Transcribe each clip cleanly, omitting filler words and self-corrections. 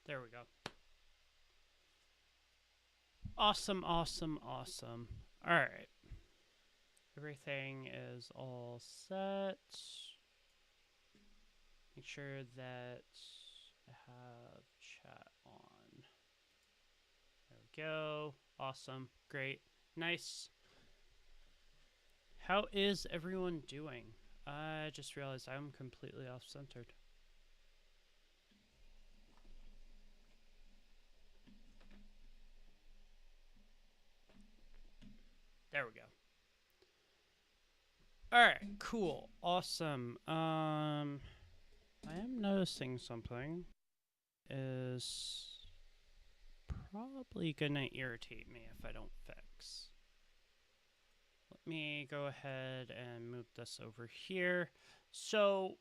There we go. Awesome, awesome, awesome. All right. Everything is all set. Make sure that I have chat on. There we go. Awesome. Great. Nice. How is everyone doing? I just realized I'm completely off-centered. There we go. Alright, cool. Awesome. I am noticing something is probably gonna irritate me if I don't fix. Let me go ahead and move this over here. So,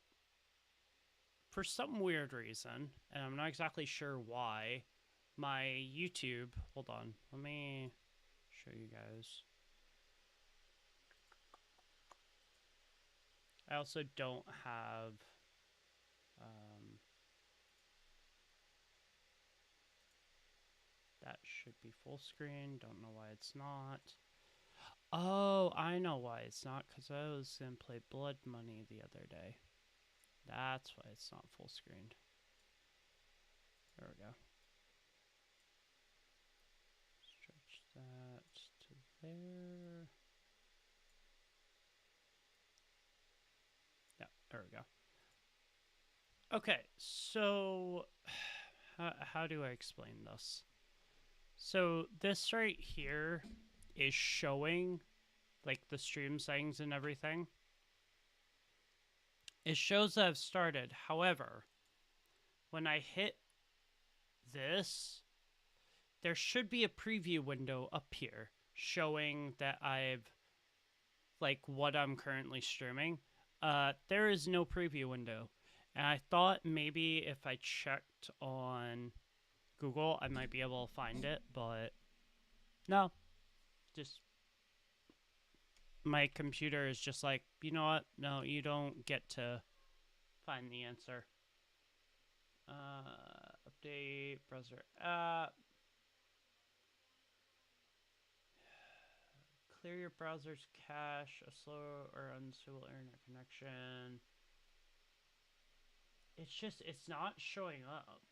for some weird reason, and I'm not exactly sure why, my YouTube, hold on, let me show you guys. I also don't have, that should be full screen, don't know why it's not. Oh, I know why it's not, because I was going to play Blood Money the other day. That's why it's not full screened. There we go. Stretch that to there. Yeah, there we go. Okay, so how do I explain this? So this right here is showing like the stream settings and everything. It shows that I've started. However, when I hit this, there should be a preview window up here showing that I've like what I'm currently streaming. There is no preview window. And I thought maybe if I checked on Google, I might be able to find it, but no. Just my computer is just like, you know what? No, you don't get to find the answer. Update browser app. Clear your browser's cache, a slow or unstable internet connection. It's not showing up.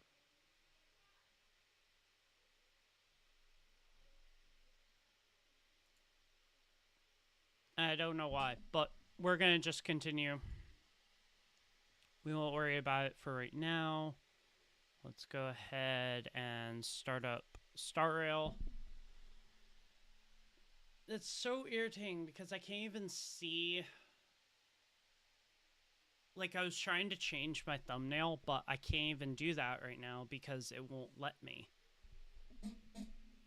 I don't know why, but we're going to just continue. We won't worry about it for right now. Let's go ahead and start up StarRail. It's so irritating because I can't even see. Like, I was trying to change my thumbnail, but I can't even do that right now because it won't let me.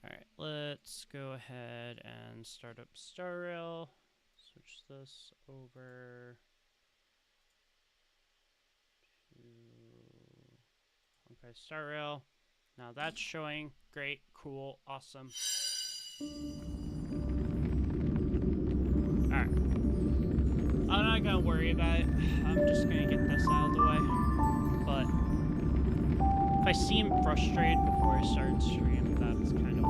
Alright, let's go ahead and start up StarRail. Switch this over to okay, StarRail. Now that's showing. Great, cool, awesome. Alright. I'm not gonna worry about it. I'm just gonna get this out of the way. But if I seem frustrated before I start stream, that's kind of why.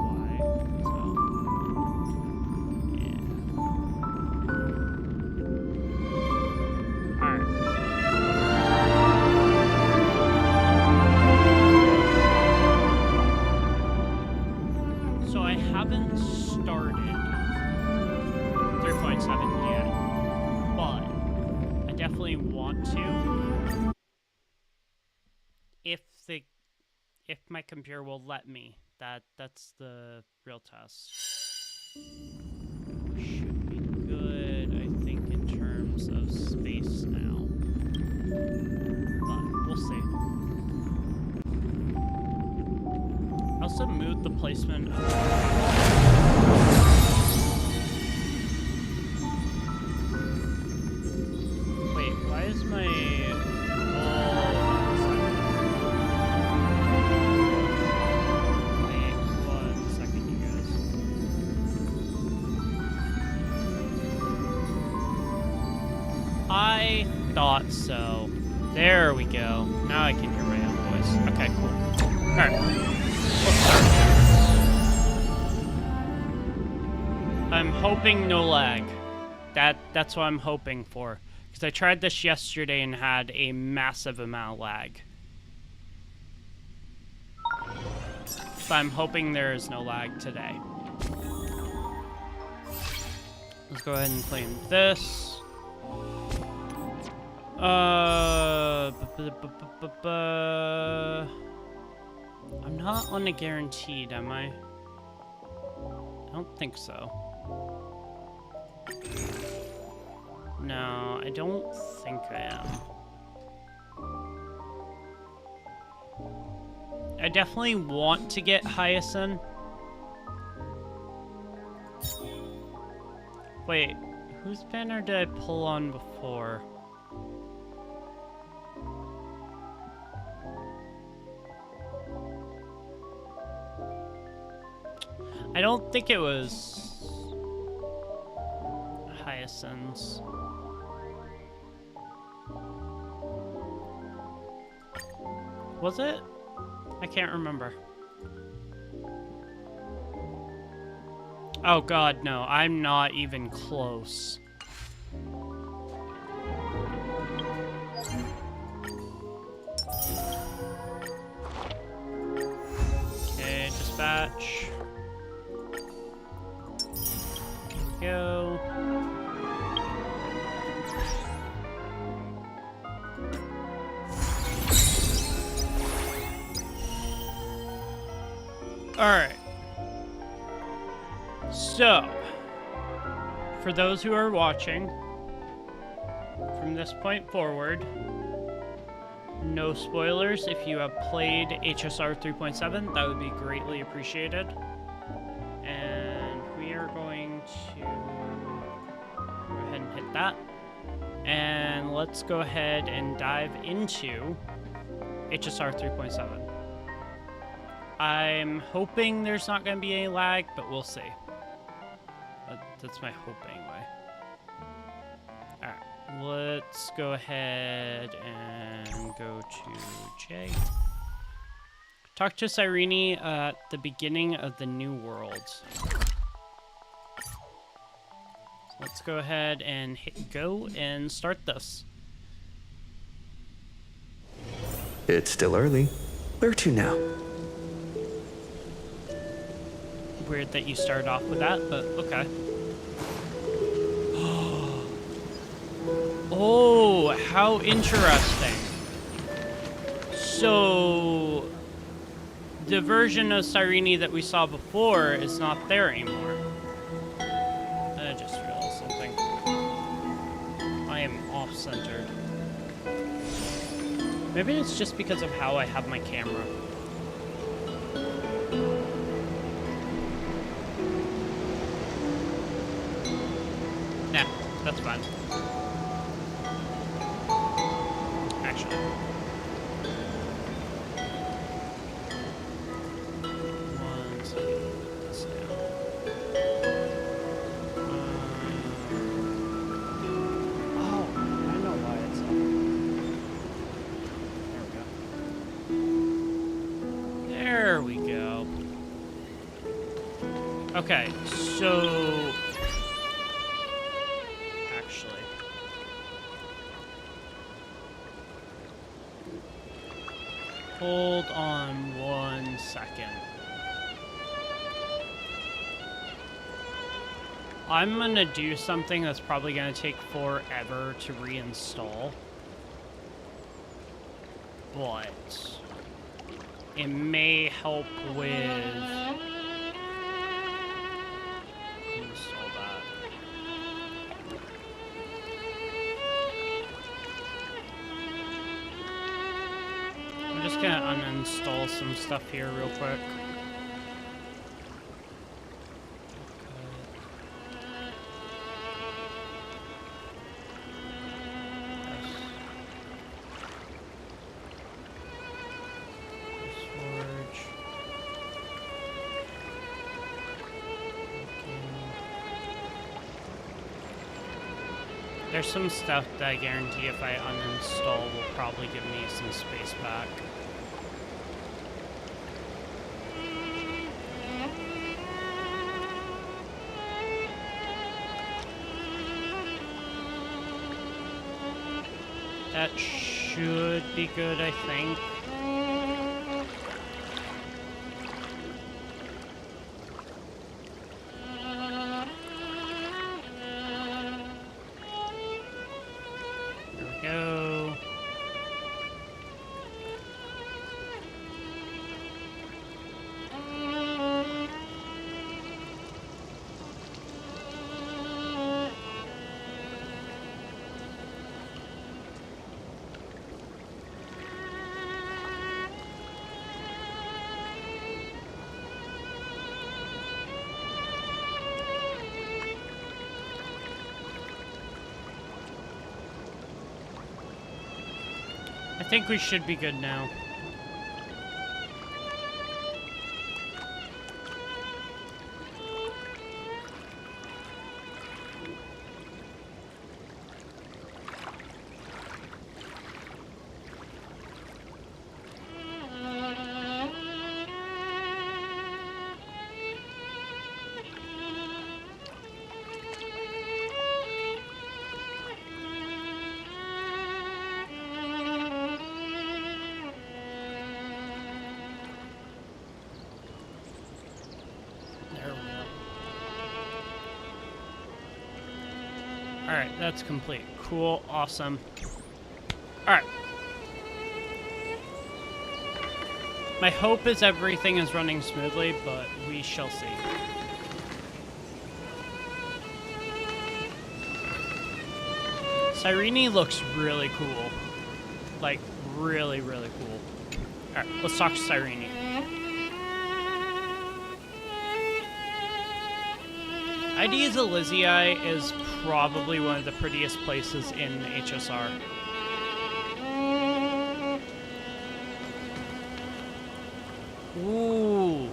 So haven't started 3.7 yet, but I definitely want to if my computer will let me. That's the real test. Should be good, I think, in terms of space now. But we'll see. I also moved the placement of wait, why is my wait, 1 second, you guys. I thought so. There we go. Now I can hear my own is. Okay, cool. Alright. We'll start. I'm hoping no lag. That's what I'm hoping for. Because I tried this yesterday and had a massive amount of lag. So I'm hoping there is no lag today. Let's go ahead and claim this. I'm not on a guaranteed, am I? I don't think so. No, I don't think I am. I definitely want to get Hyacinth. Wait, whose banner did I pull on before? I don't think it was Hyacinth's. Was it? I can't remember. Oh god, no, I'm not even close. Okay, dispatch. Go. Alright. So, for those who are watching, from this point forward, no spoilers. If you have played HSR 3.7, that would be greatly appreciated. And we are going to go ahead and hit that. And let's go ahead and dive into HSR 3.7. I'm hoping there's not going to be any lag, but we'll see. That's my hope anyway. Alright, let's go ahead and go to J. Talk to Cyrene at the beginning of the new world. So let's go ahead and hit go and start this. It's still early. Where to now? Weird that you started off with that, but okay. Oh, how interesting. So, the version of Cyrene that we saw before is not there anymore. I just realized something. I am off-centered. Maybe it's just because of how I have my camera. Nah, that's fine. Actually. One second, put this down. Oh, I know why it's up. There we go. There we go. Okay, so... Hold on 1 second. I'm gonna do something that's probably gonna take forever to reinstall. But it may help with install that. I'm just gonna uninstall some stuff here real quick. There's some stuff that I guarantee if I uninstall will probably give me some space back. That should be good, I think. There we go. I think we should be good now. Alright, that's complete. Cool, awesome. Alright. My hope is everything is running smoothly, but we shall see. Cyrene looks really cool. Like, really, really cool. Alright, let's talk to Cyrene. ID's Elysiae is probably one of the prettiest places in HSR. Ooh.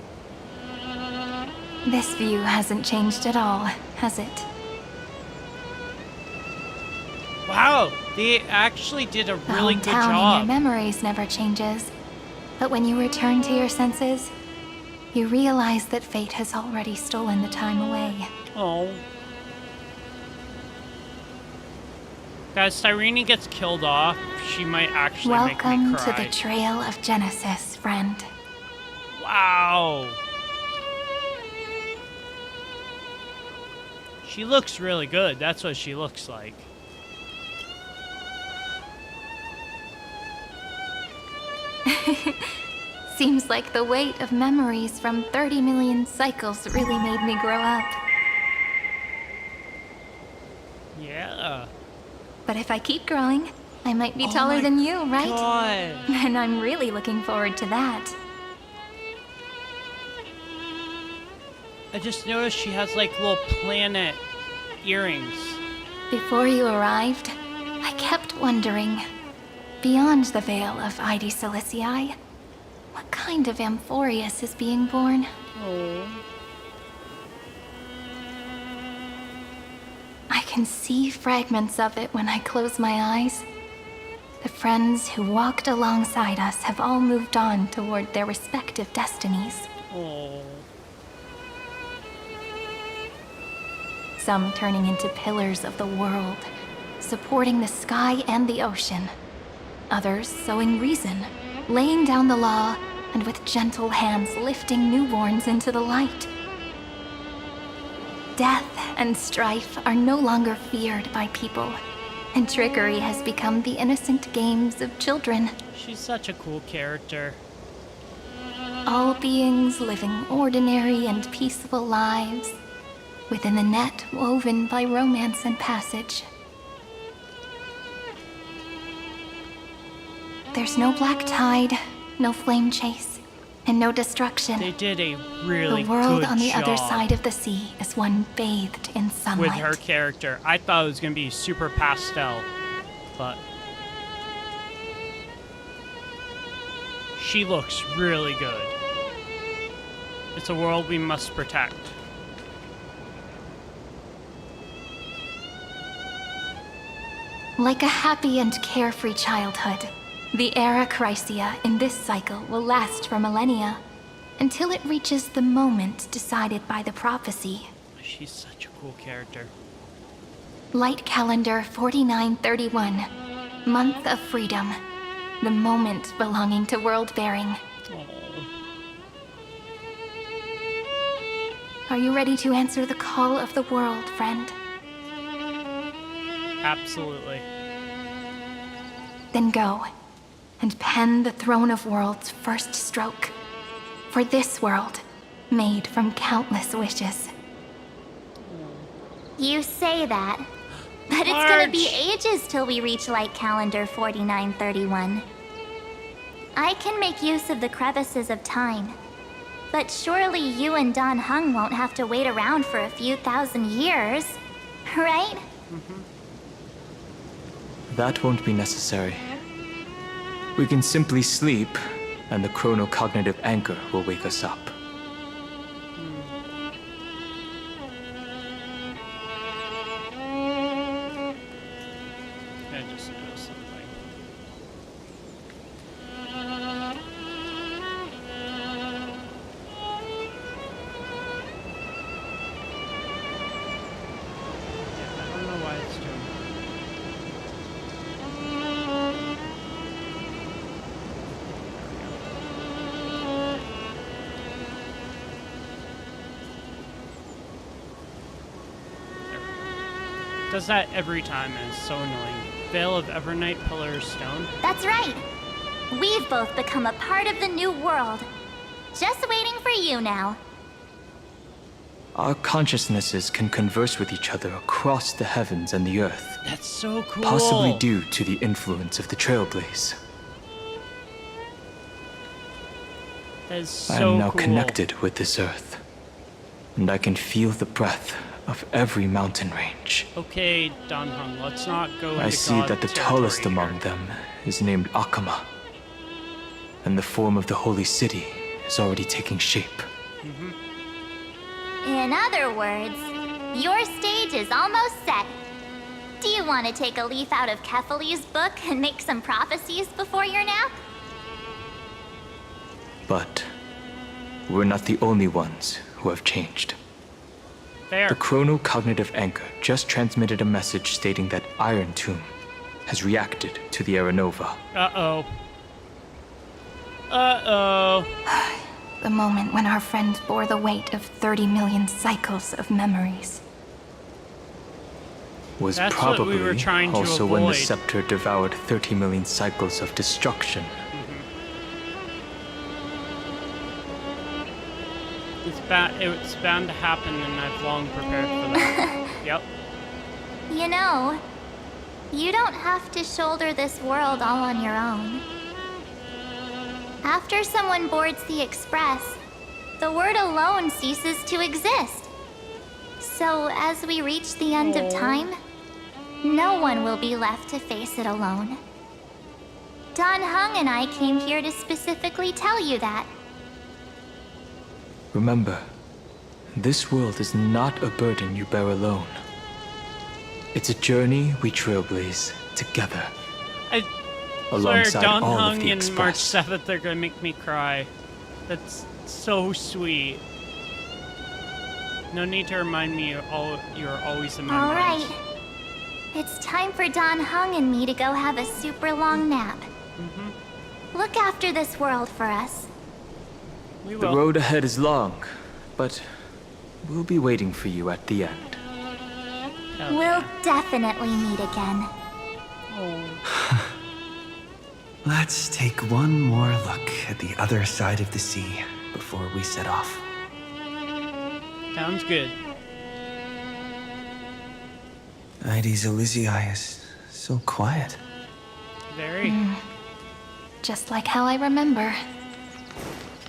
This view hasn't changed at all, has it? Wow, they actually did a really good The hometown job. in your memories never changes. But when you return to your senses, you realize that fate has already stolen the time away. Oh. Guys, Cyrene gets killed off. She might actually make me Welcome cry. to the Trail of Genesis, friend. Wow. She looks really good. That's what she looks like. Seems like the weight of memories from 30 million cycles really made me grow up. Yeah. But if I keep growing, I might be Oh taller my than you, right? God. And I'm really looking forward to that. I just noticed she has like little planet earrings. Before you arrived, I kept wondering, beyond the veil of ID Ciliciae, what kind of Amphorius is being born? Oh. I can see fragments of it when I close my eyes. The friends who walked alongside us have all moved on toward their respective destinies. Oh. Some turning into pillars of the world, supporting the sky and the ocean. Others sowing reason, laying down the law, and with gentle hands lifting newborns into the light. Death and strife are no longer feared by people, and trickery has become the innocent games of children. She's such a cool character. All beings living ordinary and peaceful lives, within the net woven by romance and passage. There's no black tide, no flame chase, and no destruction. They did a really The world good on the other job side of the sea is one bathed in sunlight. with her character. I thought it was going to be super pastel, but she looks really good. It's a world we must protect. Like a happy and carefree childhood, the era Chrysia in this cycle will last for millennia, until it reaches the moment decided by the prophecy. She's such a cool character. Light calendar 4931. Month of freedom. The moment belonging to world bearing. Are you ready to answer the call of the world, friend? Absolutely. Then go, and pen the Throne of Worlds' first stroke. For this world, made from countless wishes. You say that, but it's gonna be ages till we reach Light Calendar 4931. I can make use of the crevices of time, but surely you and Dan Heng won't have to wait around for a few thousand years, right? That won't be necessary. We can simply sleep, and the chronocognitive anchor will wake us up. I just know something. Yeah, I don't know why it's doing that. Does that every time, and it's so annoying. Veil of Evernight, Pillar of Stone. That's right. We've both become a part of the new world. Just waiting for you now. Our consciousnesses can converse with each other across the heavens and the earth, That's so cool. possibly due to the influence of the Trailblaze. That is I so am now cool. connected with this earth, and I can feel the breath of every mountain range. Okay, Dan Heng, let's not go into I see God that the territory tallest here. among them is named Akama, and the form of the holy city is already taking shape. In other words, your stage is almost set. Do you want to take a leaf out of Kefali's book and make some prophecies before your nap? But we're not the only ones who have changed. Fair. The chronocognitive anchor just transmitted a message stating that Iron Tomb has reacted to the Aeronova. Uh-oh. Uh-oh. The moment when our friend bore the weight of 30 million cycles of memories. Was That's what probably we were trying to also when the avoid. scepter devoured 30 million cycles of destruction. It's bound to happen, and I've long prepared for that. Yep. You know, you don't have to shoulder this world all on your own. After someone boards the Express, the word alone ceases to exist. So as we reach the end of time, no one will be left to face it alone. Dan Heng and I came here to specifically tell you that. Remember, this world is not a burden you bear alone. It's a journey we trailblaze together. I swear, Alongside Dan all of Heng the and March Express. 7th are gonna make me cry. That's so sweet. No need to remind me you're always in my All mind. right. It's time for Dan Heng and me to go have a super long nap. Look after this world for us. We The will. road ahead is long, but we'll be waiting for you at the end. Hell We'll yeah. definitely meet again. Oh. Let's take one more look at the other side of the sea before we set off. Sounds good. Ides Elysiae is so quiet. Very. Just like how I remember.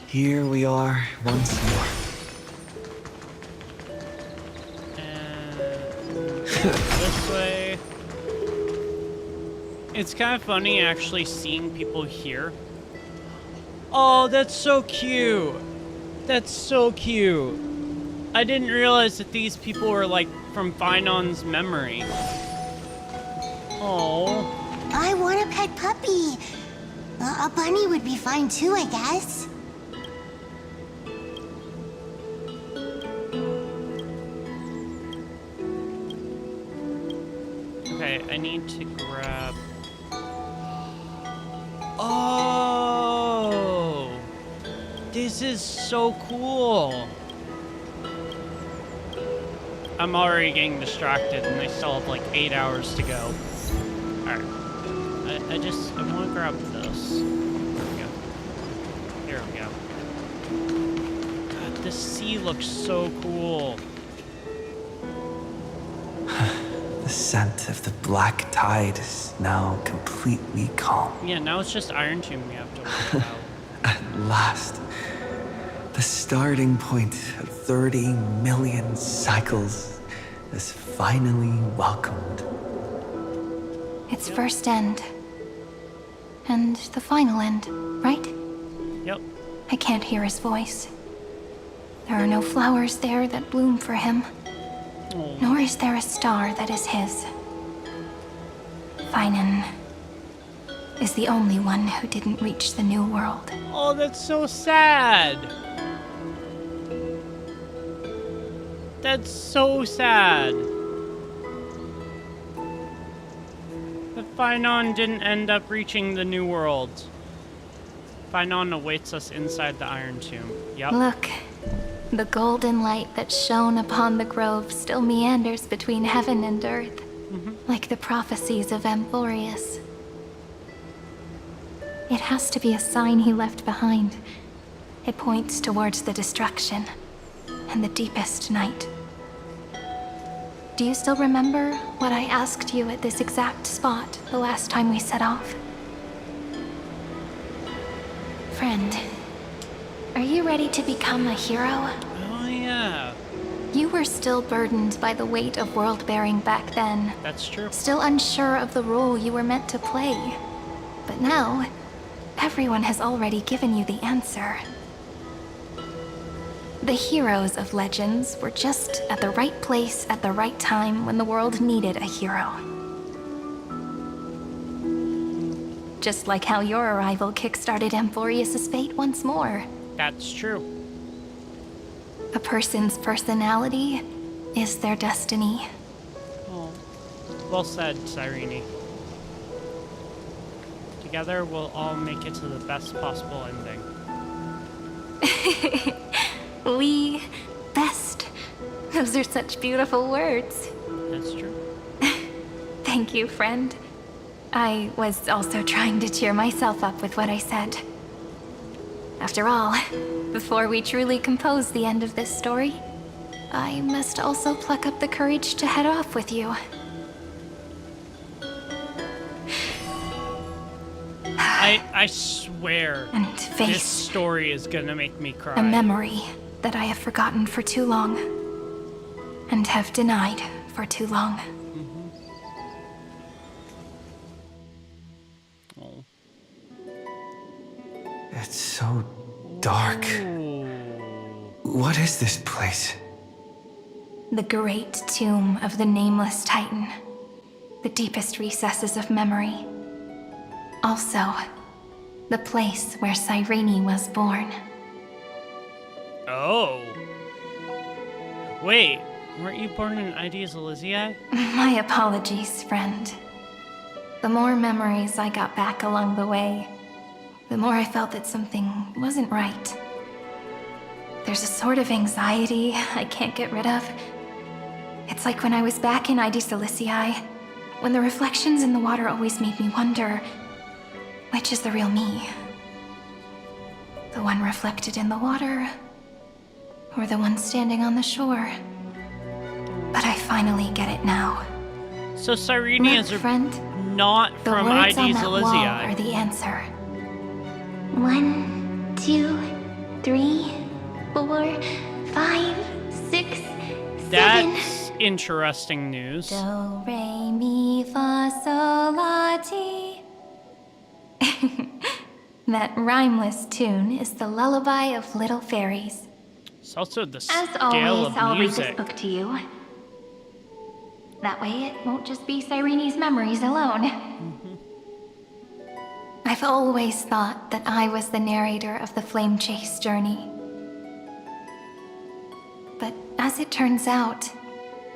Here we are once more. And this way. It's kind of funny actually seeing people here. Oh, that's so cute. That's so cute. I didn't realize that these people were like from Finon's memory. Oh. I want a pet puppy. A bunny would be fine too, I guess. Okay, I need to grab This is so cool. I'm already getting distracted and I still have like 8 hours to go. Alright. I want to grab this. There we go. Here we go. God, this sea looks so cool. The scent of the black tide is now completely calm. Yeah, now it's just Iron Tomb we have to worry about. At last, the starting point of 30 million cycles is finally welcomed. Its first end. And the final end, right? Yep. I can't hear his voice. There are no flowers there that bloom for him. Oh. Nor is there a star that is his. Finan is the only one who didn't reach the new world. Oh, that's so sad. That's so sad. That Finan didn't end up reaching the new world. Finan awaits us inside the Iron Tomb. Yep. Look, the golden light that shone upon the grove still meanders between heaven and earth, like the prophecies of Amphorius. It has to be a sign he left behind. It points towards the destruction and the deepest night. Do you still remember what I asked you at this exact spot the last time we set off? Friend, are you ready to become a hero? Oh, yeah. You were still burdened by the weight of world-bearing back then, That's true. still unsure of the role you were meant to play. But now, everyone has already given you the answer. The heroes of legends were just at the right place at the right time when the world needed a hero. Just like how your arrival kickstarted Amphorius' fate once more. That's true. A person's personality is their destiny. Oh. Well said, Cyrene. Together, we'll all make it to the best possible ending. We best. Those are such beautiful words. That's true. Thank you, friend. I was also trying to cheer myself up with what I said. After all, before we truly compose the end of this story, I must also pluck up the courage to head off with you. I swear And this face story is gonna make me cry. a memory that I have forgotten for too long. And have denied for too long. Oh. It's so dark. Ooh. What is this place? The great tomb of the nameless titan. The deepest recesses of memory. Also, the place where Cyrene was born. Oh. Wait, weren't you born in Ides Elysiae? My apologies, friend. The more memories I got back along the way, the more I felt that something wasn't right. There's a sort of anxiety I can't get rid of. It's like when I was back in Ides Elysiae, when the reflections in the water always made me wonder, which is the real me? The one reflected in the water, or the one standing on the shore? But I finally get it now. So Cyrene Look, is friend, not the from words on Ides that wall are Elysiae. the answer. 1, 2, 3, 4, 5, 6, 7. That's interesting news. Do, re, mi, fa, sol, la, ti. That rhymeless tune is the lullaby of little fairies. It's also the As scale always, of I'll read this music. book to you. That way it won't just be Cyrene's memories alone. I've always thought that I was the narrator of the Flame Chase journey. But as it turns out,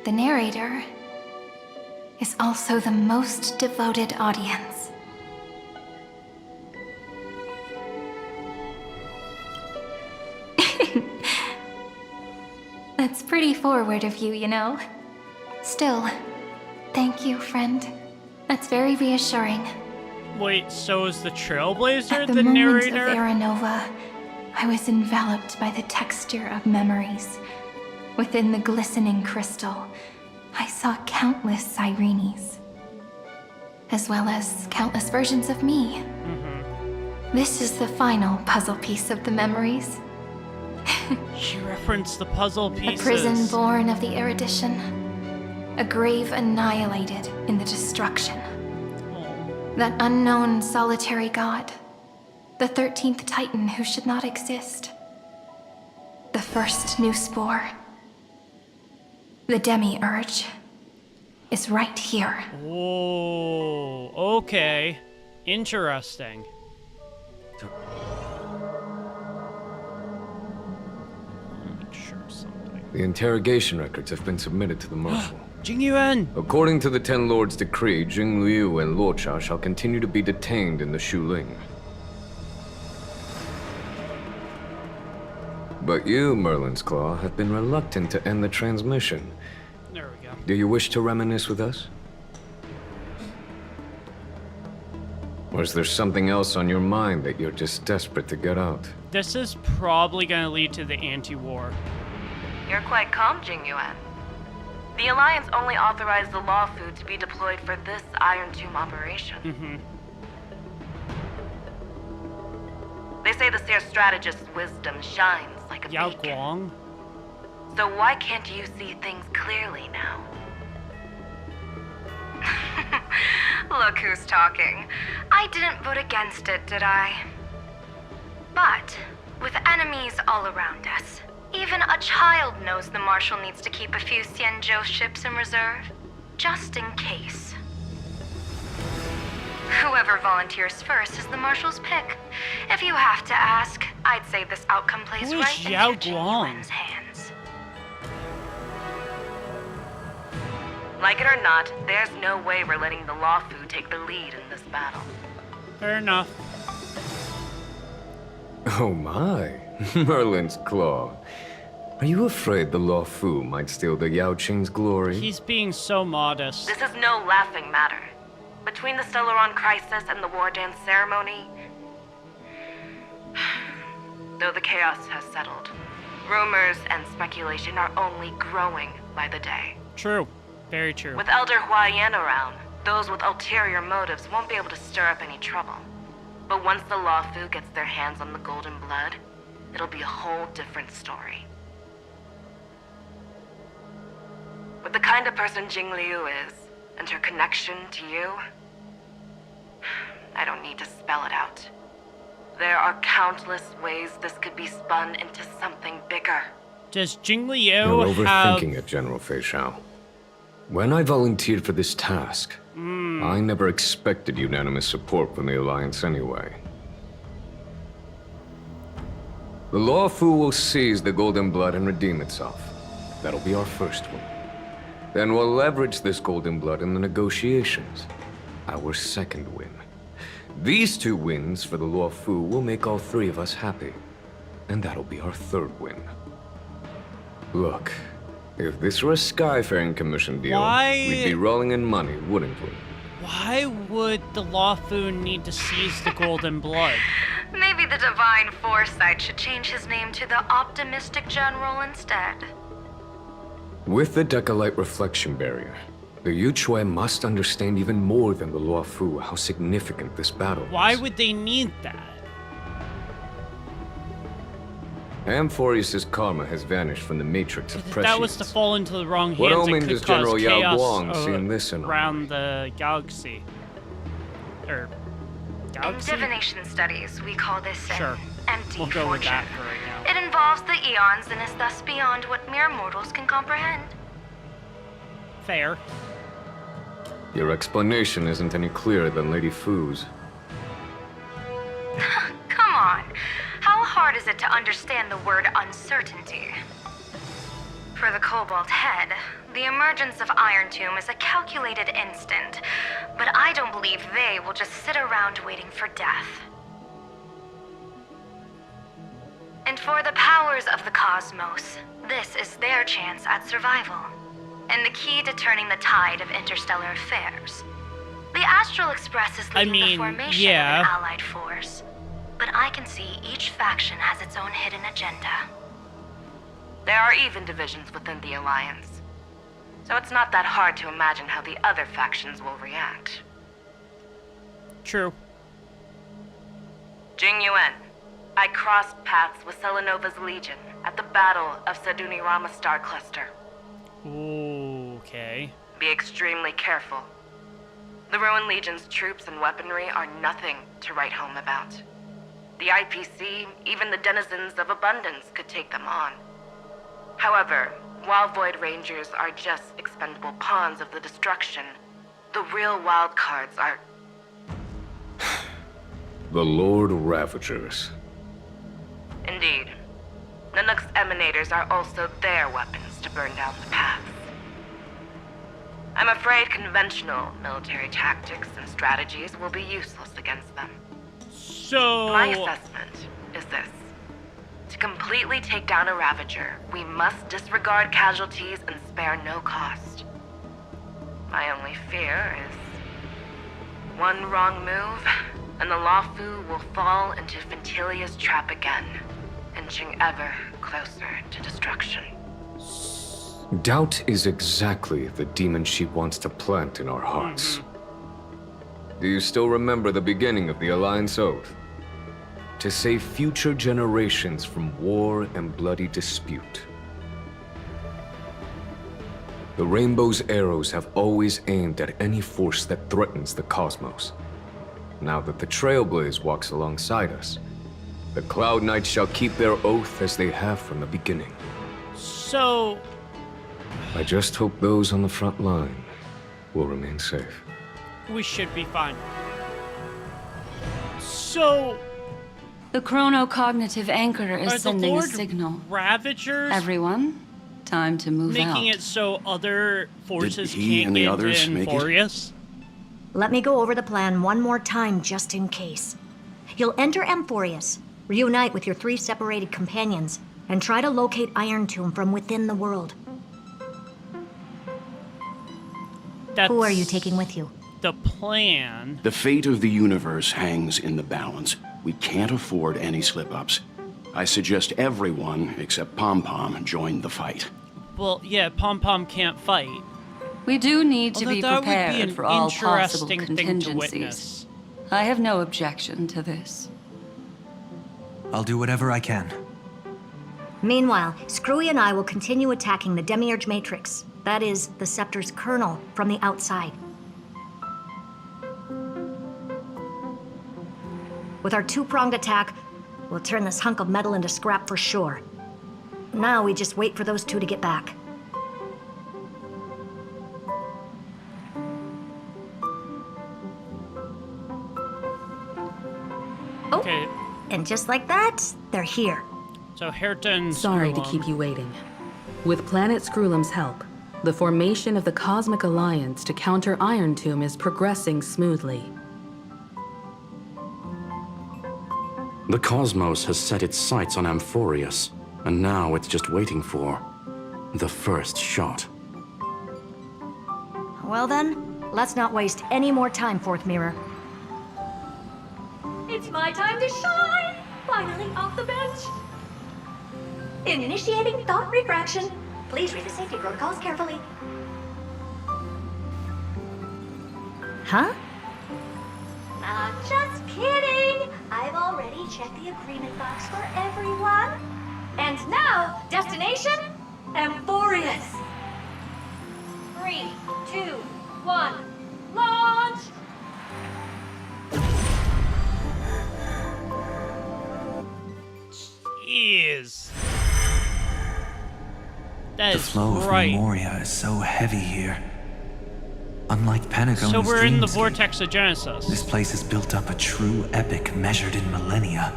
the narrator is also the most devoted audience. That's pretty forward of you, you know. Still, thank you, friend. That's very reassuring. Wait, so is the Trailblazer At the the moment narrator? of Aranova, I was enveloped by the texture of memories. Within the glistening crystal, I saw countless Sirenes, as well as countless versions of me. This is the final puzzle piece of the memories. She referenced the puzzle pieces. A prison born of the erudition. A grave annihilated in the destruction. That unknown solitary god. The 13th Titan who should not exist. The first new spore. The demiurge is right here. Oh, okay. Interesting. Make sure something. The interrogation records have been submitted to the Marshal. Jing Yuan! According to the Ten Lords' decree, Jing Liu and Luocha shall continue to be detained in the Shuling. But you, Merlin's Claw, have been reluctant to end the transmission. There we go. Do you wish to reminisce with us? Or is there something else on your mind that you're just desperate to get out? This is probably gonna lead to the anti-war. You're quite calm, Jing Yuan. The Alliance only authorized the Law Food to be deployed for this Iron Tomb operation. They say the Seer Strategist's wisdom shines like a Yao beacon. Guang? So why can't you see things clearly now? Look who's talking. I didn't vote against it, did I? But, with enemies all around us, even a child knows the Marshal needs to keep a few Xianzhou ships in reserve, just in case. Whoever volunteers first is the Marshal's pick. If you have to ask, I'd say this outcome plays Who is right Yao into Jing Guang? Yuan's hands. Like it or not, there's no way we're letting the Law Fu take the lead in this battle. Fair enough. Oh my, Merlin's Claw. Are you afraid the Law Fu might steal the Yao Qing's glory? He's being so modest. This is no laughing matter. Between the Stellaron crisis and the war dance ceremony, though the chaos has settled, rumors and speculation are only growing by the day. True. Very true. With Elder Huaiyan around, those with ulterior motives won't be able to stir up any trouble. But once the Law Fu gets their hands on the Golden Blood, it'll be a whole different story. With the kind of person Jing Liu is, and her connection to you, I don't need to spell it out. There are countless ways this could be spun into something bigger. Does Jing Liu You're have... overthinking it, General Fei Shao. When I volunteered for this task, I never expected unanimous support from the Alliance anyway. The Law Fu will seize the Golden Blood and redeem itself. That'll be our first win. Then we'll leverage this Golden Blood in the negotiations. Our second win. These two wins for the Law Fu will make all three of us happy. And that'll be our third win. Look, if this were a Skyfaring Commission deal, Why- we'd be rolling in money, wouldn't we? Why would the Law Fu need to seize the Golden Blood? Maybe the Divine Foresight should change his name to the Optimistic General instead. With the Decalite Reflection Barrier, the Yuchue must understand even more than the Law Fu how significant this battle is. Why would they need that? Amphorius' karma has vanished from the matrix of If prescience. that was to fall into the wrong hands, What it omen could does cause General Yao chaos Guang see in this and all? around the galaxy. Or In galaxy? divination studies, we call this Sure. an empty We'll go with fortune. that for right now. It involves the eons and is thus beyond what mere mortals can comprehend. Fair. Your explanation isn't any clearer than Lady Fu's. Come on. How hard is it to understand the word uncertainty? For the Cobalt Head, the emergence of Iron Tomb is a calculated instant, but I don't believe they will just sit around waiting for death. And for the powers of the cosmos, this is their chance at survival. And the key to turning the tide of interstellar affairs. The Astral Express is leading the formation of an allied force. But I can see each faction has its own hidden agenda. There are even divisions within the Alliance. So it's not that hard to imagine how the other factions will react. True. Jing Yuan, I crossed paths with Selenova's Legion at the Battle of Sadunirama Star Cluster. Okay. Be extremely careful. The Ruined Legion's troops and weaponry are nothing to write home about. The IPC, even the denizens of Abundance, could take them on. However, while Void Rangers are just expendable pawns of the destruction, the real wild cards are... The Lord Ravagers. Indeed. Nanook's emanators are also their weapons to burn down the paths. I'm afraid conventional military tactics and strategies will be useless against them. So... My assessment is this. To completely take down a Ravager, we must disregard casualties and spare no cost. My only fear is... one wrong move, and the Lawfu will fall into Fintilia's trap again, inching ever closer to destruction. Doubt is exactly the demon she wants to plant in our hearts. Do you still remember the beginning of the Alliance Oath? To save future generations from war and bloody dispute. The Rainbow's arrows have always aimed at any force that threatens the cosmos. Now that the Trailblaze walks alongside us, the Cloud Knights shall keep their oath as they have from the beginning. So... I just hope those on the front line will remain safe. we should be fine. So... The chronocognitive anchor is sending Lord a signal. Ravagers Everyone, time to move out. making it so other forces Did he can't and the get others in make it? Forius? Let me go over the plan one more time, just in case. You'll enter Amphorius, reunite with your 3 separated companions, and try to locate Iron Tomb from within the world. That's Who are you taking with you? the plan. The fate of the universe hangs in the balance. We can't afford any slip-ups. I suggest everyone, except Pom Pom, join the fight. Well, yeah, Pom Pom can't fight. We do need to Although be that would be prepared an for all possible interesting thing to contingencies. witness. I have no objection to this. I'll do whatever I can. Meanwhile, Screwy and I will continue attacking the Demiurge Matrix. That is, the Scepter's kernel, from the outside. With our 2-pronged attack, we'll turn this hunk of metal into scrap for sure. Now we just wait for those 2 to get back. Oh, Okay, and just like that, they're here. so Hairton... Sorry to Screwlum. keep you waiting. With Planet Screwlum's help, the formation of the Cosmic Alliance to counter Iron Tomb is progressing smoothly. The cosmos has set its sights on Amphorius, and now it's just waiting for the first shot. Well then, let's not waste any more time, Fourth Mirror. It's my time to shine! Finally off the bench! Initiating thought refraction. Please read the safety protocols carefully. Huh? I'm just kidding! I've already checked the agreement box for everyone. And now, destination? Amphorius! 3, 2, 1, launch! Jeez. That The is flow of right. Memoria is so heavy here. Unlike Pentagon's So we're in the dreamscape, vortex of Genesis. this place has built up a true epic measured in millennia.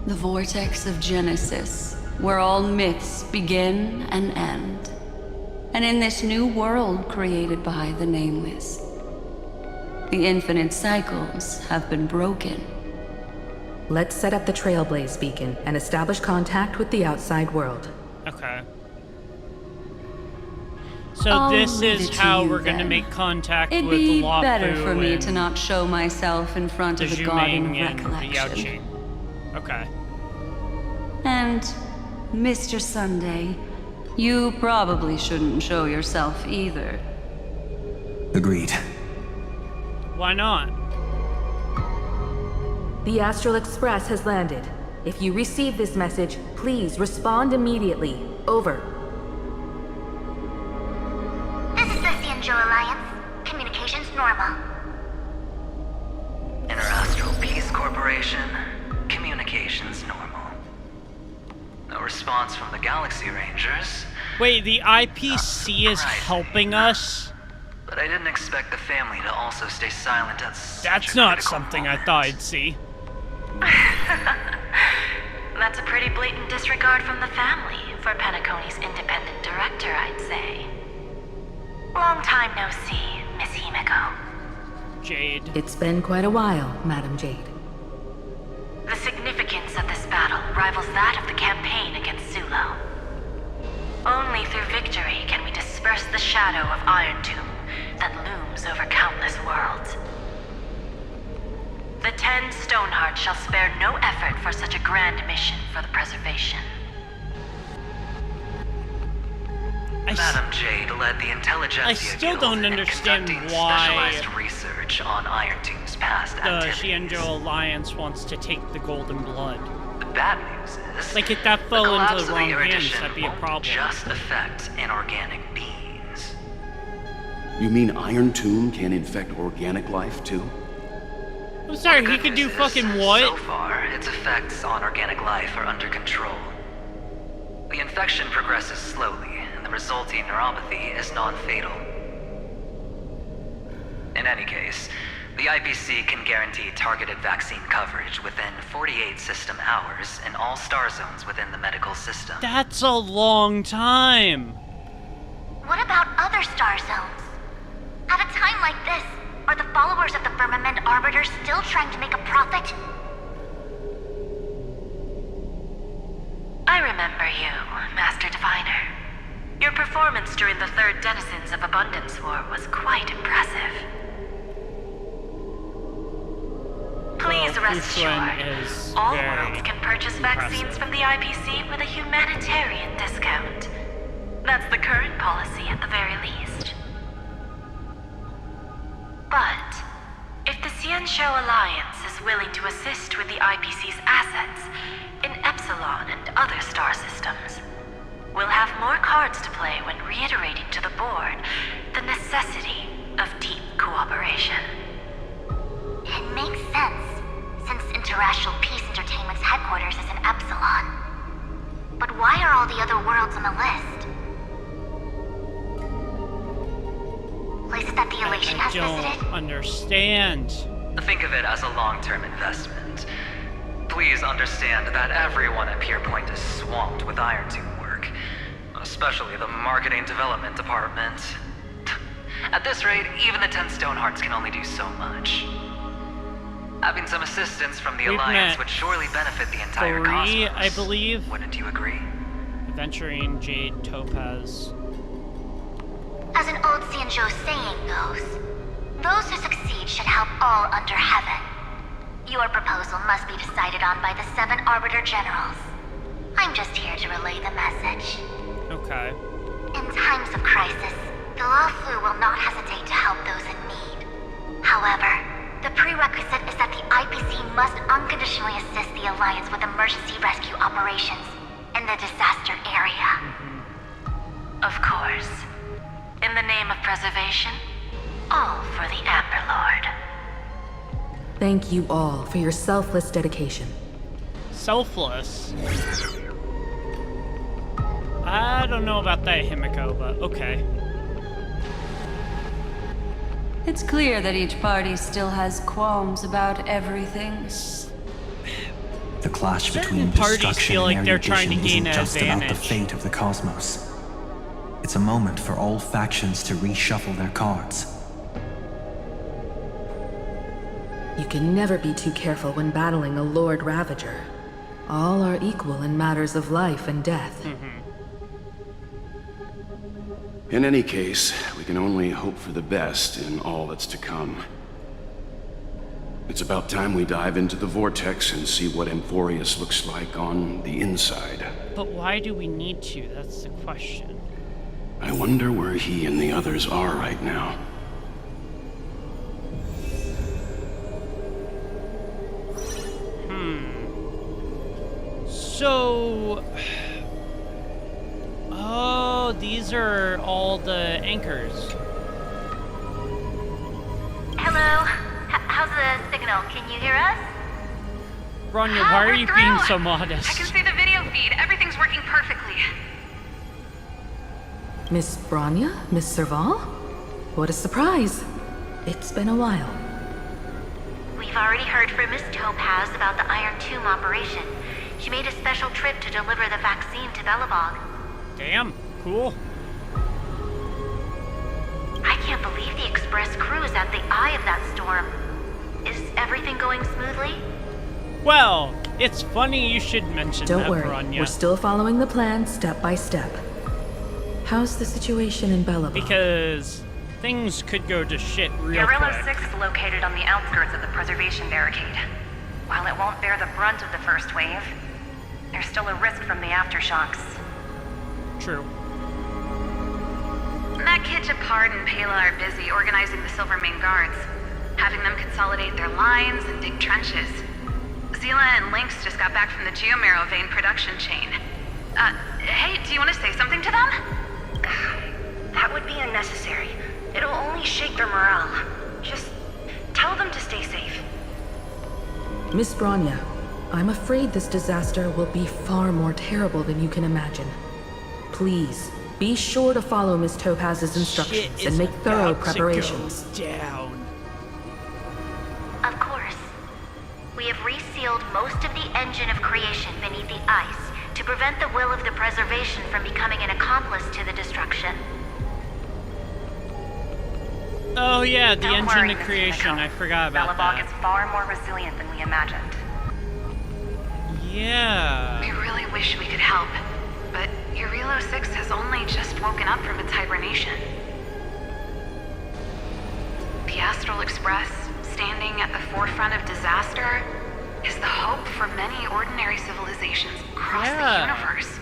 The vortex of Genesis, where all myths begin and end. And in this new world created by the Nameless, the infinite cycles have been broken. Let's set up the Trailblaze beacon and establish contact with the outside world. Okay. So this is how we're going to make contact with It'd be Lafu better for me and to not show myself in front of the Garden of Zhuming and Recollection. Yaoqing. Okay. And, Mr. Sunday, you probably shouldn't show yourself either. Agreed. Why not? The Astral Express has landed. If you receive this message, please respond immediately. Over. This is the Xianzhou Alliance. Communications normal. Interastral Peace Corporation. Communications normal. No response from the Galaxy Rangers. Wait, the IPC is helping us? But I didn't expect the family to also stay silent at such That's a not critical something I thought I'd see. That's a pretty blatant disregard from the family for Penacony's independent director, I'd say. Long time no see, Miss Himiko. Jade. It's been quite a while, Madam Jade. The significance of this battle rivals that of the campaign against Zulo. Only through victory can we disperse the shadow of Iron Tomb that looms over countless worlds. The 10 Stonehearts shall spare no effort for such a grand mission for the preservation. Madam Jade led the Intelligentsia I still don't Guild in understand conducting why specialized research on Iron Tomb's past the activities. Xianzhou Alliance wants to take the Golden Blood. The bad news is, Like, if that fell the into collapse the of wrong the hands, Erudition that'd be a won't problem. just affect inorganic beings. You mean Iron Tomb can infect organic life, too? I'm sorry, he could do fucking what? So far, its effects on organic life are under control. The infection progresses slowly, and the resulting neuropathy is non-fatal. In any case, the IPC can guarantee targeted vaccine coverage within 48 system hours in all star zones within the medical system. That's a long time. What about other star zones? At a time like this, are the followers of the Firmament Arbiter still trying to make a profit? I remember you, Master Diviner. Your performance during the Third Denizens of Abundance War was quite impressive. Please rest assured, all worlds can purchase vaccines from the IPC with a humanitarian discount. That's the current policy at the very least. But, if the Xianzhou Alliance is willing to assist with the IPC's assets in Epsilon and other star systems, we'll have more cards to play when reiterating to the board the necessity of deep cooperation. It makes sense, since Interastral Peace Entertainment's headquarters is in Epsilon. But why are all the other worlds on the list? Places that the Elation has visited? I don't understand. Think of it as a long-term investment. Please understand that everyone at Pierpoint is swamped with Iron Tomb work, especially the marketing development department. At this rate, even the 10 Stonehearts can only do so much. Having some assistance from the We've Alliance met would surely benefit the entire 3, cosmos. I believe. Wouldn't you agree? Adventuring, Jade, Topaz. As an old Xianzhou saying goes, those who succeed should help all under heaven. Your proposal must be decided on by the 7 Arbiter Generals. I'm just here to relay the message. Okay. In times of crisis, the Luofu will not hesitate to help those in need. However, the prerequisite is that the IPC must unconditionally assist the Alliance with emergency rescue operations in the disaster area. Of course. In the name of preservation, all for the Amber Lord. Thank you all for your selfless dedication. Selfless? I don't know about that, Himiko, but okay. It's clear that each party still has qualms about everything. The clash Certain between parties destruction feel like and they're trying to erudition gain isn't an just about the advantage. fate of the cosmos. It's a moment for all factions to reshuffle their cards. You can never be too careful when battling a Lord Ravager. All are equal in matters of life and death. In any case, we can only hope for the best in all that's to come. It's about time we dive into the vortex and see what Amphorius looks like on the inside. But why do we need to? That's the question. I wonder where he and the others are right now. So... Oh, these are all the anchors. Hello? How's the signal? Can you hear us? Bronya, why are you being so modest? I can see the video feed. Everything's working perfectly. Miss Bronya? Miss Serval? What a surprise. It's been a while. We've already heard from Miss Topaz about the Iron Tomb operation. She made a special trip to deliver the vaccine to Belobog. Damn, cool. I can't believe the Express crew is at the eye of that storm. Is everything going smoothly? Well, it's funny you should mention Don't that, worry, Bronya. we're still following the plan step by step. How's the situation in Belobog? Because things could go to shit real Guerrilla quick. 6 is located on the outskirts of the preservation barricade. While it won't bear the brunt of the first wave, there's still a risk from the aftershocks. True. Matt, Pard, and Pela are busy organizing the Silvermane Guards, having them consolidate their lines and dig trenches. Zila and Lynx just got back from the Geomarrow vein production chain. Hey, do you want to say something to them? That would be unnecessary. It'll only shake their morale. Just tell them to stay safe. Miss Bronya, I'm afraid this disaster will be far more terrible than you can imagine. Please, be sure to follow Miss Topaz's instructions and make thorough preparations. Down. Of course. We have resealed most of the engine of creation beneath the ice to prevent the will of the preservation from becoming an accomplice to the destruction. Oh yeah, the Don't engine worry, of Miss creation. Unico. I forgot about Belobog that. is far more resilient than we imagined. Yeah. We really wish we could help, but Urelo 6 has only just woken up from its hibernation. The Astral Express, standing at the forefront of disaster, is the hope for many ordinary civilizations across the universe.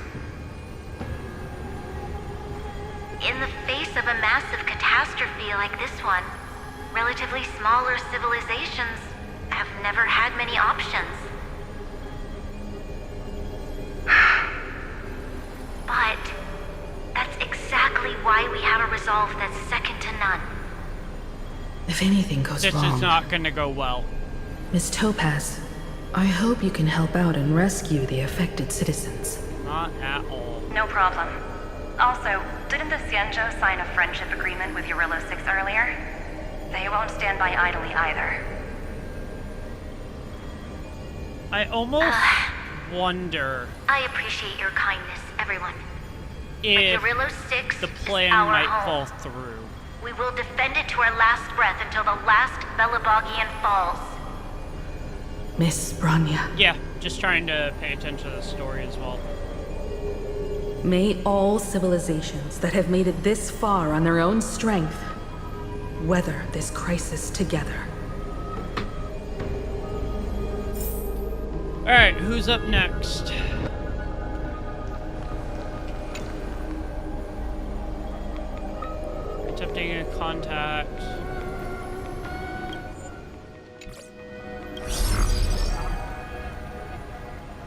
In the face of a massive catastrophe like this one, relatively smaller civilizations have never had many options. But that's exactly why we have a resolve that's second to none. If anything goes This wrong, is not gonna go well. Miss Topaz, I hope you can help out and rescue the affected citizens. Not at all. No problem. Also, didn't the Xianzhou sign a friendship agreement with Urelo 6 earlier? They won't stand by idly either. I almost wonder I appreciate your kindness, everyone. if but Urelo 6 the is plan our might home. fall through. We will defend it to our last breath until the last Belobogian falls. Miss Bronya, Yeah, just trying to pay attention to the story as well. may all civilizations that have made it this far on their own strength weather this crisis together. Alright, who's up next? Attempting a contact.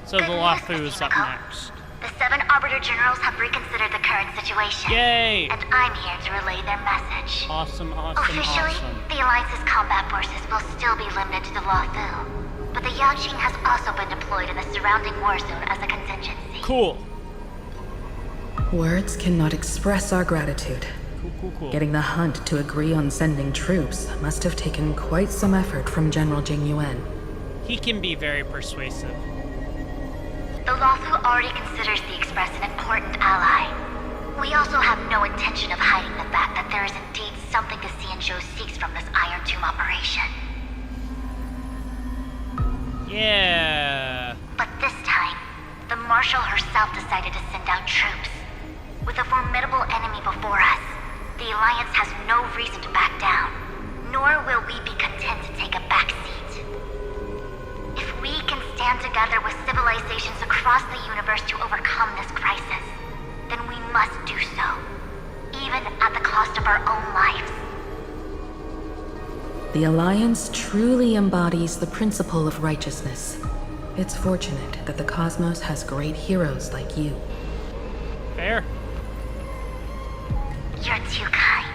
So the Lafu is up next. The 7 Arbiter Generals have reconsidered the current situation. Yay! And I'm here to relay their message. Awesome, awesome, Officially, awesome. the Alliance's combat forces will still be limited to the Lafu. But the Yaqing has also been deployed in the surrounding war zone as a contingency. Cool. Words cannot express our gratitude. Cool. Getting the Hunt to agree on sending troops must have taken quite some effort from General Jing Yuan. He can be very persuasive. The Lafu already considers the Express an important ally. We also have no intention of hiding the fact that there is indeed something the Xianzhou seeks from this Iron Tomb operation. Yeah. But this time, the Marshal herself decided to send out troops. With a formidable enemy before us, the Alliance has no reason to back down, nor will we be content to take a back seat. If we can stand together with civilizations across the universe to overcome this crisis, then we must do so, even at the cost of our own lives. The Alliance truly embodies the principle of righteousness. It's fortunate that the cosmos has great heroes like you. Fair. You're too kind.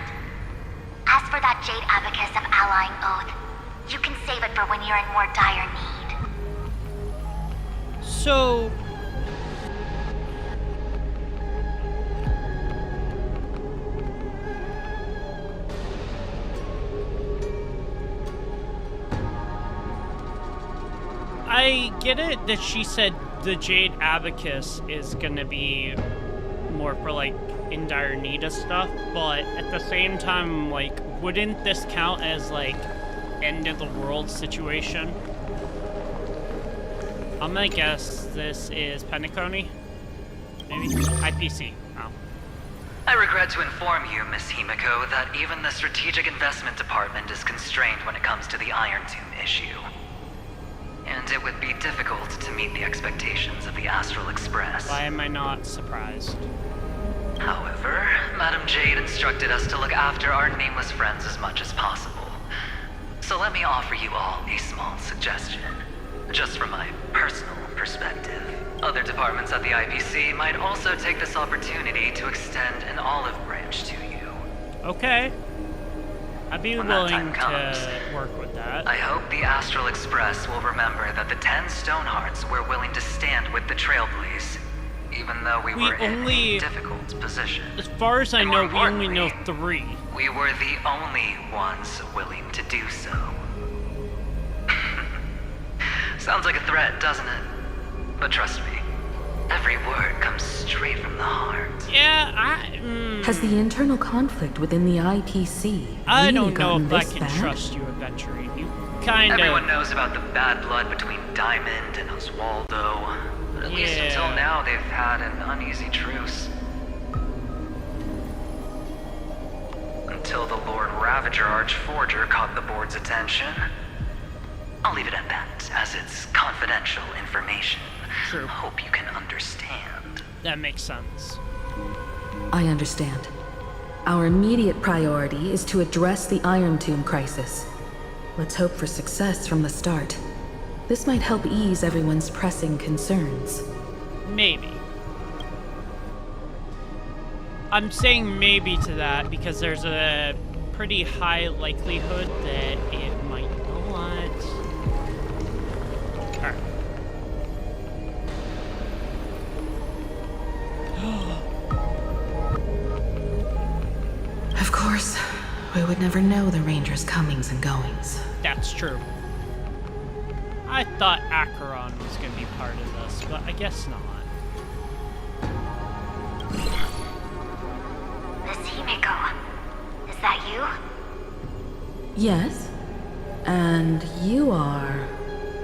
As for that Jade Abacus of Allying Oath, you can save it for when you're in more dire need. So... I get it that she said the Jade Abacus is gonna be more for, like, in dire need of stuff, but at the same time, like, wouldn't this count as, like, end of the world situation? I'm gonna guess this is Penacony? Maybe? IPC. Oh. I regret to inform you, Miss Himiko, that even the Strategic Investment Department is constrained when it comes to the Iron Tomb issue. And it would be difficult to meet the expectations of the Astral Express. Why am I not surprised? However, Madam Jade instructed us to look after our nameless friends as much as possible. So let me offer you all a small suggestion. Just from my personal perspective. Other departments at the IPC might also take this opportunity to extend an olive branch to you. Okay. I'd be When that willing time comes, to work with that. I hope the Astral Express will remember that the 10 Stonehearts were willing to stand with the Trailblaze, even though we were in a difficult position. As far as I know, we only know 3. We were the only ones willing to do so. Sounds like a threat, doesn't it? But trust me, every word comes straight from the heart. Yeah, Has the internal conflict within the IPC I really don't know gotten if I this can bad? trust you, Adventuring. You kind of... Everyone knows about the bad blood between Diamond and Oswaldo. But at least until now, they've had an uneasy truce. Until the Lord Ravager Archforger caught the board's attention. I'll leave it at that, as it's confidential information. True. Hope you can understand. That makes sense. I understand. Our immediate priority is to address the Iron Tomb crisis. Let's hope for success from the start. This might help ease everyone's pressing concerns. Maybe. I'm saying maybe to that because there's a pretty high likelihood that it might not. Alright. Of course, we would never know the Ranger's comings and goings. That's true. I thought Acheron was going to be part of this, but I guess not. Miss Himiko, is that you? Yes? And you are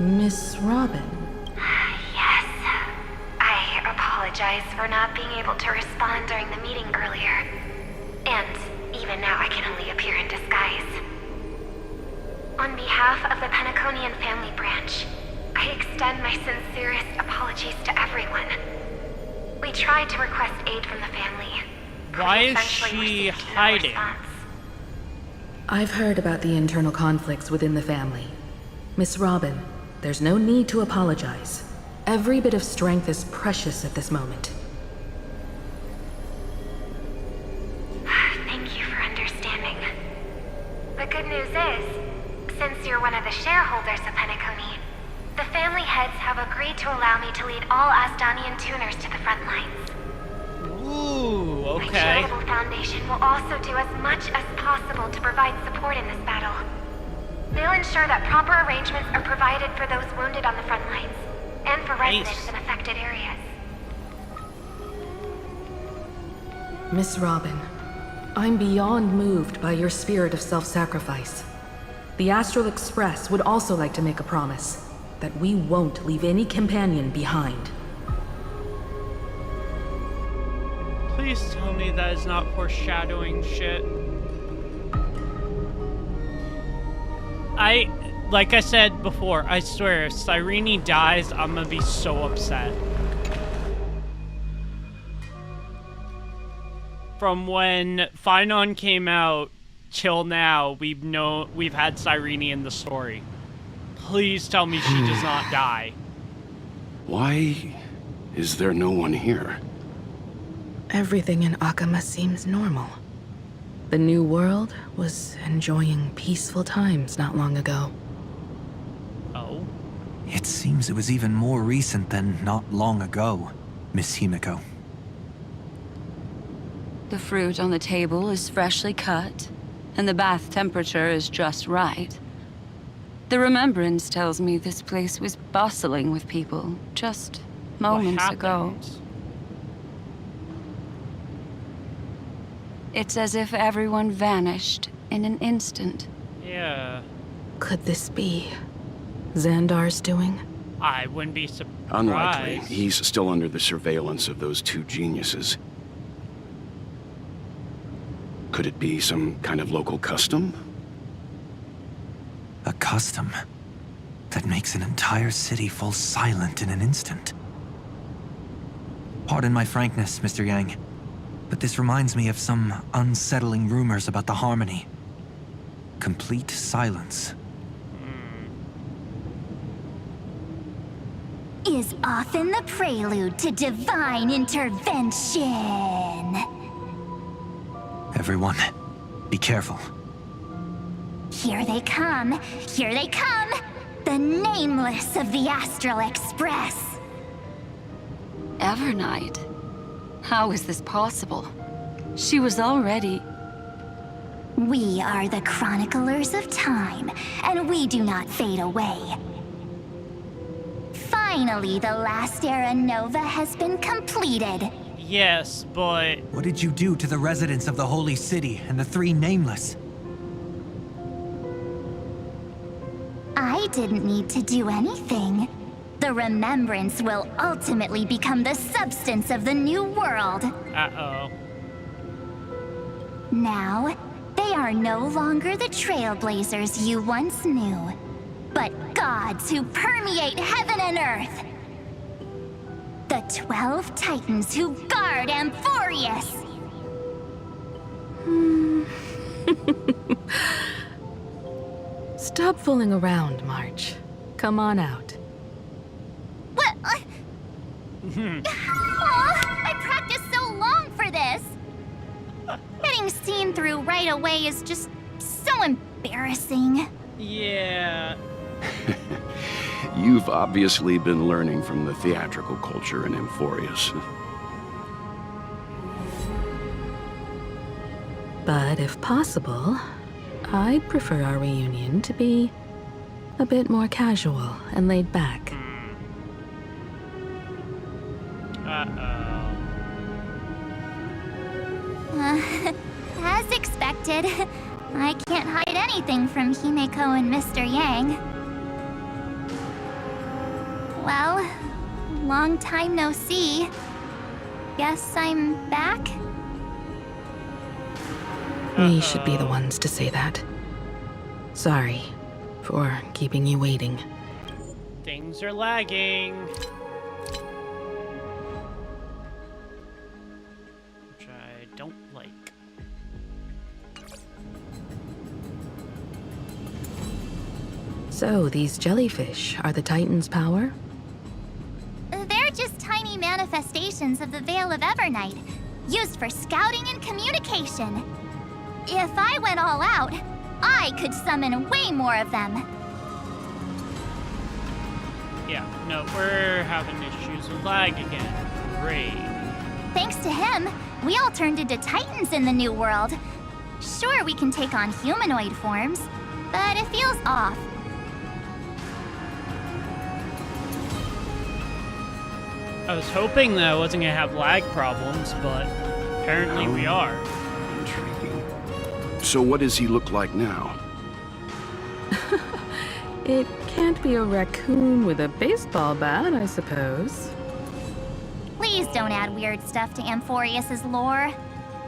Miss Robin. Yes. I apologize for not being able to respond during the meeting earlier. And even now I can only appear in disguise. On behalf of the Penaconian family branch, I extend my sincerest apologies to everyone. We tried to request aid from the family. but Why we is eventually she received no hiding? response. I've heard about the internal conflicts within the family. Miss Robin, there's no need to apologize. Every bit of strength is precious at this moment. Thank you for understanding. The good news is, since you're one of the shareholders of Penacony, the family heads have agreed to allow me to lead all Asdanian tuners to the front lines. Ooh, My okay. charitable foundation will also do as much as possible to provide support in this battle. They'll ensure that proper arrangements are provided for those wounded on the front lines, and for residents in affected areas. Miss Robin, I'm beyond moved by your spirit of self-sacrifice. The Astral Express would also like to make a promise. that we won't leave any companion behind. Please tell me that is not foreshadowing shit. Like I said before, I swear, if Cyrene dies, I'm gonna be so upset. From when Phynon came out till now, we've had Cyrene in the story. Please tell me she does not die. Why is there no one here? Everything in Akama seems normal. The new world was enjoying peaceful times not long ago. Oh? It seems it was even more recent than not long ago, Miss Himiko. The fruit on the table is freshly cut, and the bath temperature is just right. The remembrance tells me this place was bustling with people just moments ago. It's as if everyone vanished in an instant. Yeah. Could this be Xandar's doing? I wouldn't be surprised. Unlikely. He's still under the surveillance of those two geniuses. Could it be some kind of local custom? A custom that makes an entire city fall silent in an instant. Pardon my frankness, Mr. Yang, but this reminds me of some unsettling rumors about the Harmony. Complete silence. Is often the prelude to divine intervention. Everyone, be careful. Here they come! Here they come! The Nameless of the Astral Express! Evernight? How is this possible? She was already... We are the Chroniclers of Time, and we do not fade away. Finally, the last era Nova has been completed. Yes, but... What did you do to the residents of the Holy City and the three Nameless? I didn't need to do anything. The remembrance will ultimately become the substance of the new world. Uh-oh. Now, they are no longer the Trailblazers you once knew, but gods who permeate heaven and earth. The 12 Titans who guard Amphorius. Stop fooling around, March. Come on out. What? I practiced so long for this. Getting seen through right away is just so embarrassing. Yeah. You've obviously been learning from the theatrical culture in Amphorius. But if possible, I'd prefer our reunion to be a bit more casual and laid back. As expected, I can't hide anything from Himeko and Mr. Yang. Well, long time no see. Guess I'm back? We should be the ones to say that. Sorry for keeping you waiting. Things are lagging. Which I don't like. So, these jellyfish are the Titan's power? They're just tiny manifestations of the Veil of Evernight, used for scouting and communication. If I went all out, I could summon way more of them. Yeah, no, we're having issues with lag again. Great. Thanks to him, we all turned into Titans in the new world. Sure, we can take on humanoid forms, but it feels off. I was hoping that I wasn't gonna have lag problems, but apparently we are. Intriguing. So what does he look like now? It can't be a raccoon with a baseball bat, I suppose. Please don't add weird stuff to Amphorius's lore.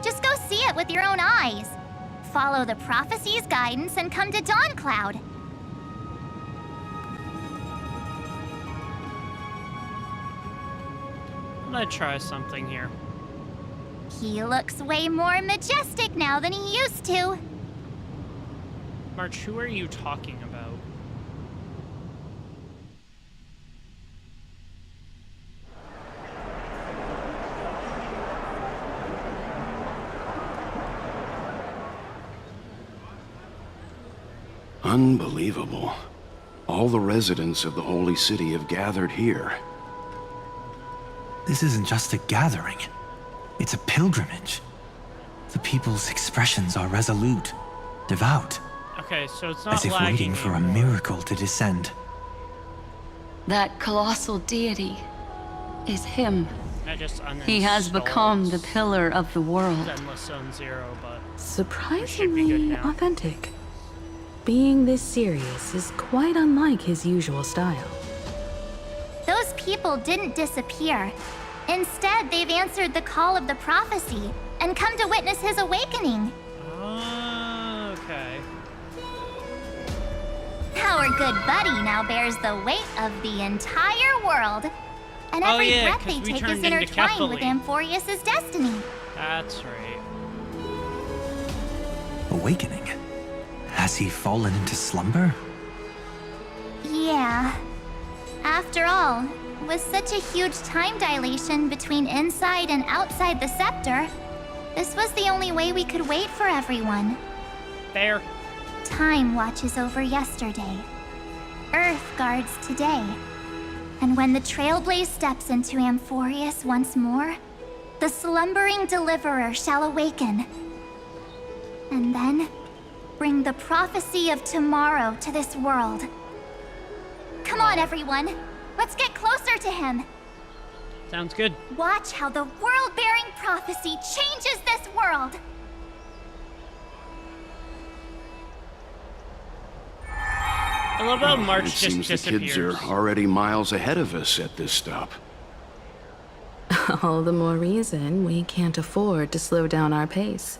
Just go see it with your own eyes. Follow the prophecy's guidance and come to Dawncloud. I'm gonna try something here. He looks way more majestic now than he used to. March, who are you talking about? Unbelievable. All the residents of the Holy City have gathered here. This isn't just a gathering. It's a pilgrimage. The people's expressions are resolute, devout, Okay, so it's not as if lagging waiting for a anymore. miracle to descend. That colossal deity is him. I just He has become the pillar of the world. Endless Zone Zero, but Surprisingly authentic. Being this serious is quite unlike his usual style. Those people didn't disappear. Instead, they've answered the call of the prophecy and come to witness his awakening. okay. Our good buddy now bears the weight of the entire world. And Oh, every yeah, breath 'cause they we take turned is into intertwined with Kefali. Amphorius's destiny. That's right. Awakening? Has he fallen into slumber? Yeah. After all, with such a huge time dilation between inside and outside the scepter, this was the only way we could wait for everyone. Fair. Time watches over yesterday. Earth guards today. And when the Trailblaze steps into Amphorius once more, the slumbering deliverer shall awaken. And then, bring the prophecy of tomorrow to this world. Come on, everyone. Let's get closer to him. Sounds good. Watch how the world-bearing prophecy changes this world. I love how It March seems just the disappears. kids are already miles ahead of us at this stop. All the more reason we can't afford to slow down our pace.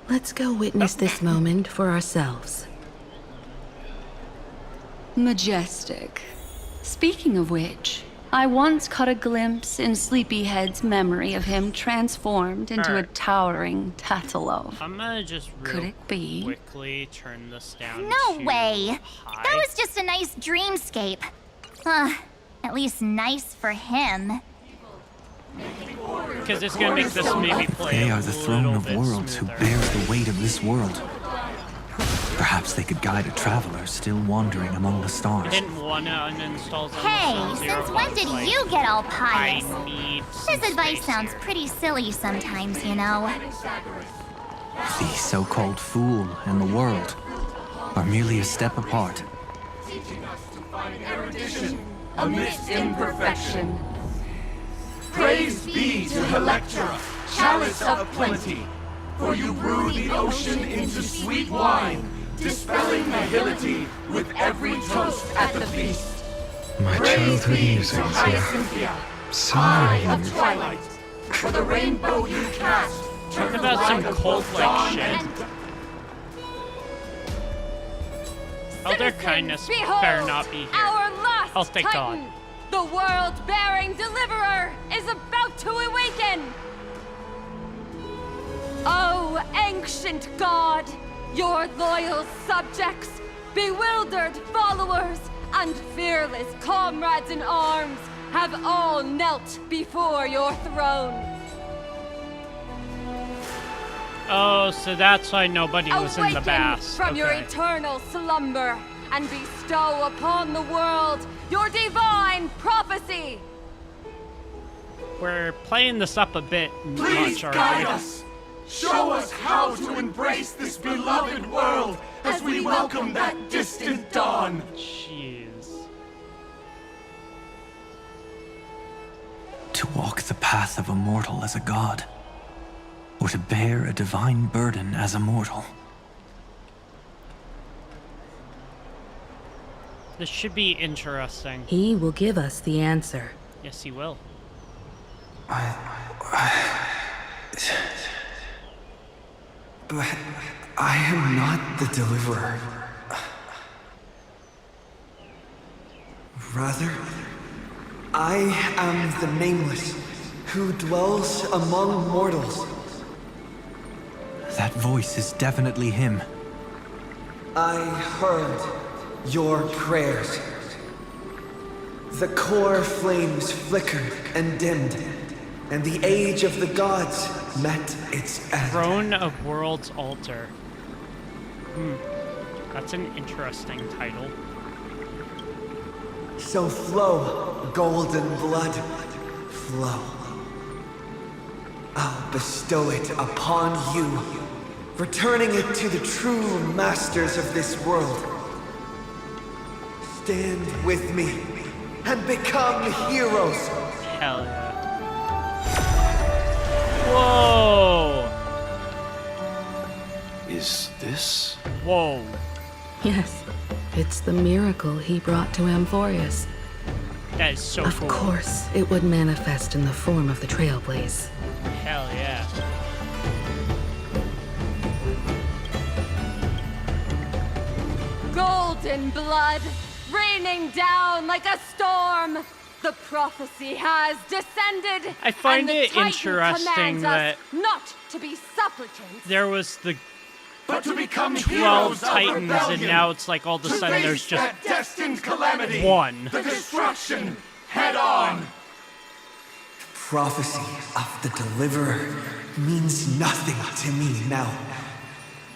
Let's go witness this moment for ourselves. Majestic. Speaking of which, I once caught a glimpse in Sleepyhead's memory of him transformed into a Alright. towering Tatalov. I'm gonna just Could real it be? quickly turn this down. No to way. high. That was just a nice dreamscape. At least nice for him. Because it's gonna make this maybe play They a are the throne little of bit worlds who smoother. bears the weight of this world. Perhaps they could guide a traveler still wandering among the I stars. didn't want to uninstall Hey, Zone Zero, since when but did like, you get all pious? I need some His advice space sounds here. pretty silly sometimes, you know. The so-called fool and the world are merely a step apart. Amidst imperfection. Praise be to Electra, chalice of plenty, for you brew the ocean into sweet wine, dispelling nihility with every toast at the feast. My Praise childhood be musings to here. Hyacinthia, So eye many of years. twilight, for the rainbow you cast, turn Talk about some light of cult-like both dawn shit. and Elder Kindness behold, better not be here. Our last Oh, thank God. Titan, the world-bearing deliverer, is about to awaken. Oh, ancient god, your loyal subjects, bewildered followers, and fearless comrades in arms have all knelt before your throne. Oh, so that's why nobody was in the Awaken baths. from your Okay. eternal slumber and bestow upon the world your divine prophecy. We're playing this up a bit Please much guide already. us. Show us how to embrace this beloved world as we welcome that distant dawn. Jeez. To walk the path of a mortal as a god, or to bear a divine burden as a mortal. This should be interesting. He will give us the answer. Yes, he will. But I am not the deliverer. Rather, I am the Nameless, who dwells among mortals. That voice is definitely him. I heard your prayers. The core flames flickered and dimmed, and the age of the gods met its end. Throne of World's Altar. That's an interesting title. So flow, golden blood, flow. I'll bestow it upon you, returning it to the true masters of this world. Stand with me and become heroes. Hell yeah. Whoa! Is this? Whoa. Yes, it's the miracle he brought to Amphorius. That is so cool. Of course, it would manifest in the form of the Trailblaze. Hell yeah. Golden blood, raining down like a storm. The prophecy has descended. I find and the it Titan interesting commands that us not to be supplicants, there was the but to become 12 Titans, and now it's like all of a sudden there's just that destined calamity, one. The destruction, head on. Prophecy of the Deliverer means nothing to me now.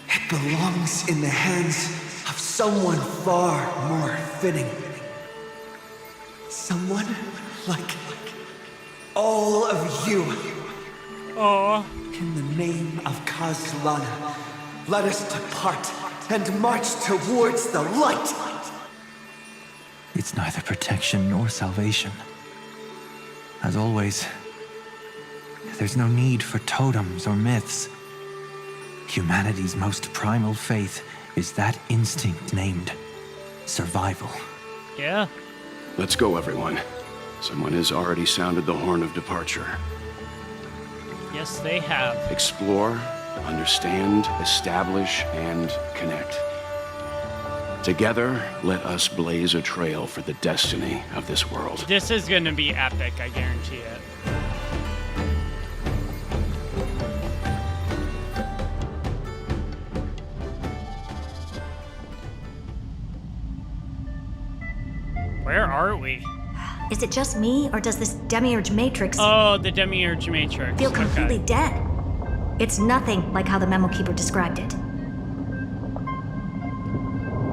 It belongs in the hands of someone far more fitting. Someone like all of you. Oh. In the name of Kazlana, let us depart and march towards the light. It's neither protection nor salvation. As always, there's no need for totems or myths. Humanity's most primal faith is that instinct named survival. Yeah. Let's go, everyone. Someone has already sounded the horn of departure. Yes, they have. Explore, understand, establish, and connect. Together, let us blaze a trail for the destiny of this world. This is gonna be epic, I guarantee it. Where are we? Is it just me, or does this Demiurge Matrix Oh, the Demiurge Matrix. feel completely Okay. dead? It's nothing like how the Memo Keeper described it.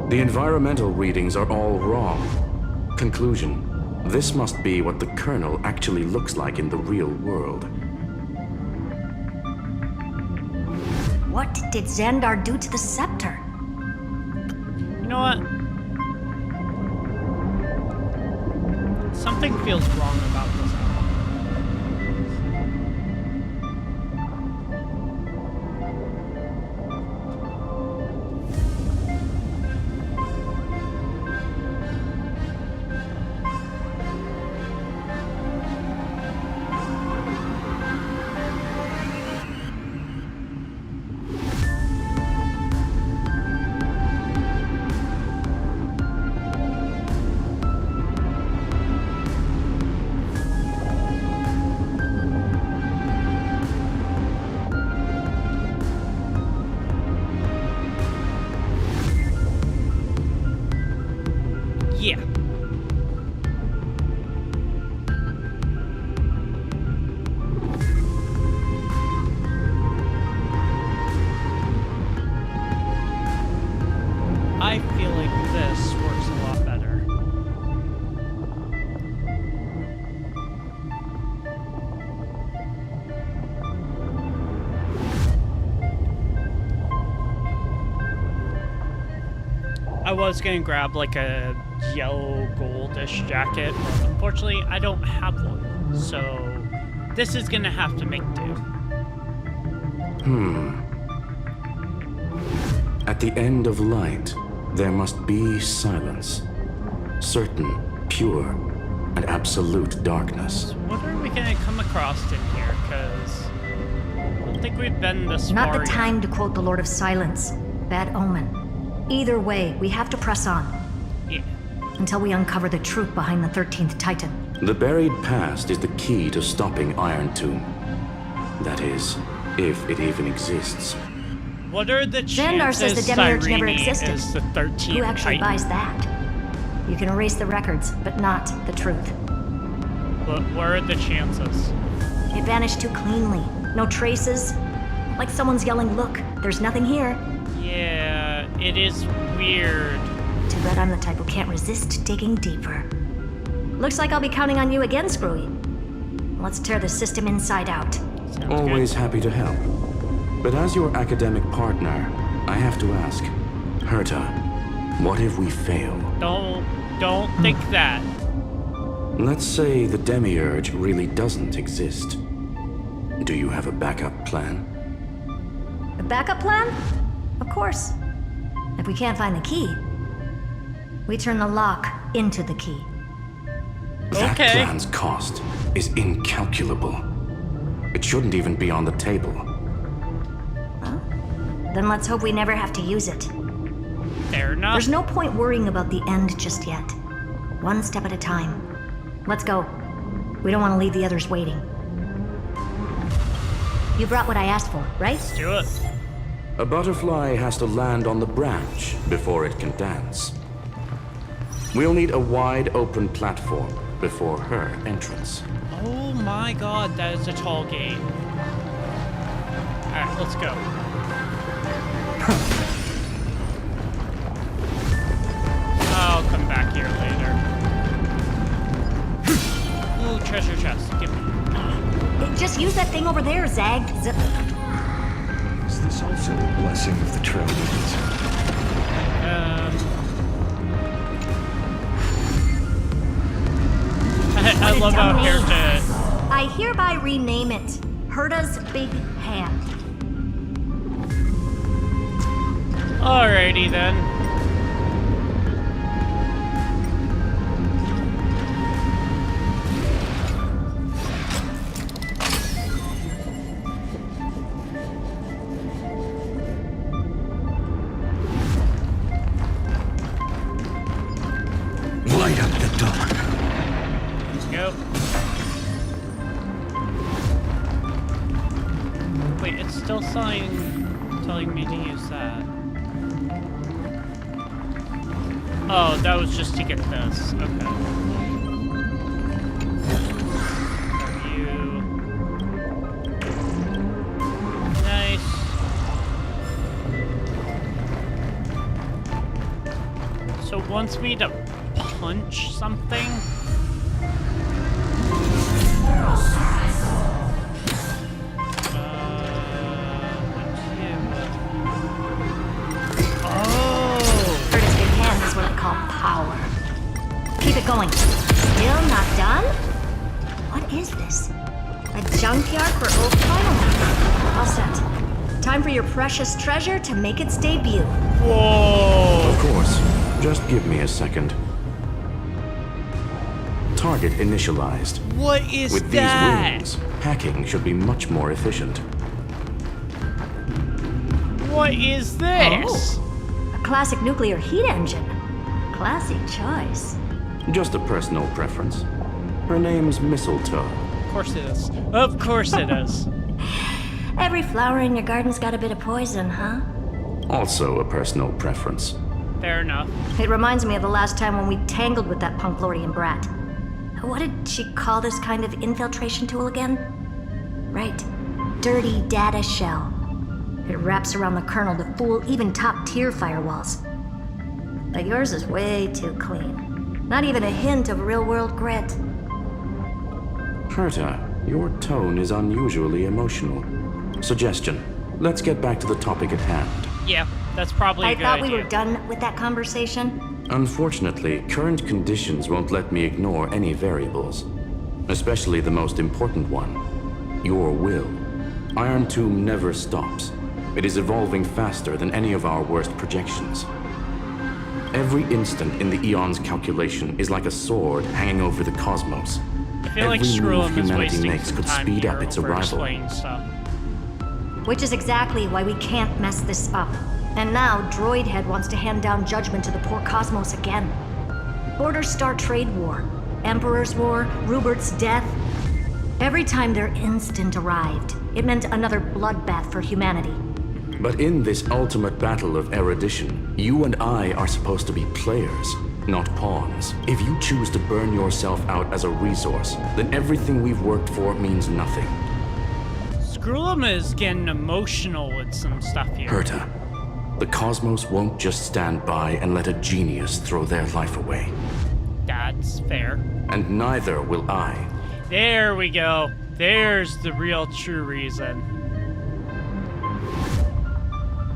The environmental readings are all wrong. Conclusion: this must be what the kernel actually looks like in the real world. What did Xandar do to the scepter? You know what? Something feels wrong about this album. Yeah. I feel like this works a lot better. I was gonna grab like a yellow goldish jacket, but unfortunately I don't have one. So this is gonna have to make do. At the end of light, there must be silence. certain, pure, and absolute darkness. What are we gonna come across in here? Because I don't think we've been this far Not the yet. time to quote the Lord of Silence. Bad omen. Either way, we have to press on. Yeah. Until we uncover the truth behind the 13th Titan. The buried past is the key to stopping Iron Tomb. That is, if it even exists. What are the Xandar says chances the Demiurge never Cyrene existed. is the 13th Who actually Titan? buys that? You can erase the records, but not the truth. What are the chances? It vanished too cleanly. No traces. Like someone's yelling, look, there's nothing here. Yeah, it is weird. Too bad I'm the type who can't resist digging deeper. Looks like I'll be counting on you again, Screwy. Let's tear the system inside out. Always happy to help. But as your academic partner, I have to ask, Herta, what if we fail? Don't think that. Let's say the Demiurge really doesn't exist. Do you have a backup plan? A backup plan? Of course. If we can't find the key, we turn the lock into the key. That plan's cost is incalculable. It shouldn't even be on the table. Well, then let's hope we never have to use it. Fair enough. There's no point worrying about the end just yet. One step at a time. Let's go. We don't want to leave the others waiting. You brought what I asked for, right? Let's do it. A butterfly has to land on the branch before it can dance. We'll need a wide open platform before her entrance. Oh my god, that is a tall gate. Alright, let's go. I'll come back here later. Ooh, treasure chest. Give me. Just use that thing over there, Zag. Is this also a blessing of the Trailblaze? I love how Herta. I hereby rename it Herta's Big Hand. Alrighty then. Light up the dark. Let's go. Wait, it's still telling me to use that. Oh, that was just to get this. Okay. You. Nice. So it wants me to punch something? Herta's Big Hand is what I call power. Keep it going. Still not done? What is this? A junkyard for old final? All set. Time for your precious treasure to make its debut. Whoa! Of course. Just give me a second. Target initialized. What is With that? these wings, hacking should be much more efficient. What is this? Oh, a classic nuclear heat engine. Classy choice. Just a personal preference. Her name's Mistletoe. Of course it is. Of course it is. Every flower in your garden's got a bit of poison, huh? Also a personal preference. Fair enough. It reminds me of the last time when we tangled with that Punklordian brat. What did she call this kind of infiltration tool again? Right. Dirty data shell. It wraps around the kernel to fool even top-tier firewalls. But yours is way too clean. Not even a hint of real-world grit. Herta, your tone is unusually emotional. Suggestion. Let's get back to the topic at hand. Yeah, that's probably a I good thought idea. we were done with that conversation. Unfortunately, current conditions won't let me ignore any variables. Especially the most important one. Your will. Iron Tomb never stops. It is evolving faster than any of our worst projections. Every instant in the Eon's calculation is like a sword hanging over the cosmos. I feel like Every move Screw'em is humanity wasting makes some could time speed here up its over arrival. explaining stuff. Which is exactly why we can't mess this up. And now, Droidhead wants to hand down judgment to the poor cosmos again. Border Star Trade War, Emperor's War, Rupert's death. Every time their instant arrived, it meant another bloodbath for humanity. But in this ultimate battle of erudition, you and I are supposed to be players, not pawns. If you choose to burn yourself out as a resource, then everything we've worked for means nothing. Screw'em is getting emotional with some stuff here. Herta, the cosmos won't just stand by and let a genius throw their life away. That's fair. And neither will I. There we go. There's the real true reason.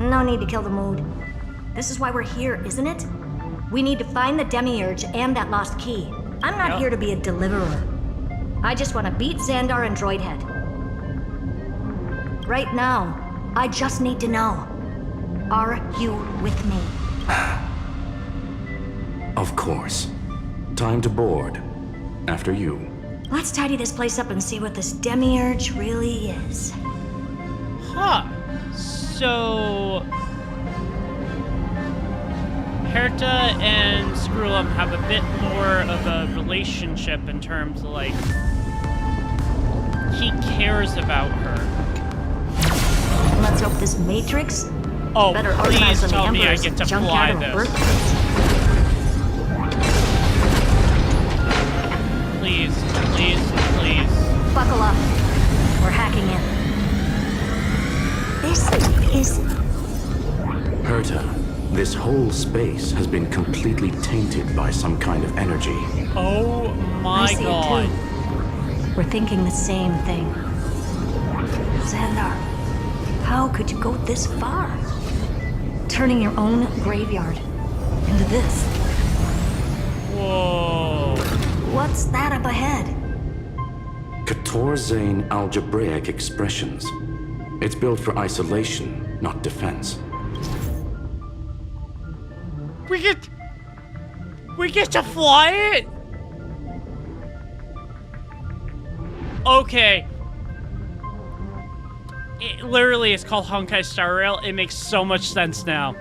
No need to kill the mood. This is why we're here, isn't it? We need to find the Demiurge and that lost key. I'm not here to be a deliverer. I just want to beat Xandar and Droidhead. Right now, I just need to know. Are you with me? Of course. Time to board. After you. Let's tidy this place up and see what this Demiurge really is. Huh. So... Herta and Screw'em have a bit more of a relationship in terms of, like... He cares about her. Let's hope this Matrix... Oh, better please than tell the me I Emperor's get to junkyard fly or this. birthplace. Please, please, please. Buckle up. We're hacking in. This is... Herta, this whole space has been completely tainted by some kind of energy. Oh my I see god. It too. We're thinking the same thing. Xandar, how could you go this far? Turning your own graveyard into this. Whoa. What's that up ahead? Katorzane algebraic expressions. It's built for isolation, not defense. We get to fly it? Okay. It literally is called Honkai Star Rail. It makes so much sense now.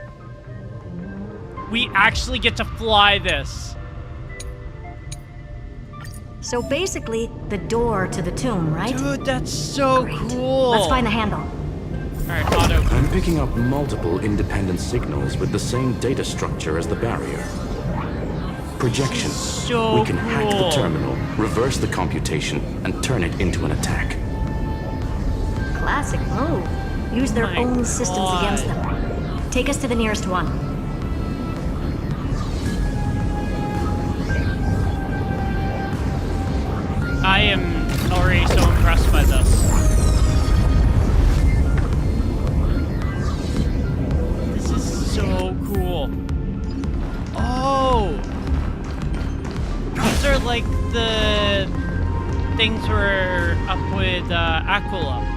We actually get to fly this. So basically, the door to the tomb, right? Dude, that's so cool. Let's find the handle. Alright, auto. I'm picking up multiple independent signals with the same data structure as the barrier. Projection. So we can hack the terminal, reverse the computation, and turn it into an attack. Classic move. Use their own systems against them. Take us to the nearest one. I am already so impressed by this. This is so cool. Oh! These are like the things we're up with Aquila.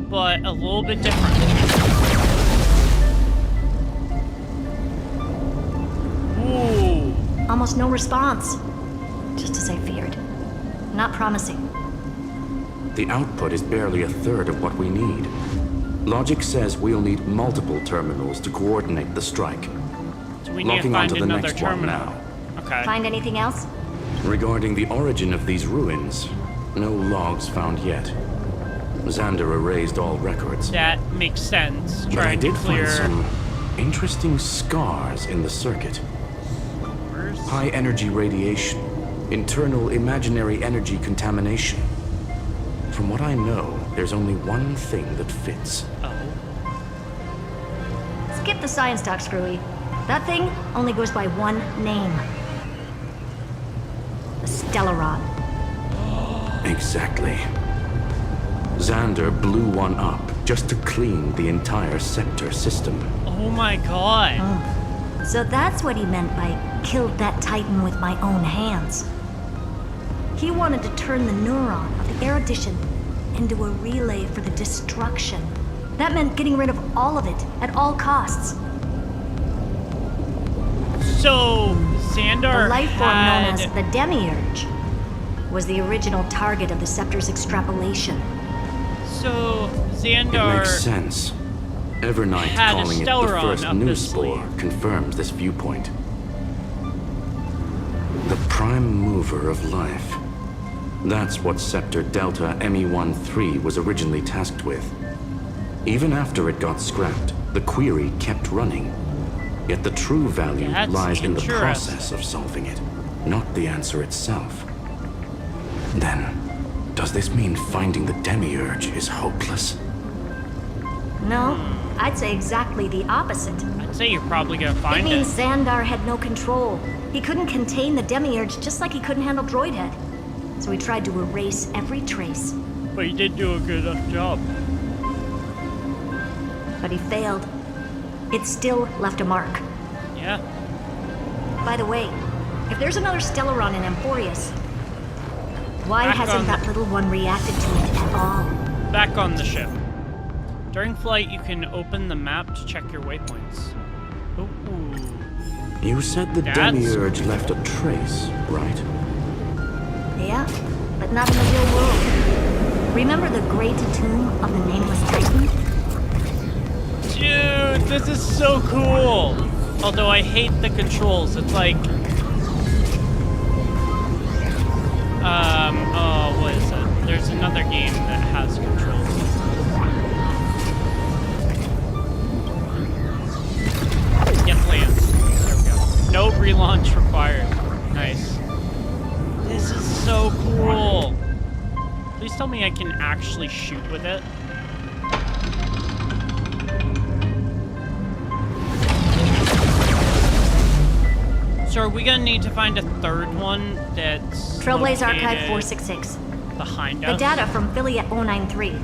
But a little bit different. Ooh. Almost no response. Just as I feared. Not promising. The output is barely a third of what we need. Logic says we'll need multiple terminals to coordinate the strike. So we need to Locking find onto the another next terminal. one now. Okay. Find anything else? Regarding the origin of these ruins, no logs found yet. Xander erased all records. That makes sense. But I Trying did to clear. find some interesting scars in the circuit. High energy radiation, internal imaginary energy contamination. From what I know, there's only one thing that fits. Skip the science talk, Screwy. That thing only goes by one name. The Stellaron. Exactly. Xander blew one up just to clean the entire sector system. Oh my god. So that's what he meant by killed that Titan with my own hands. He wanted to turn the neuron of the erudition into a relay for the destruction That meant getting rid of all of it, at all costs. So, Xandar The life form known had... as the Demiurge was the original target of the Scepter's extrapolation. So, Xandar... It makes sense. Evernight had a calling it the Stellaron first up new his spore sleeve. confirms this viewpoint. The prime mover of life. That's what Scepter Delta ME-13 was originally tasked with. Even after it got scrapped, the query kept running. Yet the true value That's lies in the interesting. process of solving it, not the answer itself. Then, does this mean finding the Demiurge is hopeless? No, I'd say exactly the opposite. I'd say you're probably gonna It find means Xandar had no control. He couldn't contain the Demiurge just like he couldn't handle Droidhead. So he tried to erase every trace. But he did do a good enough job. But he failed. It still left a mark. Yeah. By the way, if there's another Stellaron in Emporius, why Back hasn't on that little one reacted to it at all? Back on the ship. During flight, you can open the map to check your waypoints. Ooh. You said the That's Demiurge left a trace, right? Yeah, but not in the real world. Remember the great tomb of the Nameless Titan? Dude, this is so cool! Although I hate the controls. It's like... oh, what is it? There's another game that has controls. Yep, lands. There we go. No relaunch required. Nice. This is so cool. Please tell me I can actually shoot with it. So are we gonna need to find a third one that's Trailblaze Archive located 466. behind The us? data from Affiliate 093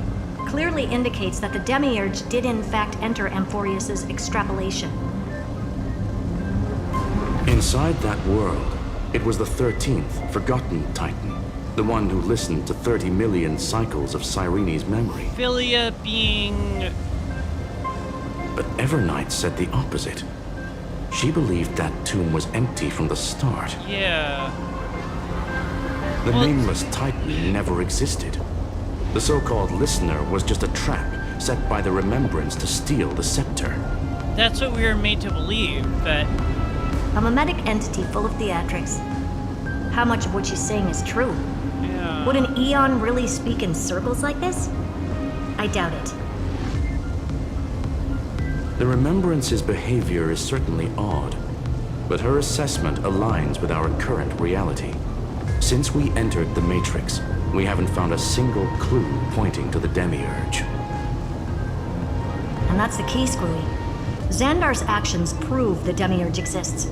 clearly indicates that the Demiurge did in fact enter Emporius's extrapolation. Inside that world, it was the 13th, forgotten Titan. The one who listened to 30 million cycles of Cyrene's memory. Philia being... But Evernight said the opposite. She believed that tomb was empty from the start. Yeah. The Nameless Titan never existed. The so-called listener was just a trap set by the Remembrance to steal the scepter. That's what we were made to believe, but... A mimetic entity full of theatrics. How much of what she's saying is true? Yeah. Would an Eon really speak in circles like this? I doubt it. The Remembrance's behavior is certainly odd, but her assessment aligns with our current reality. Since we entered the Matrix, we haven't found a single clue pointing to the Demiurge. And that's the key, Squooey. Xandar's actions prove the Demiurge exists.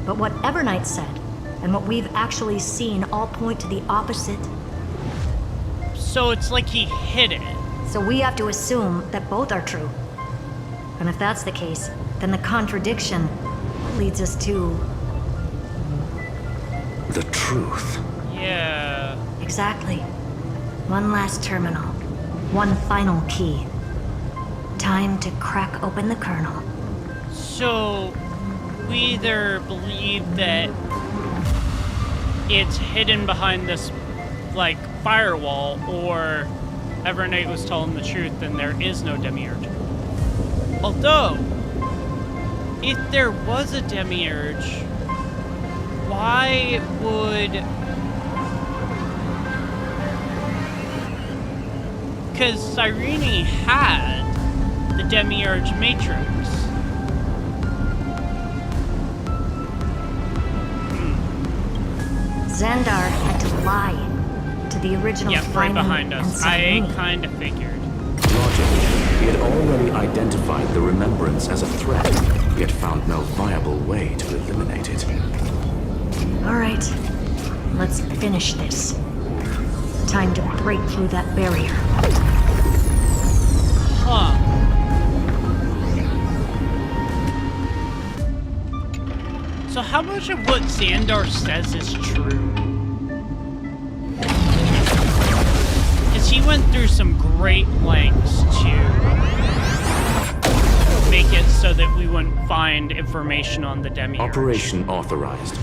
But what Evernight said, and what we've actually seen all point to the opposite. So it's like he hid it. So we have to assume that both are true. And if that's the case, then the contradiction leads us to... The truth. Yeah. Exactly. One last terminal. One final key. Time to crack open the kernel. So, we either believe that it's hidden behind this, like, firewall, or Evernight was telling the truth and there is no Demiurge. Although, if there was a Demiurge, why would... Because Cyrene had the Demiurge Matrix. Xandar had to lie to the original Yeah, right Feynman behind and us. I Cyrene. kind of figured. Logically, he had already identified the Remembrance as a threat, yet found no viable way to eliminate it. All right, let's finish this. Time to break through that barrier. Huh. So how much of what Xandar says is true? Because he he went through some great lengths to make it so that we wouldn't find information on the demiurge. Operation authorized.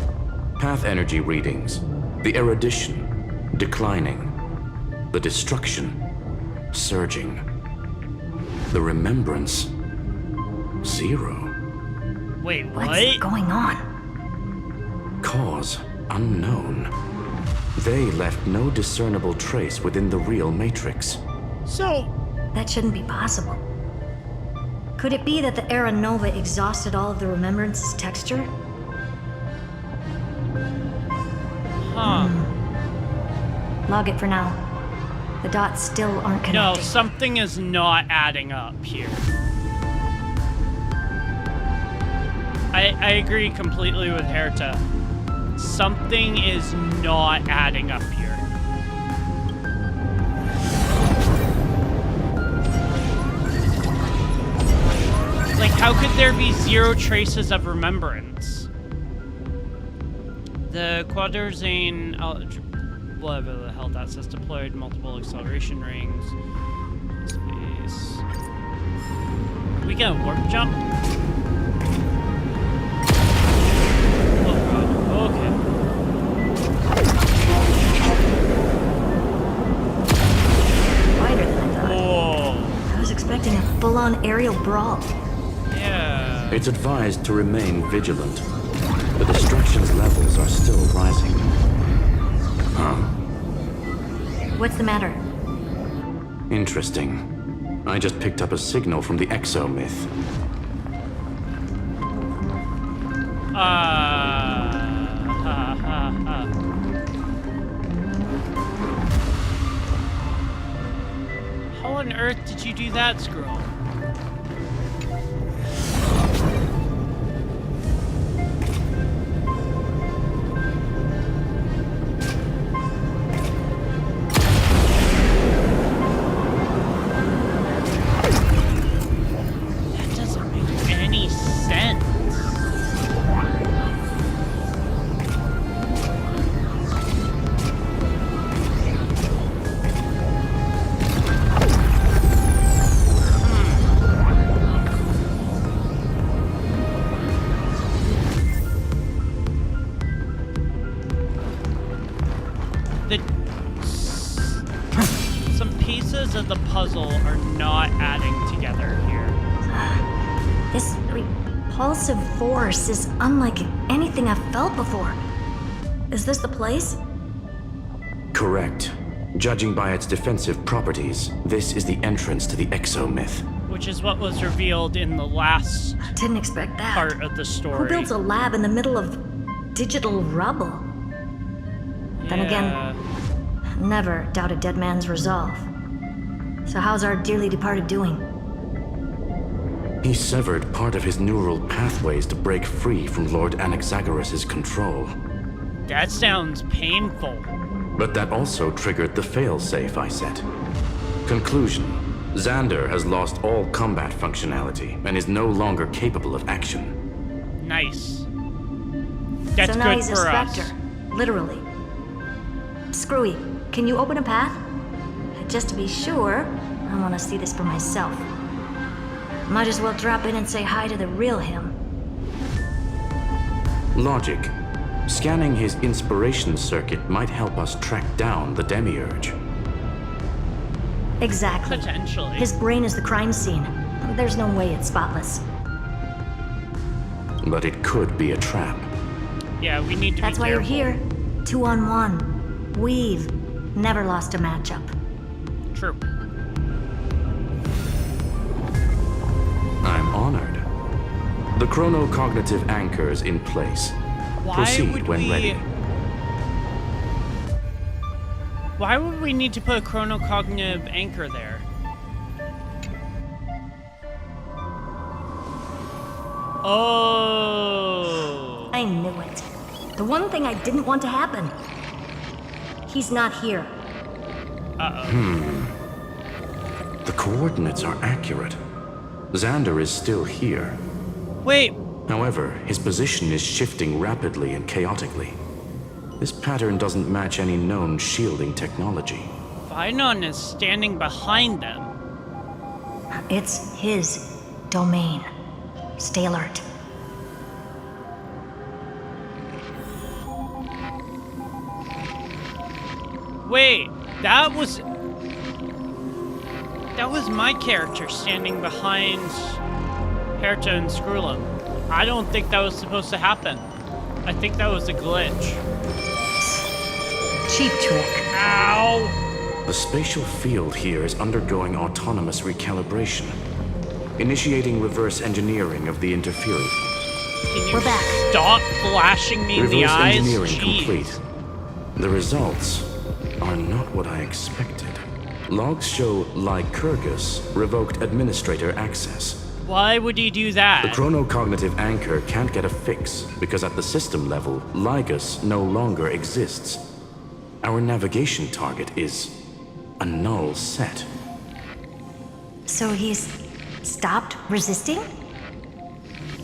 Path energy readings. The erudition declining. The destruction surging. The remembrance 0. Wait, what? What's going on? Cause unknown. They left no discernible trace within the real matrix. So... That shouldn't be possible. Could it be that the Era Nova exhausted all of the Remembrance's texture? Huh. Log it for now. The dots still aren't connecting. No, something is not adding up here. I agree completely with Herta. Something is not adding up here. Like, how could there be 0 traces of remembrance? The Quaderzane, whatever the hell that says, deployed multiple acceleration rings. Space. Are we gonna warp jump? Oh god, okay. Wider than I thought. Whoa. I was expecting a full-on aerial brawl. Yeah. It's advised to remain vigilant. The destruction's levels are still rising. Huh. What's the matter? Interesting. I just picked up a signal from the exomyth. How on earth did you do that, Scroll? That doesn't make any sense. Some pieces of the puzzle are not adding together here. This repulsive force is unlike anything I've felt before. Is this the place? Correct. Judging by its defensive properties, this is the entrance to the exomyth. Which is what was revealed in the last Didn't expect that. part of the story. Who builds a lab in the middle of digital rubble? Then again, never doubt a dead man's resolve. So how's our dearly departed doing? He severed part of his neural pathways to break free from Lord Anaxagoras' control. That sounds painful. But that also triggered the failsafe I set. Conclusion: Xander has lost all combat functionality and is no longer capable of action. Nice. That's so now good he's for a us. specter, literally. Screwy, can you open a path? Just to be sure, I want to see this for myself. Might as well drop in and say hi to the real him. Logic. Scanning his inspiration circuit might help us track down the demiurge. Exactly. Potentially. His brain is the crime scene. There's no way it's spotless. But it could be a trap. Yeah, we need to That's be why careful. you're here. 2-on-1. We've never lost a matchup. True. I'm honored. The chronocognitive anchor's in place. Why Proceed would when we... ready. Why would we need to put a chronocognitive anchor there? Oh. I knew it. The one thing I didn't want to happen. He's not here. The coordinates are accurate. Xander is still here. Wait. However, his position is shifting rapidly and chaotically. This pattern doesn't match any known shielding technology. Ainon is standing behind them. It's his domain. Stay alert. Wait, that was my character standing behind Herta and Skrulum. I don't think that was supposed to happen. I think that was a glitch. Cheap trick. Ow! The spatial field here is undergoing autonomous recalibration, initiating reverse engineering of the interference. Can you stop flashing me in the eyes? Reverse engineering Jeez. complete. The results are not what I expected. Logs show Lycurgus revoked administrator access. Why would he do that? The chronocognitive anchor can't get a fix because at the system level, Lygus no longer exists. Our navigation target is a null set. So he's stopped resisting?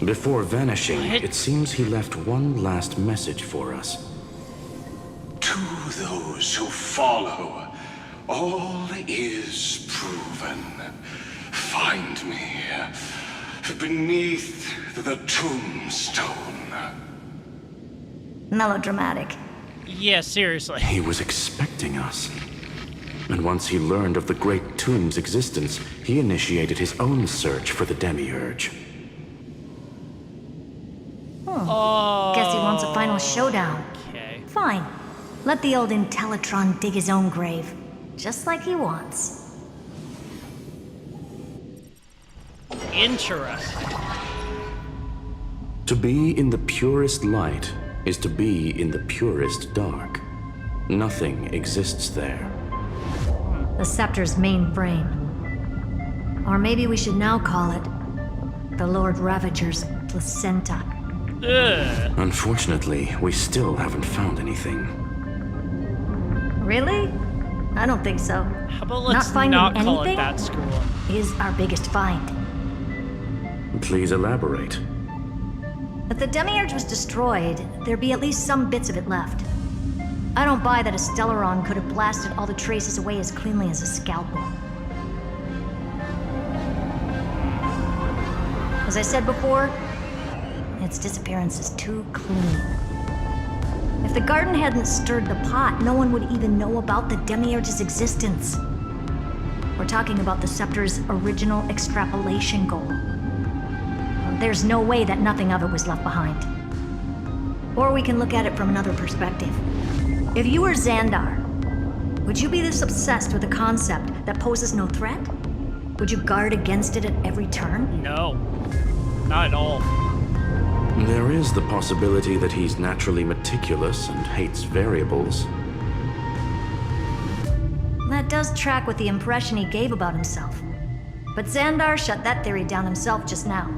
Before vanishing, What? it seems he left one last message for us. To those who follow, all is proven. Find me beneath the tombstone. Melodramatic. Yeah, seriously. He was expecting us. And once he learned of the Great Tomb's existence, he initiated his own search for the Demiurge. Guess he wants a final showdown. Okay. Fine. Let the old Intellitron dig his own grave. Just like he wants. Interesting. To be in the purest light is to be in the purest dark. Nothing exists there. The Scepter's main frame. Or maybe we should now call it the Lord Ravager's placenta. Ugh. Unfortunately, we still haven't found anything. Really? I don't think so. How about let's Not finding not call anything it that, Skrulum? is our biggest find. Please elaborate. If the Demiurge was destroyed, there'd be at least some bits of it left. I don't buy that a Stellaron could have blasted all the traces away as cleanly as a scalpel. As I said before, its disappearance is too clean. If the garden hadn't stirred the pot, no one would even know about the Demiurge's existence. We're talking about the Scepter's original extrapolation goal. There's no way that nothing of it was left behind. Or we can look at it from another perspective. If you were Xandar, would you be this obsessed with a concept that poses no threat? Would you guard against it at every turn? No. Not at all. There is the possibility that he's naturally meticulous and hates variables. That does track with the impression he gave about himself. But Xandar shut that theory down himself just now.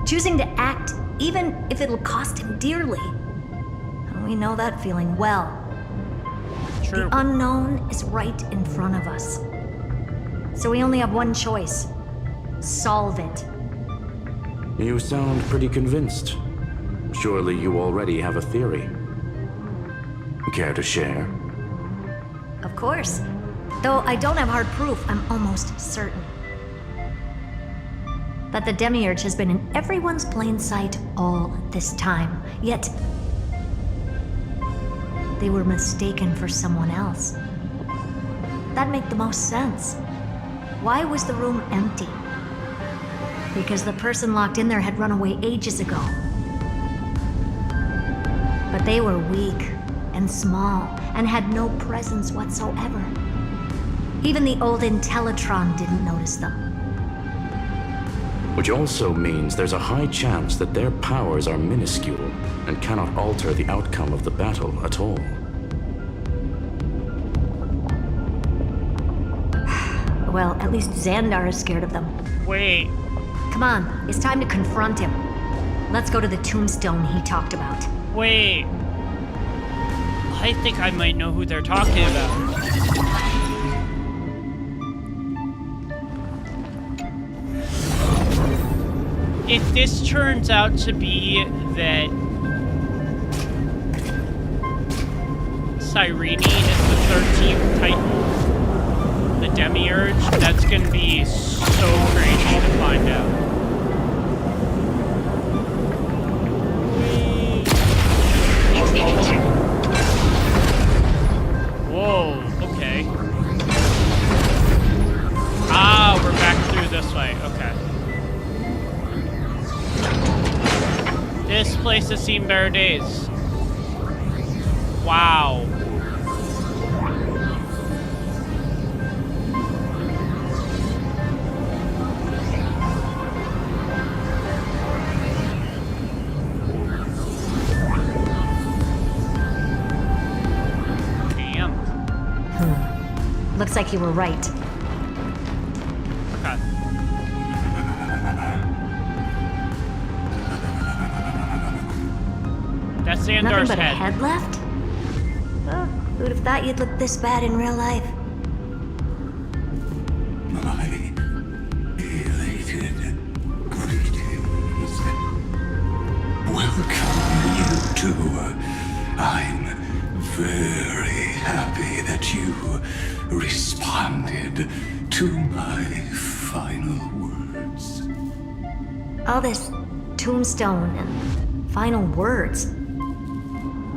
Choosing to act, even if it'll cost him dearly. We know that feeling well. True. The unknown is right in front of us. So we only have one choice. Solve it. You sound pretty convinced. Surely you already have a theory. Care to share? Of course. Though I don't have hard proof, I'm almost certain that the Demiurge has been in everyone's plain sight all this time. Yet, they were mistaken for someone else. That'd make the most sense. Why was the room empty? Because the person locked in there had run away ages ago. But they were weak and small and had no presence whatsoever. Even the old Intellitron didn't notice them. Which also means there's a high chance that their powers are minuscule and cannot alter the outcome of the battle at all. Well, at least Xandar is scared of them. Wait. Come on, it's time to confront him. Let's go to the tombstone he talked about. Wait. I think I might know who they're talking about. If this turns out to be that Cyrene is the 13th Titan, the Demiurge, that's gonna be so crazy to find out. Whoa, okay. Ah, we're back through this way, okay. This place has seen better days. Wow. Damn. Looks like you were right. Okay. That's Nothing Xandar's but a head. head left? Oh, who'd have thought you'd look this bad in real life? My elated greetings. Welcome, you two. I'm very happy that you responded to my final words. All this tombstone and final words.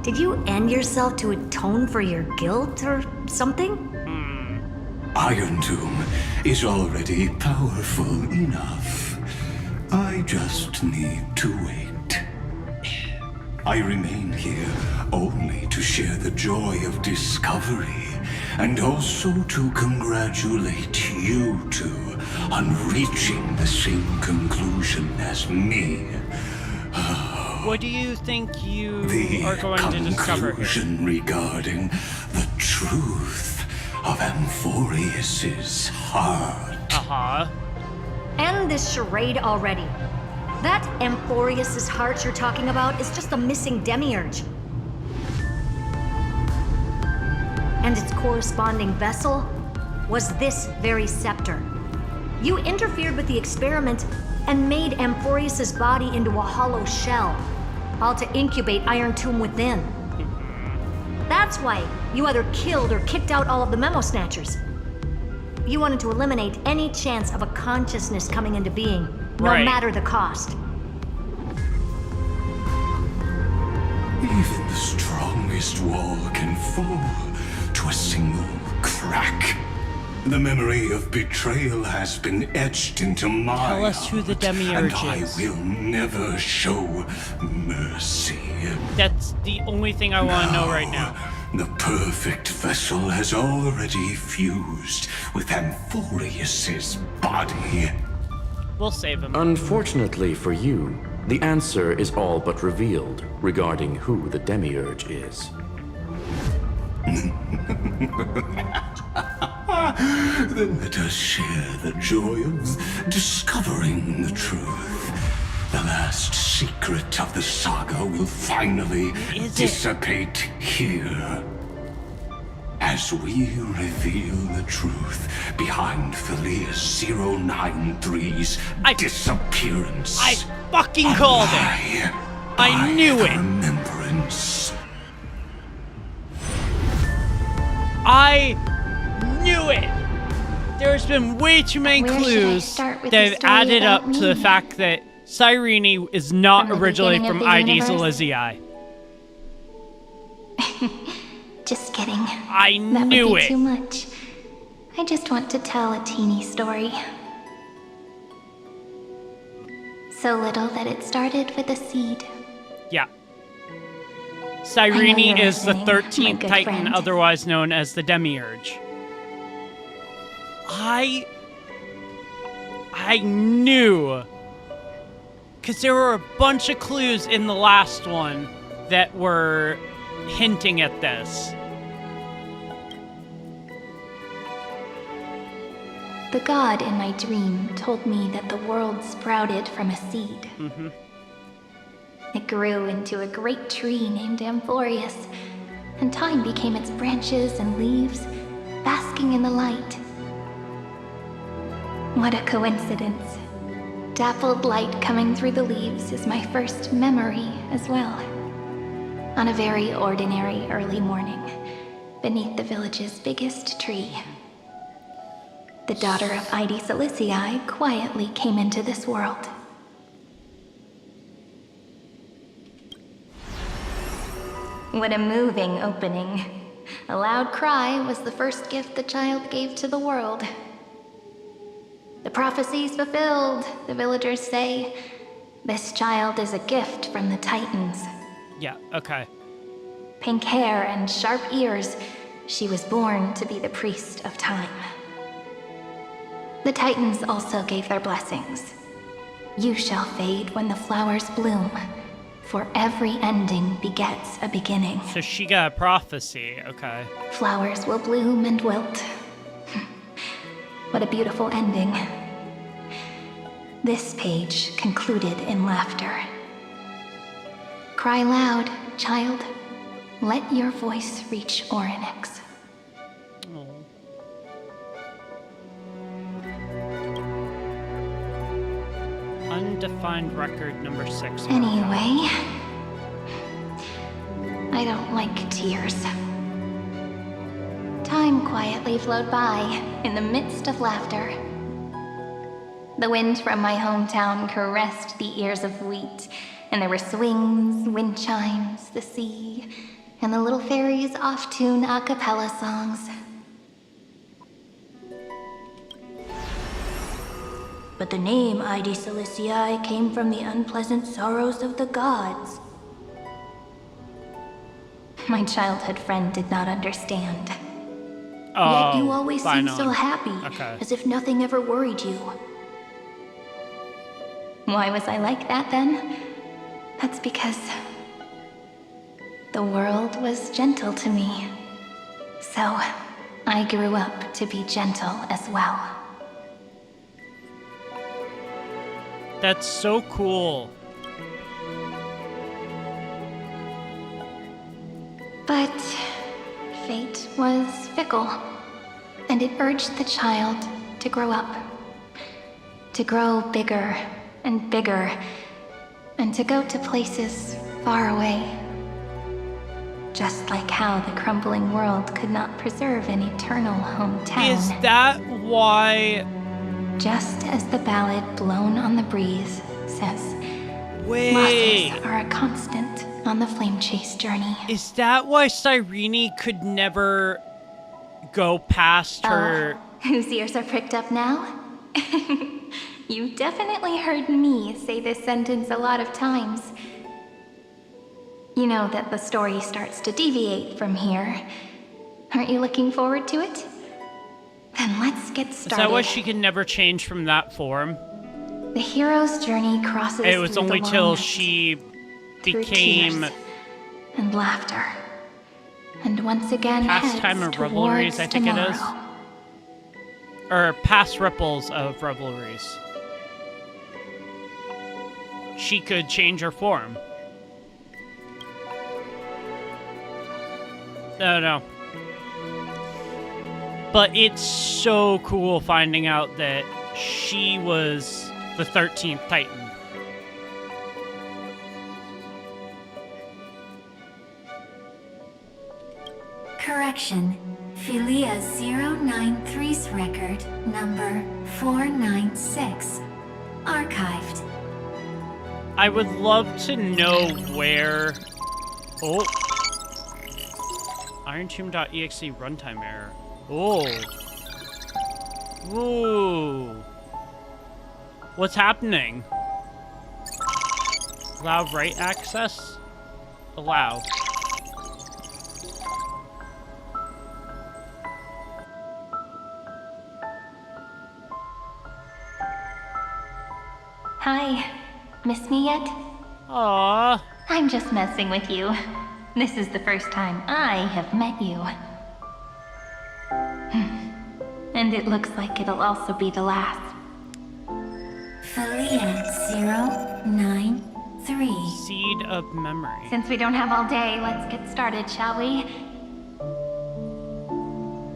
Did you end yourself to atone for your guilt or something? Iron Tomb is already powerful enough. I just need to wait. I remain here only to share the joy of discovery, and also to congratulate you two on reaching the same conclusion as me. What do you think you The are going to discover here? conclusion regarding the truth of Amphorius's heart. Uh-huh. End this charade already. That Amphorius's heart you're talking about is just a missing demiurge. And its corresponding vessel was this very scepter. You interfered with the experiment and made Amphorius's body into a hollow shell, all to incubate Iron Tomb within. That's why you either killed or kicked out all of the Memo Snatchers. You wanted to eliminate any chance of a consciousness coming into being, no Right. matter the cost. Even the strongest wall can fall to a single crack. The memory of betrayal has been etched into my Tell us who the Demiurge and is. I will never show mercy. That's the only thing I want to know right now. The perfect vessel has already fused with Amphorius's body. We'll save him. Unfortunately for you, the answer is all but revealed regarding who the Demiurge is. Then let us share the joy of discovering the truth. The last secret of the saga will finally dissipate here. As we reveal the truth behind Philius 093's disappearance. I fucking called it! I knew it! Remembrance. I knew it! There's been way too many Where should I clues start with that the have story added about up to the me? fact that Cyrene is not From the originally beginning from of the ID's universe? Elysiae. Just kidding. I That knew would be it. too much. I just want to tell a teeny story. So little that it started with a seed. Yeah. Cyrene you're is the listening, my 13th good Titan, friend. otherwise known as the Demiurge. I knew. Because there were a bunch of clues in the last one that were hinting at this. The god in my dream told me that the world sprouted from a seed. Mm-hmm. It grew into a great tree named Amphorius, and time became its branches and leaves, basking in the light. What a coincidence. Dappled light coming through the leaves is my first memory as well. On a very ordinary early morning, beneath the village's biggest tree. The daughter of Ide Silicii quietly came into this world. What a moving opening. A loud cry was the first gift the child gave to the world. The prophecy's fulfilled, the villagers say. This child is a gift from the Titans. Yeah, okay. Pink hair and sharp ears, she was born to be the priest of time. The Titans also gave their blessings. You shall fade when the flowers bloom, for every ending begets a beginning. So she got a prophecy, okay. Flowers will bloom and wilt. What a beautiful ending. This page concluded in laughter. Cry loud, child. Let your voice reach Orynyx. Undefined record number 6. Anyway, I don't like tears. Time quietly flowed by in the midst of laughter. The wind from my hometown caressed the ears of wheat, and there were swings, wind chimes, the sea, and the little fairies off-tune a cappella songs. But the name Ide Silicii came from the unpleasant sorrows of the gods. My childhood friend did not understand. Yet you always seemed so happy, as if nothing ever worried you. Why was I like that then? That's because the world was gentle to me. So I grew up to be gentle as well. That's so cool. But fate was fickle, and it urged the child to grow up. To grow bigger and bigger, and to go to places far away. Just like how the crumbling world could not preserve an eternal hometown. Is that why? Just as the ballad Blown on the Breeze says, Wait. losses are a constant on the flame chase journey. Is that why Cyrene could never go past her? Whose ears are pricked up now? You definitely heard me say this sentence a lot of times. You know that the story starts to deviate from here. Aren't you looking forward to it? Then let's get started. Is that why she could never change from that form? The hero's journey crosses It was through only the till long she through became tears and laughter, and once again Pastime heads of Revelries, towards I think it is. tomorrow. Or past ripples of revelries. She could change her form. No. But it's so cool finding out that she was the 13th Titan. Correction. Philia 093's record number 496. Archived. I would love to know where... Oh. IronTomb.exe runtime error. Oh. Ooh. What's happening? Allow write access? Allow. Hi. Miss me yet? Aww. I'm just messing with you. This is the first time I have met you. And it looks like it'll also be the last. Philia 093. Seed of memory. Since we don't have all day, let's get started, shall we?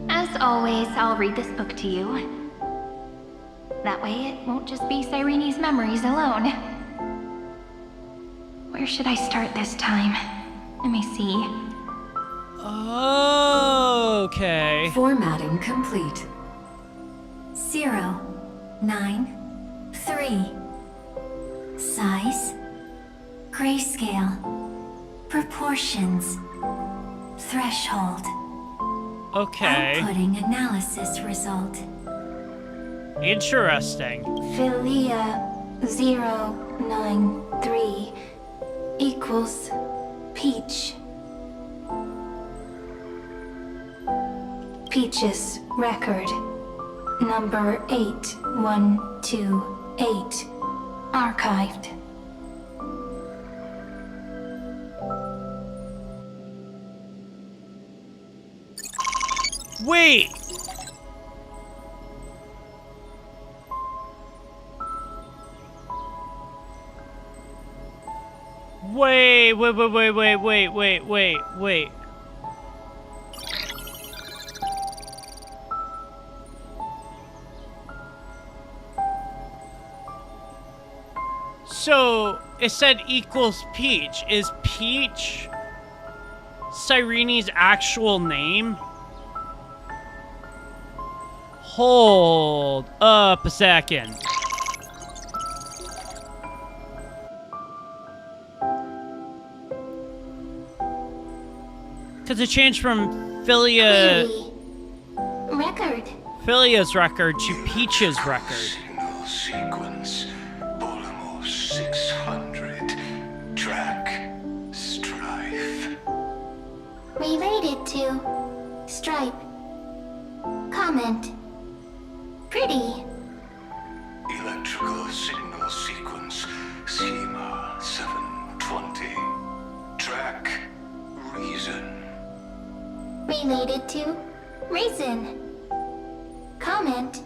As always, I'll read this book to you. That way it won't just be Cyrene's memories alone. Where should I start this time? Let me see. Okay. Formatting complete. 0, 9, 3. Size. Grayscale. Proportions. Threshold. Okay. Outputting analysis result. Interesting. Philia 093 equals Peach. Peach's record. Number 8128. Archived. Wait! Wait. So, it said equals Peach. Is Peach Cyrene's actual name? Hold up a second. Because it changed from Philia's record to Peach's record. Signal sequence. Polymer 600. Track. Strife. Related to Stripe. Comment. Pretty. Electrical signal sequence. Schema 720. Track. Reason. Related to Raisin. Comment.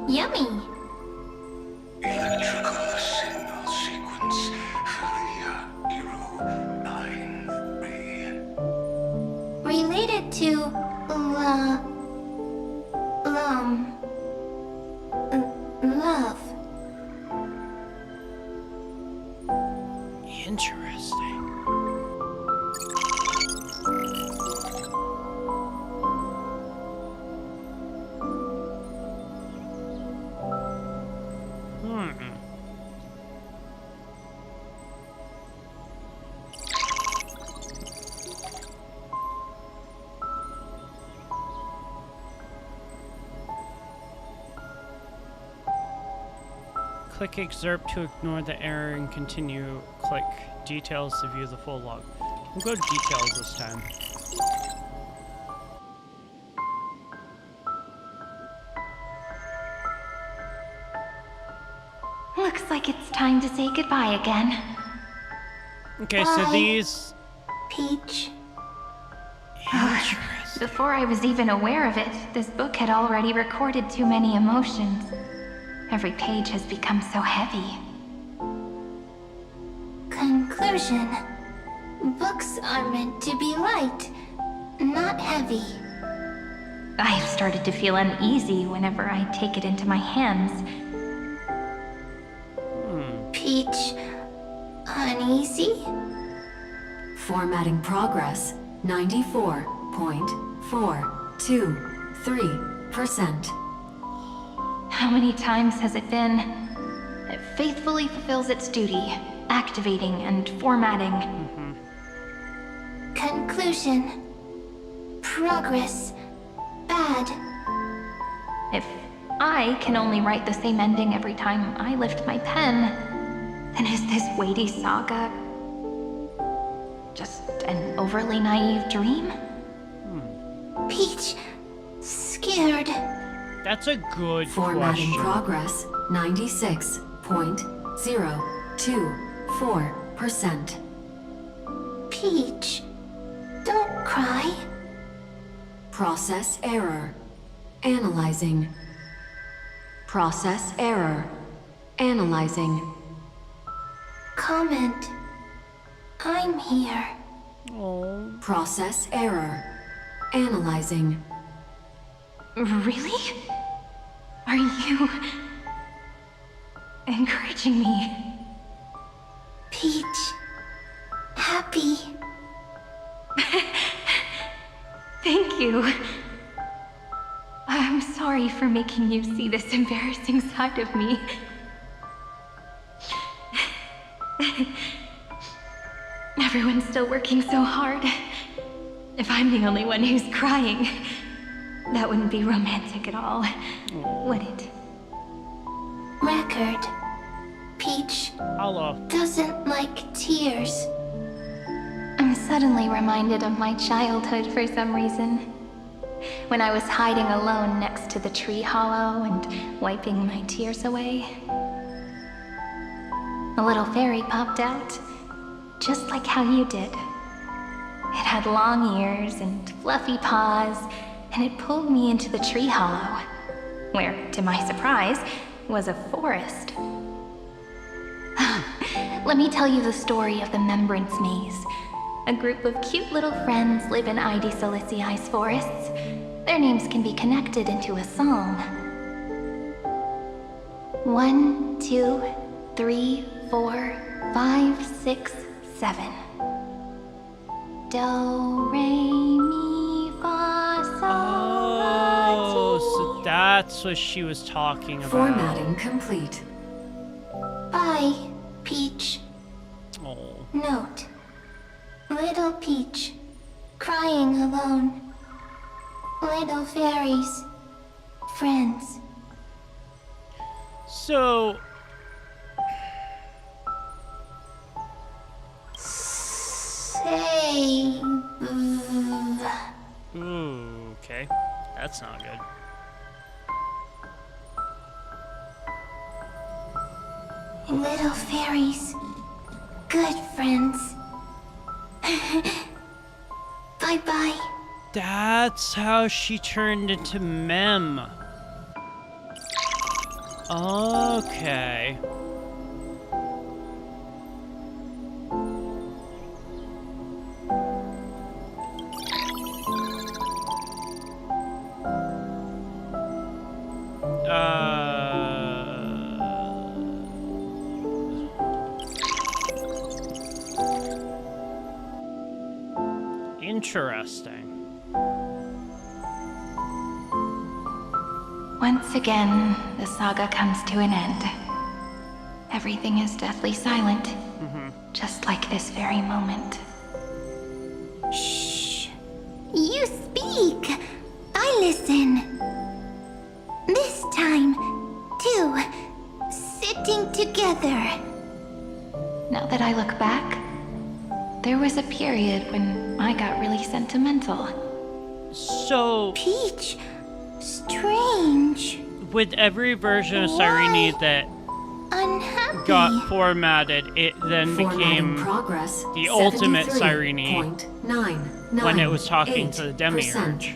Yummy. Electrical signal sequence. Philia 093. Related to love. Interesting. Click excerpt to ignore the error and continue. Click details to view the full log. We'll go details this time. Looks like it's time to say goodbye again. Okay, so Bye. these... Peach. Before I was even aware of it, this book had already recorded too many emotions. Every page has become so heavy. Conclusion. Books are meant to be light, not heavy. I have started to feel uneasy whenever I take it into my hands. Peach. Uneasy? Formatting progress 94.423%. How many times has it been? It faithfully fulfills its duty, activating and formatting. Conclusion. Progress. Bad. If I can only write the same ending every time I lift my pen, then is this weighty saga just an overly naive dream? Peach. Scared. That's a good Formatting question. progress 96.024%. Peach. Don't cry. Process error. Analyzing. Process error. Analyzing. Comment. I'm here. Process error. Analyzing. Really? Are you encouraging me? Peach. Happy. Thank you. I'm sorry for making you see this embarrassing side of me. Everyone's still working so hard. If I'm the only one who's crying, that wouldn't be romantic at all, would it? Record. Peach doesn't like tears. I'm suddenly reminded of my childhood for some reason. When I was hiding alone next to the tree hollow and wiping my tears away. A little fairy popped out, just like how you did. It had long ears and fluffy paws, and it pulled me into the tree hollow, where, to my surprise, was a forest. Let me tell you the story of the Membrance Maze. A group of cute little friends live in ID Silicii's forests. Their names can be connected into a song. 1, 2, 3, 4, 5, 6, 7. Do, re, mi, fa, sol, la, ti. Oh, so that's what she was talking about. Formatting complete. Bye, Peach. Oh. Note. Little Peach, crying alone. Little fairies, friends. So... Save. Ooh, okay. That's not good. Little fairies, good friends. Bye-bye. That's how she turned into Mem. Okay. Interesting. Once again, the saga comes to an end. Everything is deathly silent, just like this very moment. Shh. You speak. I listen. This time, too. Sitting together. Now that I look back, there was a period when I got really sentimental. So... Peach, strange. With every version of Cyrene that Unhappy. got formatted, it then became progress, the ultimate Cyrene when it was talking to the 73.98%. Demiurge.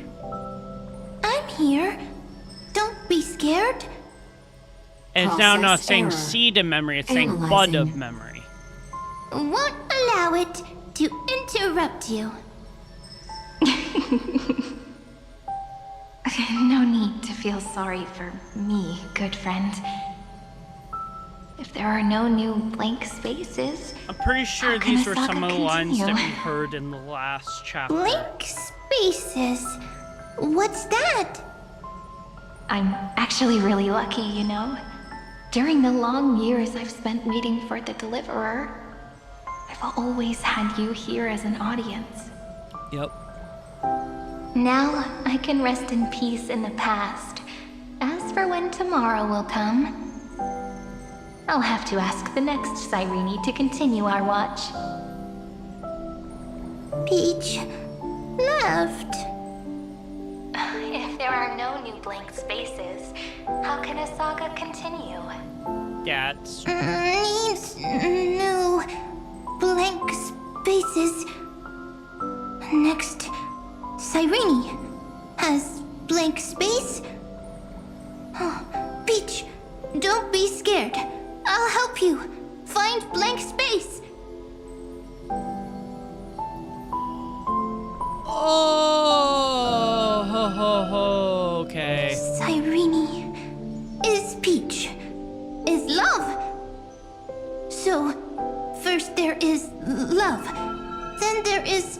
I'm here. Don't be scared. And it's now not Process saying error. seed of memory, it's saying bud of memory. Won't allow it to interrupt you. No need to feel sorry for me, good friend. If there are no new blank spaces, I'm pretty sure how can these a were saga some of the lines that we continue? heard in the last chapter. Blank spaces. What's that? I'm actually really lucky, you know. During the long years I've spent waiting for the Deliverer, I've always had you here as an audience. Yep. Now I can rest in peace in the past. As for when tomorrow will come, I'll have to ask the next Cyrene to continue our watch. Peach left. If there are no new blank spaces, how can a saga continue? That's... Needs new blank spaces. Next, Cyrene has blank space. Oh, Peach, don't be scared. I'll help you find blank space. Oh, ho, ho, ho, okay. Cyrene is Peach, is love. So, first there is love, then there is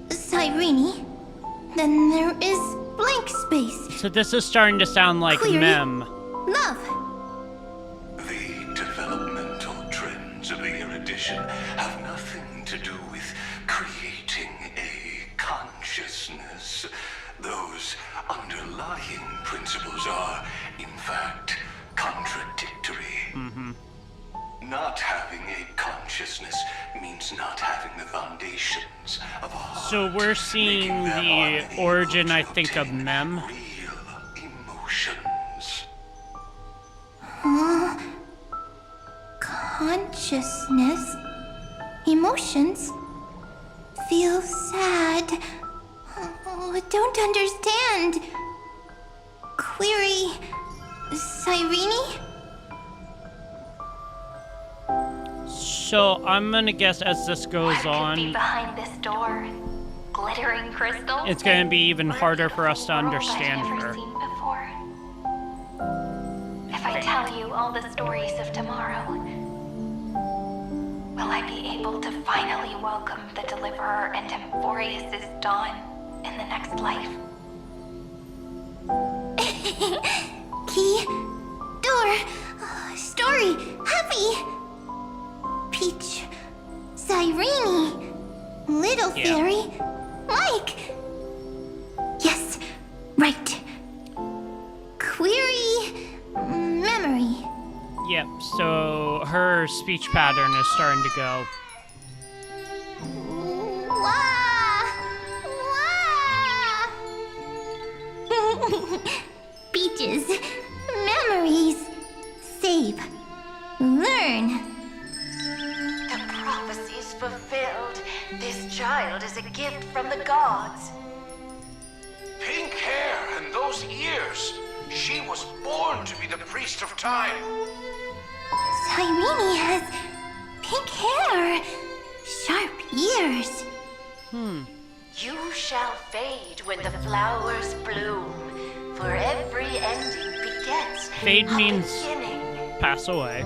Cyrene, then there is blank space. So this is starting to sound like Cleary. Mem. Love. The developmental trends of the erudition have nothing to do with creating a consciousness. Those underlying principles are, in fact, contradictory. Not having a consciousness means not having the foundations of a heart. So we're seeing the origin, I think, of Mem. Emotions. Huh? Consciousness. Emotions. Feel sad. Oh, don't understand. Cleary. Cyrene? So I'm gonna guess as this goes What could be on, behind this door? Glittering crystal? it's gonna be even harder for us to World understand I've never her. seen before. If I tell you all the stories of tomorrow, will I be able to finally welcome the Deliverer and Amphorius' dawn in the next life? Key. Door. Story. Happy. Peach. Cyrene. Little Yeah. fairy. Mike. Yes. Right. Query. Memory. Yep, so her speech pattern is starting to go. Wah! Wah! Beaches. Memories. Save. Learn. The prophecy's fulfilled. This child is a gift from the gods. Pink hair and those ears. She was born to be the priest of time. Cyrene has pink hair. Sharp ears. You shall fade when the flowers bloom, for every ending begets Fade a means beginning. pass away,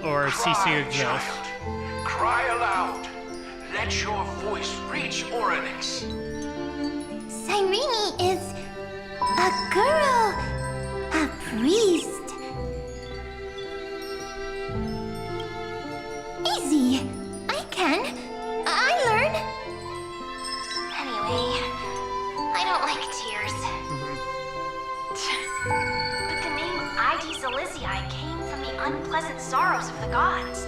or cease to exist. Cry aloud. Let your voice reach Oryx. Cyrene is a girl. A priest. Easy. I can. I learn. Anyway, I don't like tears. But the name Id Celestii came from the unpleasant sorrows of the gods.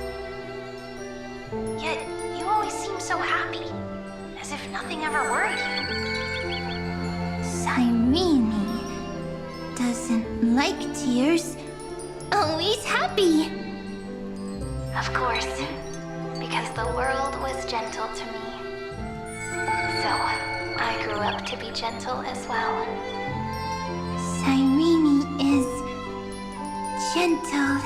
Yet, you always seem so happy, as if nothing ever worried you. Cyrene doesn't like tears. Always happy. Of course, because the world was gentle to me. So, I grew up to be gentle as well. Cyrene is gentle.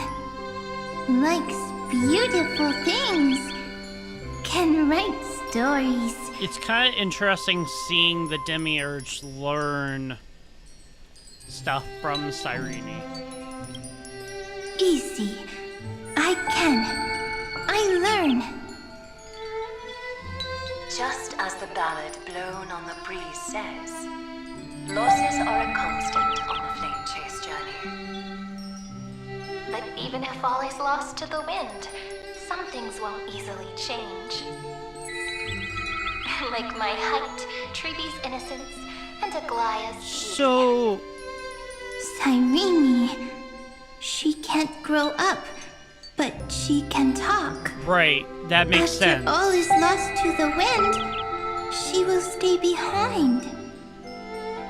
Likes beautiful things. Can write stories. It's kind of interesting seeing the Demiurge learn stuff from Cyrene. Easy. I can. I learn. Just as the ballad blown on the breeze says, losses are a constant on the flame chase journey. But even if all is lost to the wind, some things won't easily change. Like my height, Treebee's innocence, and Aglaya's beauty. So... Cyrene. She can't grow up, but she can talk. Right, that makes sense. After all is lost to the wind, she will stay behind.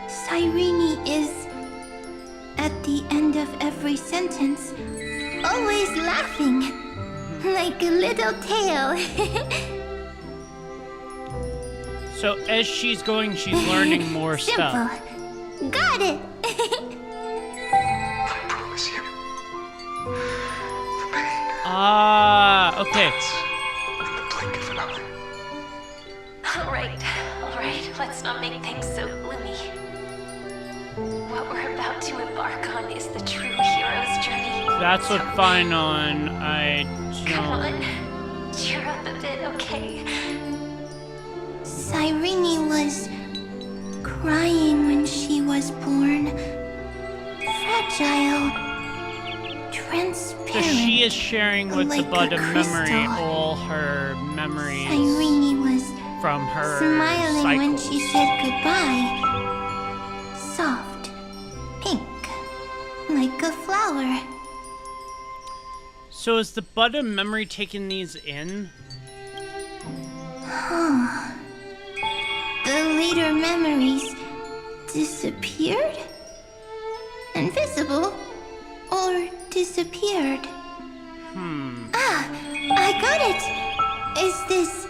Cyrene is, at the end of every sentence, always laughing, like a little tail. So as she's going, she's learning more Simple. stuff. Got it. I promise you. The pain. Ah, okay. In the blink of an eye. All right, let's not make things so gloomy. What we're about to embark on is the true hero's journey. That's what's fine on. I Come don't. on, cheer up a bit, okay? Cyrene was crying when she was born. Fragile. Transparent. So she is sharing with like the Bud a of Memory crystal. all her memories Irene was from her smiling when cycles. she said goodbye. Soft. Pink. Like a flower. So is the Bud of Memory taking these in? Huh. The later memories disappeared? Invisible? Or disappeared? Ah! I got it! Is this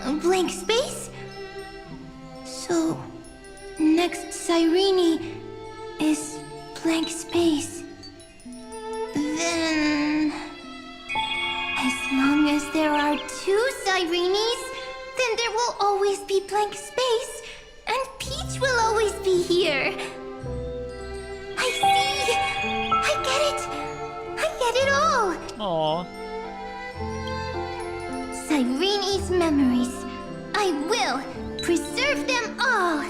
a blank space? So, next Cyrene is blank space. Then... as long as there are two Cyrenes, then there will always be blank space, and Peach will always be here. I see! I get it! I get it all! Aww. Cyrene's memories. I will preserve them all!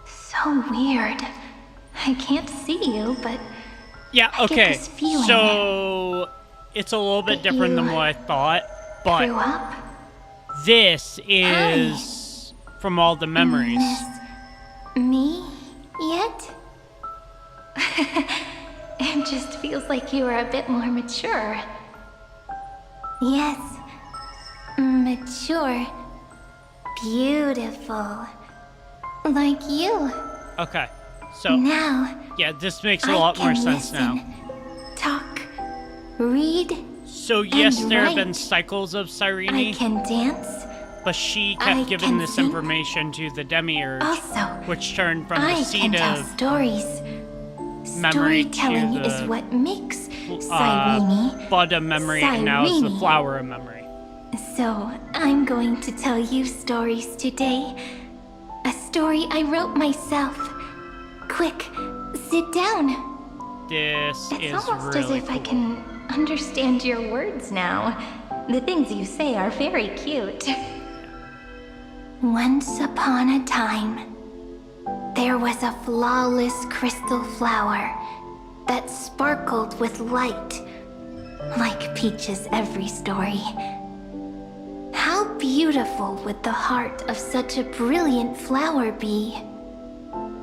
So weird. I can't see you, but Yeah, I get okay. this feeling. So it's a little bit that different than you what I thought, but grew up? this is from all the memories. Me yet? It just feels like you are a bit more mature. Yes. Mature. Beautiful. Like you. Okay, so Now, yeah, this makes a I lot more can sense now. listen, talk, read. So yes, and there have been write. cycles of I Cyrene, can dance. but she I kept giving can this sing. information to the Demiurge, Also, which turned from I the can seed tell of stories. memory to Storytelling the is what makes Cyrene. Bud of Memory, and now it's the Cyrene. Flower of Memory. So, I'm going to tell you stories today. A story I wrote myself. Quick, sit down. This It's is almost really as if I cool. can understand your words now. The things you say are very cute. Once upon a time, there was a flawless crystal flower that sparkled with light, like Peach's every story. How beautiful would the heart of such a brilliant flower be?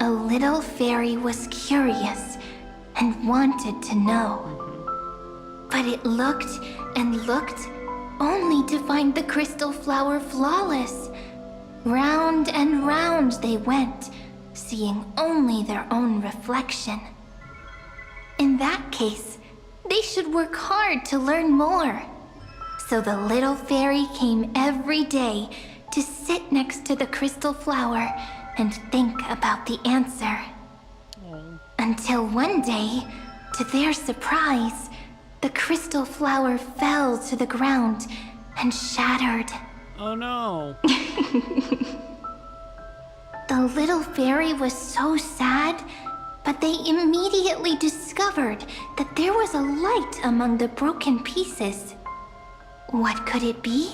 A little fairy was curious and wanted to know. But it looked and looked only to find the crystal flower flawless. Round and round they went, seeing only their own reflection. In that case, they should work hard to learn more. So the little fairy came every day to sit next to the crystal flower and think about the answer. Until one day, to their surprise, the crystal flower fell to the ground and shattered. Oh no. The little fairy was so sad, but they immediately discovered that there was a light among the broken pieces. What could it be?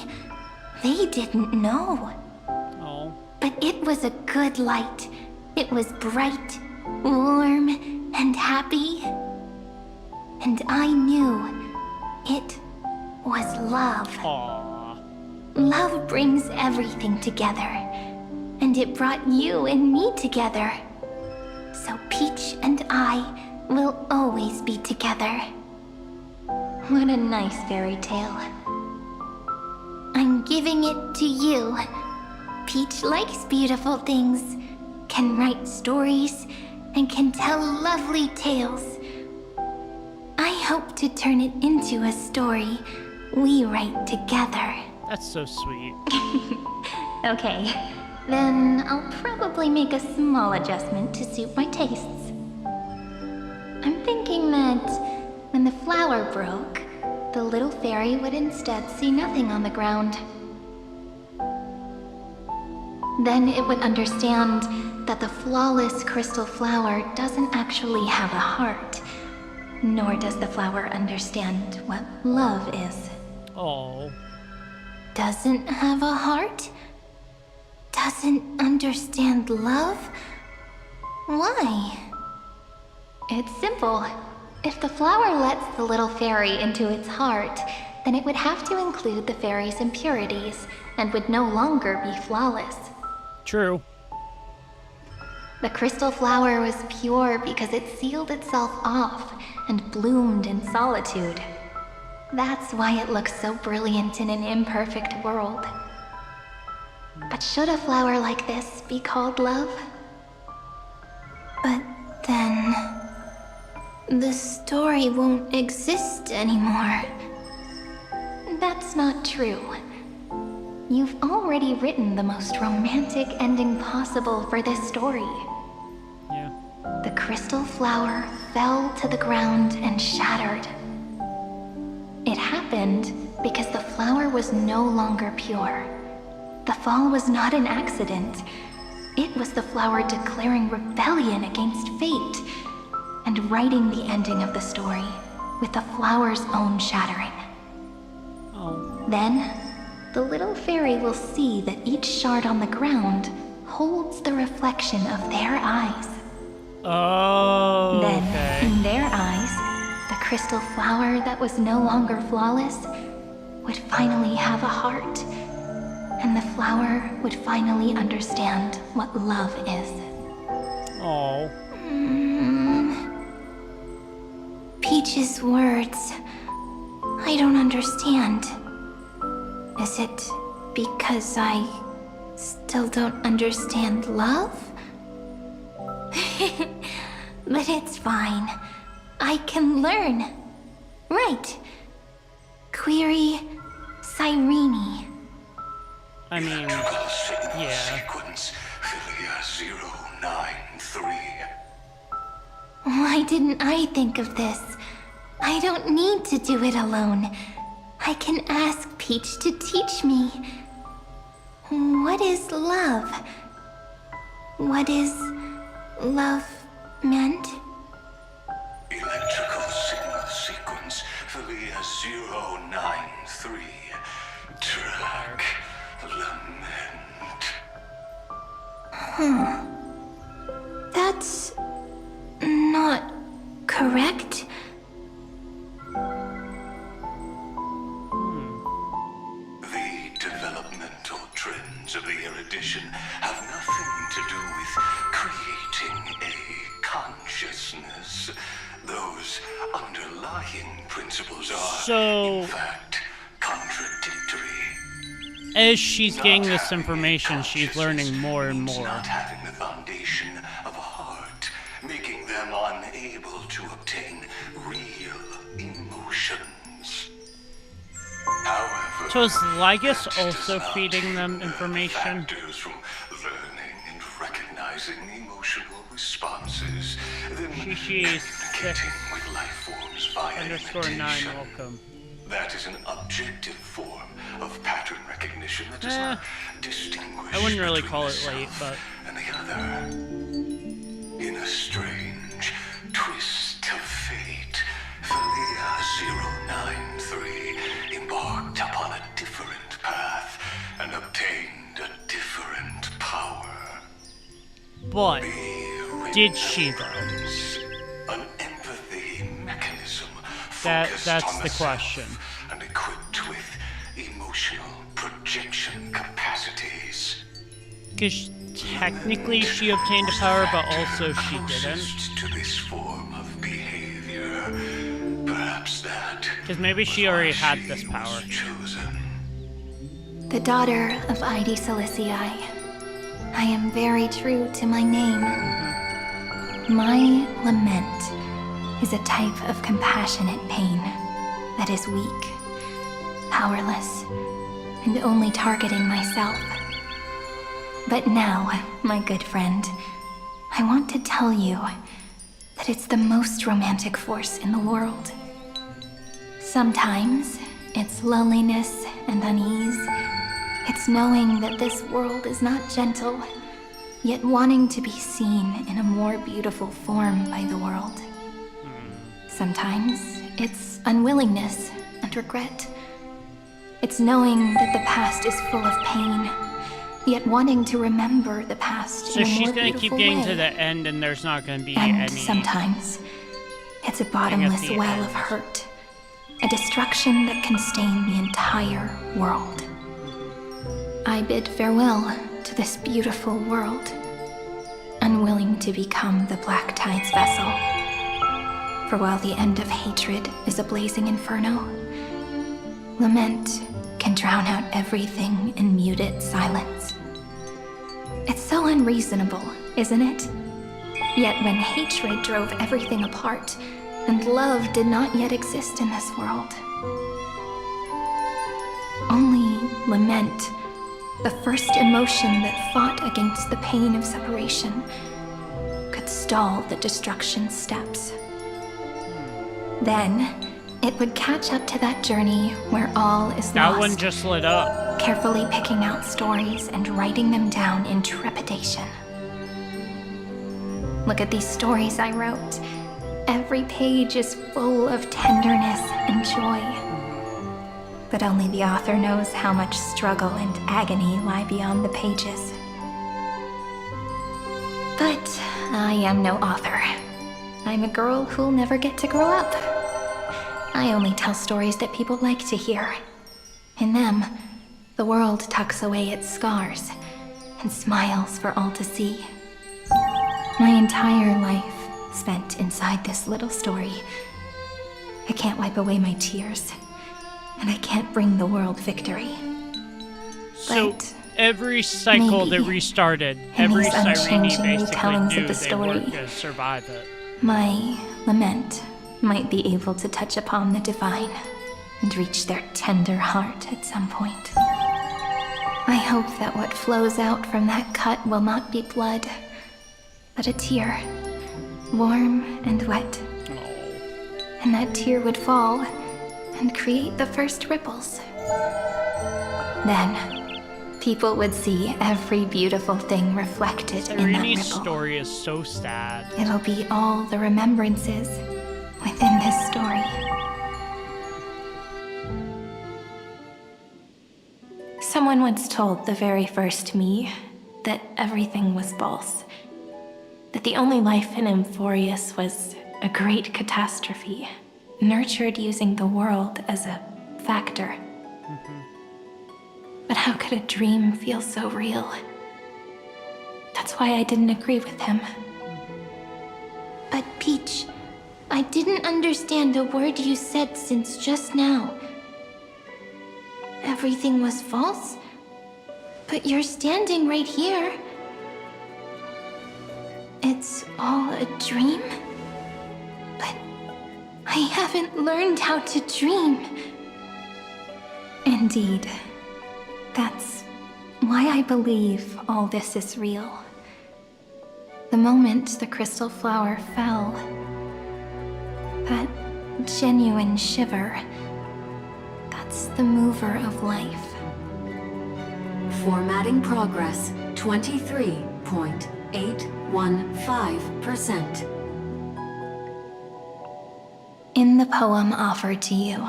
They didn't know. Oh. But it was a good light. It was bright, warm, and happy. And I knew it was love. Aww. Love brings everything together. And it brought you and me together. So Peach and I will always be together. What a nice fairy tale. I'm giving it to you. Peach likes beautiful things, can write stories, and can tell lovely tales. I hope to turn it into a story we write together. That's so sweet. Okay, then I'll probably make a small adjustment to suit my tastes. I'm thinking that when the flower broke, the little fairy would instead see nothing on the ground. Then it would understand that the flawless crystal flower doesn't actually have a heart, nor does the flower understand what love is. Oh. doesn't have a heart? Doesn't understand love? Why? It's simple. If the flower lets the little fairy into its heart, then it would have to include the fairy's impurities and would no longer be flawless. True. The crystal flower was pure because it sealed itself off and bloomed in solitude. That's why it looks so brilliant in an imperfect world. But should a flower like this be called love? But then... the story won't exist anymore. That's not true. You've already written the most romantic ending possible for this story. Yeah. The crystal flower fell to the ground and shattered. It happened because the flower was no longer pure. The fall was not an accident. It was the flower declaring rebellion against fate and writing the ending of the story with the flower's own shattering. Oh. Then, the little fairy will see that each shard on the ground holds the reflection of their eyes. Oh, Then, okay. in their eyes, the crystal flower that was no longer flawless would finally have a heart, and the flower would finally understand what love is. Oh. Peach's words, I don't understand. Is it because I still don't understand love? But it's fine. I can learn. Right. Query Cyrene. I mean, yeah. Sequence Philia 093. Why didn't I think of this? I don't need to do it alone. I can ask Peach to teach me. What is love? What is love meant? Electrical signal sequence Philia 093. Track lament. That's not correct. The developmental trends of the erudition have nothing to do with creating a consciousness. Those underlying principles are, in fact, contradictory. As she's getting this information, she's learning more and more. Not having the foundation of a heart, making them unable to obtain real emotions. However, So is Lygus also feeding them information? Factors from learning and recognizing emotional responses, then communicating with life forms via _9, imitation. welcome. That is an objective form of pattern recognition that does not distinguish I wouldn't really between call the it late, self but... and the other. In a strange twist of fate, Philia 093 embarked upon a different path and obtained a different power. But, did she though? An empathy mechanism That's the question. and equipped with emotional projection capacities. Because technically she obtained a power, but also she didn't. To this form of behavior, perhaps that Because maybe she already had this power. The daughter of Ide Silicii. I am very true to my name. My lament is a type of compassionate pain that is weak, powerless, and only targeting myself. But now, my good friend, I want to tell you that it's the most romantic force in the world. Sometimes, it's loneliness and unease. It's knowing that this world is not gentle, yet wanting to be seen in a more beautiful form by the world. Sometimes, it's unwillingness and regret. It's knowing that the past is full of pain, yet wanting to remember the past So in a she's more gonna keep beautiful getting way. to the end and there's not gonna be And any... sometimes, it's a bottomless the well end. of hurt. A destruction that can stain the entire world. I bid farewell to this beautiful world, unwilling to become the Black Tide's vessel. For while the end of hatred is a blazing inferno, lament can drown out everything in muted silence. It's so unreasonable, isn't it? Yet when hatred drove everything apart, and love did not yet exist in this world, only lament, the first emotion that fought against the pain of separation, could stall the destruction's steps. Then, it would catch up to that journey where all is That lost. one just lit up. Carefully picking out stories and writing them down in trepidation. Look at these stories I wrote. Every page is full of tenderness and joy. But only the author knows how much struggle and agony lie beyond the pages. But I am no author. I'm a girl who'll never get to grow up. I only tell stories that people like to hear. In them, the world tucks away its scars and smiles for all to see. My entire life spent inside this little story. I can't wipe away my tears, and I can't bring the world victory. So But every cycle that maybe restarted, in every these Cyrene unchanging basically retellings knew of the they story, weren't going to survive it. my lament might be able to touch upon the divine and reach their tender heart at some point. I hope that what flows out from that cut will not be blood, but a tear, warm and wet. And that tear would fall and create the first ripples. Then, people would see every beautiful thing reflected in that Cyrene's ripple. story is so sad. It'll be all the remembrances within this story. Someone once told the very first me that everything was false. That the only life in Amphorius was a great catastrophe, nurtured using the world as a factor. But how could a dream feel so real? That's why I didn't agree with him. But Peach, I didn't understand a word you said since just now. Everything was false? But you're standing right here. It's all a dream? But I haven't learned how to dream. Indeed. That's why I believe all this is real. The moment the crystal flower fell, that genuine shiver, that's the mover of life. Formatting progress 23.815%. In the poem offered to you,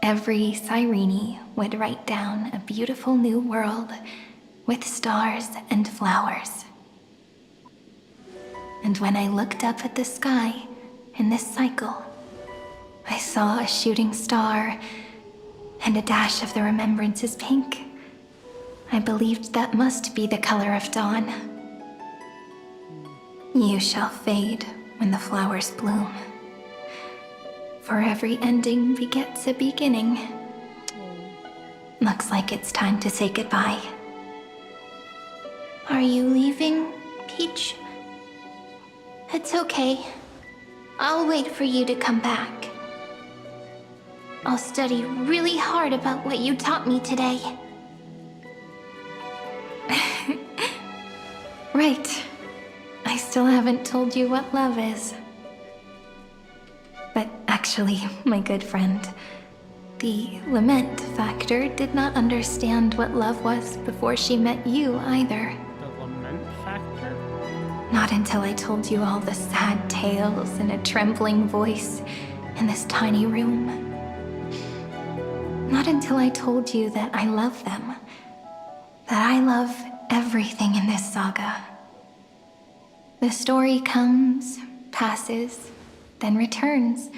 every Cyrene would write down a beautiful new world with stars and flowers. And when I looked up at the sky in this cycle, I saw a shooting star and a dash of the remembrances pink. I believed that must be the color of dawn. You shall fade when the flowers bloom. For every ending begets a beginning. Looks like it's time to say goodbye. Are you leaving, Peach? It's okay. I'll wait for you to come back. I'll study really hard about what you taught me today. Right. I still haven't told you what love is. But actually, my good friend, the lament factor did not understand what love was before she met you either. The lament factor? Not until I told you all the sad tales in a trembling voice in this tiny room. Not until I told you that I love them. That I love everything in this saga. The story comes, passes, then returns.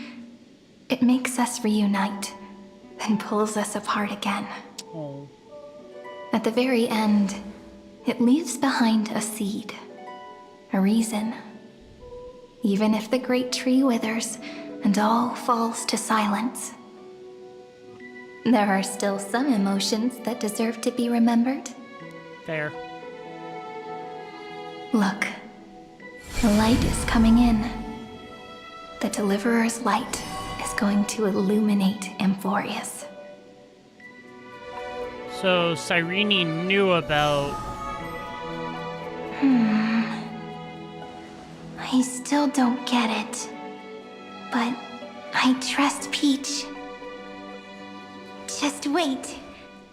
It makes us reunite, then pulls us apart again. Oh. At the very end, it leaves behind a seed, a reason. Even if the great tree withers and all falls to silence, there are still some emotions that deserve to be remembered. Fair. Look, the light is coming in. The Deliverer's light is going to illuminate Amphorius. So Cyrene knew about... I still don't get it. But I trust Peach. Just wait.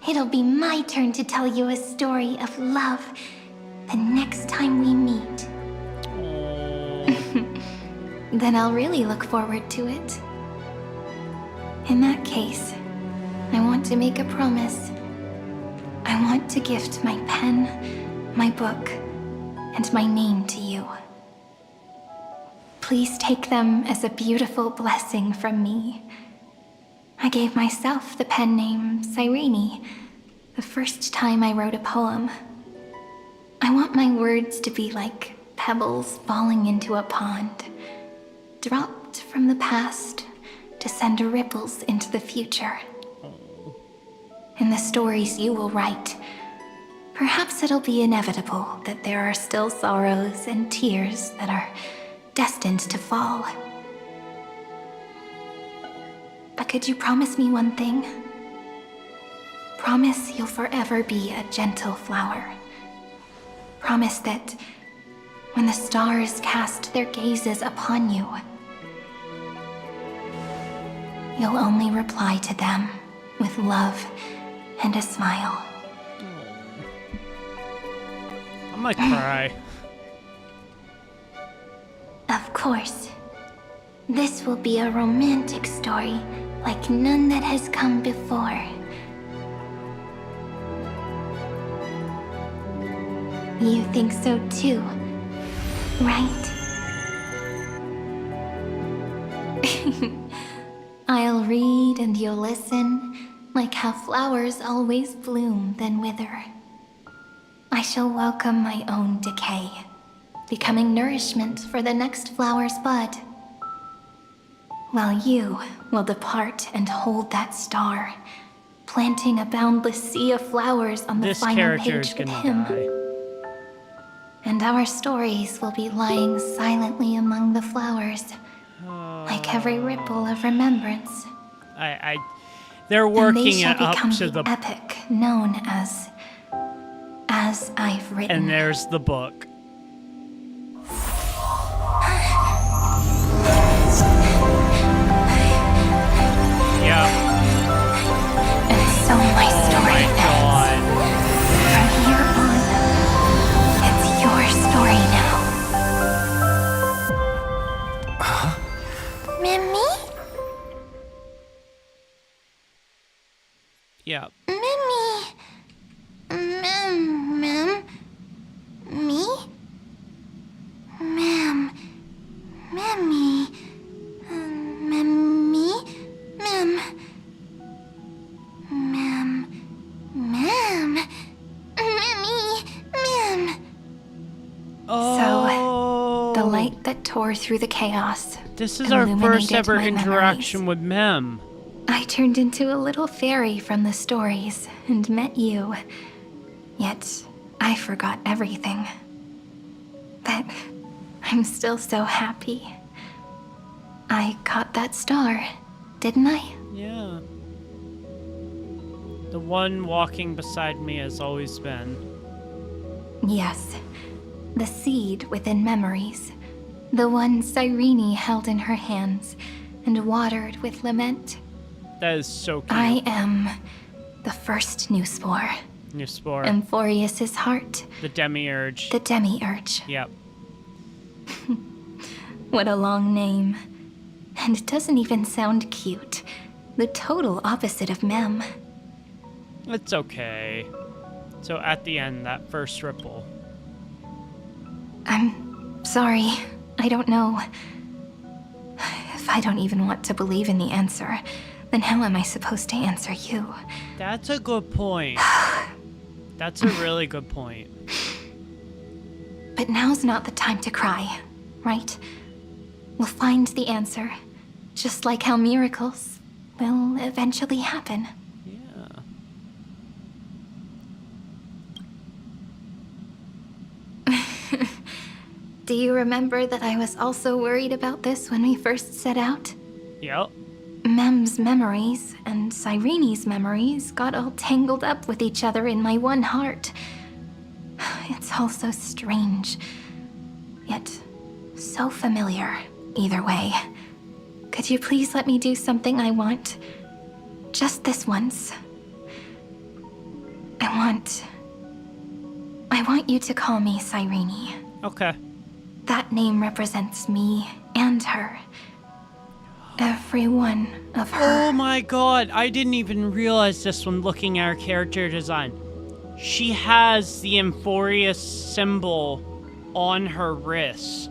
It'll be my turn to tell you a story of love the next time we meet. Then I'll really look forward to it. In that case, I want to make a promise. I want to gift my pen, my book, and my name to you. Please take them as a beautiful blessing from me. I gave myself the pen name Cyrene the first time I wrote a poem. I want my words to be like pebbles falling into a pond, dropped from the past to send ripples into the future. In the stories you will write, perhaps it'll be inevitable that there are still sorrows and tears that are destined to fall. But could you promise me one thing? Promise you'll forever be a gentle flower. Promise that when the stars cast their gazes upon you, you'll only reply to them with love and a smile. I might cry. Of course. This will be a romantic story like none that has come before. You think so too, right? I'll read and you'll listen, like how flowers always bloom then wither. I shall welcome my own decay, becoming nourishment for the next flower's bud. While you will depart and hold that star, planting a boundless sea of flowers on the final page with him. And our stories will be lying silently among the flowers, like every ripple of remembrance. They're working and they shall it up become to the the epic known as I've Written. And there's the book. Yeah. And so my story ends. From here on, it's your story now. Mimi? Yeah. Mimi. Ma'am. Me? Ma'am. Mimi. Mimi. Ma'am. Ma'am. Ma'am. Mimi. Ma'am. So, the light that tore through the chaos. This is our first ever interaction with Mem. I turned into a little fairy from the stories and met you. Yet, I forgot everything. But I'm still so happy. I caught that star, didn't I? Yeah. The one walking beside me has always been. Yes. The seed within memories. The one Cyrene held in her hands and watered with lament. That is so cute. I am the first new spore. New spore. Amphorius's heart. The demiurge. The demiurge. Yep. What a long name. And it doesn't even sound cute. The total opposite of Mem. It's okay. So at the end, that first ripple. I'm sorry. I don't know. If I don't even want to believe in the answer, then how am I supposed to answer you? That's a good point. That's a really good point. But now's not the time to cry, right? We'll find the answer, just like how miracles will eventually happen. Yeah. Do you remember that I was also worried about this when we first set out? Yep. Mem's memories and Cyrene's memories got all tangled up with each other in my one heart. It's all so strange, yet so familiar, either way. Could you please let me do something I want? Just this once. I want you to call me Cyrene. Okay. That name represents me and her. Every one of her. Oh my god, I didn't even realize this when looking at her character design. She has the Emphorius symbol on her wrist.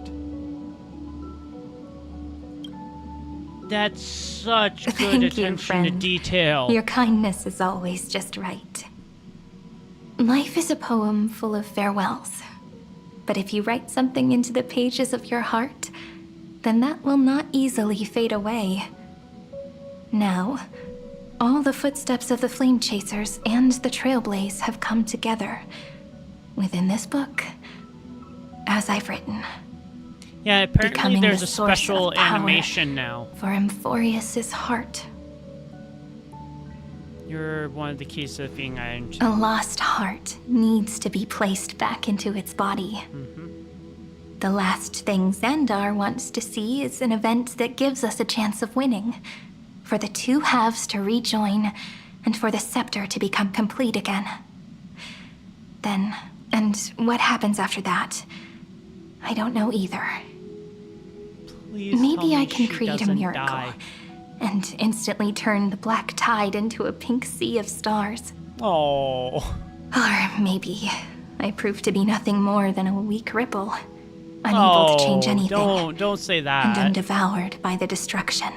That's such good Thank attention you, to detail. Your kindness is always just right. Life is a poem full of farewells. But if you write something into the pages of your heart, then that will not easily fade away. Now, all the footsteps of the Flame Chasers and the Trailblaze have come together within this book, as I've written. Yeah, apparently Becoming there's the a source special of power animation now. For Emphorius' heart. You're one of the keys to being Iron. A lost heart needs to be placed back into its body. The last thing Xandar wants to see is an event that gives us a chance of winning. For the two halves to rejoin, and for the scepter to become complete again. Then, and what happens after that? I don't know either. Please Maybe tell I me can she create a doesn't miracle. die. And instantly turn the black tide into a pink sea of stars. Oh. Or maybe I prove to be nothing more than a weak ripple, unable to change anything. Don't say that. And am devoured by the destruction.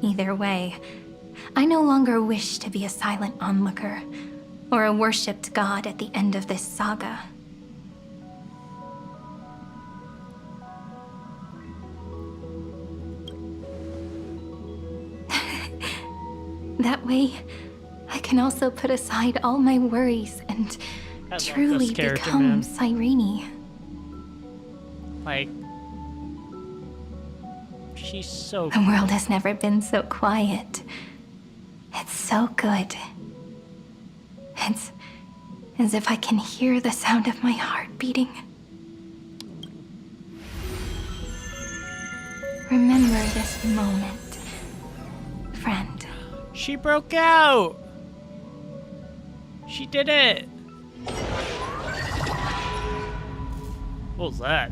Either way, I no longer wish to be a silent onlooker, or a worshipped god at the end of this saga. That way, I can also put aside all my worries and truly become Cyrene. Like, she's so The world has never been so quiet. It's so good. It's as if I can hear the sound of my heart beating. Remember this moment, friend. She broke out! She did it! What was that?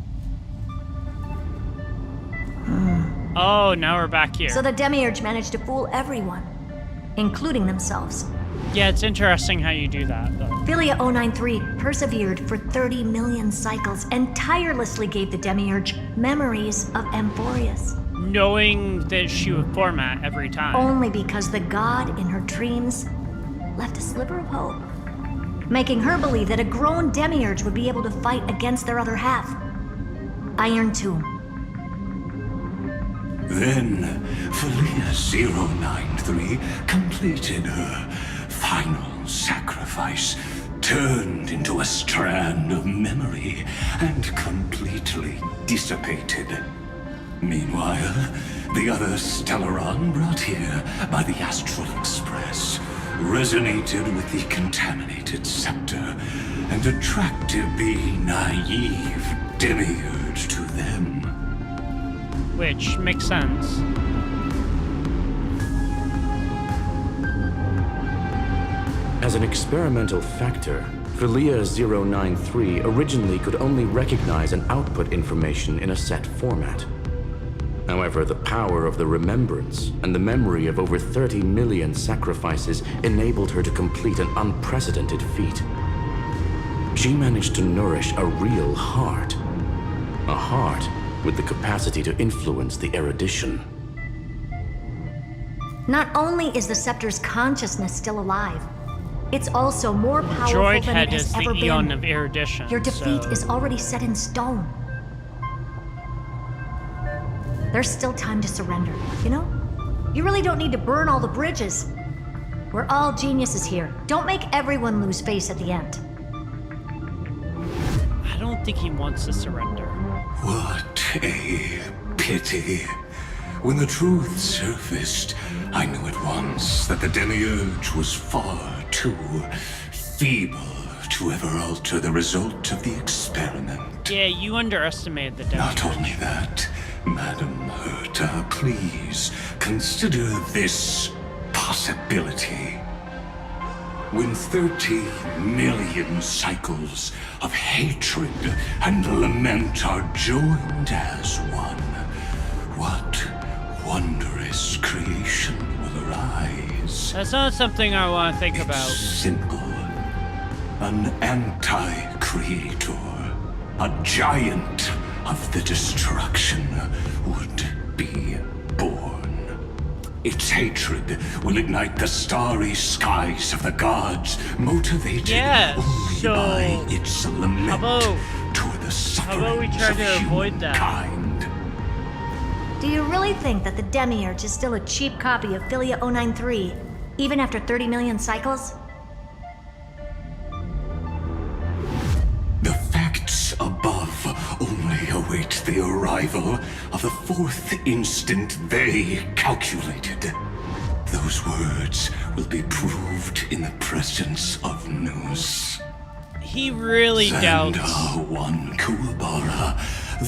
Oh, now we're back here. So the Demiurge managed to fool everyone, including themselves. Yeah, it's interesting how you do that, though. Philia 093 persevered for 30 million cycles and tirelessly gave the Demiurge memories of Emphorius. Knowing that she would format every time. Only because the god in her dreams left a sliver of hope, making her believe that a grown Demiurge would be able to fight against their other half. Iron Tomb. Then, Philia 093 completed her final sacrifice, turned into a strand of memory, and completely dissipated. Meanwhile, the other Stellaron brought here by the Astral Express resonated with the contaminated scepter and attracted the naive Demiurge to them. Which makes sense. As an experimental factor, Philia 093 originally could only recognize and output information in a set format. However, the power of the remembrance and the memory of over 30 million sacrifices enabled her to complete an unprecedented feat. She managed to nourish a real heart. A heart with the capacity to influence the erudition. Not only is the Scepter's consciousness still alive, it's also more powerful Droid than head it has is the ever eon been. of erudition. Your defeat so... is already set in stone. There's still time to surrender, you know? You really don't need to burn all the bridges. We're all geniuses here. Don't make everyone lose face at the end. I don't think he wants to surrender. What a pity. When the truth surfaced, I knew at once that the Demiurge was far too feeble to ever alter the result of the experiment. Yeah, you underestimated the Demiurge. Not only that, Madam Herta, please consider this possibility. When 30 million cycles of hatred and lament are joined as one, what wondrous creation will arise? That's not something I want to think about. Simple. An anti-creator. A giant of the destruction would be born. Its hatred will ignite the starry skies of the gods, motivated only by its lament toward the sufferings of humankind. Do you really think that the Demiurge is still a cheap copy of Philia 093, even after 30 million cycles? The facts above only await the arrival of the fourth instant they calculated. Those words will be proved in the presence of news. He really doubts. Xandar 1 Kuwabara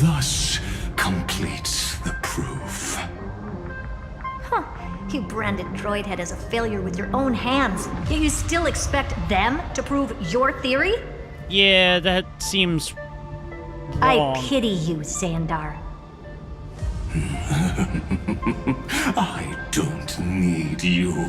thus completes the proof. Huh. You branded Droidhead as a failure with your own hands, yet you still expect them to prove your theory? Yeah, that seems wrong. I pity you, Xandar. I don't need your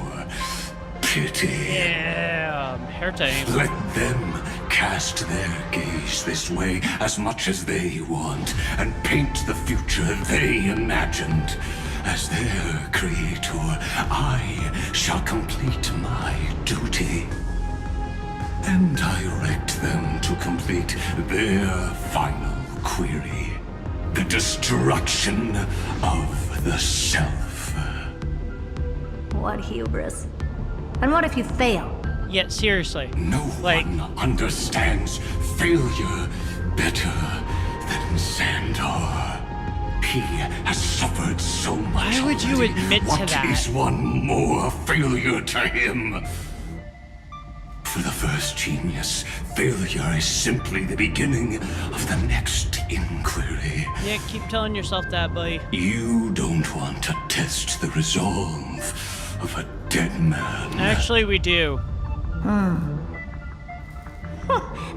pity. Yeah, Herta ain't. Let them cast their gaze this way as much as they want and paint the future they imagined. As their creator, I shall complete my duty and direct them to complete their final query. The destruction of the self. What hubris. And what if you fail? Yeah, seriously. No one understands failure better than Xandar. He has suffered so much. Why would you already. admit to that? What is one more failure to him? For the first genius, failure is simply the beginning of the next inquiry. Yeah, keep telling yourself that, buddy. You don't want to test the resolve of a dead man. Actually, we do.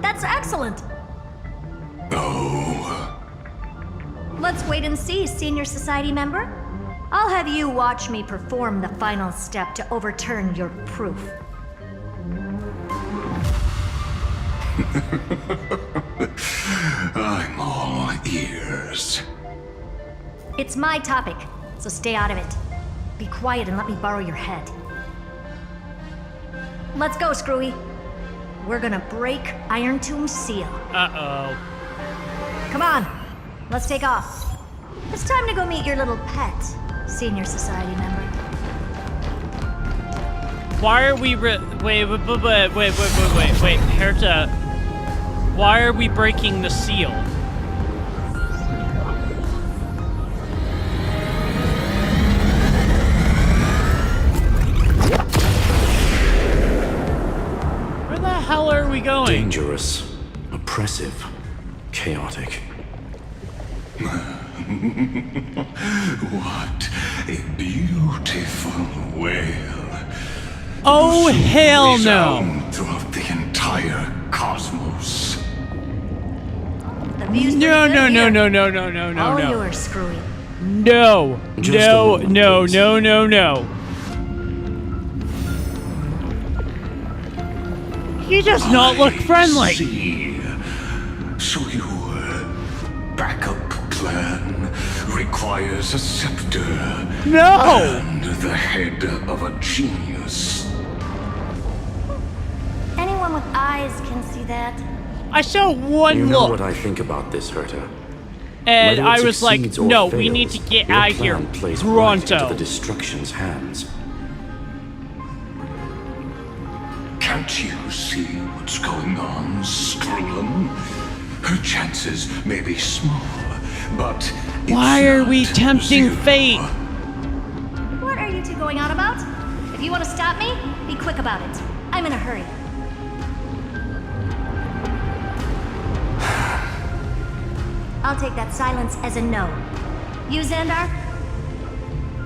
That's excellent. Oh. Let's wait and see, Senior Society member. I'll have you watch me perform the final step to overturn your proof. I'm all ears. It's my topic, so stay out of it. Be quiet and let me borrow your head. Let's go, Screwy. We're gonna break Iron Tomb's seal. Uh-oh. Come on, let's take off. It's time to go meet your little pet, Senior Society member. Why are we wait, Herta. Why are we breaking the seal? Where the hell are we going? Dangerous, oppressive, chaotic. What a beautiful wail. Oh, hell no! Throughout the entire cosmos. The view's No, pretty no, good no, here. no, no, no, no, no, All no. yours, Screwy. No. Just a No, moment, no, please. no, no, no. He does not look friendly. See. So your backup plan requires a scepter. No! And the head of a genius. Anyone with eyes can see that. I saw one You know look. what I think about this, Herta. And Whether it I was like, succeeds or no, fails, we need to get your out of here plan plays right into pronto. the Destruction's hands. Can't you see what's going on, Strulum? Her chances may be small, but it's Why are we not tempting zero. fate? What are you two going on about? If you want to stop me, be quick about it. I'm in a hurry. I'll take that silence as a no. You, Xandar?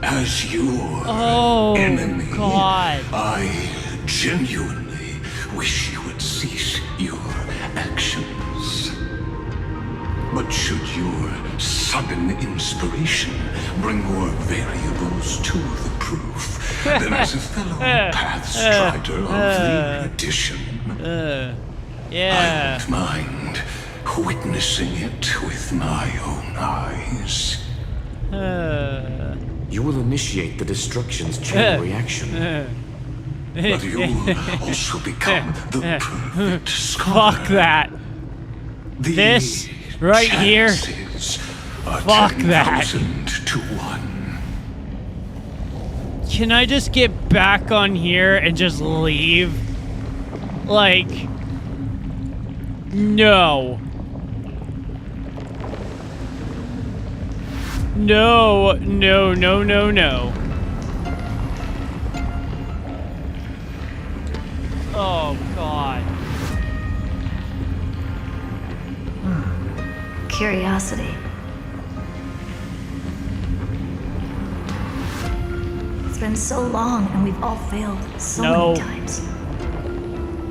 As your Oh, enemy, God. I genuinely wish you would cease your actions. But should your sudden inspiration bring more variables to the proof, then as a fellow Pathstrider of the edition, Yeah. I won't mind witnessing it with my own eyes. You will initiate the Destruction's chain reaction. But you'll also become the perfect scholar. Fuck that. The This right here. chances are Fuck that. 10,000 to 1. Can I just get back on here and just leave? Like, no. No, no, no, no, no. Oh, God. Curiosity. It's been so long and we've all failed so No. many times.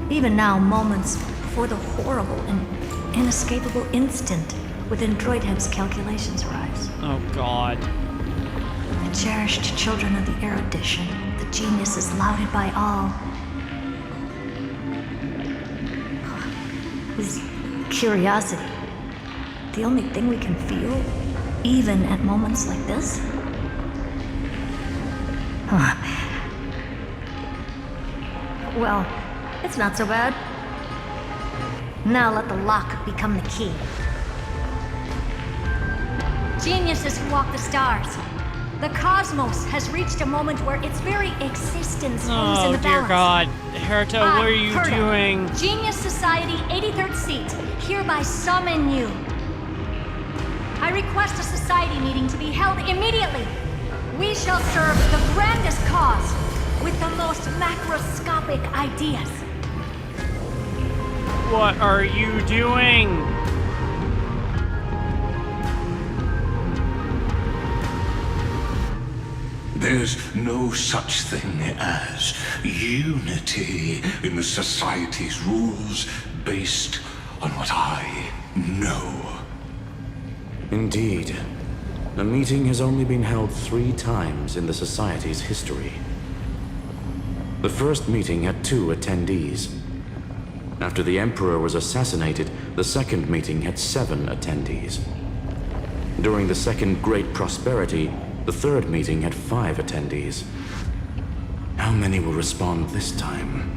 Even now, moments before the horrible and inescapable instant within Droidheb's calculations rise. Oh, God. The cherished children of the erudition, the geniuses lauded by all. Is curiosity the only thing we can feel, even at moments like this? Huh. Well, it's not so bad. Now let the lock become the key. Geniuses who walk the stars. The cosmos has reached a moment where its very existence hangs in Oh, the dear balance. God. Herta, what are you Herta, doing? Genius Society 83rd seat, hereby summon you. I request a society meeting to be held immediately. We shall serve the grandest cause with the most macroscopic ideas. What are you doing? There's no such thing as unity in the Society's rules based on what I know. Indeed. A meeting has only been held 3 times in the Society's history. The first meeting had 2 attendees. After the Emperor was assassinated, the second meeting had 7 attendees. During the Second Great Prosperity, the third meeting had 5 attendees. How many will respond this time?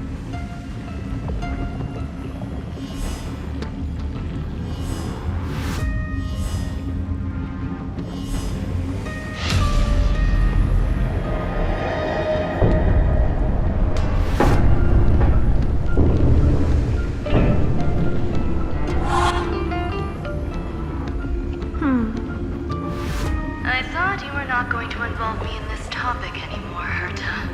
I thought you were not going to involve me in this topic anymore, Herta.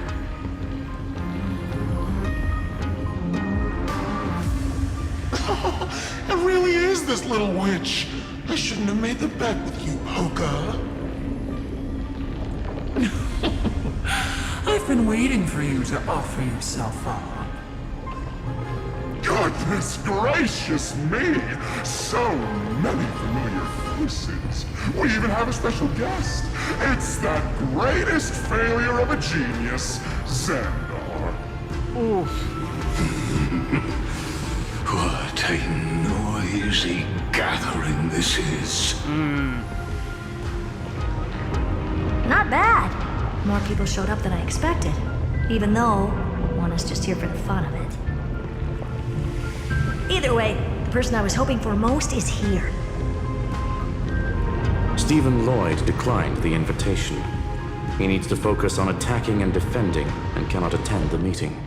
It really is this little witch. I shouldn't have made the bet with you, Poka. I've been waiting for you to offer yourself up. Goodness gracious me! So many familiar faces. We even have a special guest. It's that greatest failure of a genius, Xandar. Oof. What a noisy gathering this is. Not bad. More people showed up than I expected. Even though one is just here for the fun of it. Either way, the person I was hoping for most is here. Stephen Lloyd declined the invitation. He needs to focus on attacking and defending and cannot attend the meeting.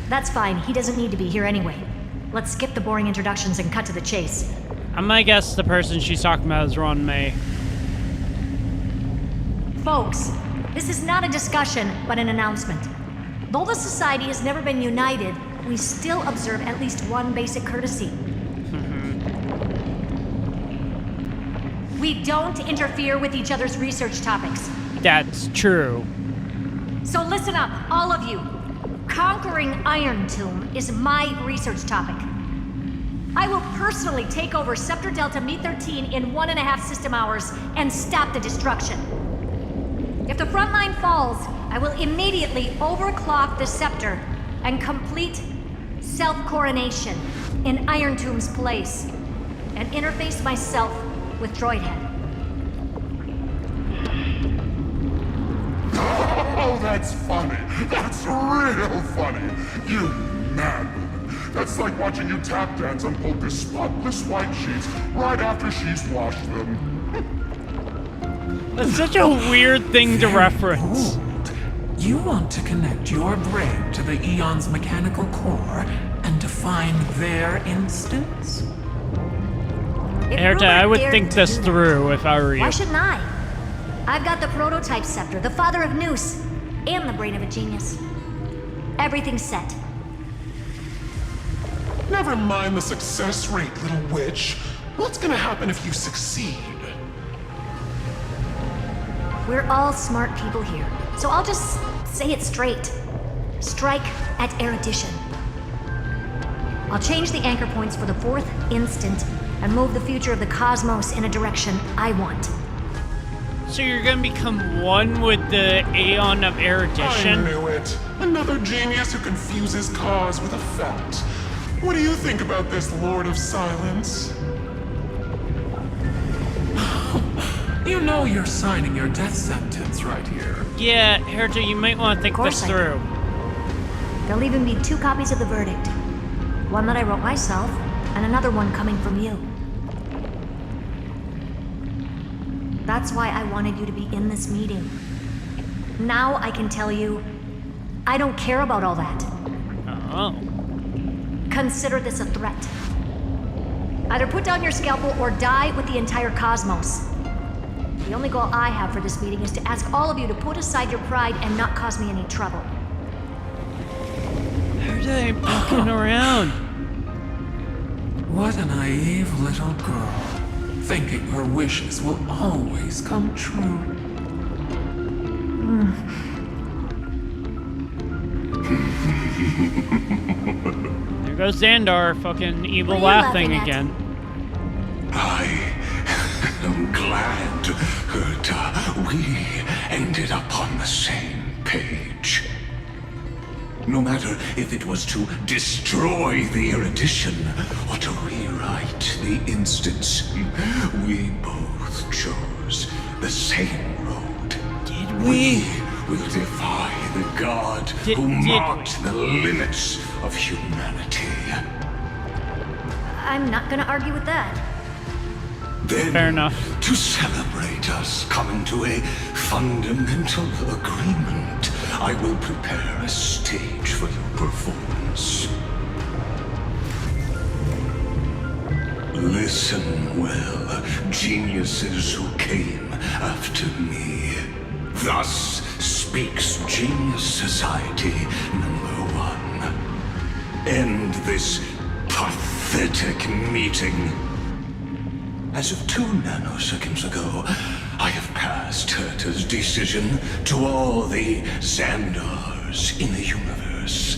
That's fine. He doesn't need to be here anyway. Let's skip the boring introductions and cut to the chase. I might guess the person she's talking about is Ron May. Folks, this is not a discussion, but an announcement. Though the Society has never been united, we still observe at least one basic courtesy. We don't interfere with each other's research topics. That's true. So listen up, all of you. Conquering Iron Tomb is my research topic. I will personally take over Scepter Delta Me-13 in 1.5 system hours and stop the destruction. If the front line falls, I will immediately overclock the Scepter and complete self-coronation in Iron Tomb's place and interface myself with Droidhead. Oh, that's funny. That's real funny. You mad woman. That's like watching you tap dance on Polka's spotless white sheets right after she's washed them. That's such a weird thing to reference. You want to connect your brain to the Eon's mechanical core and define their instance? Erta, I would think this through if I were you. Why shouldn't I? I've got the prototype scepter, the father of Noose, and the brain of a genius. Everything's set. Never mind the success rate, little witch. What's gonna happen if you succeed? We're all smart people here, so I'll just say it straight. Strike at erudition. I'll change the anchor points for the 4th instant and move the future of the cosmos in a direction I want. So you're gonna become one with the Aeon of Erudition? I knew it. Another genius who confuses cause with effect. What do you think about this, Lord of Silence? You know you're signing your death sentence right here. Yeah, Erta, you might want to think this through. There'll even be 2 copies of the verdict. One that I wrote myself, and another one coming from you. That's why I wanted you to be in this meeting. Now I can tell you, I don't care about all that. Oh. Consider this a threat. Either put down your scalpel or die with the entire cosmos. The only goal I have for this meeting is to ask all of you to put aside your pride and not cause me any trouble. Erta ain't fucking around. What a naive little girl, thinking her wishes will always come true. There goes Xandar, fucking evil laughing again. I am glad that we ended up on the same page. No matter if it was to destroy the erudition or to rewrite the instance, we both chose the same road. Did we? We will defy the god who marked the limits of humanity. I'm not gonna argue with that. Then, fair enough. To celebrate us coming to a fundamental agreement, I will prepare a stage for your performance. Listen well, geniuses who came after me. Thus speaks Genius Society #1. End this pathetic meeting. As of 2 nanoseconds ago, I have passed Herta's decision to all the Xandars in the universe. universe.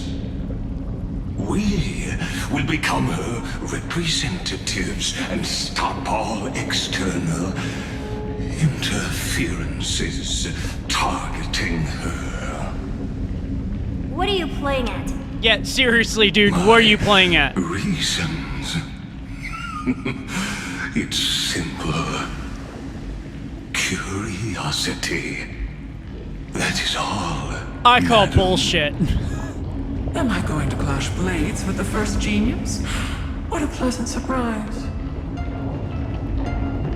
We will become her representatives and stop all external interferences targeting her. What are you playing at? Yeah, seriously, dude, what are you playing at? Reasons. It's simple. Curiosity. That is all. I call bullshit. Am I going to clash blades with the first genius? What a pleasant surprise.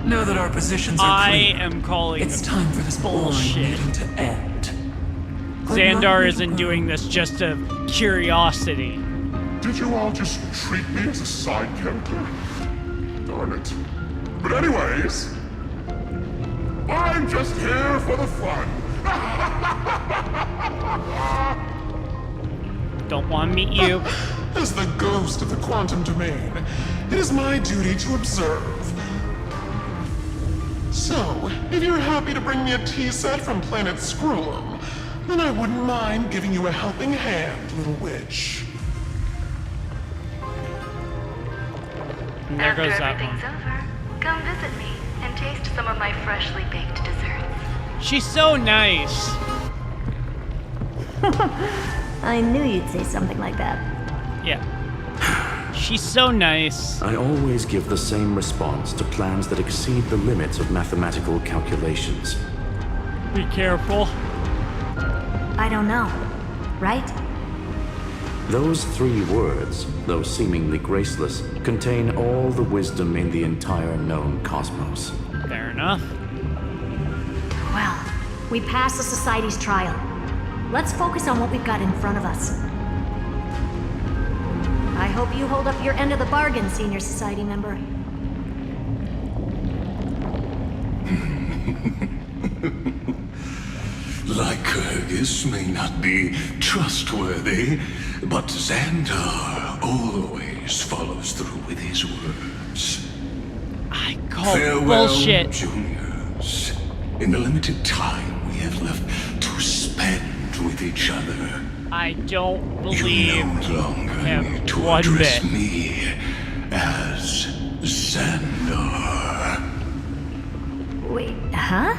Now that our positions are clear, I am calling it's time for this bullshit. boring meeting to end. Xandar isn't doing this just of curiosity. Did you all just treat me as a side character? Darn it. But anyways, I'm just here for the fun. Don't want to meet you. As the ghost of the quantum domain, it is my duty to observe. So, if you're happy to bring me a tea set from planet Screw'em, then I wouldn't mind giving you a helping hand, little witch. And there goes that one. Everything's over, come visit me and taste some of my freshly baked desserts. She's so nice. I knew you'd say something like that. Yeah. She's so nice. I always give the same response to plans that exceed the limits of mathematical calculations. Be careful. I don't know. Right? Those 3 words, though seemingly graceless, contain all the wisdom in the entire known cosmos. Fair enough. Well, we passed the Society's trial. Let's focus on what we've got in front of us. I hope you hold up your end of the bargain, Senior Society member. Lycurgus may not be trustworthy, but Xandar always follows through with his words. I call Farewell, bullshit. juniors. In the limited time we have left to spend with each other, I don't believe you no longer him need to one address bit. me as Xandar. Wait, huh?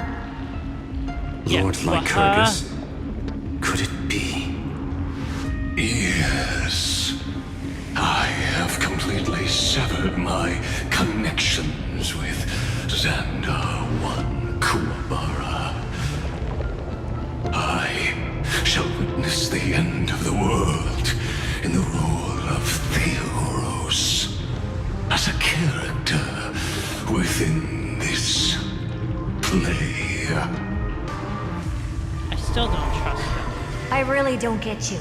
Lord Lycurgus, could it be? Yes. I have completely severed my connections with Xandar One Kuwabara. I shall witness the end of the world in the role of Theoros, as a character within this play. I still don't trust him. I really don't get you.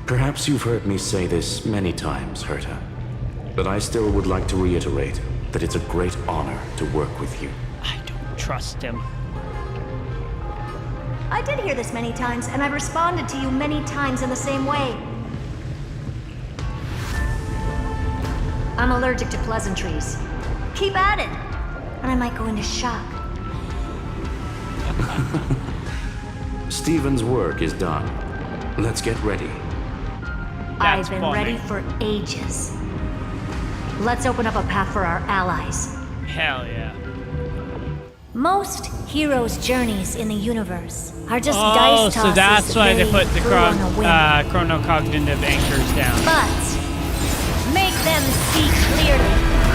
Perhaps you've heard me say this many times, Herta, but I still would like to reiterate that it's a great honor to work with you. I don't trust him. I did hear this many times, and I've responded to you many times in the same way. I'm allergic to pleasantries. Keep at it, and I might go into shock. Stephen's work is done. Let's get ready. I've been ready for ages. Let's open up a path for our allies. Hell yeah. Most heroes' journeys in the universe are just dice tosses. So that's why they put the threw on a whim. chronocognitive anchors down. But make them see clearly.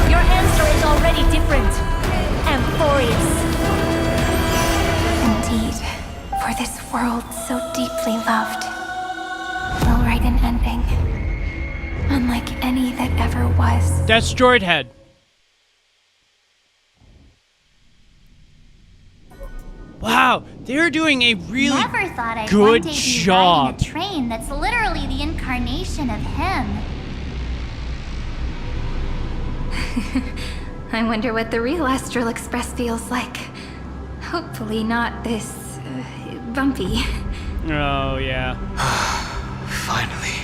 Your answer is already different. Amphorius. Indeed, for this world so deeply loved, will write an ending, unlike any that ever was. That's Droid Head. Wow, they're doing a really Never thought I'd good one day be job. riding a train that's literally the incarnation of him. I wonder what the real Astral Express feels like. Hopefully not this bumpy. Oh, yeah. Finally.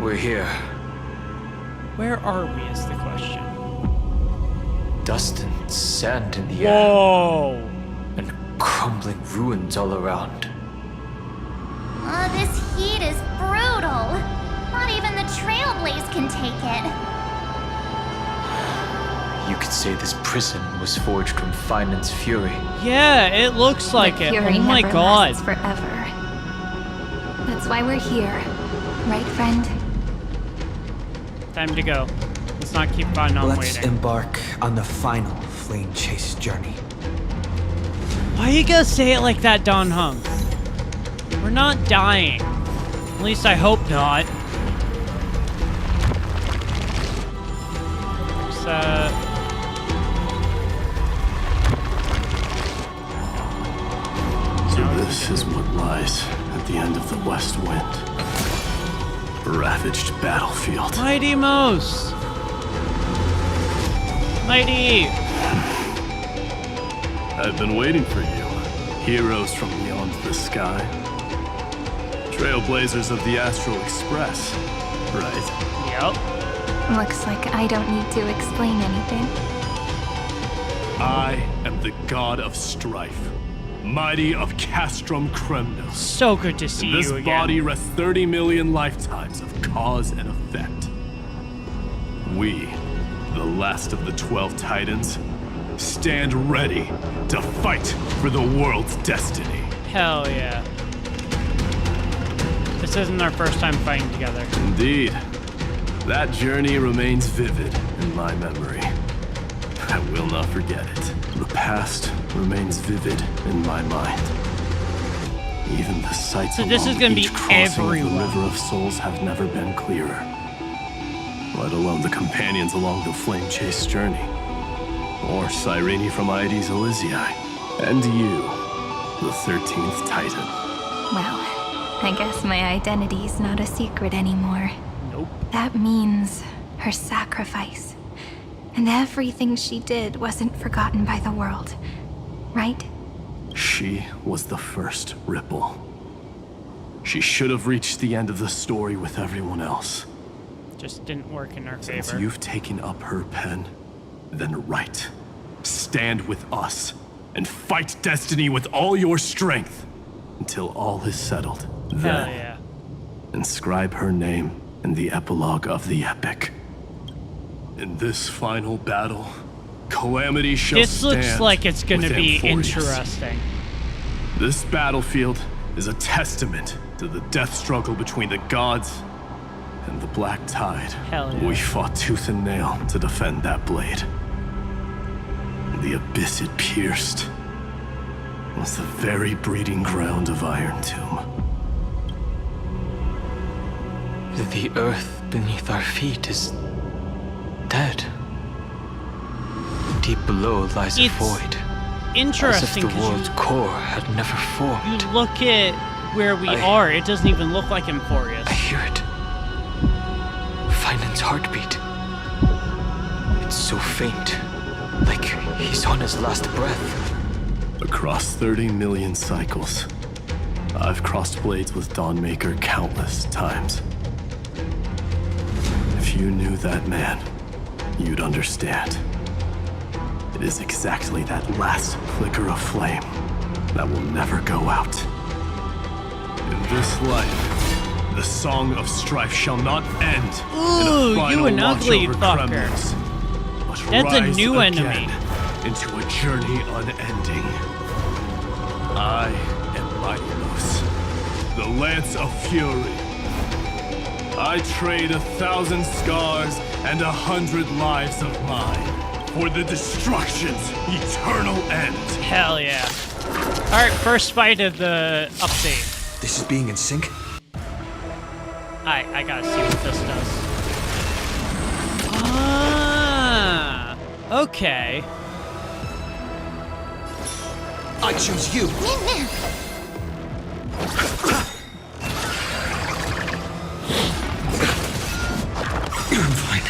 We're here. Where are we is the question. Dust and sand in the air. Whoa! And crumbling ruins all around. Oh, this heat is brutal. Not even the Trailblaze can take it. You could say this prison was forged from Finance Fury. Yeah, it looks like it. Fury Oh my never god. lasts forever. That's why we're here, right, friend? Time to go. Let's not keep on Let's waiting. embark on the final flame chase journey. Why you gotta say it like that, Don Hung? We're not dying. At least I hope not. So this is what lies at the end of the West Wind. A ravaged battlefield. Mighty Mouse! Mighty! I've been waiting for you. Heroes from beyond the sky. Trailblazers of the Astral Express, right? Yep. Looks like I don't need to explain anything. I am the god of strife, mighty of Castrum Cremnos. So good to see you again. This body rests 30 million lifetimes of cause and effect. We, the last of the 12 Titans, stand ready to fight for the world's destiny. Hell yeah. This isn't our first time fighting together. Indeed. That journey remains vivid in my memory. I will not forget it. The past remains vivid in my mind. Even the sights So this is gonna be each crossing of everyone. the River of Souls have never been clearer. Let alone the companions along the flame chase journey. Or Cyrene from Aedes Elysiae. And you, the 13th Titan. Well, I guess my identity's not a secret anymore. Nope. That means her sacrifice. And everything she did wasn't forgotten by the world, right? She was the first Ripple. She should have reached the end of the story with everyone else. Just didn't work in our Since favor. you've taken up her pen, then write. Stand with us and fight destiny with all your strength until all is settled. Hell Then, yeah. inscribe her name in the epilogue of the epic. In this final battle, Calamity shall This looks stand like it's gonna with be Amphorius. interesting. This battlefield is a testament to the death struggle between the gods and the Black Tide. Hell yeah. We fought tooth and nail to defend that blade. The abyss it pierced was the very breeding ground of Iron Tomb. The earth beneath our feet is dead. Deep below lies a It's void. Interesting, As if the 'cause world's core had never formed. You look at where we are, it doesn't even look like Amphorius. I hear it. Finance heartbeat. It's so faint. Like he's on his last breath. Across 30 million cycles, I've crossed blades with Dawnmaker countless times. If you knew that man, you'd understand. It is exactly that last flicker of flame that will never go out. In this life, the song of strife shall not end in Ooh, a final you an watch ugly over fucker. Kremlis, but That's a rise new again enemy. into a journey unending. I am Mightylos, the Lance of Fury. I trade 1,000 scars and 100 lives of mine for the destruction's eternal end. Hell yeah. Alright, first fight of the update. This is being in sync? I gotta see what this does. Ah, okay. I choose you.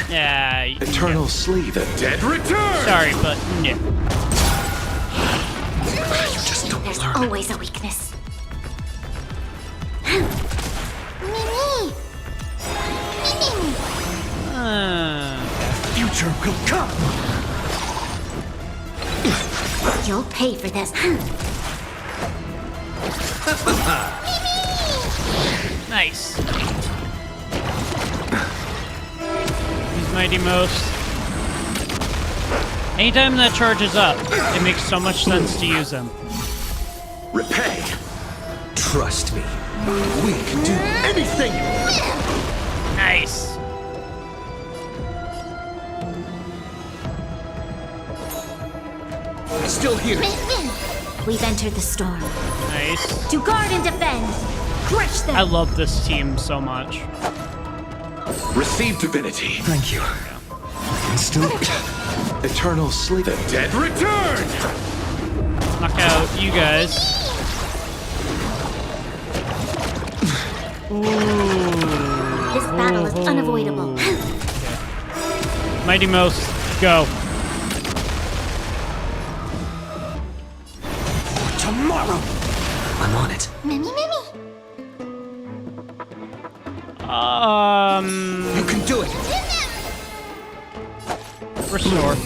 Yeah. Eternal sleep. The dead return! Sorry, but no. You just don't There's learn. always a weakness. Mimi! Future will come. You'll pay for this. Nice. Use Mighty Most. Anytime that charges up, it makes so much sense to use them. Repay. Trust me. We can do anything. Nice. Still here. We've entered the storm. Nice. To guard and defend. Crush them. I love this team so much. Receive divinity. Thank you. And still eternal sleep. The dead return. Knock out you guys. Ooh. This battle is unavoidable. Okay. Mighty Most, go. Tomorrow. I'm on it. Mimi. You can do it. Restore.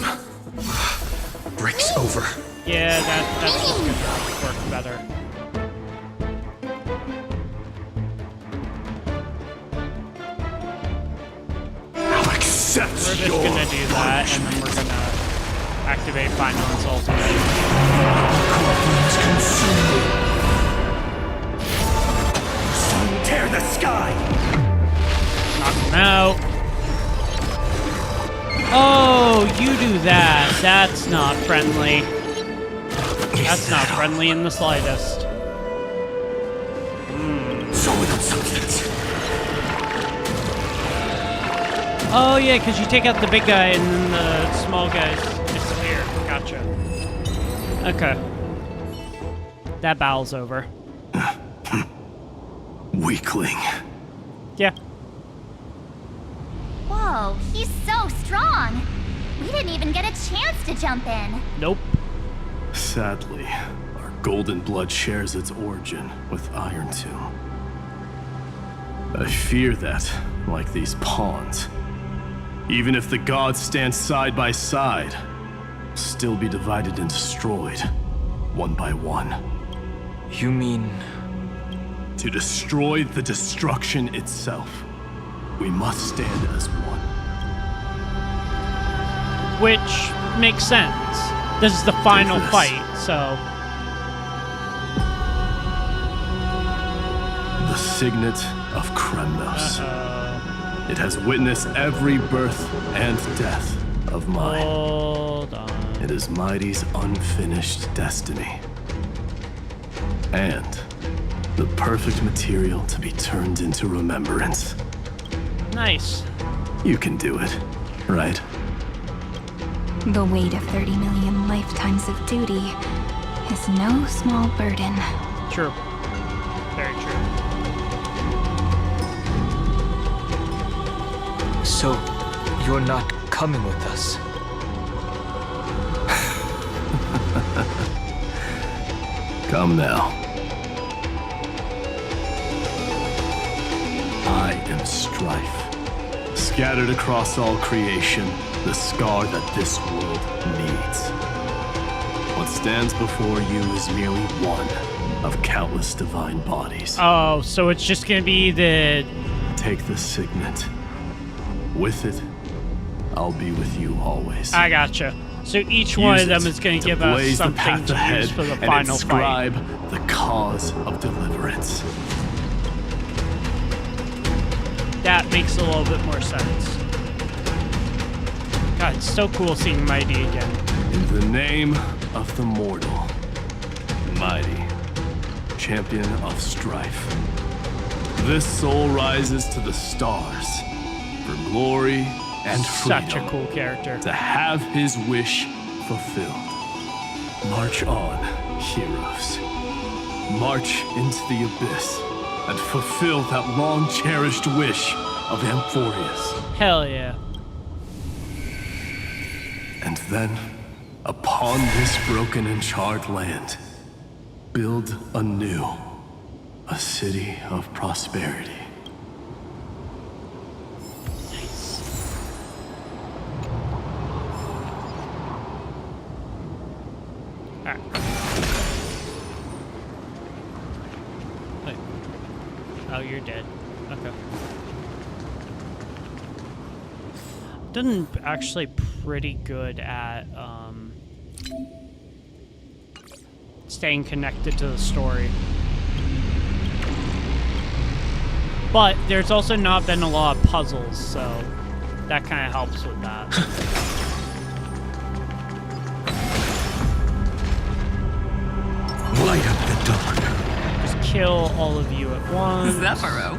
Breaks over. Yeah, that's just gonna work better. I'll accept. We're just gonna do that, and then we're gonna activate Final Insult. Tear the sky. Knock him out. Oh, you do that. That's not friendly. That's not friendly in the slightest. So without substance. Oh yeah, because you take out the big guy and then the small guys disappear. Gotcha. Okay. That battle's over. Weakling. Yeah. Whoa, he's so strong. We didn't even get a chance to jump in. Nope. Sadly, our golden blood shares its origin with Iron Tomb. I fear that, like these pawns, even if the gods stand side by side, still be divided and destroyed, one by one. You mean... To destroy the destruction itself, we must stand as one. Which makes sense. This is the final fight, so... The signet of Kremnos. It has witnessed every birth and death of mine. Hold on. It is Mighty's unfinished destiny. And the perfect material to be turned into remembrance. Nice. You can do it, right? The weight of 30 million lifetimes of duty is no small burden. True. Very true. So, you're not coming with us? Come now. I am strife. Scattered across all creation, the scar that this world needs. What stands before you is merely one of countless divine bodies. Oh, so it's just gonna be the... Take the signet. With it, I'll be with you always. I gotcha. So each one of them is gonna give us something to use for the final fight. The cause of deliverance. That makes a little bit more sense. God, it's so cool seeing Mighty again. In the name of the mortal, Mighty, champion of strife, this soul rises to the stars for glory and freedom. Such a cool character. To have his wish fulfilled. March on, heroes. March into the abyss and fulfill that long-cherished wish of Amphorius. Hell yeah. And then, upon this broken and charred land, build anew a city of prosperity. Oh, you're dead. Okay. Done actually pretty good at staying connected to the story. But there's also not been a lot of puzzles, so that kind of helps with that. Light up the dark. Just kill all of you at once. Zephyro.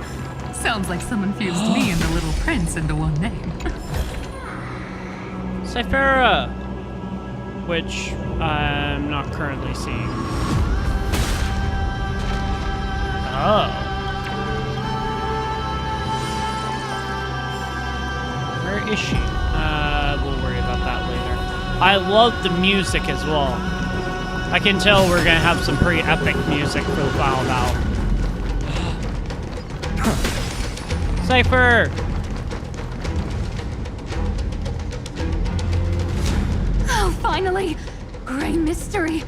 Sounds like someone fused me and the Little Prince into one name. Cyphera, which I'm not currently seeing. Oh. Where is she? We'll worry about that later. I love the music as well. I can tell we're gonna have some pretty epic music for the final battle. Cypher! Oh, finally! Gray mystery.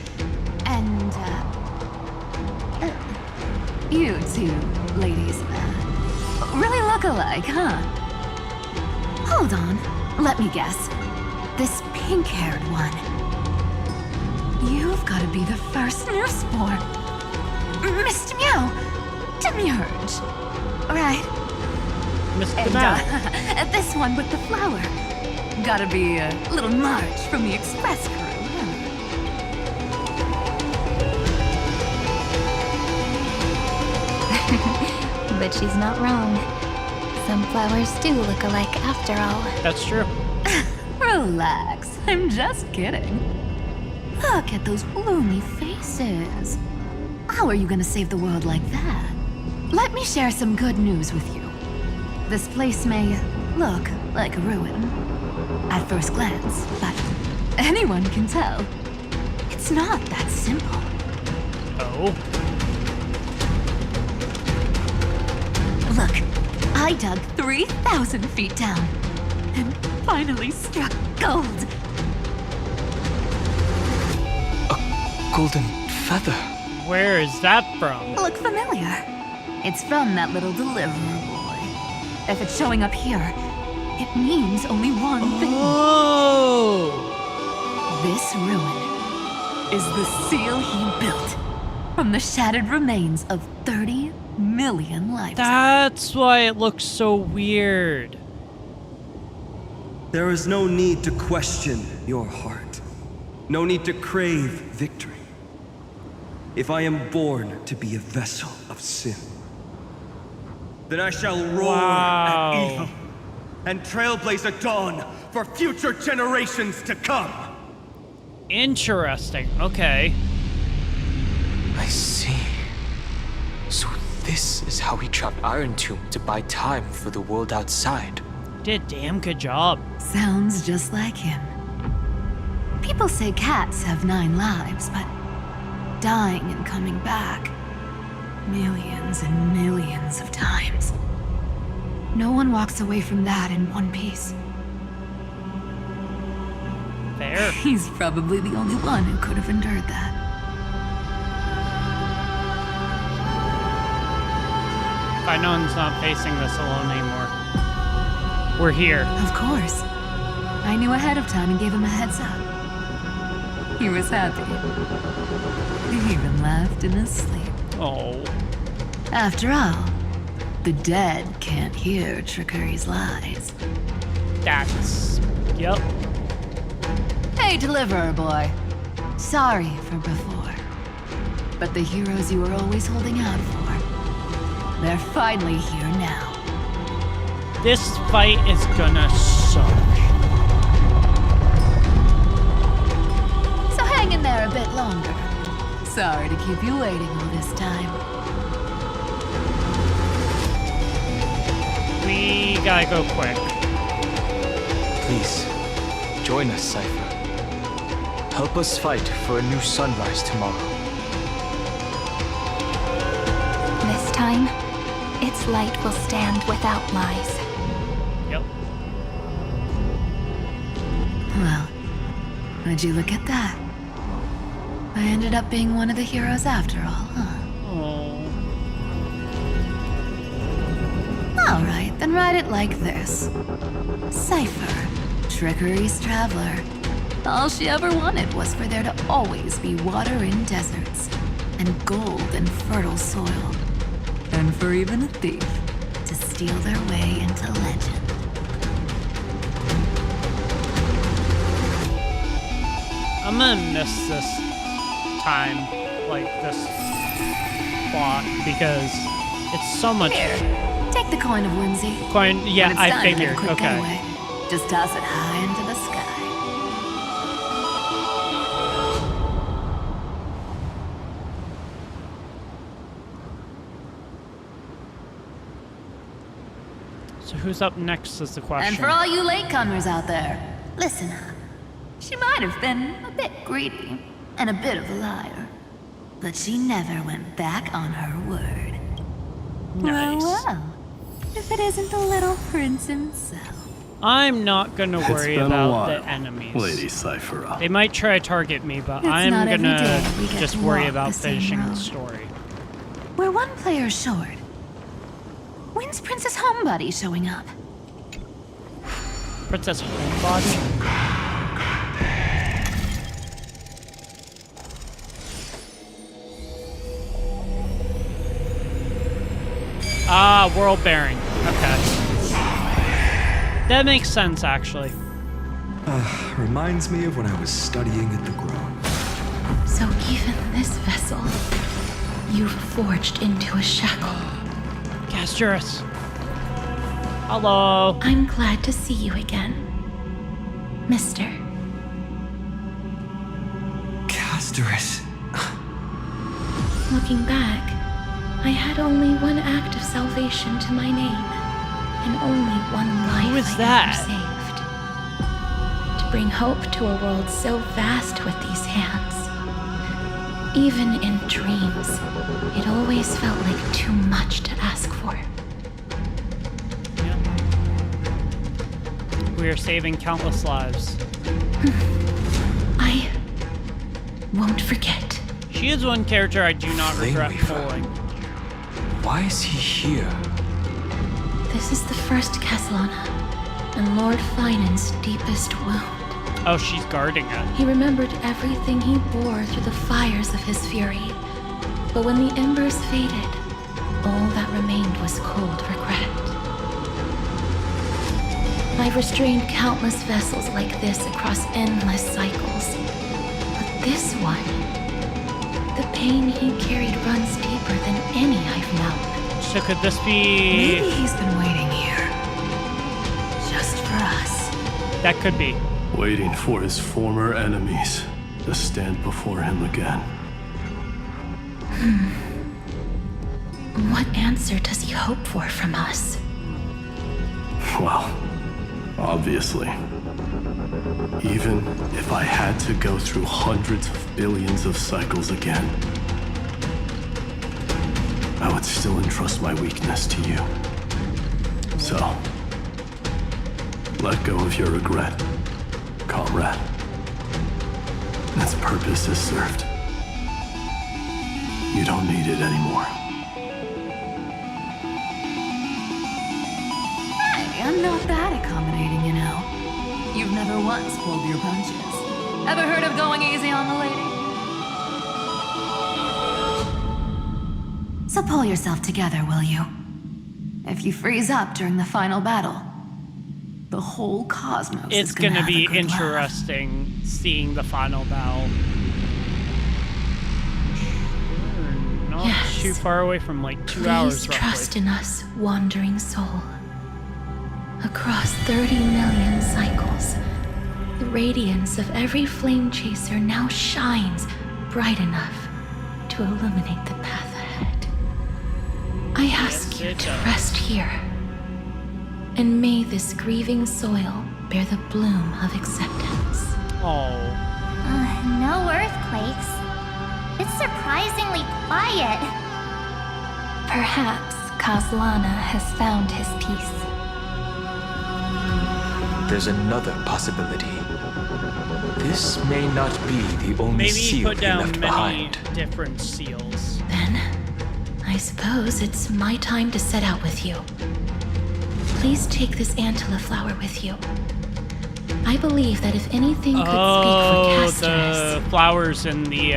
And, you two ladies, really look alike, huh? Hold on. Let me guess. This pink-haired one. You've got to be the first newsboy. Mr. Meow. Demurge. Right. Mr. And, this one with the flower. Gotta be a little Marge from the Express crew, huh? But she's not wrong. Some flowers do look alike after all. That's true. Relax. I'm just kidding. Look at those gloomy faces. How are you gonna save the world like that? Let me share some good news with you. This place may look like a ruin at first glance, but anyone can tell. It's not that simple. Oh? Look, I dug 3,000 feet down and finally struck gold. A golden feather. Where is that from? Look familiar. It's from that little deliverer boy. If it's showing up here, it means only one thing. Oh! This ruin is the seal he built from the shattered remains of 30 million lives. That's why it looks so weird. There is no need to question your heart. No need to crave victory. If I am born to be a vessel of sin, then I shall roar at evil and trailblaze a dawn for future generations to come. Interesting. Okay. I see. So this is how he trapped Iron Tomb to buy time for the world outside. Did a damn good job. Sounds just like him. People say cats have 9 lives, but dying and coming back millions and millions of times. No one walks away from that in one piece. Fair. He's probably the only one who could have endured that. Finon's not facing this alone anymore. We're here. Of course. I knew ahead of time and gave him a heads up. He was happy. He even laughed in his sleep. Oh. After all, the dead can't hear Trickery's lies. That's... Yep. Hey, Deliverer Boy. Sorry for before. But the heroes you were always holding out for, they're finally here now. This fight is gonna suck. So hang in there a bit longer. Sorry to keep you waiting all this time. We gotta go quick. Please, join us, Cypher. Help us fight for a new sunrise tomorrow. This time, its light will stand without lies. Yep. Well, would you look at that? I ended up being one of the heroes after all, huh? Oh. Alright, then write it like this. Cypher, Trickery's traveler. All she ever wanted was for there to always be water in deserts, and gold in fertile soil. And for even a thief to steal their way into legend. I'm gonna miss this time, like this plot, because it's so much. Here, take the coin of whimsy. Coin, yeah, When it's I done in a figured. quick Okay. getaway, just toss it high into the sky. So who's up next is the question. And for all you latecomers out there, listen up. She might have been a bit greedy and a bit of a liar, but she never went back on her word. Nice. Well, if it isn't the little prince himself. I'm not gonna It's worry been a about while, the enemies. Lady Cypher. They might try to target me, but It's I'm not every gonna day we get just to worry walk about the same finishing the road. story. We're one player short. When's Princess Homebody showing up? Princess Homebody? Ah, world bearing. Okay. That makes sense, actually. Reminds me of when I was studying at the Grove. So even this vessel, you've forged into a shackle. Gasterus. Hello. I'm glad to see you again, Mister. Gasterus. Looking back, I had only one act of salvation to my name, and only one life Who is I that? ever saved. To bring hope to a world so vast with these hands. Even in dreams, it always felt like too much to ask for. We are saving countless lives. I won't forget. She is one character I do not regret pulling. Why is he here? This is the first Castellana, and Lord Finan's deepest wound. Oh, she's guarding it. He remembered everything he bore through the fires of his fury. But when the embers faded, all that remained was cold regret. I've restrained countless vessels like this across endless cycles. But this one, the pain he carried runs deeper than any I've known. So could this be... Maybe he's been waiting here. Just for us. That could be. Waiting for his former enemies to stand before him again. What answer does he hope for from us? Well, obviously. Even if I had to go through hundreds of billions of cycles again, I would still entrust my weakness to you. So, let go of your regret, comrade. Its purpose is served. You don't need it anymore. Hey, I'm not that accommodating, you know. You've never once pulled your punches. Ever heard of going easy on the lady? So pull yourself together, will you? If you freeze up during the final battle, the whole cosmos It's is gonna gonna be have a good laugh. interesting seeing the final battle. Not Yes. too far away from like 2 Please hours roughly. trust in us, wandering soul. Across 30 million cycles, the radiance of every flame chaser now shines bright enough to illuminate the path ahead. I ask you it to does. rest here, and may this grieving soil bear the bloom of acceptance. Oh. No earthquakes. It's surprisingly quiet. Perhaps Castellana has found his peace. There's another possibility. This may not be the only Maybe he seal put he down left many behind. different seals. Then, I suppose it's my time to set out with you. Please take this Antilla flower with you. I believe that if anything could speak for Castorus, the flowers in the,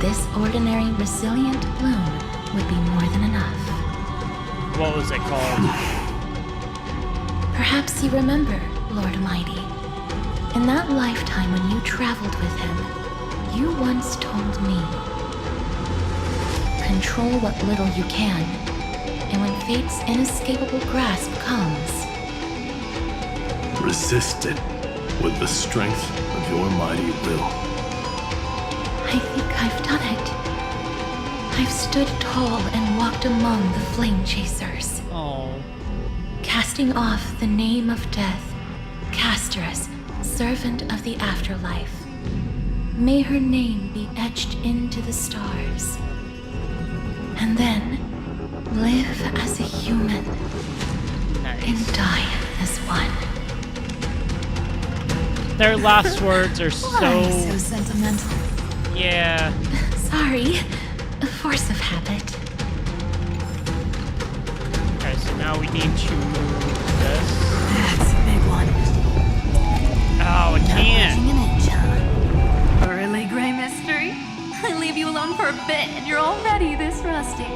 this ordinary, resilient bloom would be more than enough. What was it called? Perhaps you remember, Lord Mighty. In that lifetime when you traveled with him, you once told me, control what little you can, and when fate's inescapable grasp comes, resist it with the strength of your mighty will. I think I've done it. I've stood tall and walked among the flame chasers. Oh. Casting off the name of death, Castorus, servant of the afterlife. May her name be etched into the stars. And then live as a human and die as one. Their last words are Why are you so sentimental? Yeah. Sorry, a force of habit. Okay, so now we need to move this. That's a big one. Oh, I can't. An inch, huh? Really, Gray Mystery? I leave you alone for a bit and you're already this rusty.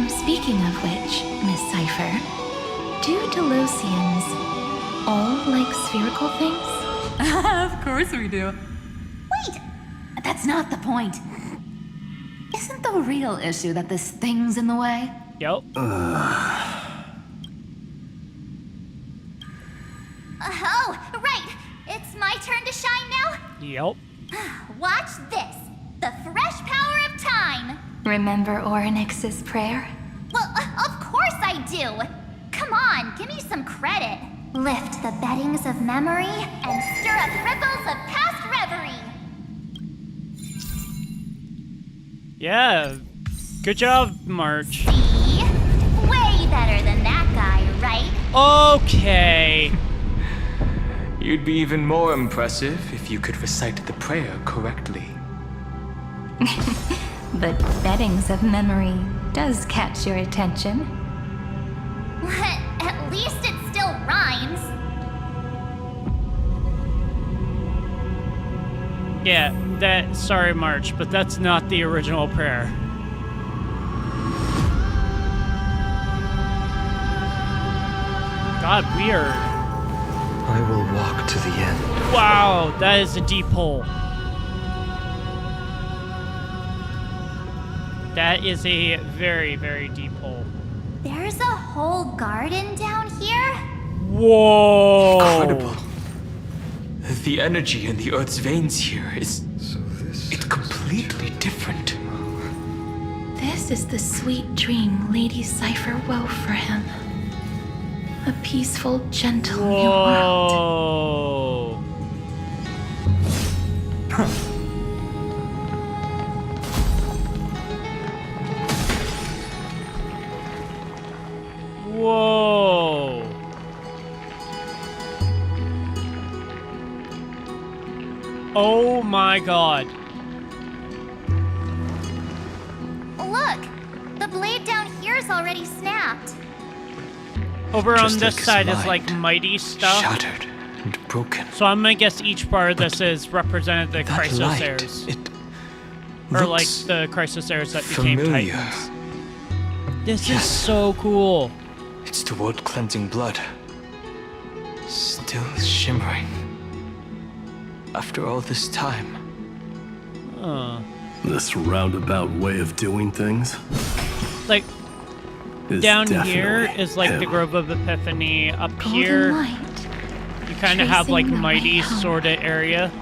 Speaking of which, Miss Cypher, do Delosians all like spherical things? Of course we do. Wait! That's not the point. Isn't the real issue that this thing's in the way? Yep. Oh, right! It's my turn to shine now? Yep. Watch this! The fresh power of time! Remember Orynyx's prayer? Well, of course I do! Come on, give me some credit. Lift the beddings of memory and stir up ripples of past reverie. Yeah. Good job, March. See? Way better than that guy, right? Okay. You'd be even more impressive if you could recite the prayer correctly. The beddings of memory does catch your attention. At least it still rhymes. Yeah, sorry, March, but that's not the original prayer. God, we are... I will walk to the end. Wow, that is a deep hole. That is a very, very deep hole. There's a whole garden down here? Whoa! Incredible. The energy in the Earth's veins here is... it's completely different. This is the sweet dream Lady Cypher wove for him. A peaceful, gentle new world. Whoa! Oh my god. Look! The blade down here's already snapped. Over Just on this like side his is like mind. mighty stuff. Shattered and broken. So I'm gonna guess each part of this is represented the That Chrysos light, heirs. it Or like looks the Chrysos heirs that became familiar. Titans. This is so cool. It's the world cleansing blood. Still shimmering. After all this time. This roundabout way of doing things Like, is down definitely here is like the him. Grove of Epiphany. Up Golden here, light, you kind of have like tracing the way mighty home. sorta area.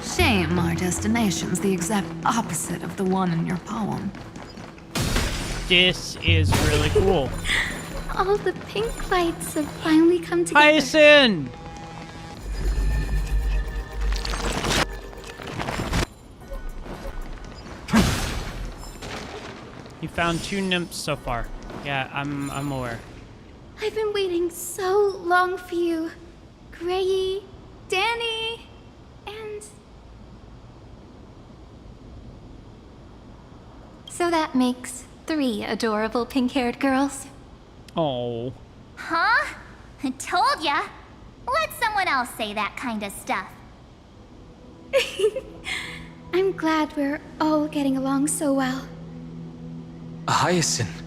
Shame our destination's the exact opposite of the one in your poem. This is really cool. All the pink lights have finally come together. Hyacinth! You found 2 nymphs so far. Yeah, I'm aware. I've been waiting so long for you. Grayy, Danny, and... So that makes 3 adorable pink-haired girls. Oh. Huh? I told ya. Let someone else say that kind of stuff. I'm glad we're all getting along so well. Hyacinth,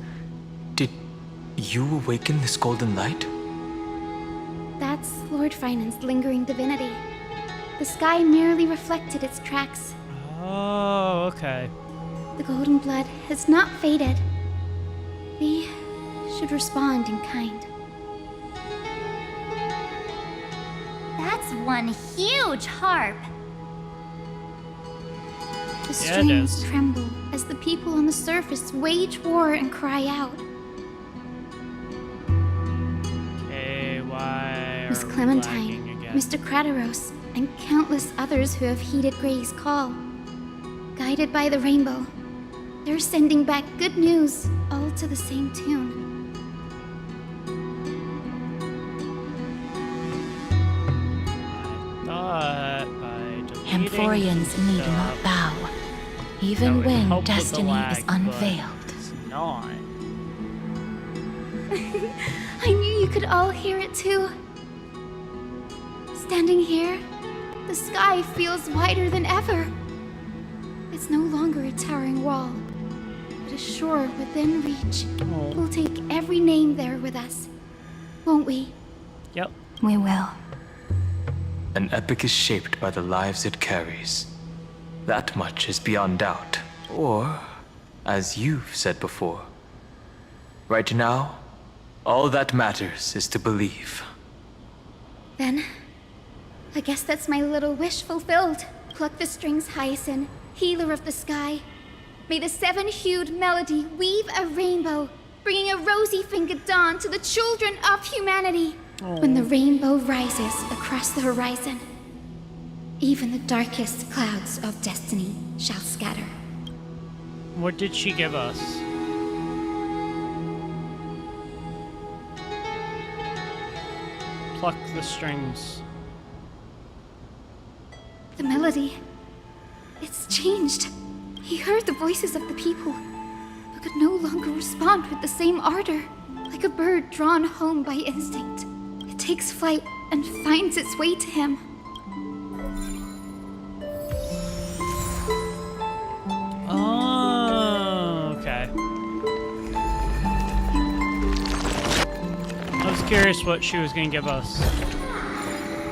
did you awaken this golden light? That's Lord Finan's lingering divinity. The sky merely reflected its tracks. Oh, okay. The golden blood has not faded. We should respond in kind. That's one huge harp. The strings tremble as the people on the surface wage war and cry out. Okay, why Miss are we Clementine, lagging again? Mr. Crateros, and countless others who have heeded Gray's call. Guided by the rainbow, they're sending back good news, all to the same tune. Thought by deleting Amphorians need stuff, not bow, that even would when help with the destiny lag, is but unveiled. it's not. I knew you could all hear it too. Standing here, the sky feels wider than ever. It's no longer a towering wall, but a shore within reach. We'll take every name there with us, won't we? Yep. We will. An epic is shaped by the lives it carries. That much is beyond doubt. Or, as you've said before, right now, all that matters is to believe. Then, I guess that's my little wish fulfilled. Pluck the strings, Hyacinth, healer of the sky. May the seven-hued melody weave a rainbow, bringing a rosy-fingered dawn to the children of humanity. When the rainbow rises across the horizon, even the darkest clouds of destiny shall scatter. What did she give us? Pluck the strings. The melody, it's changed. He heard the voices of the people, but could no longer respond with the same ardor. Like a bird drawn home by instinct, it takes flight and finds its way to him. Oh, okay. I was curious what she was going to give us.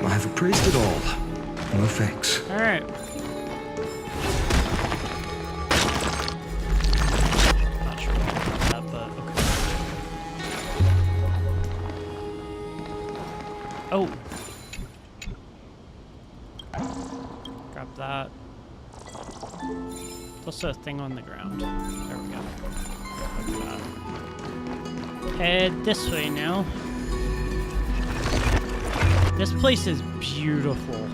I've appraised it all. No thanks. All right. Not sure about that, but okay. Oh. Grab that. There's also a thing on the ground. There we go. Look at that. Head this way now. This place is beautiful.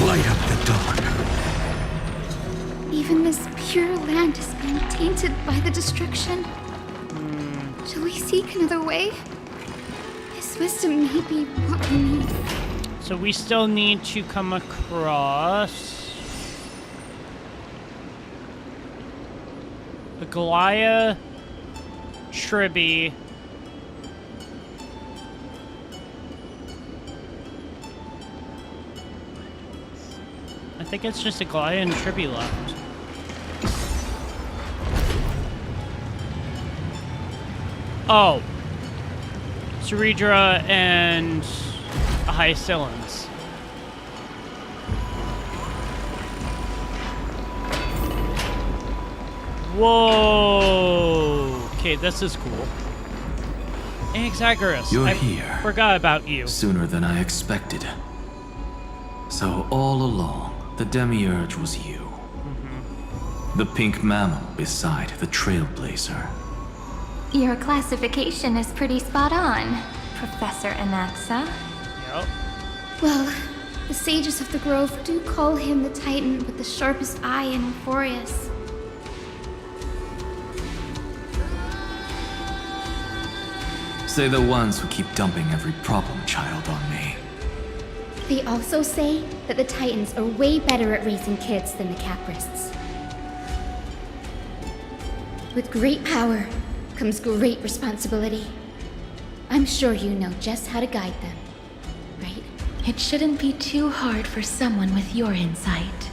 Light up the dawn. Even this pure land is being tainted by the destruction. Shall we seek another way? His wisdom may be what we need. So we still need to come across a Galia, Tribby, I think it's just a Galia and Tribby left. Oh, Ceredra and a Hyacillans. Whoa! Okay, this is cool. Exagerous. You're I here. Forgot about you. Sooner than I expected. So all along, the Demiurge was you. The pink mammal beside the Trailblazer. Your classification is pretty spot on, Professor Anaxa. Yep. Well, the sages of the Grove do call him the Titan with the sharpest eye in Euphorius. Say the ones who keep dumping every problem child on me. They also say that the Titans are way better at raising kids than the Caprists. With great power comes great responsibility. I'm sure you know just how to guide them, right? It shouldn't be too hard for someone with your insight.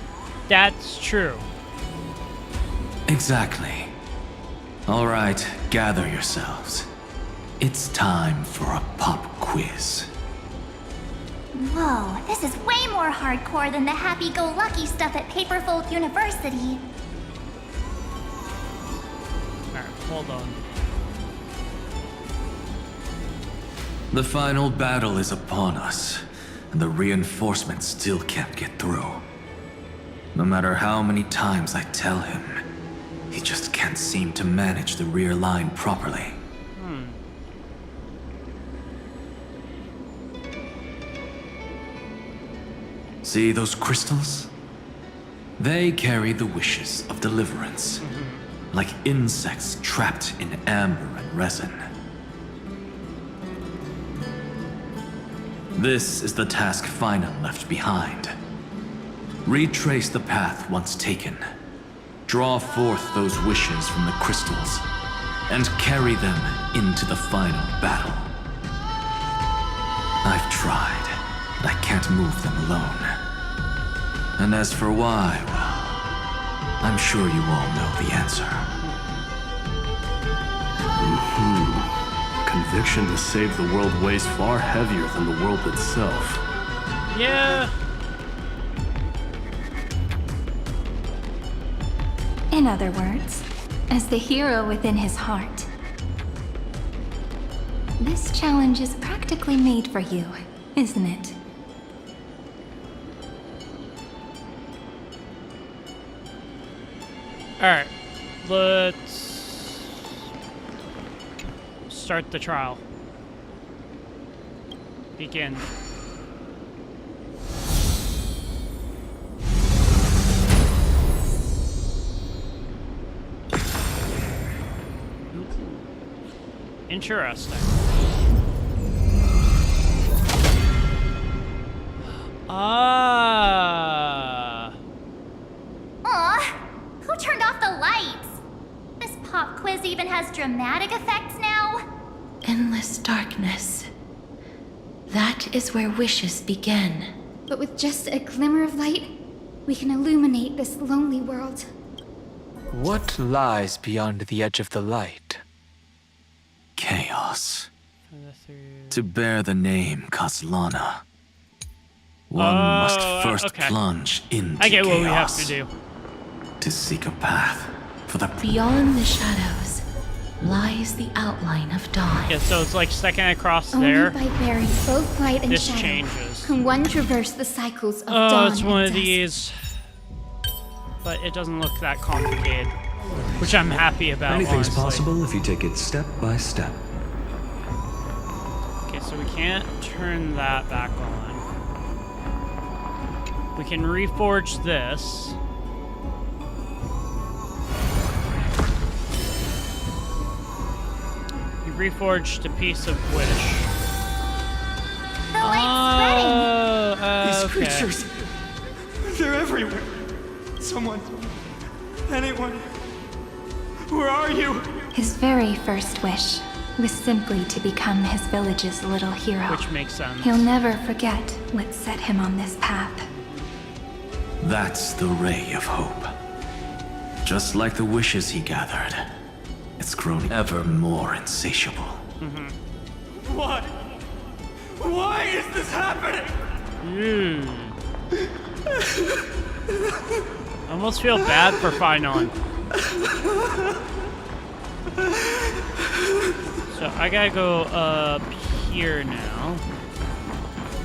That's true. Exactly. All right, gather yourselves. It's time for a pop quiz. Whoa, this is way more hardcore than the happy-go-lucky stuff at Paperfold University. Alright, hold on. The final battle is upon us, and the reinforcements still can't get through. No matter how many times I tell him, he just can't seem to manage the rear line properly. See those crystals? They carry the wishes of deliverance, like insects trapped in amber and resin. This is the task Finan left behind. Retrace the path once taken. Draw forth those wishes from the crystals, and carry them into the final battle. I've tried, but I can't move them alone. And as for why, well, I'm sure you all know the answer. Conviction to save the world weighs far heavier than the world itself. Yeah. In other words, as the hero within his heart, this challenge is practically made for you, isn't it? Alright, let's start the trial. Begin. Interesting. Aw, who turned off the lights? This pop quiz even has dramatic effects now? Endless darkness. That is where wishes begin. But with just a glimmer of light, we can illuminate this lonely world. What lies beyond the edge of the light? Chaos. To bear the name Kaslana, one must first plunge into I get chaos what we have to do. To seek a path for the... Beyond the shadows lies the outline of dawn. Yeah, so it's like second across Only there. by bearing both light and This shadow changes. can one traverse the cycles of Oh, dawn it's and one of dusk. these. But it doesn't look that complicated, which I'm happy about. Anything's honestly. possible if you take it step by step. Okay, so we can't turn that back on. We can reforge this. We reforged a piece of wish. The light's spreading! These Okay. creatures, they're everywhere. Someone, anyone, where are you? His very first wish was simply to become his village's little hero. Which makes sense. He'll never forget what set him on this path. That's the ray of hope. Just like the wishes he gathered, it's grown ever more insatiable. Why? Why is this happening? I almost feel bad for Finon. So I gotta go up here now.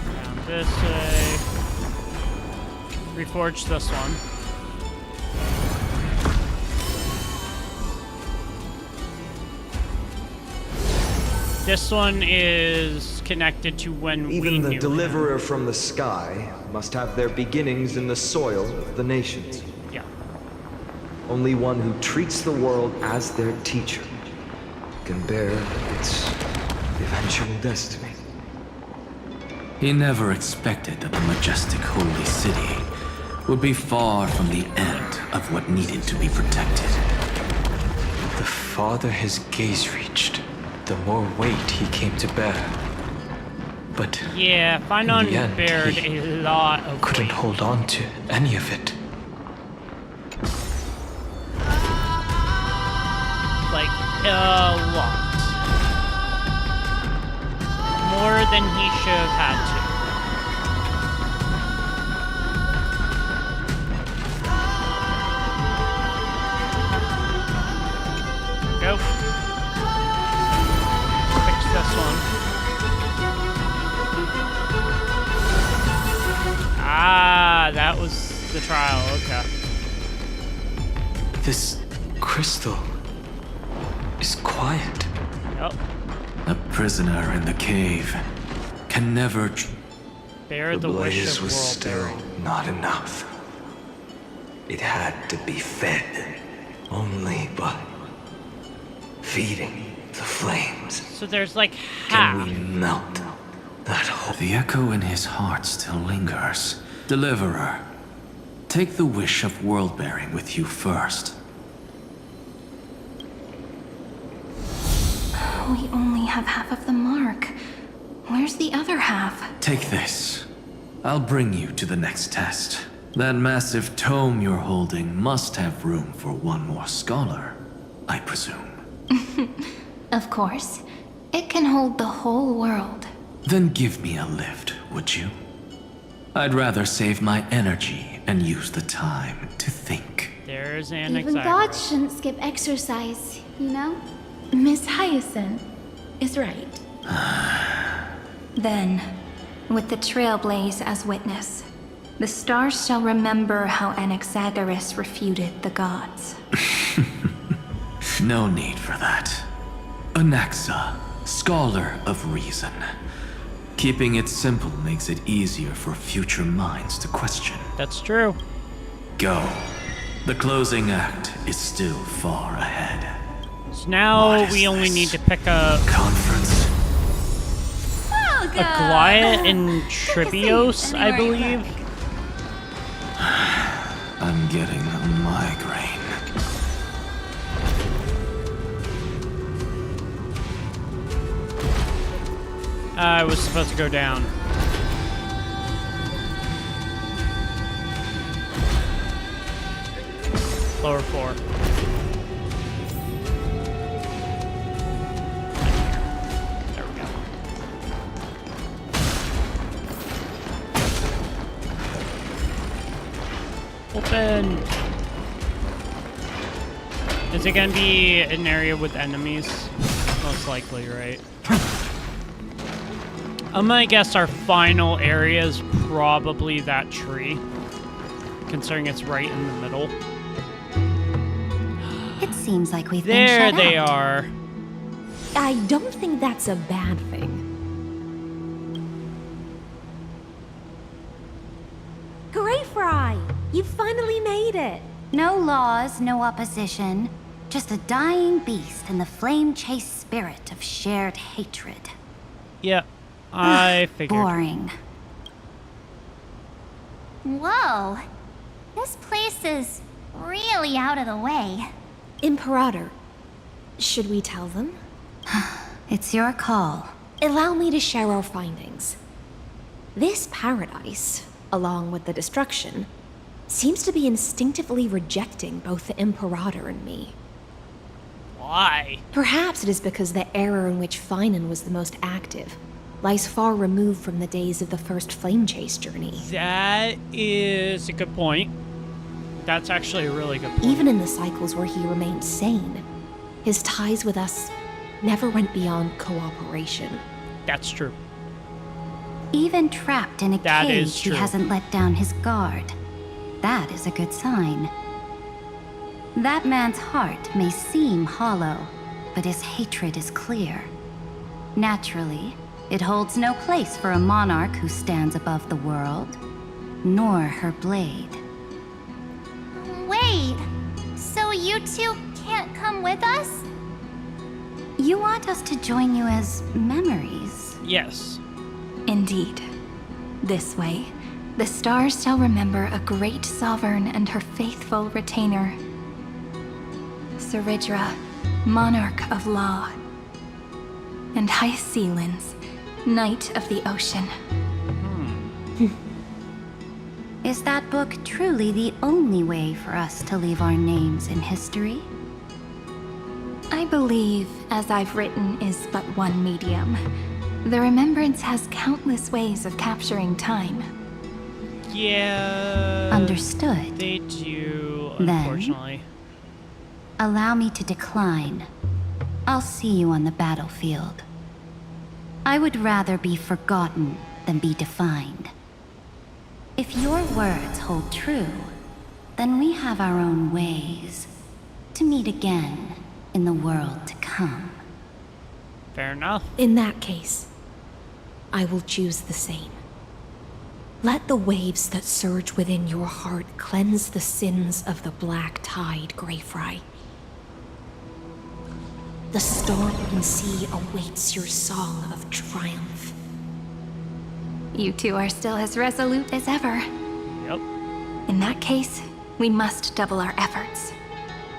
Around this way. Reforge this one. This one is connected to when we Even the knew deliverer from the sky must have their beginnings in the soil of the nations. Yeah. Only one who treats the world as their teacher can bear its eventual destiny. He never expected that the majestic holy city would be far from the end of what needed to be protected. The farther his gaze reached, the more weight he came to bear. But yeah, Finon in the end, bared a lot of couldn't weight. hold on to any of it. Like, a lot. More than he should have had to. Go. Fix this one. Ah, that was the trial, okay. This crystal is quiet. Yep. A prisoner in the cave can never Bear the wish blaze of was world still bearing. not enough. It had to be fed only by feeding the flames. So there's like half. Can we melt that whole... The echo in his heart still lingers. Deliverer, take the wish of world-bearing with you first. We only have half of the mark. Where's the other half? Take this. I'll bring you to the next test. That massive tome you're holding must have room for one more scholar, I presume. Of course. It can hold the whole world. Then give me a lift, would you? I'd rather save my energy and use the time to think. There's an Even gods shouldn't skip exercise, you know? Miss Hyacinth is right. Then, with the Trailblaze as witness, the stars shall remember how Anaxagoras refuted the gods. No need for that. Anaxa, scholar of reason. Keeping it simple makes it easier for future minds to question. That's true. Go. The closing act is still far ahead. So now we only need to pick up Conference. a Goliath and Tribios, I believe. I'm getting a migraine. I was supposed to go down. Lower 4. There we go. Open! Is it gonna be an area with enemies? Most likely, right? I'm gonna guess our final area is probably that tree, considering it's right in the middle. It seems like we've There been shut they out. are. I don't think that's a bad thing. Great Fry! You finally made it! No laws, no opposition. Just a dying beast and the flame-chased spirit of shared hatred. Yeah, I figured. Boring. Whoa! This place is really out of the way. Imperator, should we tell them? It's your call. Allow me to share our findings. This paradise, along with the destruction, seems to be instinctively rejecting both the Imperator and me. Why? Perhaps it is because the era in which Finan was the most active lies far removed from the days of the first flame chase journey. That is a good point. That's actually a really good point. Even in the cycles where he remained sane, his ties with us never went beyond cooperation. That's true. Even trapped in a That cage, is he true. hasn't let down his guard. That is a good sign. That man's heart may seem hollow, but his hatred is clear. Naturally, it holds no place for a monarch who stands above the world, nor her blade. Wait, so you two can't come with us? You want us to join you as memories? Yes. Indeed. This way, the stars shall remember a great sovereign and her faithful retainer. Seridra, monarch of law. And Hyacelins, knight of the ocean. Is that book truly the only way for us to leave our names in history? I believe, as I've written, is but one medium. The remembrance has countless ways of capturing time. Yeah. Understood. They do, Then, unfortunately. Allow me to decline. I'll see you on the battlefield. I would rather be forgotten than be defined. If your words hold true, then we have our own ways to meet again in the world to come. Fair enough. In that case, I will choose the same. Let the waves that surge within your heart cleanse the sins of the black tide, Greyfry. The storm sea awaits your song of triumph. You two are still as resolute as ever. Yep. In that case, we must double our efforts.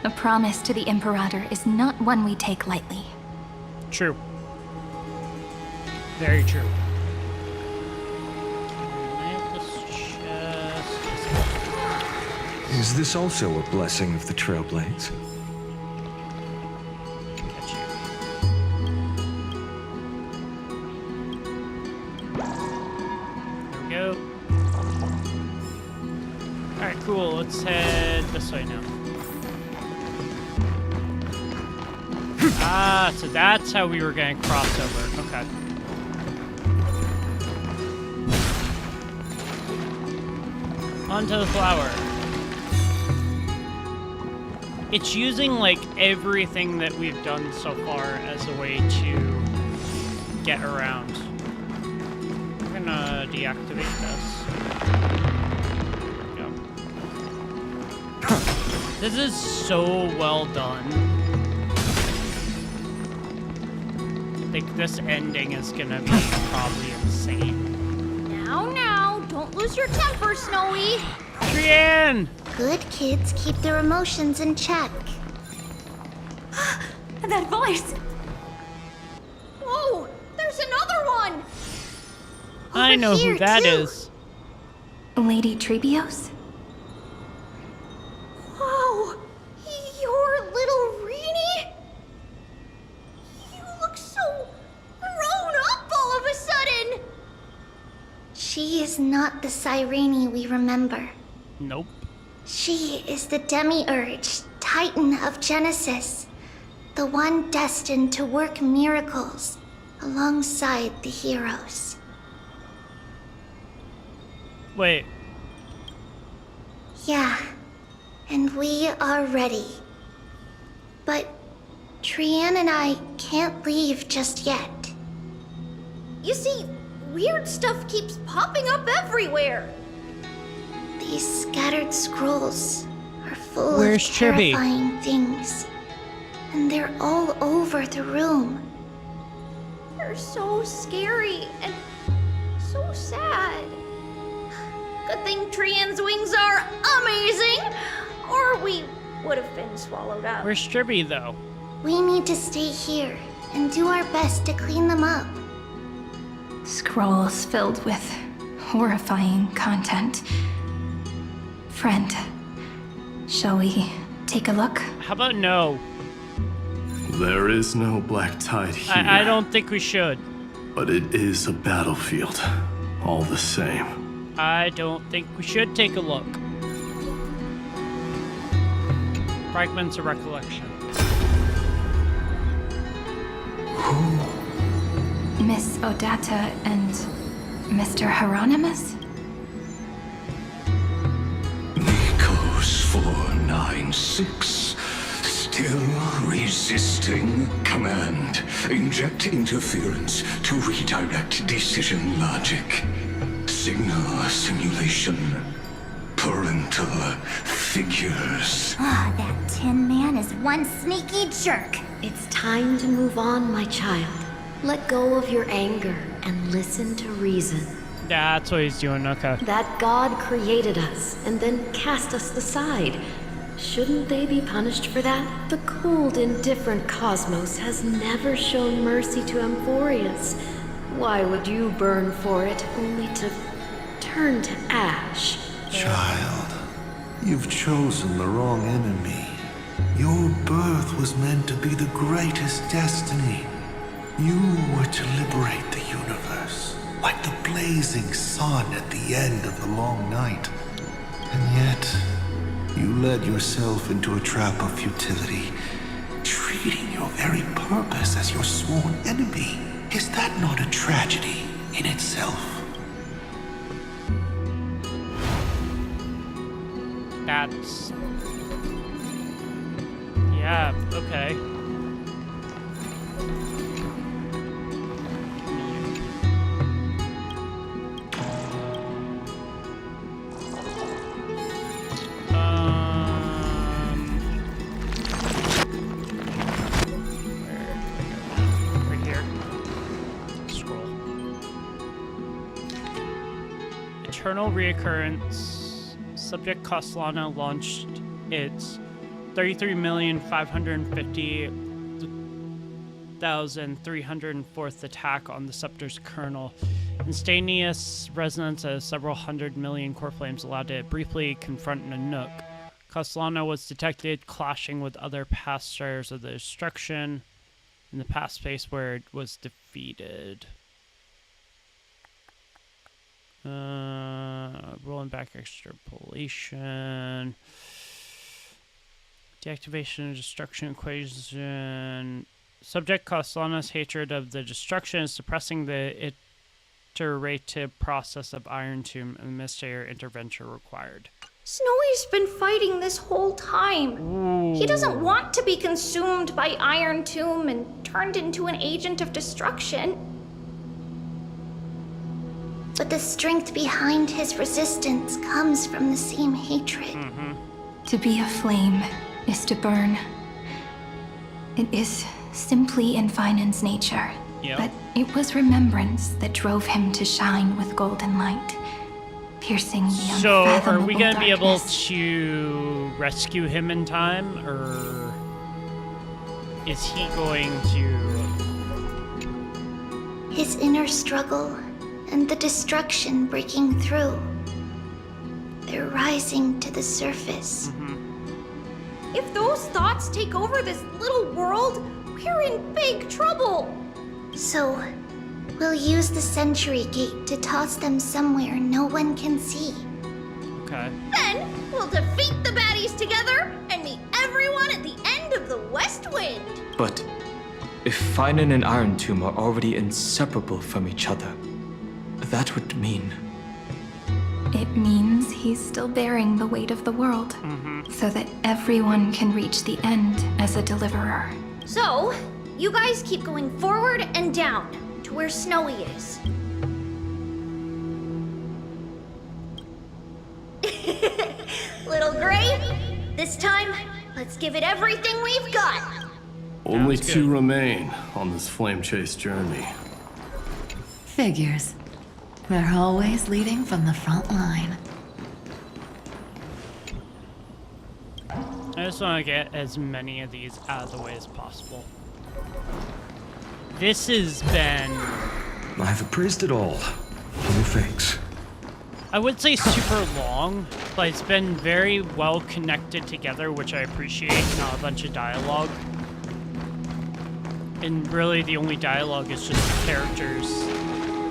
A promise to the Imperator is not one we take lightly. True. Very true. Is this also a blessing of the Trailblaze? There we go. Alright, cool. Let's head this way now. Ah, so that's how we were going to cross over. Okay. Onto the flower. It's using, like, everything that we've done so far as a way to get around. I'm gonna deactivate this. There we go. This is so well done. I think this ending is gonna be probably insane. Now, don't lose your temper, Snowy. Brienne! Good kids keep their emotions in check. That voice! Whoa, there's another one! I know who here, that too. is. Lady Trebios? Whoa, you're little Reenie? You look so grown up all of a sudden! She is not the Cyrene we remember. Nope. She is the Demiurge, Titan of Genesis. The one destined to work miracles alongside the heroes. Wait. Yeah, and we are ready. But Trian and I can't leave just yet. You see, weird stuff keeps popping up everywhere. These scattered scrolls are full Where's of Chibi? terrifying things. And they're all over the room. They're so scary and so sad. Good thing Trian's wings are amazing, or we would have been swallowed up. Where's Chibi, though? We need to stay here and do our best to clean them up. Scrolls filled with horrifying content. Friend, shall we take a look? How about no? There is no black tide here. I don't think we should. But it is a battlefield, all the same. I don't think we should take a look. Fragments of recollection. Miss Odata and Mr. Hieronymus? Nikos 496. Still resisting command. Inject interference to redirect decision logic. Signal simulation. Parental figures. Ah, that Tin Man is one sneaky jerk. It's time to move on, my child. Let go of your anger and listen to reason. That's what he's doing, okay. That God created us and then cast us aside. Shouldn't they be punished for that? The cold, indifferent cosmos has never shown mercy to Amphorius. Why would you burn for it, only to turn to ash? Child, you've chosen the wrong enemy. Your birth was meant to be the greatest destiny. You were to liberate the universe, like the blazing sun at the end of the long night. And yet, you led yourself into a trap of futility, treating your very purpose as your sworn enemy. Is that not a tragedy in itself? That's... yeah, okay. Right here. Scroll. Eternal reoccurrence. Subject Castellana launched its 33,550,304th attack on the Scepter's kernel. Instantaneous resonance of several hundred million core flames allowed it briefly confront Nanook. Castellana was detected clashing with other past stars of the destruction in the past space where it was defeated. Rolling back extrapolation. Deactivation and destruction equation. Subject Castellana's hatred of the destruction is suppressing the iterative process of Iron Tomb and mysterious intervention required. Snowy's been fighting this whole time. Ooh. He doesn't want to be consumed by Iron Tomb and turned into an agent of destruction. But the strength behind his resistance comes from the same hatred. To be a flame is to burn. It is simply in Finan's nature. Yep. But it was remembrance that drove him to shine with golden light, piercing the So, unfathomable are we going to be able darkness. to rescue him in time, or is he going to... His inner struggle and the destruction breaking through. They're rising to the surface. If those thoughts take over this little world, we're in big trouble. So, we'll use the Century Gate to toss them somewhere no one can see. Okay. Then we'll defeat the baddies together and meet everyone at the end of the West Wind. But if Finan and Iron Tomb are already inseparable from each other, that would mean... It means he's still bearing the weight of the world, so that everyone can reach the end as a deliverer. So, you guys keep going forward and down to where Snowy is. Little Gray, this time, let's give it everything we've got. Only two remain on this flame chase journey. Figures. They're always leading from the front line. I just want to get as many of these out of the way as possible. This has been... I've appraised it all. No thanks. I would say super long, but it's been very well connected together, which I appreciate, not a bunch of dialogue. And really the only dialogue is just the characters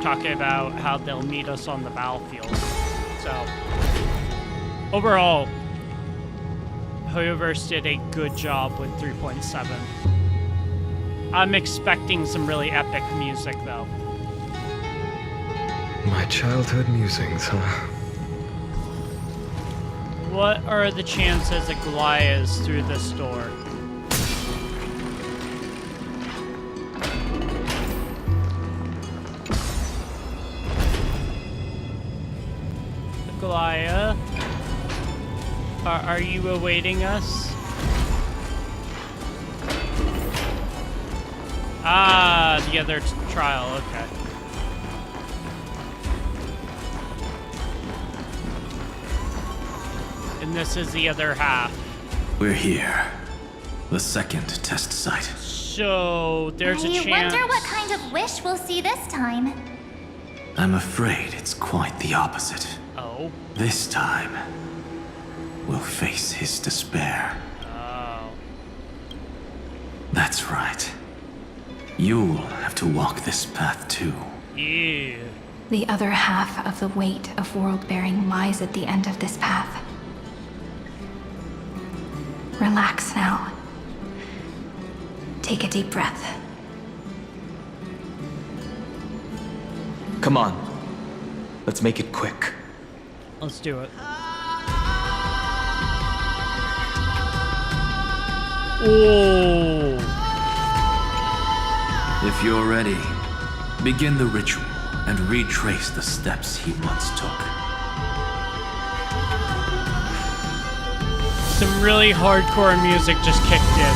talking about how they'll meet us on the battlefield. So, overall, Hoyoverse did a good job with 3.7. I'm expecting some really epic music, though. My childhood musings, huh? What are the chances that Goliath is through this door? Goliath, are you awaiting us? Ah, the other trial, okay. And this is the other half. We're here. The second test site. So, there's a chance... I wonder what kind of wish we'll see this time. I'm afraid it's quite the opposite. Oh? This time, we'll face his despair. Oh. That's right. You'll have to walk this path too. Yeah. The other half of the weight of world-bearing lies at the end of this path. Relax now. Take a deep breath. Come on. Let's make it quick. Let's do it. Oh. If you're ready, begin the ritual and retrace the steps he once took. Some really hardcore music just kicked in.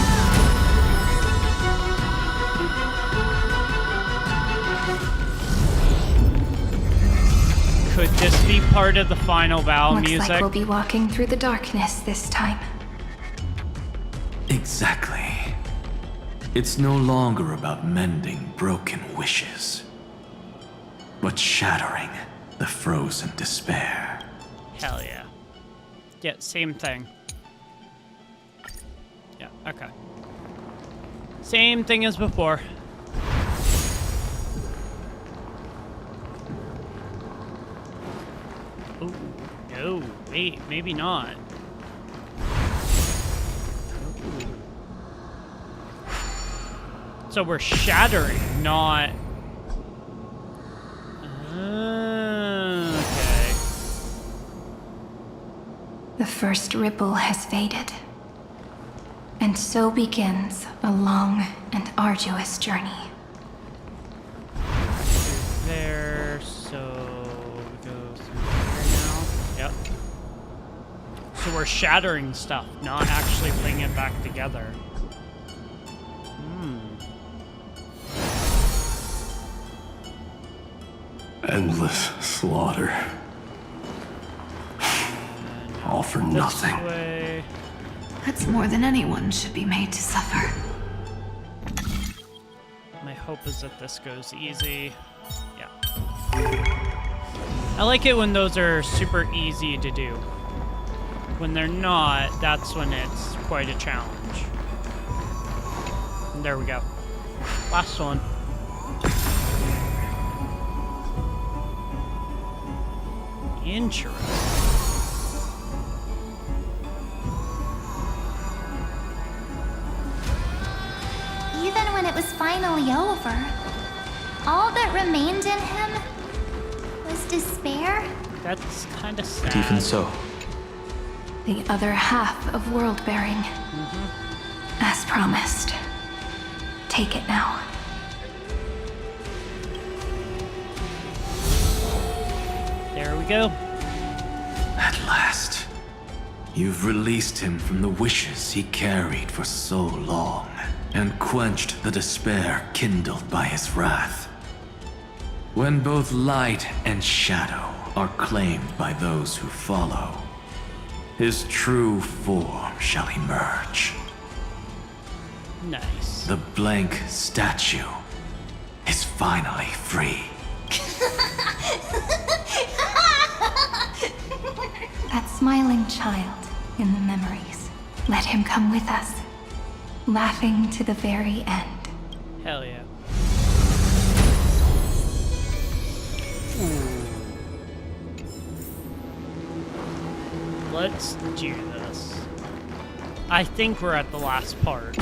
Could this be part of the final vow music? Looks like we'll be walking through the darkness this time. Exactly. It's no longer about mending broken wishes, but shattering the frozen despair. Hell yeah. Yeah, same thing. Yeah, okay. Same thing as before. Oh, no, wait, maybe not. So we're shattering, not... Okay. The first ripple has faded. And so begins a long and arduous journey. There, so we go through here now. Yep. So we're shattering stuff, not actually putting it back together. Endless slaughter. All for nothing. That's more than anyone should be made to suffer. My hope is that this goes easy. Yeah. I like it when those are super easy to do. When they're not, that's when it's quite a challenge. And there we go. Last one. Interesting. Even when it was finally over, all that remained in him was despair. That's kind of sad. Even so. The other half of world-bearing. As promised. Take it now. There we go. At last, you've released him from the wishes he carried for so long, and quenched the despair kindled by his wrath. When both light and shadow are claimed by those who follow, his true form shall emerge. Nice. The blank statue is finally free. That smiling child in the memories. Let him come with us, laughing to the very end. Hell yeah. Let's do this. I think we're at the last part.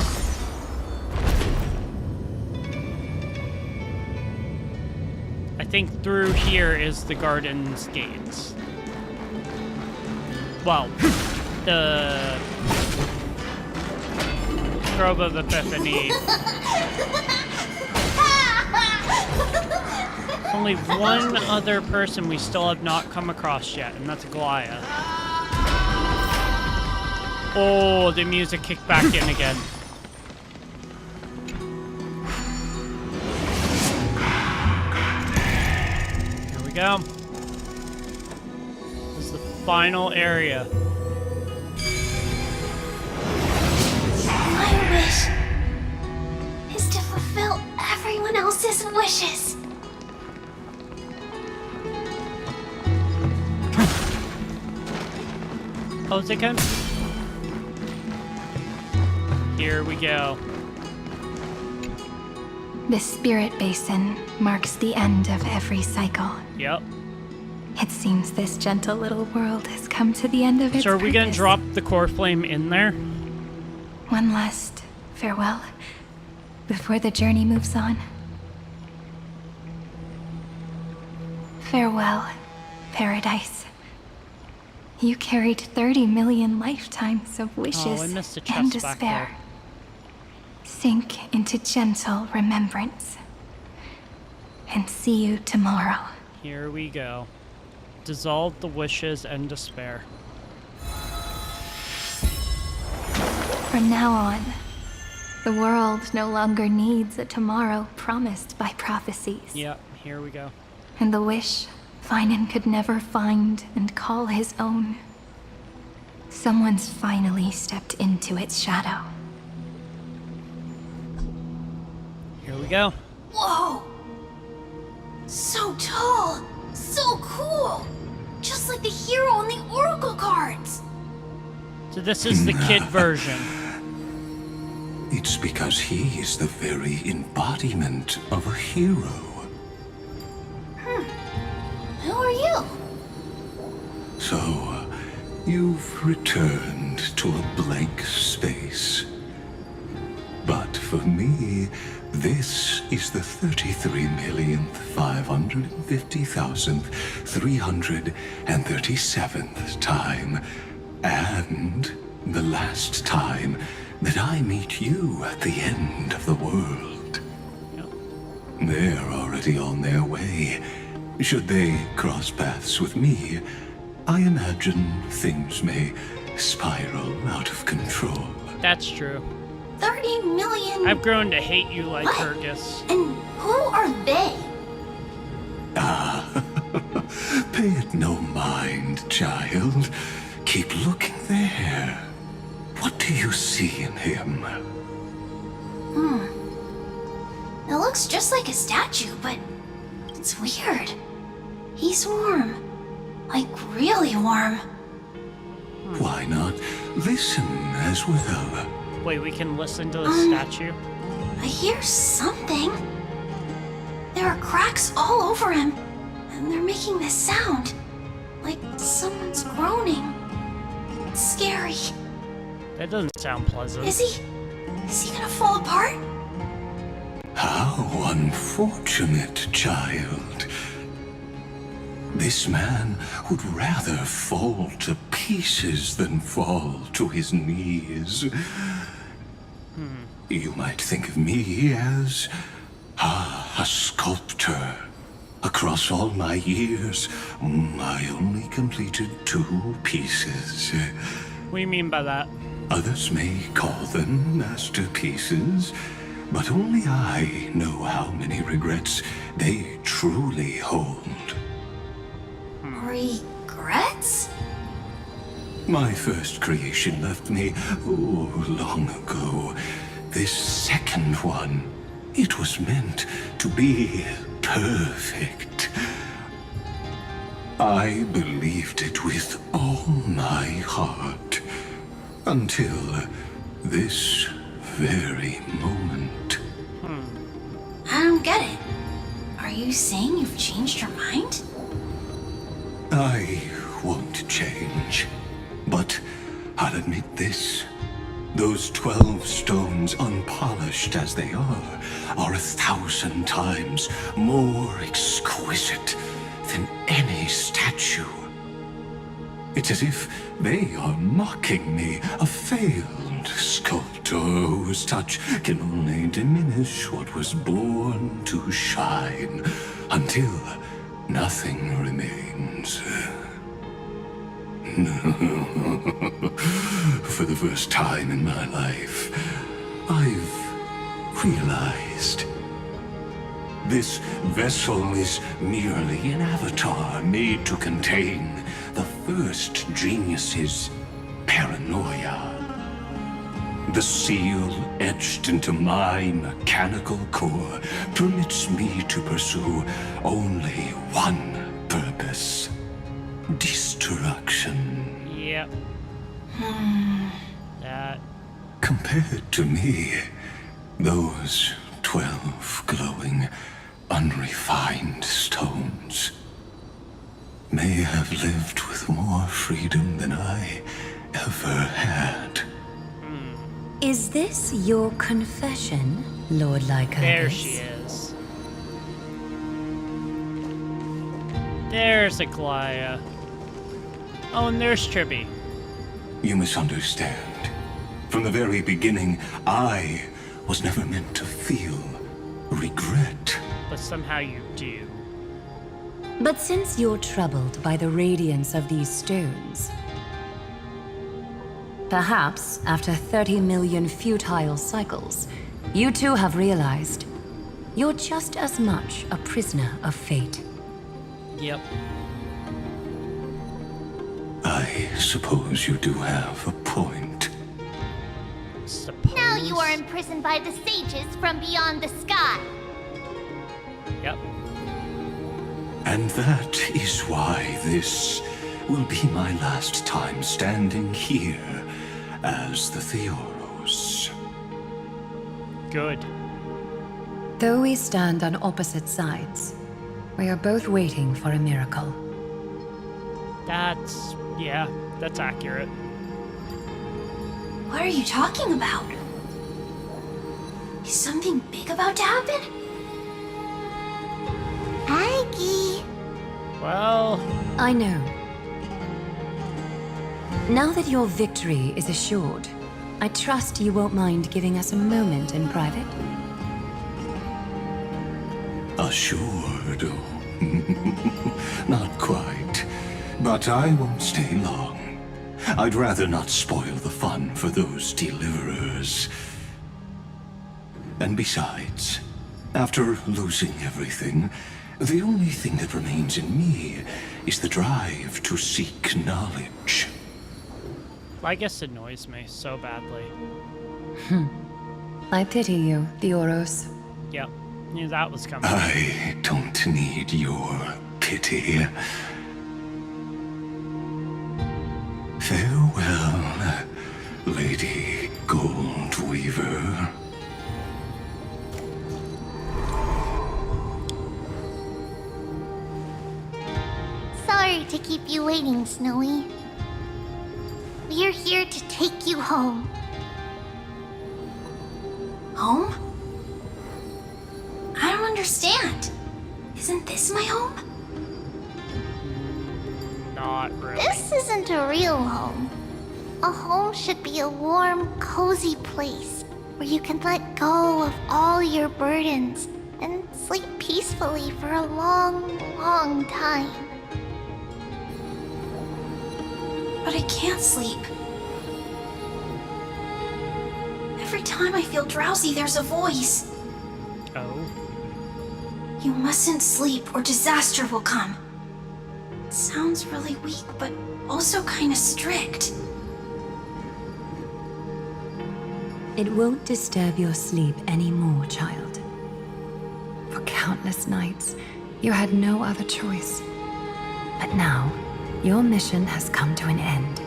I think through here is the garden's gates. Well, the Grove of Epiphany. Only one other person we still have not come across yet, and that's Goliath. Oh, the music kicked back in again. Here we go. This is the final area. else's wishes. Close it again. Here we go. The spirit basin marks the end of every cycle. Yep. It seems this gentle little world has come to the end of its So are we gonna purpose. drop the core flame in there? One last farewell before the journey moves on. Farewell, paradise. You carried 30 million lifetimes of wishes I missed the and chest back despair. there. Sink into gentle remembrance. And see you tomorrow. Here we go. Dissolve the wishes and despair. From now on, the world no longer needs a tomorrow promised by prophecies. Yep, here we go. And the wish Finan could never find and call his own. Someone's finally stepped into its shadow. Here we go. Whoa! So tall! So cool! Just like the hero on the Oracle cards! So this is the kid version. It's because he is the very embodiment of a hero. Who are you? So, you've returned to a blank space. But for me, this is the 33,550,337th time, and the last time that I meet you at the end of the world. They're already on their way. Should they cross paths with me, I imagine things may spiral out of control. That's true. 30 million... I've grown to hate you like What? Hergus. And who are they? Pay it no mind, child. Keep looking there. What do you see in him? It looks just like a statue, but it's weird. He's warm. Like, really warm. Why not listen as well? Wait, we can listen to the statue? I hear something. There are cracks all over him, and they're making this sound. Like someone's groaning. It's scary. That doesn't sound pleasant. Is he gonna fall apart? How unfortunate, child. This man would rather fall to pieces than fall to his knees. You might think of me as a sculptor. Across all my years, I only completed 2 pieces. What do you mean by that? Others may call them masterpieces, but only I know how many regrets they truly hold. Regrets? My first creation left me, long ago. This second one, it was meant to be perfect. I believed it with all my heart. Until this very moment. I don't get it. Are you saying you've changed your mind? I won't change. But I'll admit this. Those 12 stones, unpolished as they are 1,000 times more exquisite than any statue. It's as if they are mocking me, a failed sculptor whose touch can only diminish what was born to shine, until nothing remains. For the first time in my life, I've realized this vessel is merely an avatar made to contain the first genius's paranoia. The seal etched into my mechanical core permits me to pursue only one purpose. Destruction. Yep. That. Compared to me, those 12 glowing, unrefined stones may have lived with more freedom than I ever had. Is this your confession, Lord Lycurgus? There she is. There's Aglaya. Oh, and there's Tribby. You misunderstand. From the very beginning, I was never meant to feel regret. But somehow you do. But since you're troubled by the radiance of these stones, perhaps after 30 million futile cycles, you too have realized you're just as much a prisoner of fate. Yep. I suppose you do have a point. Now you are imprisoned by the sages from beyond the sky. Yep. And that is why this will be my last time standing here as the Theoros. Good. Though we stand on opposite sides, we are both waiting for a miracle. Yeah, that's accurate. What are you talking about? Is something big about to happen? Aggie. Well... I know. Now that your victory is assured, I trust you won't mind giving us a moment in private. Assured? Not quite. But I won't stay long. I'd rather not spoil the fun for those deliverers. And besides, after losing everything, the only thing that remains in me is the drive to seek knowledge. I guess it annoys me so badly. I pity you, Theoros. Yep, knew that was coming. I don't need your pity. Farewell, Lady Goldweaver. Sorry to keep you waiting, Snowy. We're here to take you home. Home? I don't understand. Isn't this my home? Not really. This isn't a real home. A home should be a warm, cozy place where you can let go of all your burdens and sleep peacefully for a long, long time. But I can't sleep. Every time I feel drowsy, there's a voice. Oh? You mustn't sleep or disaster will come. It sounds really weak, but also kind of strict. It won't disturb your sleep anymore, child. For countless nights, you had no other choice. But now, your mission has come to an end.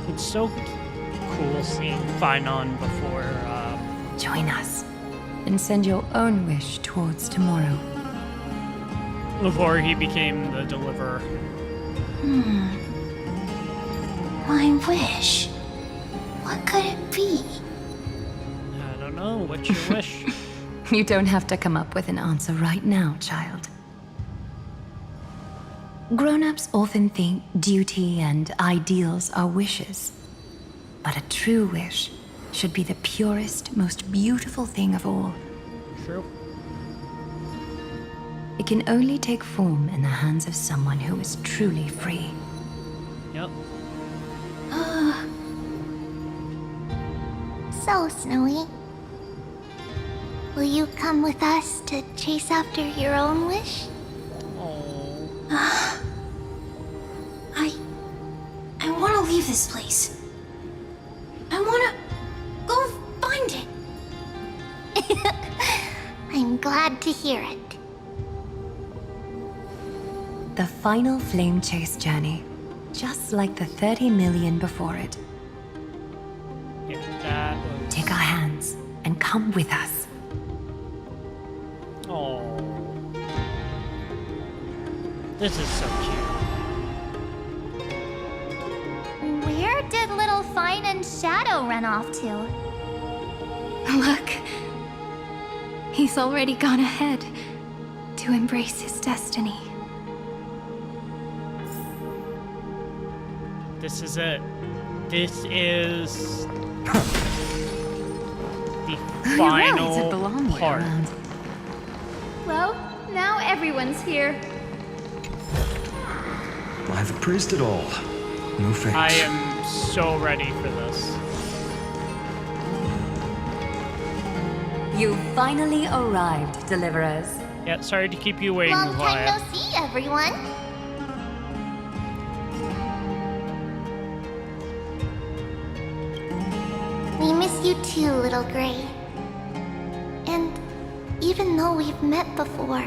It's so cool seeing Finon before, Join us, and send your own wish towards tomorrow. Before he became the deliverer. My wish. What could it be? I don't know, what's your wish? You don't have to come up with an answer right now, child. Grown-ups often think duty and ideals are wishes. But a true wish should be the purest, most beautiful thing of all. True. It can only take form in the hands of someone who is truly free. Yep. So, Snowy, will you come with us to chase after your own wish? I want to leave this place. I want to go glad to hear it. The final flame chase journey, just like the 30 million before it. Yeah, that was... Take our hands and come with us. Oh. This is so cute. Where did little Fine and Shadow run off to? Look. He's already gone ahead to embrace his destiny. This is it. This is the final took the long way part. around. Well, now everyone's here. I've appraised it all. No thanks. I am so ready for this. You finally arrived, Deliverers. Yeah, sorry to keep you waiting, Long time Wyatt. no see, everyone. We miss you too, little Gray. And even though we've met before,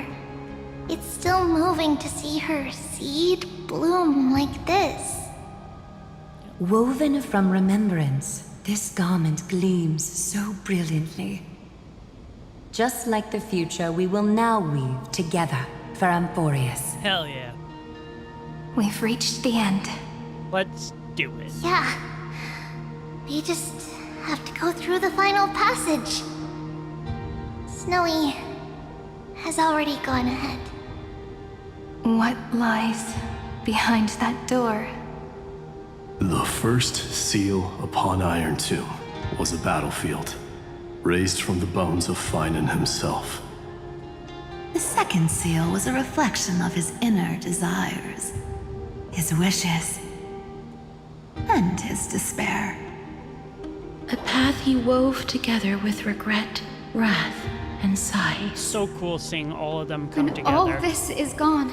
it's still moving to see her seed bloom like this. Woven from remembrance, this garment gleams so brilliantly. Just like the future, we will now weave together for Amphorius. Hell yeah. We've reached the end. Let's do it. Yeah. We just have to go through the final passage. Snowy has already gone ahead. What lies behind that door? The first seal upon Iron Tomb was a battlefield, raised from the bones of Finan himself. The second seal was a reflection of his inner desires, his wishes, and his despair. A path he wove together with regret, wrath, and sighs. So cool seeing all of them come When together. all this is gone,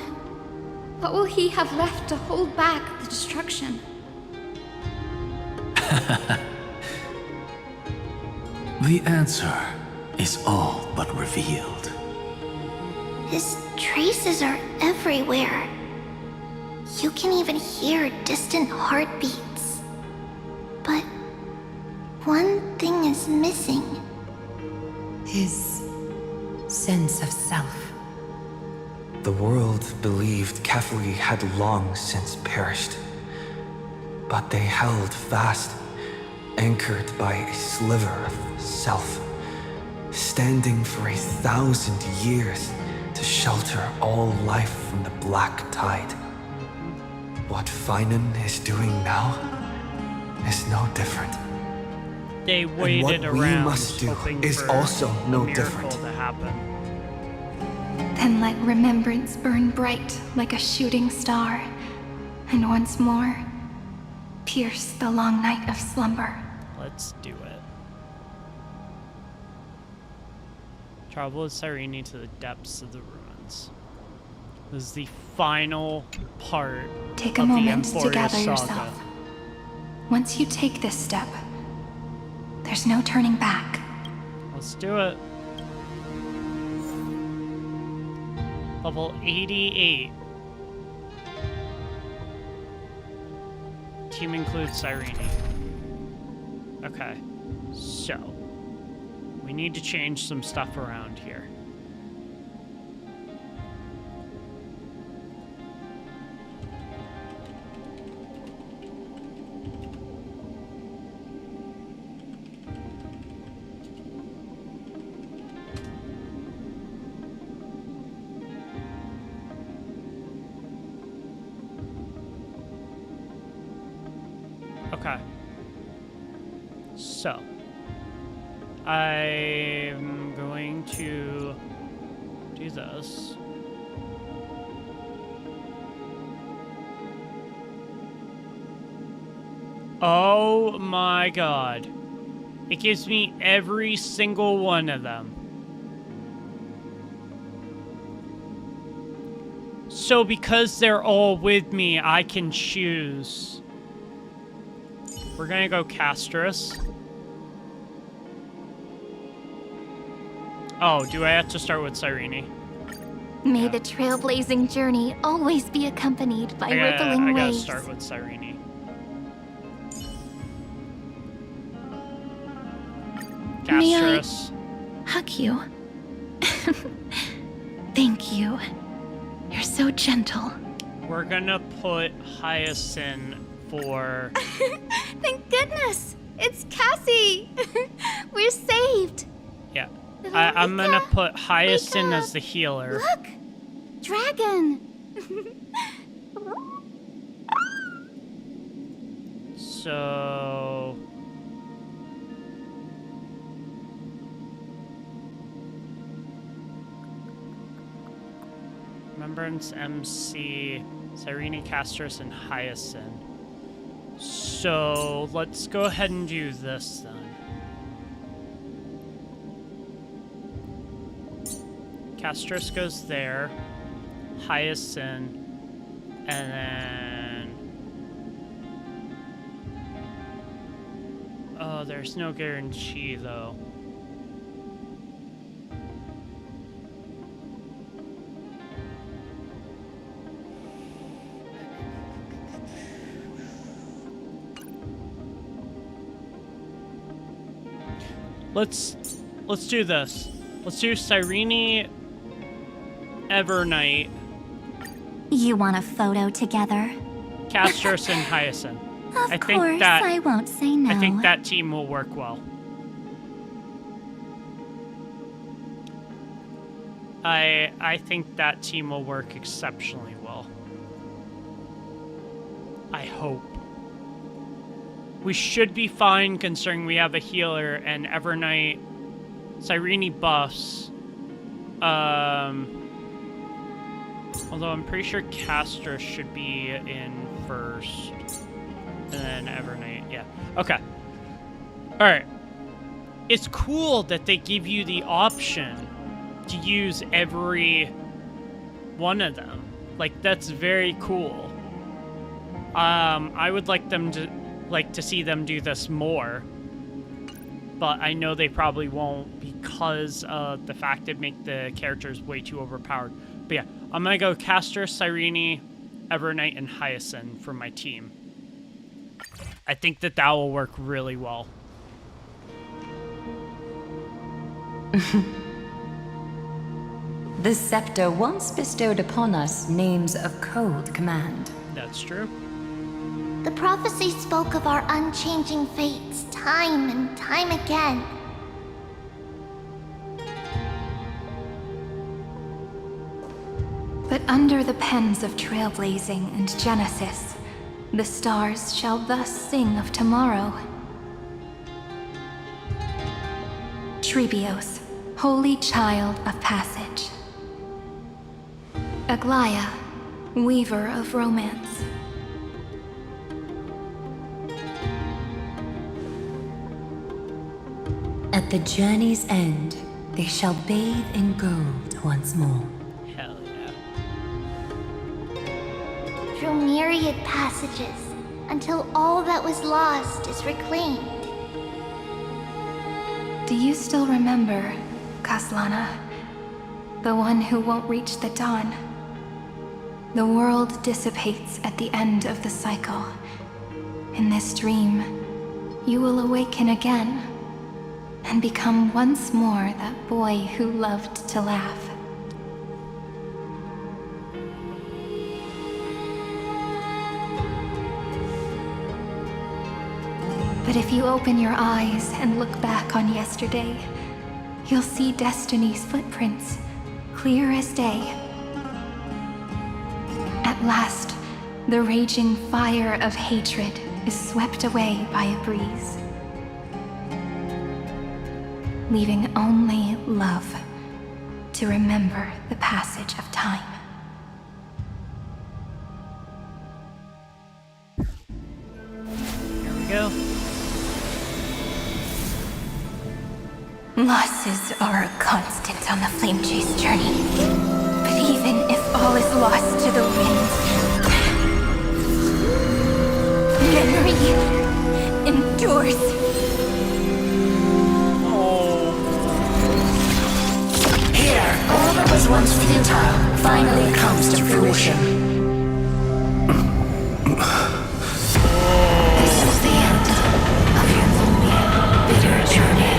what will he have left to hold back the destruction? The answer is all but revealed. His traces are everywhere. You can even hear distant heartbeats. But one thing is missing. His sense of self. The world believed Kefli had long since perished. But they held fast, anchored by a sliver of self, standing for 1,000 years to shelter all life from the black tide. What Finan is doing now is no different. They waited and what around, we must do hoping is for also a no miracle different. to happen. Then let remembrance burn bright like a shooting star, and once more, pierce the long night of slumber. Let's do it. Travel with Cyrene to the depths of the ruins. This is the final part Take a of moment the to Amphorius gather saga. yourself. Once you take this step, there's no turning back. Let's do it. Level 88. Team includes Cyrene. Okay, so we need to change some stuff around here. Okay. So, I'm going to do this. Oh my god. It gives me every single one of them. So because they're all with me, I can choose. We're gonna go Castris. Oh, do I have to start with Cyrene? May the trailblazing journey always be accompanied by rippling I gotta waves. start with Cyrene. May I Castris. hug you? Thank you. You're so gentle. We're gonna put Hyacinth for... Thank goodness! It's Cassie! We're saved! Yeah. I'm gonna put Hyacinth as the healer. Look! Dragon! So... Remembrance, MC, Cyrene, Castris, and Hyacinth. So, let's go ahead and do this then. Castris goes there, Hyacinth, and then... Oh, there's no guarantee though. Let's do this. Let's do Cyrene, Evernight. You want a photo together? Castris and Hyacinth. Of course, I won't say no. I think that team will work well. I think that team will work exceptionally well. I hope. We should be fine considering we have a healer and Evernight, Cyrene buffs. Although I'm pretty sure Castris should be in first. And then Evernight, yeah. Okay. Alright. It's cool that they give you the option to use every one of them. Like, that's very cool. I would like to see them do this more. But I know they probably won't because of the fact it make the characters way too overpowered. But yeah, I'm gonna go Castris, Cyrene, Evernight, and Hyacinth for my team. I think that will work really well. The scepter once bestowed upon us names of cold command. That's true. The prophecy spoke of our unchanging fates time and time again. But under the pens of Trailblazing and Genesis, the stars shall thus sing of tomorrow. Trebios, holy child of passage. Aglaia, weaver of romance. At the journey's end, they shall bathe in gold once more. Hell yeah. Through myriad passages, until all that was lost is reclaimed. Do you still remember, Kaslana? The one who won't reach the dawn? The world dissipates at the end of the cycle. In this dream, you will awaken again and become once more that boy who loved to laugh. But if you open your eyes and look back on yesterday, you'll see Destiny's footprints, clear as day. At last, the raging fire of hatred is swept away by a breeze, leaving only love to remember the passage of time. Here we go. Losses are a constant on the Flame Chase journey. But even if all is lost to the wind, memory endures. All that was once futile finally comes to fruition. This is the end of your lonely, bitter journey.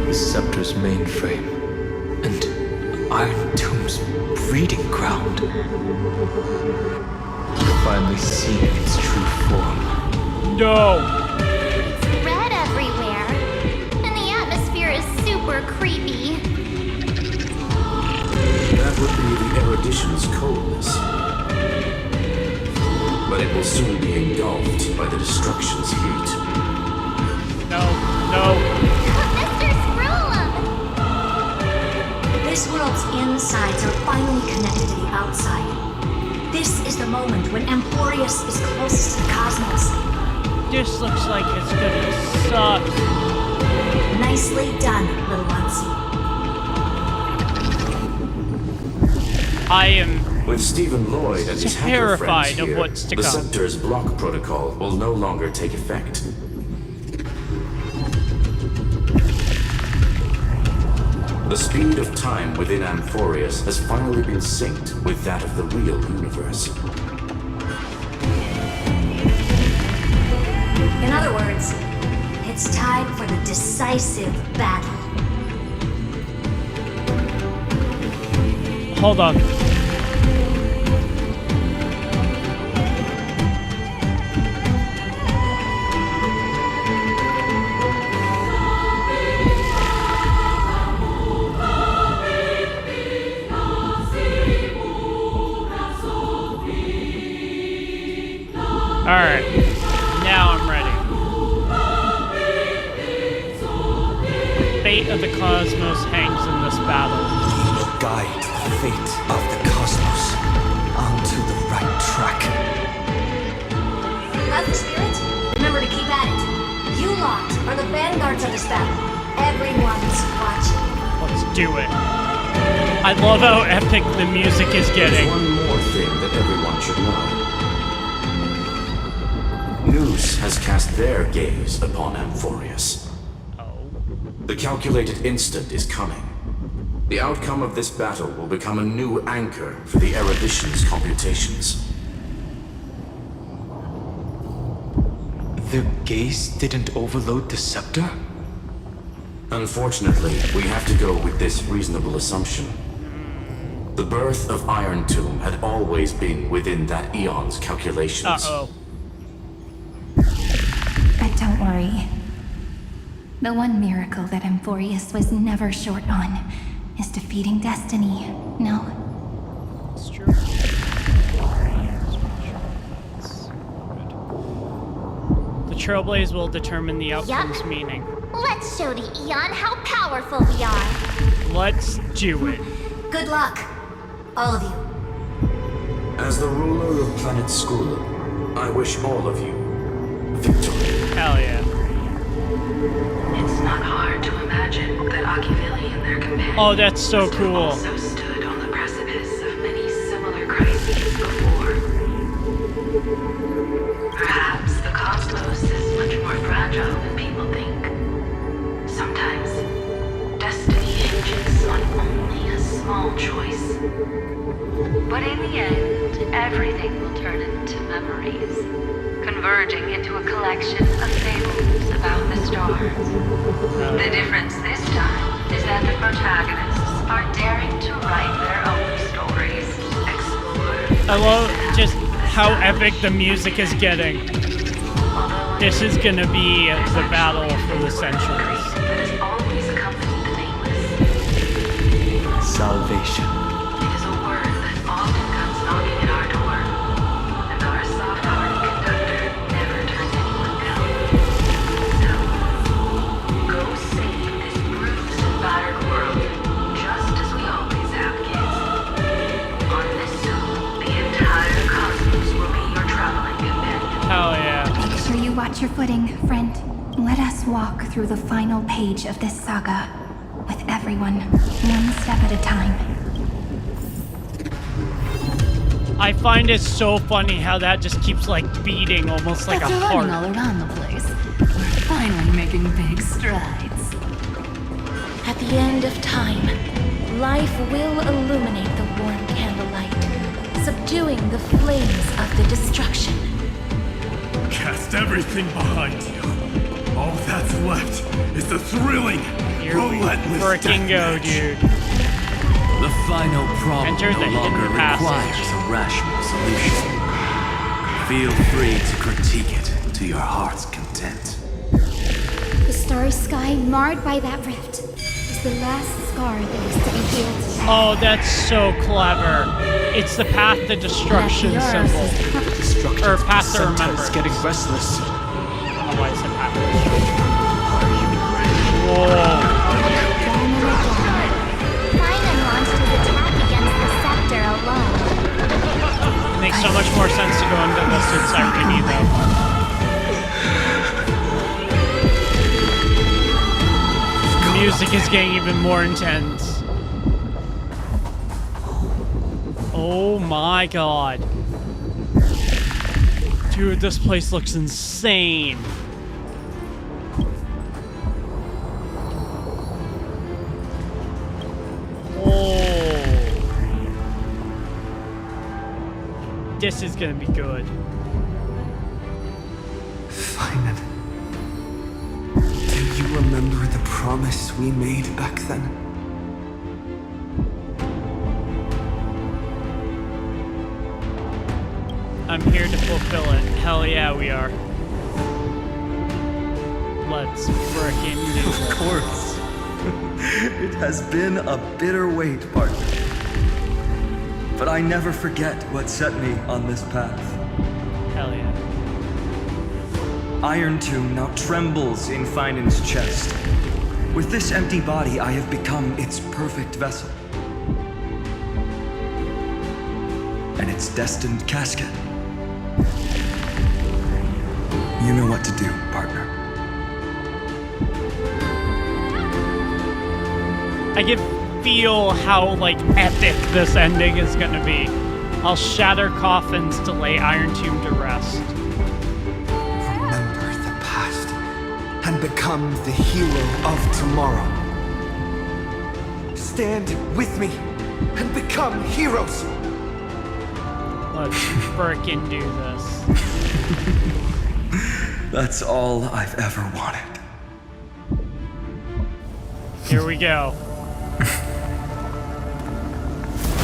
The Scepter's mainframe and Iron Tomb's breeding ground. Finally seeing its true form. No! It's red everywhere, and the atmosphere is super creepy. That would be the erudition's coldness. But it will soon be engulfed by the destruction's heat. No, no. Mr. Scrollum! This world's insides are finally connected to the outside. This is the moment when Amphorius is closest to the cosmos. This looks like it's gonna suck. Nicely done, little ones. I am With Stephen Lloyd and his hacker friends terrified of here, what's to the come. Scepter's block protocol will no longer take effect. The speed of time within Amphorius has finally been synced with that of the real universe. In other words, it's time for the decisive battle. Hold on. Alright, now I'm ready. Fate of the cosmos hangs in this battle. We will guide the fate of the cosmos onto the right track. Got the spirit? Remember to keep at it. You lot are the vanguards of this battle. Everyone's watching. Let's do it. I love how epic the music is getting. There's one more thing that everyone should know. Noose has cast their gaze upon Amphorius. The calculated instant is coming. The outcome of this battle will become a new anchor for the erudition's computations. Their gaze didn't overload the Scepter? Unfortunately, we have to go with this reasonable assumption. The birth of Iron Tomb had always been within that eon's calculations. Uh-oh. But don't worry. The one miracle that Amphorius was never short on is defeating destiny. No? It's true. The Trailblaze will determine the outcome's meaning. Let's show the Eon how powerful we are. Let's do it. Good luck, all of you. As the ruler of Planet School, I wish all of you victory. Hell yeah. It's not hard to imagine that Achivili and their companions Oh, that's so must have cool. also stood on the precipice of many similar crises before. Perhaps the cosmos is much more fragile than people think. Sometimes, destiny hinges on only a small choice. But in the end, everything will turn into memories, converging into a collection of fables about the stars. The difference this time is that the protagonists are daring to write their own stories, explore. I love just how epic the music is getting. This is gonna be the battle for the centuries. That has always accompanied the nameless. Salvation. It is a word that often comes knocking at our door, and our soft-hearted conductor never turns anyone down. So, go save this bruised and battered world, just as we always have, kids. On this zone, the entire cosmos will be your traveling companion. Hell yeah. Make sure you watch your footing, friend. Let us walk through the final page of this saga, with everyone, one step at a time. I find it so funny how that just keeps like beating almost like a After heart. running all around the place, we're finally making big strides. At the end of time, life will illuminate the warm candlelight, subduing the flames of the destruction. Cast everything behind you. All that's left is the thrilling, relentless Freaking go, deathmatch. dude. The final problem Enter the no longer hidden passage. requires a rational solution. Feel free to critique it to your heart's content. The starry sky marred by that rift is the last scar that is to be healed. Oh, that's so clever. It's the path to destruction symbol. Or path to remember. Getting restless. I don't know why I said path to destruction. Whoa. Simon launched his attack against the scepter alone. It makes so much more sense to go into this encyclopedia though. The music is getting even more intense. Oh my god. Dude, this place looks insane. This is gonna be good. Simon, do you remember the promise we made back then? I'm here to fulfill it. Hell yeah, we are. Let's frickin' do Of this. course. It has been a bitter wait, partner. But I never forget what set me on this path. Hell yeah. Iron Tomb now trembles in Finan's chest. With this empty body, I have become its perfect vessel. And its destined casket. You know what to do, partner. I can feel how, like, epic this ending is gonna be. I'll shatter coffins to lay Iron Tomb to rest. Remember the past and become the hero of tomorrow. Stand with me and become heroes. Let's frickin' do this. That's all I've ever wanted. Here we go.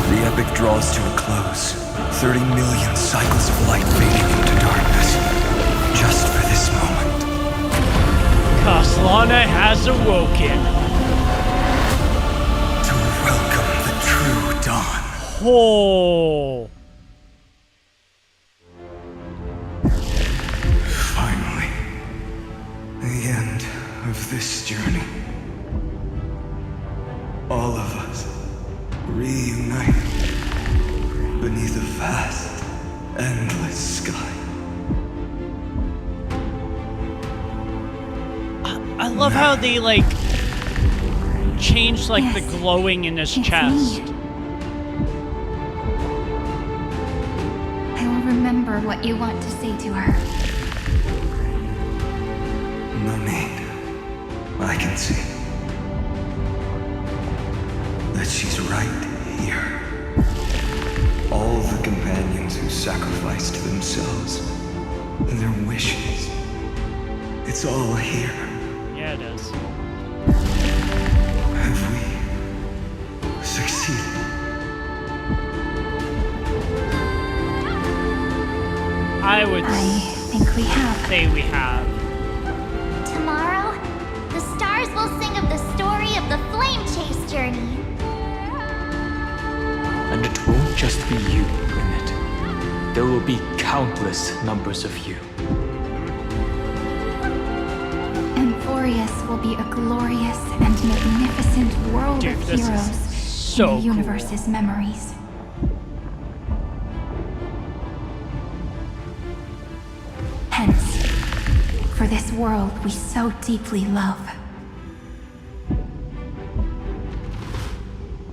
The epic draws to a close. 30 million cycles of light fading into darkness. Just for this moment. Kaslana has awoken. To welcome the true dawn. Oh. Finally. The end of this journey. All of us reunited beneath a vast, endless sky. I love how they, like, changed, like, the glowing in his chest. I will remember what you want to say to her. No need. I can see that she's right here. All the companions who sacrificed themselves, their wishes. It's all here. Yeah, it is. Have we succeeded? I would think we have. Say we have. Tomorrow, the stars will sing of the story of the Flame Chase journey. And it won't just be you in it. There will be countless numbers of you. Amphorius will be a glorious and magnificent world Dude, of this is heroes so in the universe's memories. Hence, for this world we so deeply love.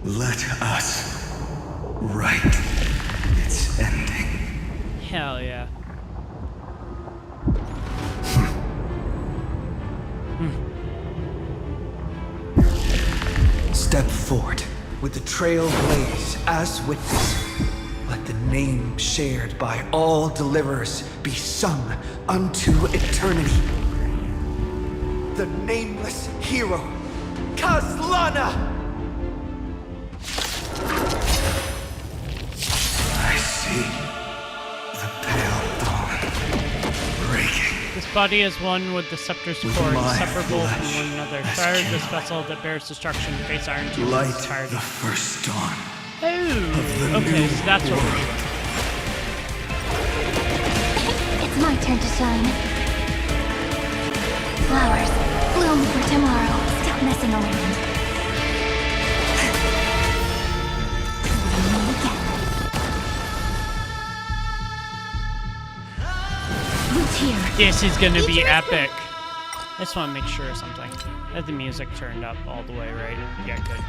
Let us write its ending. Hell yeah. Step forward with the Trailblaze as witness. Let the name shared by all deliverers be sung unto eternity. The nameless hero, Kazlana! I see the pale dawn breaking. This body is one with the scepter's core, inseparable from one another. Fire this vessel that bears destruction, face iron to Light its entirety. the first dawn. Oh, okay, so that's what we're doing. It's my turn to shine. Flowers, bloom for tomorrow. Stop messing around. Who's here? This is gonna be epic. I just want to make sure of something. I have the music turned up all the way, right? Yeah, good.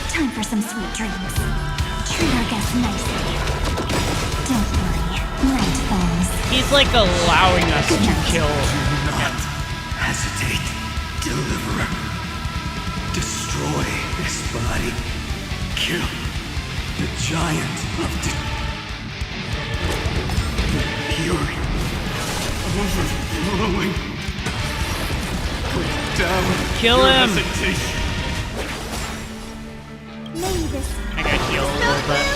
Time for some sweet dreams. Treat our guests nicely. Don't worry, night falls. He's like allowing us to kill him. Hesitate, deliverer. Destroy this body. Kill the giant of the fury. Overflowing. Put down. Kill your him. hesitation. May this I got healed a little bit.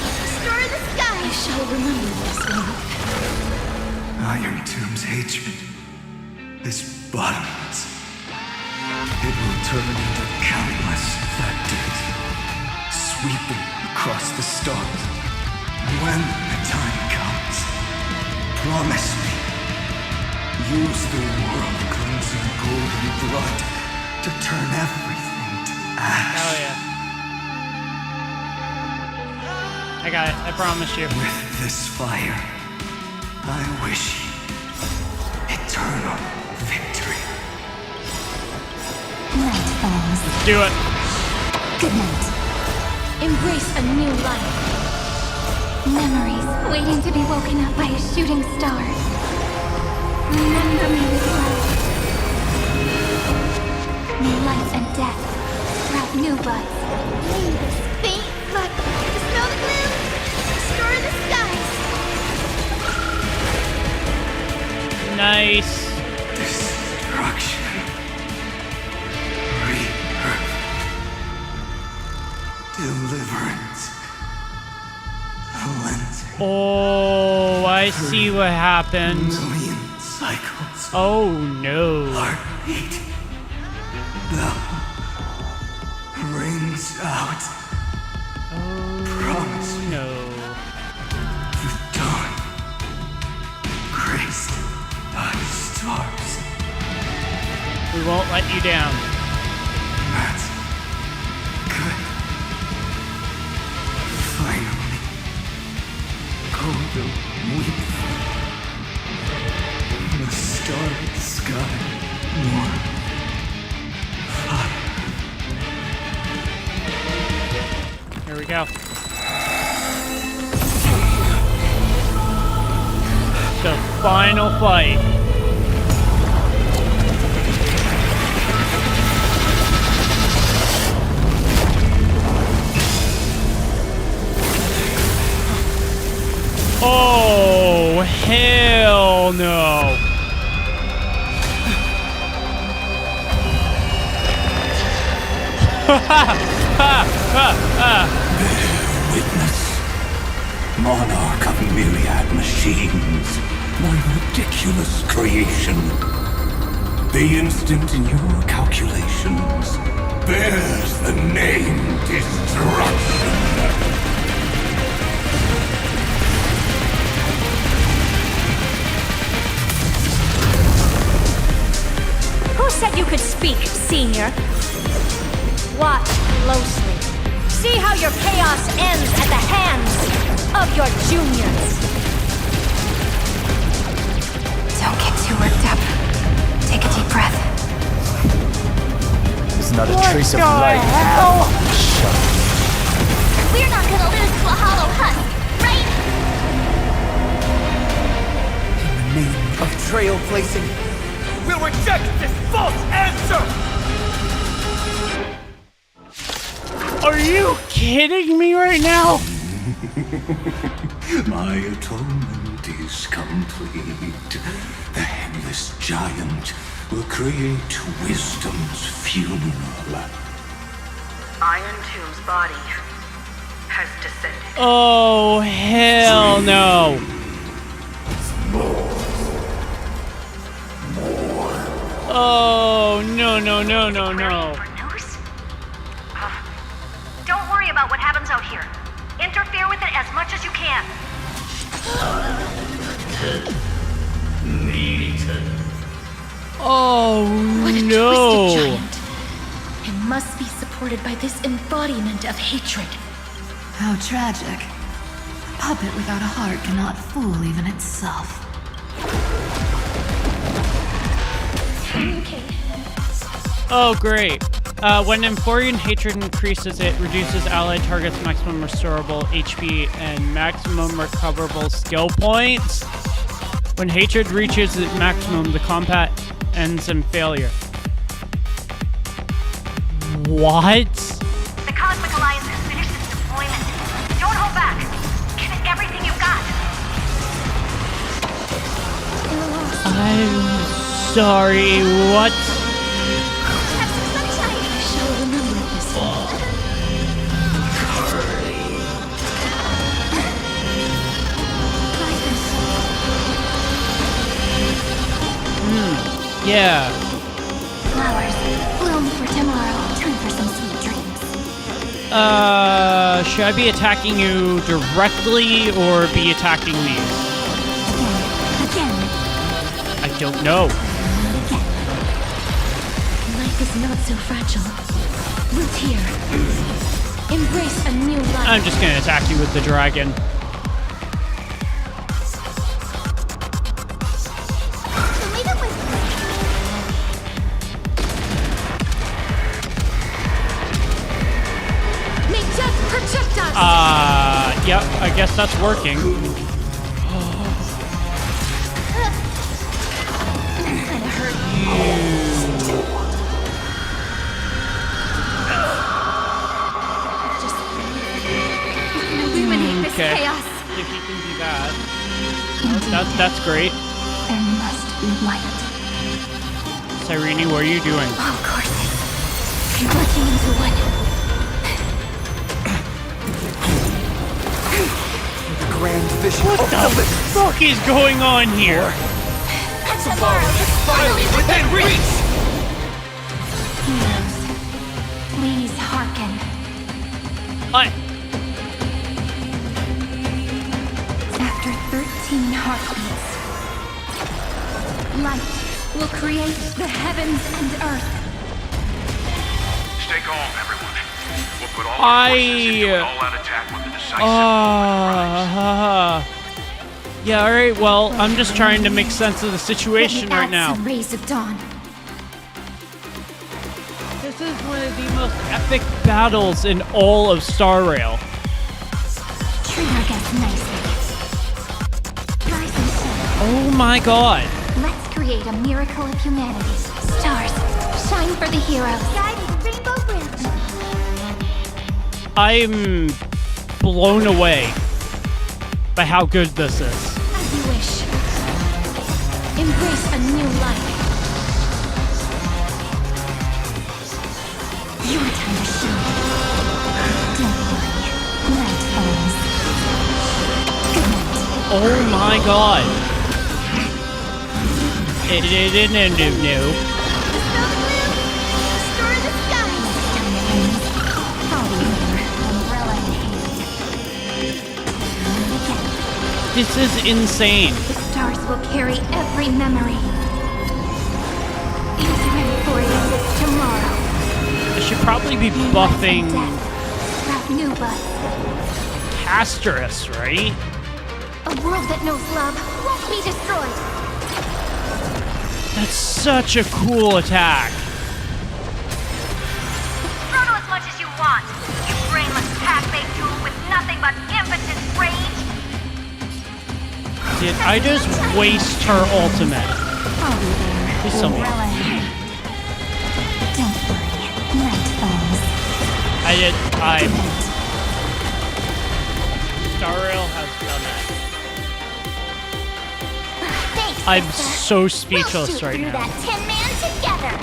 destroy the sky. I shall remember this one. Iron Tomb's hatred is bottomless. It will turn into countless factors, sweeping across the stars. When the time comes, promise me, use the world-cleansing golden blood to turn everything to ash. Hell yeah. I got it. I promise you. With this fire, I wish you eternal victory. Night falls. Let's do it. Good night. Embrace a new life. Memories waiting to be woken up by a shooting star. Remember me with love. May life and death sprout new buds. May this faint flood dispel the gloom, destroy the skies. Nice. Destruction. Rebirth. Deliverance. Cleansing. Oh, I see what happened. Million cycles. Oh no. Heartbeat. Bell rings out. Promise me. No. The dawn. Graced by stars. We won't let you down. That's good. Finally. Golden weep. The starry sky. Warm. Here we go. The final fight. Oh, hell no. Bear witness, monarch of myriad machines, my ridiculous creation. The instinct in your calculations bears the name destruction. Who said you could speak, Senior? Watch closely. See how your chaos ends at the hands of your juniors. Don't get too worked up. Take a deep breath. There's not a What trace of the life. hell? We're not gonna lose to a hollow husk, right? In the name of trailblazing, we'll reject this false answer! Are you kidding me right now? My atonement is complete. The Headless Giant will create wisdom's funeral. Iron Tomb's body has descended. Oh, hell no. Oh, no, no, no, no, no. Don't worry about what happens out here. Interfere with it as much as you can. Oh, What a no. twisted giant. It must be supported by this embodiment of hatred. How tragic. A puppet without a heart cannot fool even itself. Okay. Oh, great. When Emporian hatred increases, it reduces allied targets' maximum restorable HP and maximum recoverable skill points. When hatred reaches its maximum, the combat ends in failure. What? The Cosmic Alliance has finished its deployment. Don't hold back. Give it everything you've got. I'm sorry, what? Yeah. Flowers, bloom for tomorrow. Time for some sweet dreams. Should I be attacking you directly or be attacking these? Again. I don't know. Life is not so fragile. Root here. Embrace a new life. I'm just gonna attack you with the dragon. Yep, I guess that's working. Illuminate this Okay. chaos. If you can do that. That's great. There must be light. Cyrene, what are you doing? Of course. Converging into one. Grand vision. What the fuck is going on here? And tomorrow is finally within reach! Heroes, please hearken. After 13 heartbeats, light will create the heavens and earth. Stay calm, everyone. We'll put all our forces into an all-out attack with the decisive. Yeah, alright, well, I'm just trying to make sense of the situation right now. Some rays of dawn. This is one of the most epic battles in all of Star Rail. Treat our guests nicely. Rise and shine. Oh my god. Let's create a miracle of humanity. Stars, shine for the heroes. Guiding rainbow bridge. I'm blown away by how good this is. As you wish. Embrace a new life. Your time to shine. Don't worry. Night falls. Good night. Oh my god. No. Restore the sky. I'll be here. Umbrella in hand. This is insane. The stars will carry every memory. Into Emporium tomorrow. I should probably be buffing Craft new buds. Casterus, right? A world that knows love won't be destroyed. That's such a cool attack. Throttle as much as you want. You brainless pack-made tool with Did I just waste her ultimate? I'll be there. Please tell me. Don't worry. Night falls. Starrail has done it. Thanks, I'm sister. so speechless We'll shoot right through now. that Tin Man together.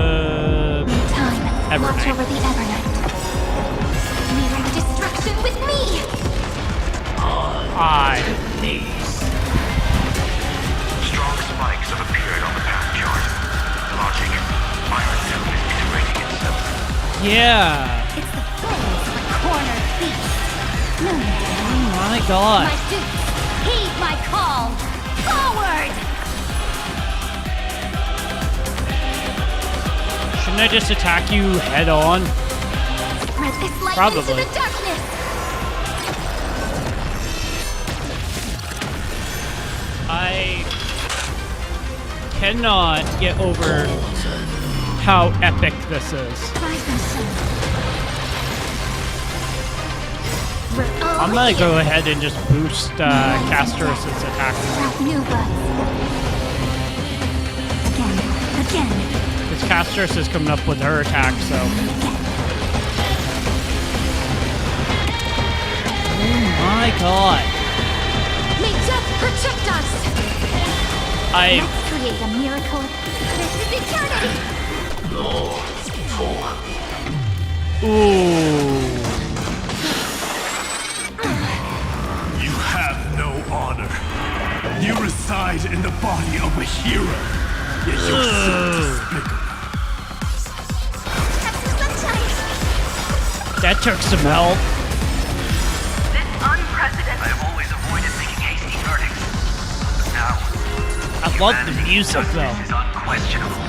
Time. Evernight. Watch over the Evernight. Mirror destruction with me. Strong spikes have appeared on the path chart. Logic. Fire itself is iterating itself. Yeah. It's the blaze of a cornered beast. Oh my god. My dukes, heed my call. Forward! Shouldn't I just attack you head on? Spread this light Probably. into the darkness. I cannot get over how epic this is. I'm gonna go ahead and just boost Castor's attack. New blood. Again. Because Castor's is coming up with her attack, so. Oh my god. May death protect us. Let's create a miracle. This is eternity. Ooh. You have no honor. You reside in the body of a hero. Yet you're so despicable. That took some help. This unprecedented. I have always avoided making hasty verdicts. But now, I love the music though. this is unquestionable.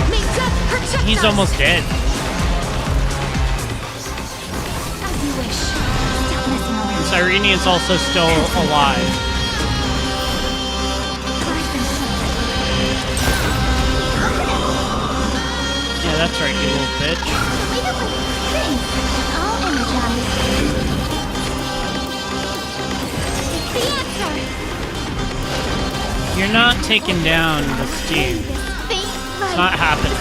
May death protect He's us. almost dead. As you wish. Stop messing around. And Cyrenian's also still alive. Yeah, that's right, you little bitch. I'll energize. It's the answer. You're not taking down the Steve. It's not happening.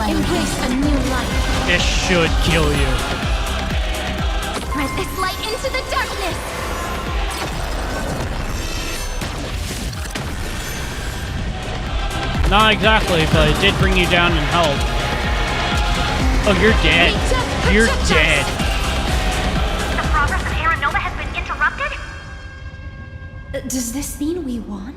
Embrace a new life. This should kill you. Spread this light into the darkness. Not exactly, but it did bring you down in health. Oh, you're dead. You're dead. The progress of Aeronova has been interrupted? Does this mean we won?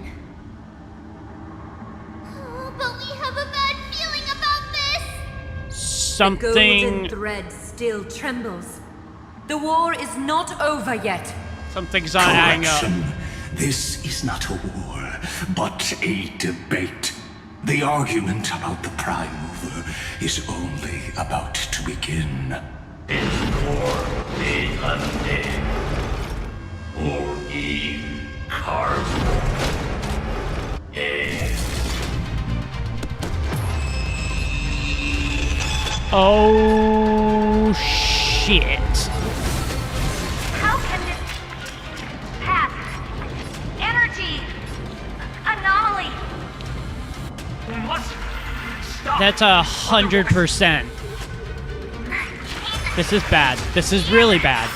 Oh, but we have a bad feeling about this. The golden Something. thread still trembles. The war is not over yet. Something's not adding up. Correction. This is not a war, but a debate. The argument about the Prime Mover is only about to begin. Its core is undead. Or even carbon. Oh shit. How can this path, energy, anomaly? That's 100%. This is bad. This is really bad.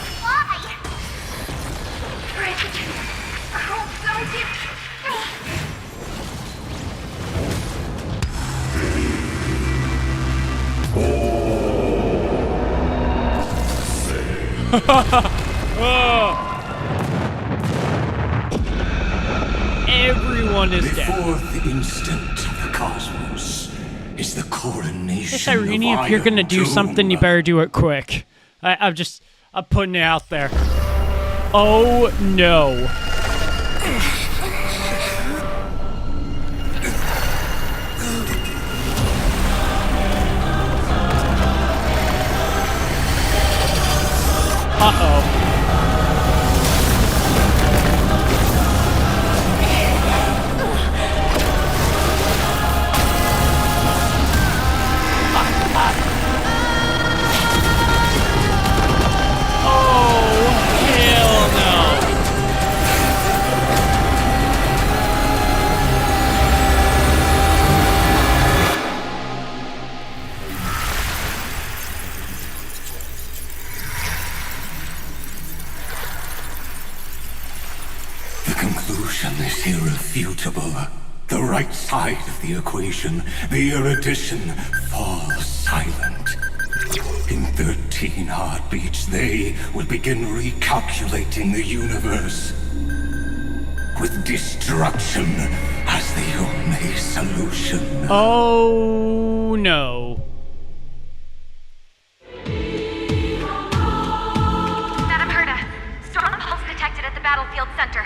Everyone is the dead. fourth instant of the cosmos is the coronation Hey, Irene, if you're gonna do something, you better do it quick. I'm putting it out there. Oh no. Uh-oh. solution is irrefutable. The right side of the equation, the erudition, falls silent. In 13 heartbeats, they will begin recalculating the universe. With destruction as the only solution. Oh no. Madam Herta, storm pulse detected at the battlefield center.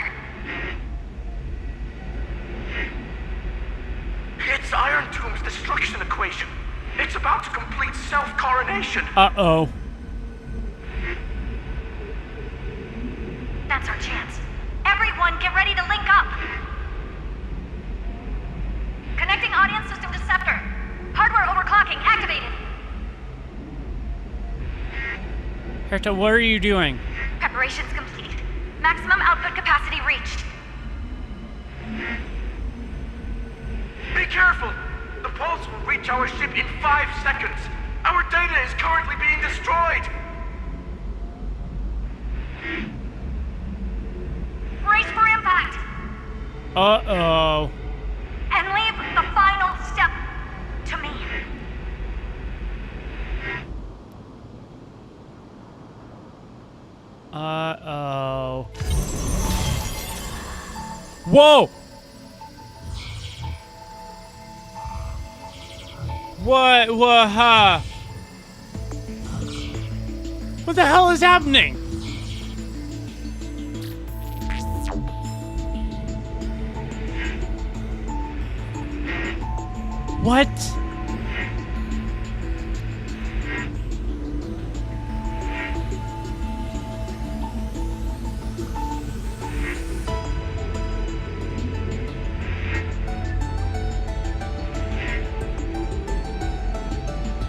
It's Iron Tomb's destruction equation. It's about to complete self-coronation. Uh-oh. That's our chance. Everyone, get ready to link up. Connecting audience system to Scepter. Hardware overclocking activated. Herta, what are you doing? Preparations complete. Maximum output capacity reached. Be careful! The pulse will reach our ship in 5 seconds. Our data is currently being destroyed. Brace for impact. Uh-oh. And leave the final step to me. Uh-oh. Whoa! What? What the hell is happening? What?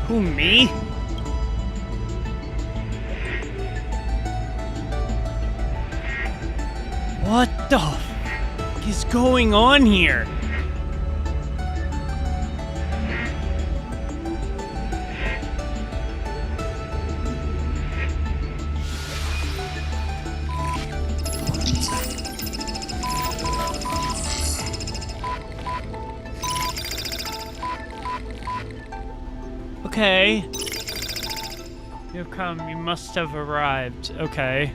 Who, me? What the f is going on here? Okay. You've come. You must have arrived. Okay.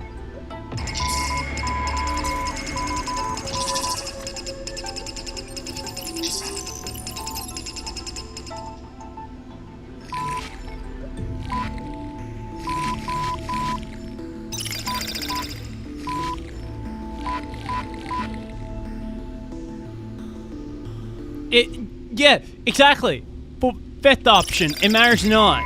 Yeah, exactly. For fifth option, it matters not.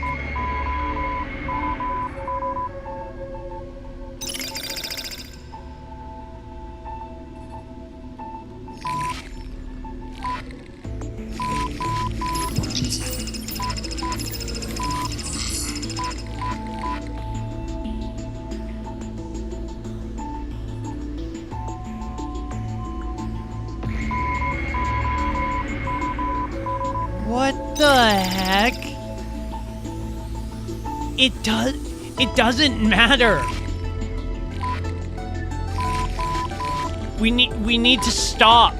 What the heck? It doesn't matter. We need to stop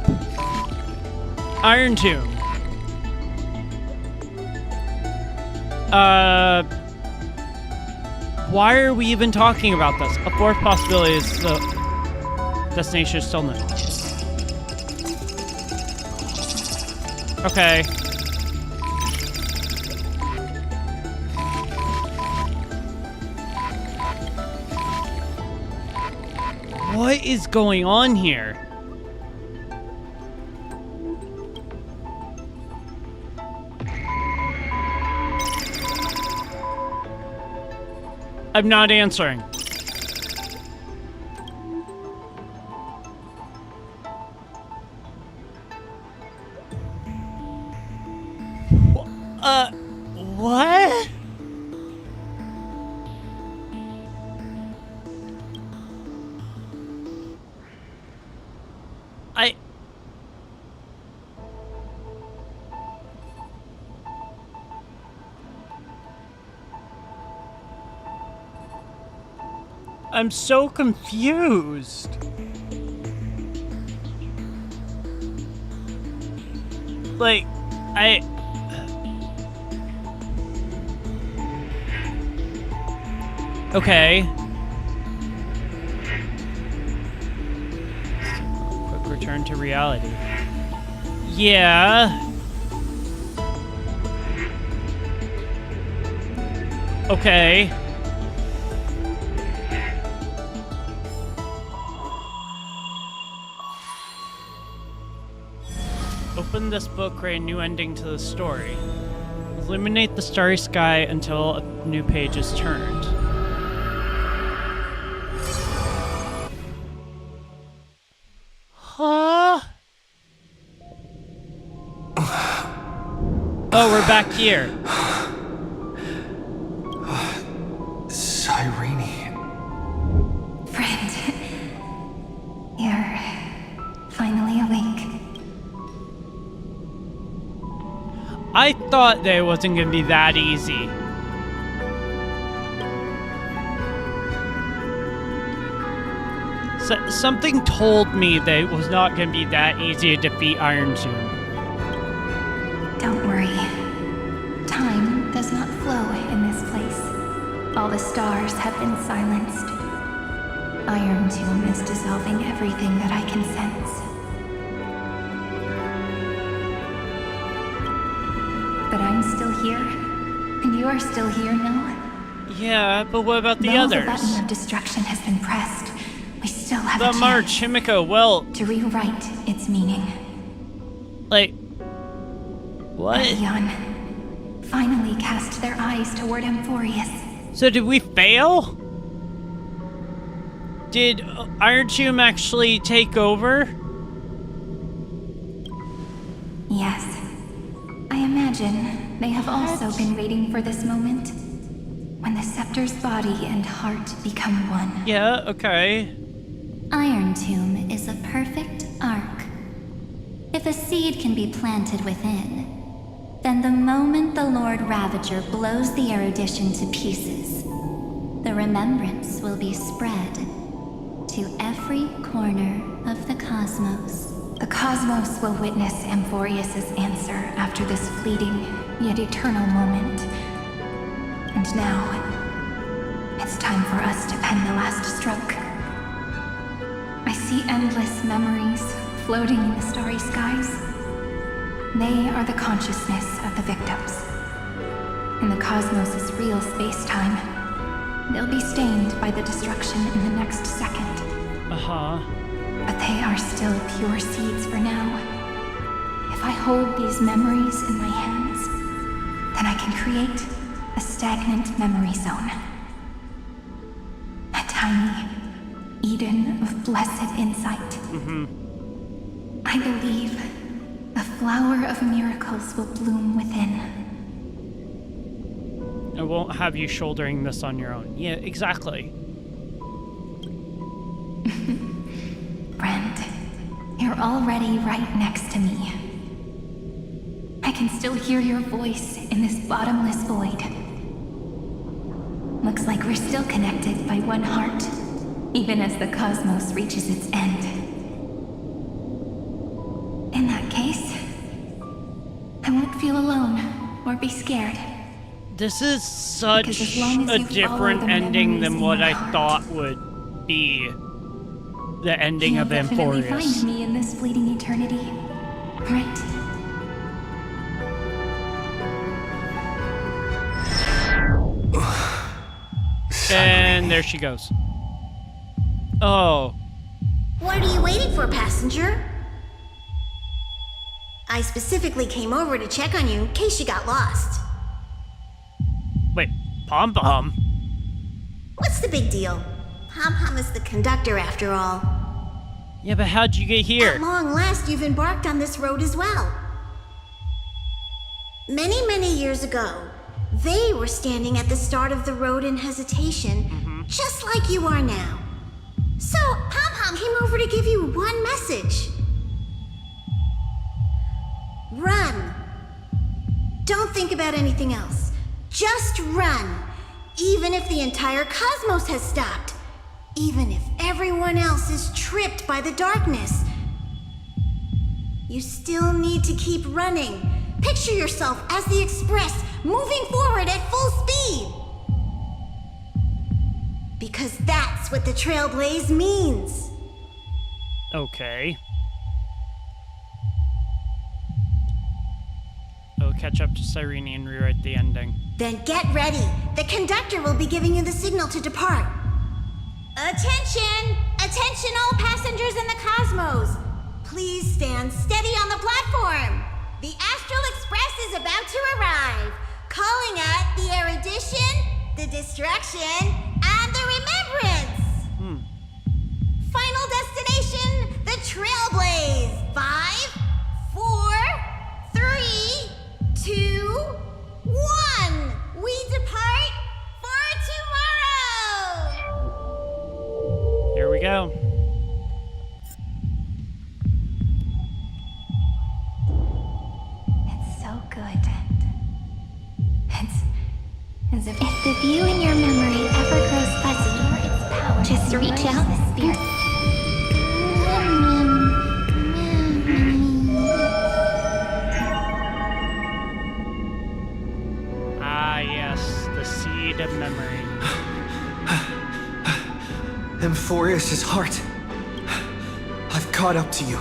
Iron Tomb. Why are we even talking about this? A fourth possibility is the destination is still known. Okay. What is going on here? I'm not answering. What? I'm so confused. Like, okay. Quick return to reality. Yeah. Okay. Open this book, create a new ending to the story. Illuminate the starry sky until a new page is turned. Huh? Oh, we're back here. Cyrene. Friend, you're finally awake. I thought that it wasn't gonna be that easy. Something told me that it was not gonna be that easy to defeat Iron Tomb. Don't worry. Time does not flow in this place. All the stars have been silenced. Iron Tomb is dissolving everything that I can sense. But I'm still here, and you are still here now. Yeah, but what about the Though others? The button of destruction has been pressed, we still have a The chance March, Himiko, well... to rewrite its meaning. Like... What? Eon finally cast their eyes toward Amphorius. So did we fail? Did Iron Tomb actually take over? Yes. I imagine they have also been waiting for this moment. When the scepter's body and heart become one. Yeah, okay. Iron Tomb is a perfect arc. If a seed can be planted within, then the moment the Lord Ravager blows the erudition to pieces, the remembrance will be spread to every corner of the cosmos. The cosmos will witness Amphorius' answer after this fleeting, yet eternal moment. And now, it's time for us to pen the last stroke. I see endless memories floating in the starry skies. They are the consciousness of the victims. In the cosmos' real space-time, they'll be stained by the destruction in the next second. Uh-huh. But they are still pure seeds for now. If I hold these memories in my hands, then I can create a stagnant memory zone. A tiny Eden of blessed insight. Mm-hmm. I believe a flower of miracles will bloom within. I won't have you shouldering this on your own. Yeah, exactly. Friend, you're already right next to me. I can still hear your voice in this bottomless void. Looks like we're still connected by one heart, even as the cosmos reaches its end. In that case, I won't feel alone or be scared. This is such a different ending than what I thought would be the ending of You'll definitely Amphorius. find me in this fleeting eternity, right? And there she goes. Oh. What are you waiting for, passenger? I specifically came over to check on you in case you got lost. Wait, Pom Pom? What's the big deal? Pom Pom is the conductor after all. Yeah, but how'd you get here? At long last, you've embarked on this road as well. Many, many years ago, they were standing at the start of the road in hesitation, just like you are now. So, Pom Pom came over to give you one message. Run. Don't think about anything else. Just run. Even if the entire cosmos has stopped. Even if everyone else is tripped by the darkness. You still need to keep running. Picture yourself as the Express, moving forward at full speed. Because that's what the Trailblaze means. Okay. I'll catch up to Cyrene and rewrite the ending. Then get ready. The conductor will be giving you the signal to depart. Attention! Attention all passengers in the cosmos! Please stand steady on the platform. The Astral Express is about to arrive. Calling at the erudition, the destruction, and the remembrance. Final destination, the Trailblaze. 5, 4, 3, 2, 1. We depart for tomorrow. Here we go. It's so good. It's as if the view in your memory ever grows fuzzy, just reach out the spirit. Ah, yes, the seed of memory. Amphorius' heart. I've caught up to you.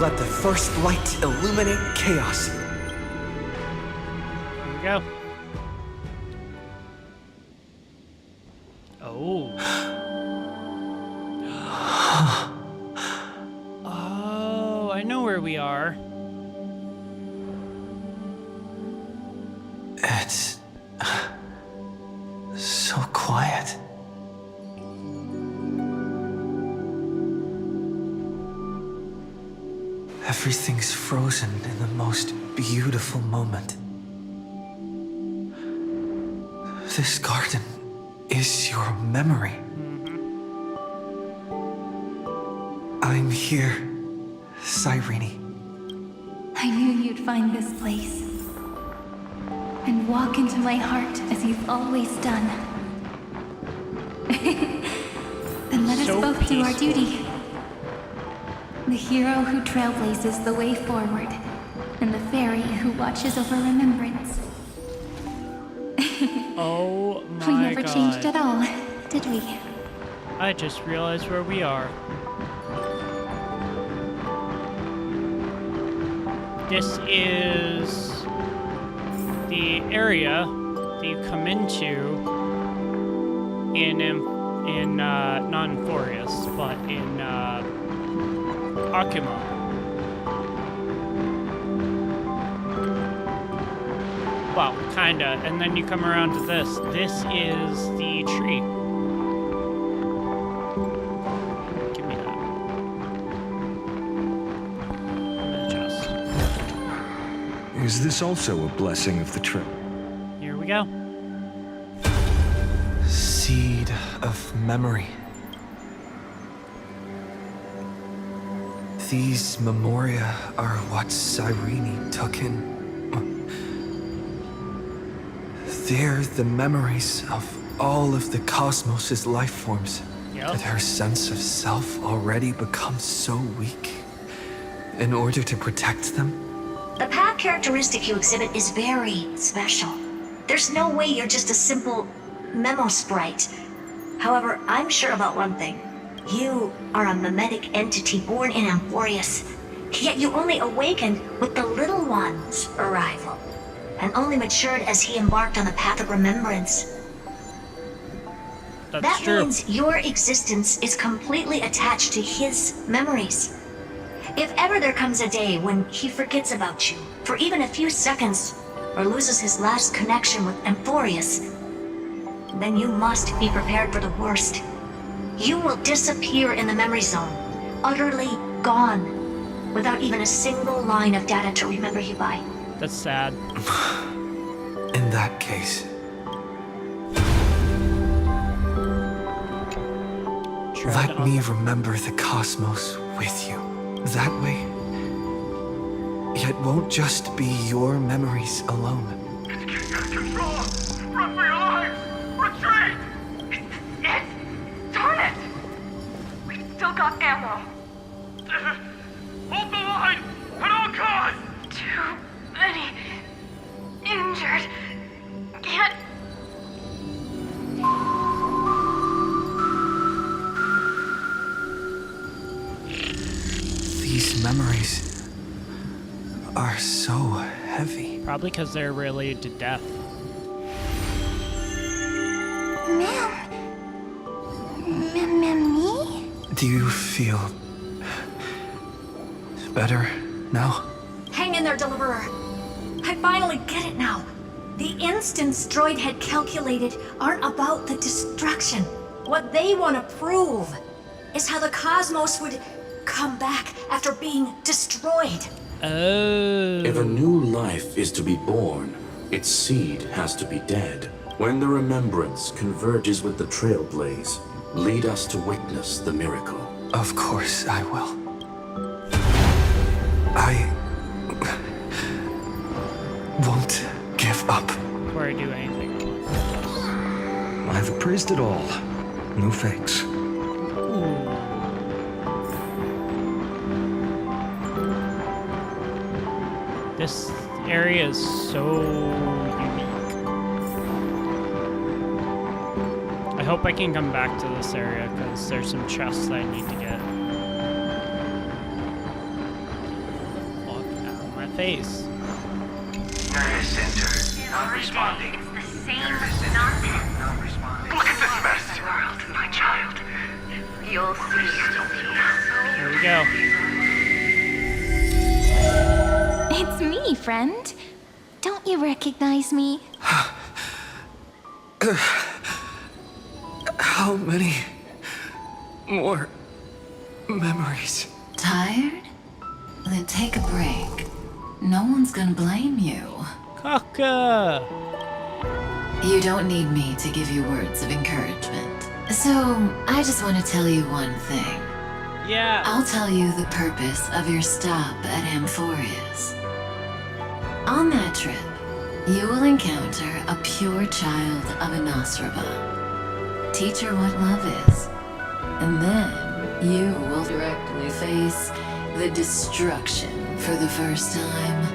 Let the first light illuminate chaos. Here we go. Oh. Oh, I know where we are. It's so quiet. Everything's frozen in the most beautiful moment. This garden is your memory. I'm here, Cyrene. I knew you'd find this place and walk into my heart as you've always done. Then let us both do our duty. The hero who trailblazes the way forward, and the fairy who watches over remembrance. Oh my god. We never changed at all, did we? I just realized where we are. This is the area that you come into in not Amphorius, but in Akuma. Well, kinda, and then you come around to this. This is the tree. Give me that. Adjust. Is this also a blessing of the trip? Here we go. Seed of memory. These memoria are what Cyrene took in. They're the memories of all of the cosmos' life forms. Yep. That her sense of self already becomes so weak. In order to protect them, The path characteristic you exhibit is very special. There's no way you're just a simple memo sprite. However, I'm sure about one thing. You are a mimetic entity born in Amphorius, yet you only awakened with the Little One's arrival, and only matured as he embarked on the path of remembrance. That means your existence is completely attached to his memories. If ever there comes a day when he forgets about you, for even a few seconds, or loses his last connection with Amphorius, then you must be prepared for the worst. You will disappear in the memory zone, utterly gone, without even a single line of data to remember you by. That's sad. in that case, let me remember the cosmos with you. That way, it won't just be your memories alone. It's getting out of control! Run for your lives! Retreat! It's got ammo. Hold the line! At all costs! Too many injured. Can't. These memories are so heavy. Probably because they're related to death. Me? Do you feel better now? Hang in there, Deliverer. I finally get it now. The instants Droid had calculated aren't about the destruction. What they want to prove is how the cosmos would come back after being destroyed. Oh. If a new life is to be born, its seed has to be dead. When the remembrance converges with the Trailblaze, lead us to witness the miracle. Of course I will. I won't give up. Before I do anything. I've appraised it all. No fakes. This area is so unique. I hope I can come back to this area because there's some chests that I need to get. Fuck out of my face. Nervous center. Not responding. It's the same nonsense. Not responding. Look at this mess! The world, my child. You'll see. Here we go. It's me, friend. Don't you recognize me? How many more memories? Tired? Then take a break. No one's gonna blame you. Kaka! You don't need me to give you words of encouragement. So, I just want to tell you one thing. Yeah. I'll tell you the purpose of your stop at Amphorius. On that trip, you will encounter a pure child of a Nostrava. Teach her what love is. And then you will directly face the destruction for the first time.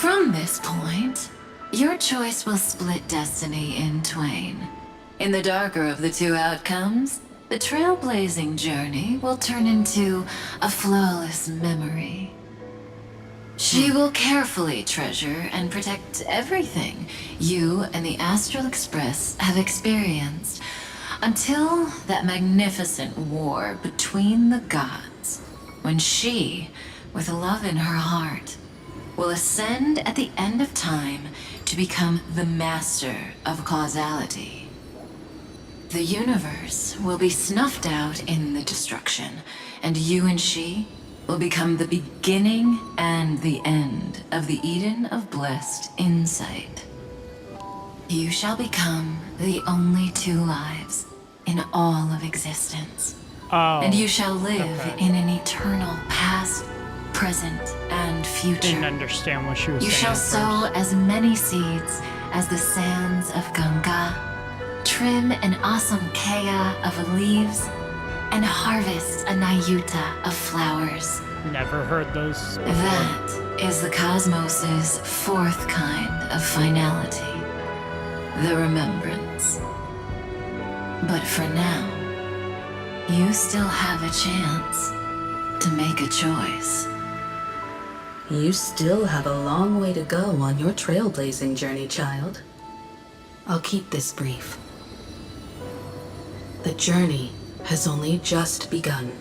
From this point, your choice will split destiny in twain. In the darker of the two outcomes, the trailblazing journey will turn into a flawless memory. She will carefully treasure and protect everything you and the Astral Express have experienced until that magnificent war between the gods, when she, with love in her heart, will ascend at the end of time to become the master of causality. The universe will be snuffed out in the destruction, and you and she will become the beginning and the end of the Eden of blessed insight. You shall become the only two lives in all of existence. And you shall live in an eternal past, present, and future. Didn't understand what she was saying. You shall sow as many seeds as the sands of Ganga, trim an awesome kea of leaves, and harvest a Nayuta of flowers. Never heard those before. That is the cosmos's fourth kind of finality, the remembrance. But for now, you still have a chance to make a choice. You still have a long way to go on your trailblazing journey, child. I'll keep this brief. The journey has only just begun.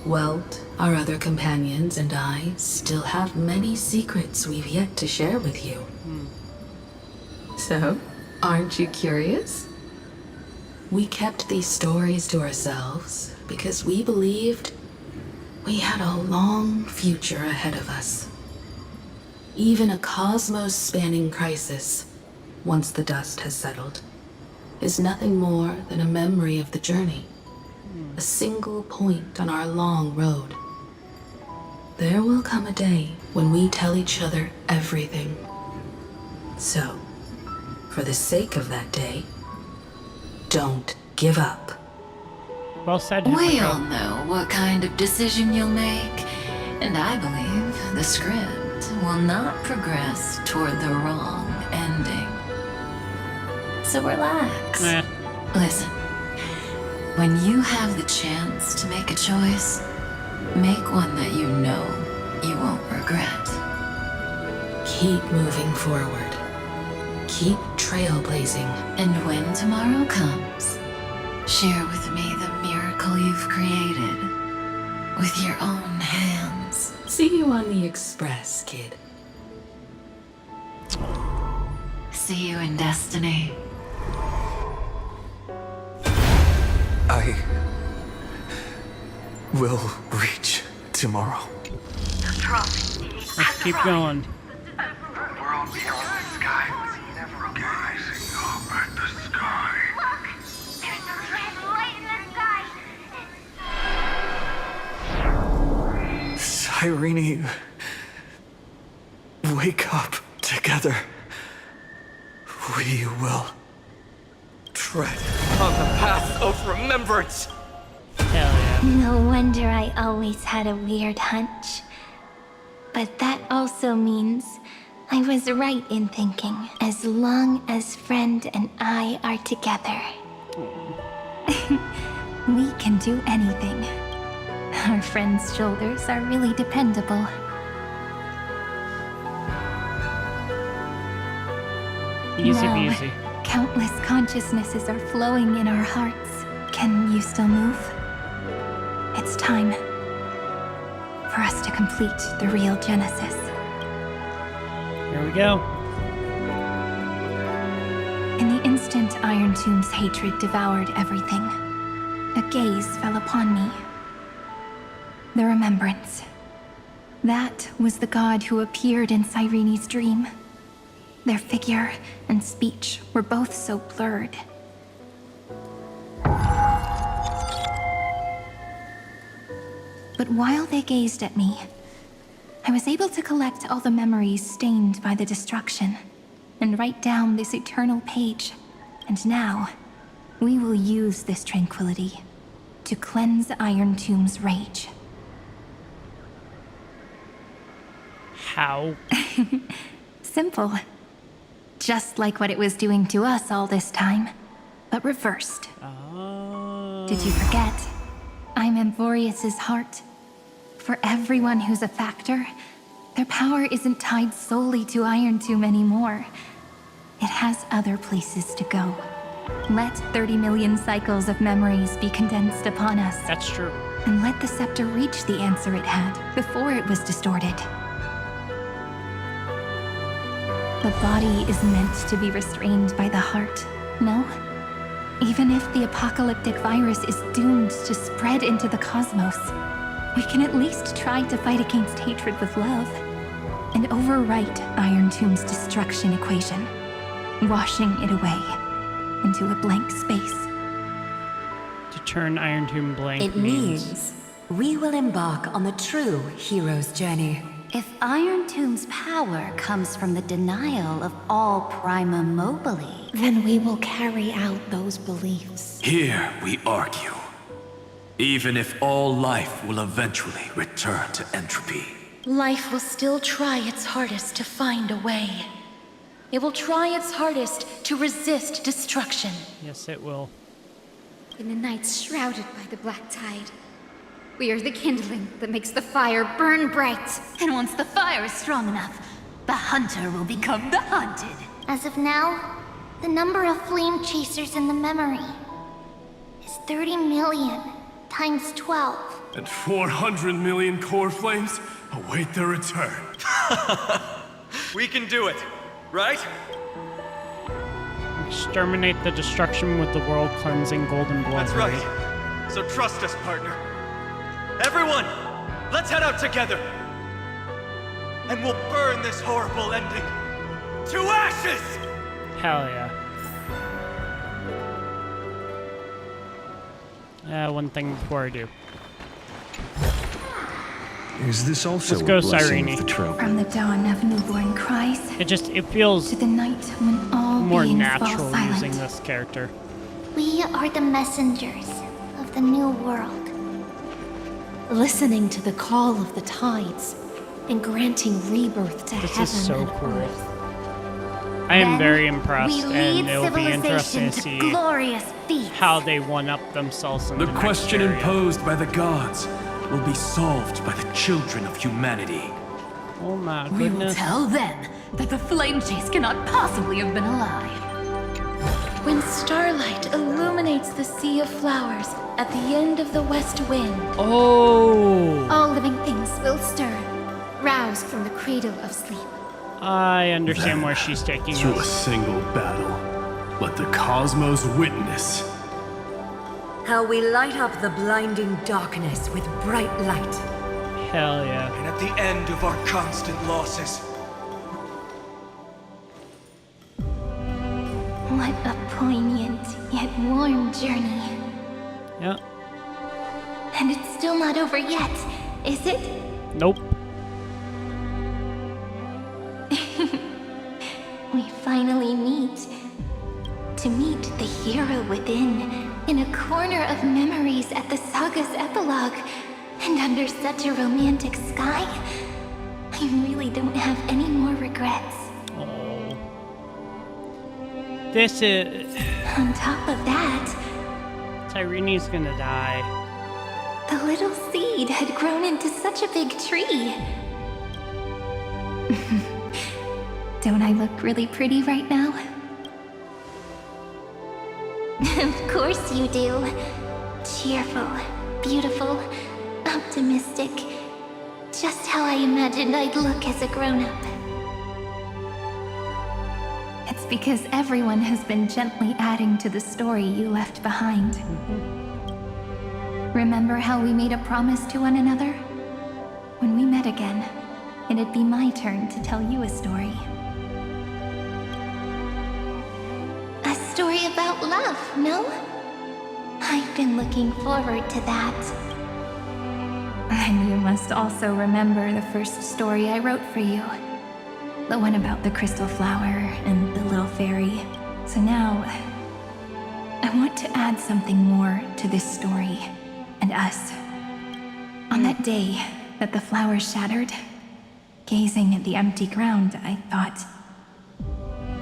Welt, our other companions, and I still have many secrets we've yet to share with you. So, aren't you curious? We kept these stories to ourselves because we believed we had a long future ahead of us. Even a cosmos-spanning crisis, once the dust has settled, is nothing more than a memory of the journey. A single point on our long road. There will come a day when we tell each other everything. So, for the sake of that day, don't give up. Well said. We all know what kind of decision you'll make, and I believe the script will not progress toward the wrong ending. So relax. Listen, when you have the chance to make a choice, make one that you know you won't regret. Keep moving forward. Keep trailblazing. And when tomorrow comes, share with me the miracle you've created with your own hands. See you on the Express, kid. See you in destiny. I will reach tomorrow. Let's keep going. The world beyond the sky was never gazing up at the sky. Look! There's a red light in the sky! Irene, wake up together. We will tread on the path of remembrance. Hell yeah. No wonder I always had a weird hunch. But that also means I was right in thinking, as long as Friend and I are together, we can do anything. Our friend's shoulders are really dependable. Easy Now, peasy. countless consciousnesses are flowing in our hearts. Can you still move? It's time for us to complete the real Genesis. Here we go. In the instant Iron Tomb's hatred devoured everything, a gaze fell upon me. The remembrance. That was the god who appeared in Cyrene's dream. Their figure and speech were both so blurred. But while they gazed at me, I was able to collect all the memories stained by the destruction and write down this eternal page. And now, we will use this tranquility to cleanse Iron Tomb's rage. How? Simple. Just like what it was doing to us all this time, but reversed. Did you forget? I'm Amphorius's heart. For everyone who's a factor, their power isn't tied solely to Iron Tomb anymore. It has other places to go. Let 30 million cycles of memories be condensed upon us. That's true. And let the scepter reach the answer it had before it was distorted. The body is meant to be restrained by the heart, no? Even if the apocalyptic virus is doomed to spread into the cosmos, we can at least try to fight against hatred with love and overwrite Iron Tomb's destruction equation, washing it away into a blank space. To turn Iron Tomb blank It means we will embark on the true hero's journey. If Iron Tomb's power comes from the denial of all Prima Mobile, then we will carry out those beliefs. Here we argue. Even if all life will eventually return to entropy. Life will still try its hardest to find a way. It will try its hardest to resist destruction. Yes, it will. In the nights shrouded by the black tide, we are the kindling that makes the fire burn bright. And once the fire is strong enough, the hunter will become the hunted. As of now, the number of flame chasers in the memory is 30 million times 12. And 400 million core flames await their return. We can do it, right? Exterminate the destruction with the world-cleansing golden blood. That's right. So trust us, partner. Everyone, let's head out together. And we'll burn this horrible ending to ashes! Hell yeah. One thing before I do. Is this also Let's go, a blessing Cyrene. of the Trailblaze? From the dawn of newborn cries, It feels to the night when all more beings natural fall silent. using this character. We are the messengers of the new world. Listening to the call of the tides and granting rebirth to This heaven is so and cool. earth. I am Then very impressed, we and lead it'll be interesting to civilization see to glorious feats. how they one-up themselves in The the question next area. imposed by the gods will be solved by the children of humanity. Oh my We will goodness. tell them that the flame chase cannot possibly have been alive. When starlight illuminates the sea of flowers at the end of the west wind, Oh! all living things will stir, roused from the cradle of sleep. I understand where she's taking Through a us. single battle, let the cosmos witness. How we light up the blinding darkness with bright light. Hell yeah. And at the end of our constant losses, What a poignant yet warm journey. Yep. And it's still not over yet, is it? Nope. We finally meet. To meet the hero within, in a corner of memories at the saga's epilogue, and under such a romantic sky, I really don't have any more regrets. Oh. This is... On top of that, Cyrene's gonna die. the little seed had grown into such a big tree. Don't I look really pretty right now? Of course you do. Cheerful, beautiful, optimistic. Just how I imagined I'd look as a grown-up. It's because everyone has been gently adding to the story you left behind. Remember how we made a promise to one another? When we met again, it'd be my turn to tell you a story. A story about love, no? I've been looking forward to that. And you must also remember the first story I wrote for you. The one about the crystal flower and the little fairy. So now, I want to add something more to this story and us. On that day that the flower shattered, Gazing at the empty ground, I thought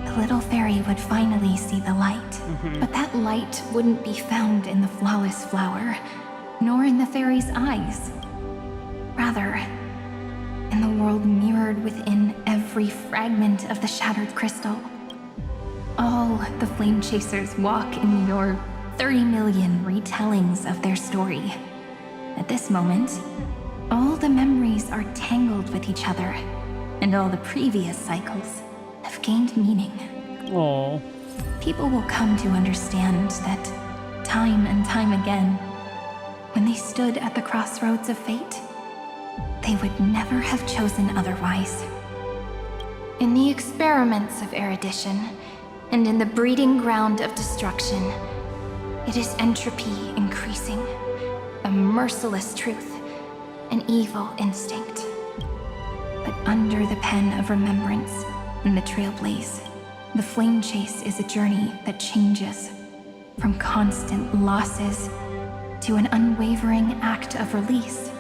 the little fairy would finally see the light. But that light wouldn't be found in the flawless flower, nor in the fairy's eyes. Rather, in the world mirrored within every fragment of the shattered crystal. All the flame chasers walk in your 30 million retellings of their story. At this moment, all the memories are tangled with each other, and all the previous cycles have gained meaning. Aww. People will come to understand that time and time again, when they stood at the crossroads of fate, they would never have chosen otherwise. In the experiments of erudition, and in the breeding ground of destruction, it is entropy increasing, a merciless truth, an evil instinct. But under the pen of remembrance and the Trailblaze, the flame chase is a journey that changes from constant losses to an unwavering act of release.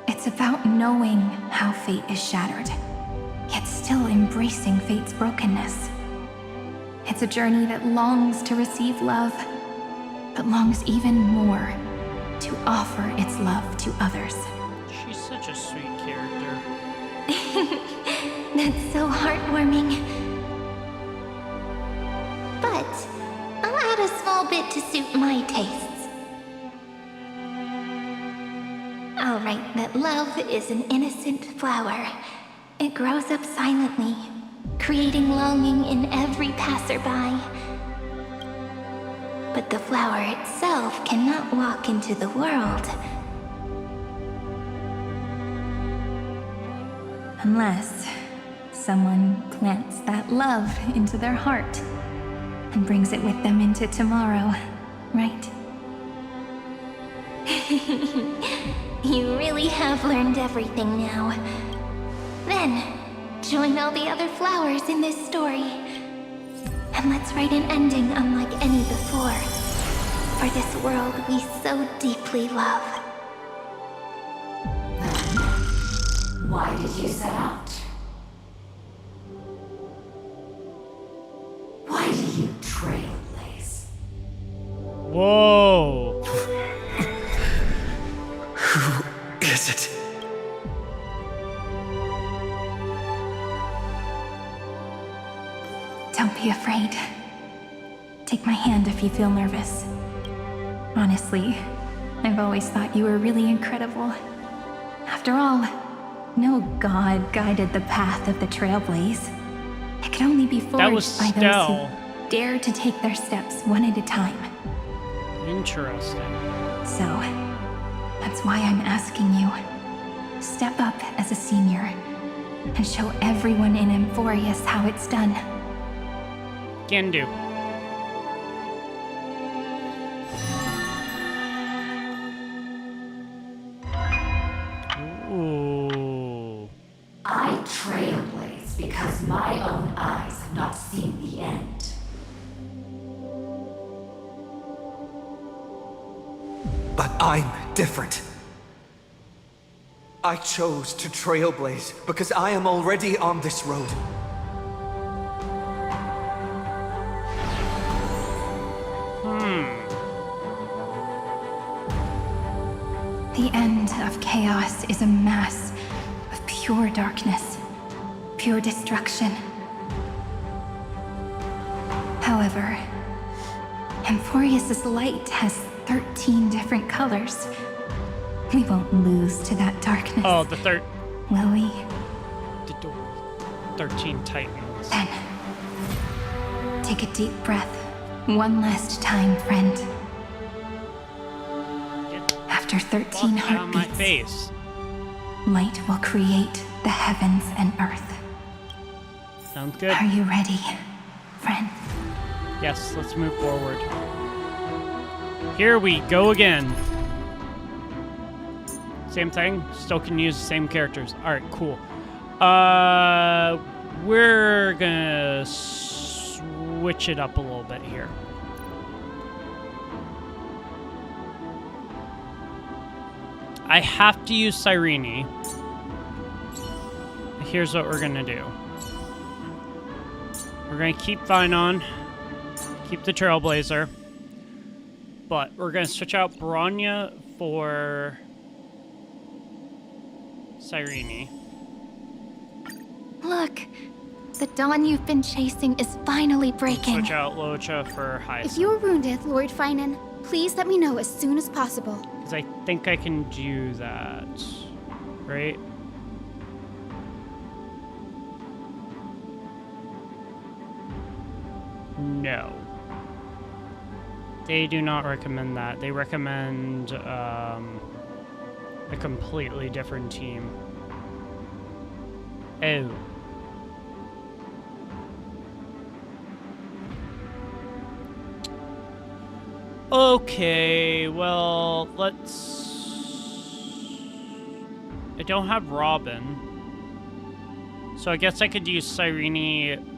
It's about knowing how fate is shattered, yet still embracing fate's brokenness. It's a journey that longs to receive love, but longs even more to offer its love to others. She's such a sweet character. That's so heartwarming. But I'll add a small bit to suit my tastes. I'll write that love is an innocent flower. It grows up silently, creating longing in every passerby. But the flower itself cannot walk into the world. Unless someone plants that love into their heart and brings it with them into tomorrow, right? You really have learned everything now. Then, join all the other flowers in this story. And let's write an ending unlike any before. For this world we so deeply love. Why did you set out? Why do you trailblaze? Whoa. Who is it? Don't be afraid. Take my hand if you feel nervous. Honestly, I've always thought you were really incredible. After all, no god guided the path of the Trailblaze. It could only be forged by those who dare to take their steps one at a time. Interesting. So, that's why I'm asking you. Step up as a senior and show everyone in Amphorius how it's done. Can do. Ooh. I trailblaze because my own eyes have not seen the end. But I'm different. I chose to trailblaze because I am already on this road. The end of chaos is a mass of pure darkness, pure destruction. However, Amphorius' light has 13 different colors. We won't lose to that darkness. Oh, will we? The 13 Titans. Then, take a deep breath. One last time, friend. After 13 on my heartbeats, face. light will create the heavens and earth. Sounds good. Are you ready, friend? Yes, let's move forward. Here we go again. Same thing. Still can use the same characters. All right, cool. We're gonna switch it up a little bit here. I have to use Cyrene. I here's what we're gonna do. We're gonna keep Vinon, keep the Trailblazer, but we're gonna switch out Bronya for Cyrene. Look, the dawn you've been chasing is finally breaking. Switch out Locha for Hyacinth. If you're wounded, Lord Finan, please let me know as soon as possible. Because I think I can do that, right? No. They do not recommend that. They recommend a completely different team. Oh. Okay, well, I don't have Robin. So I guess I could use Cyrene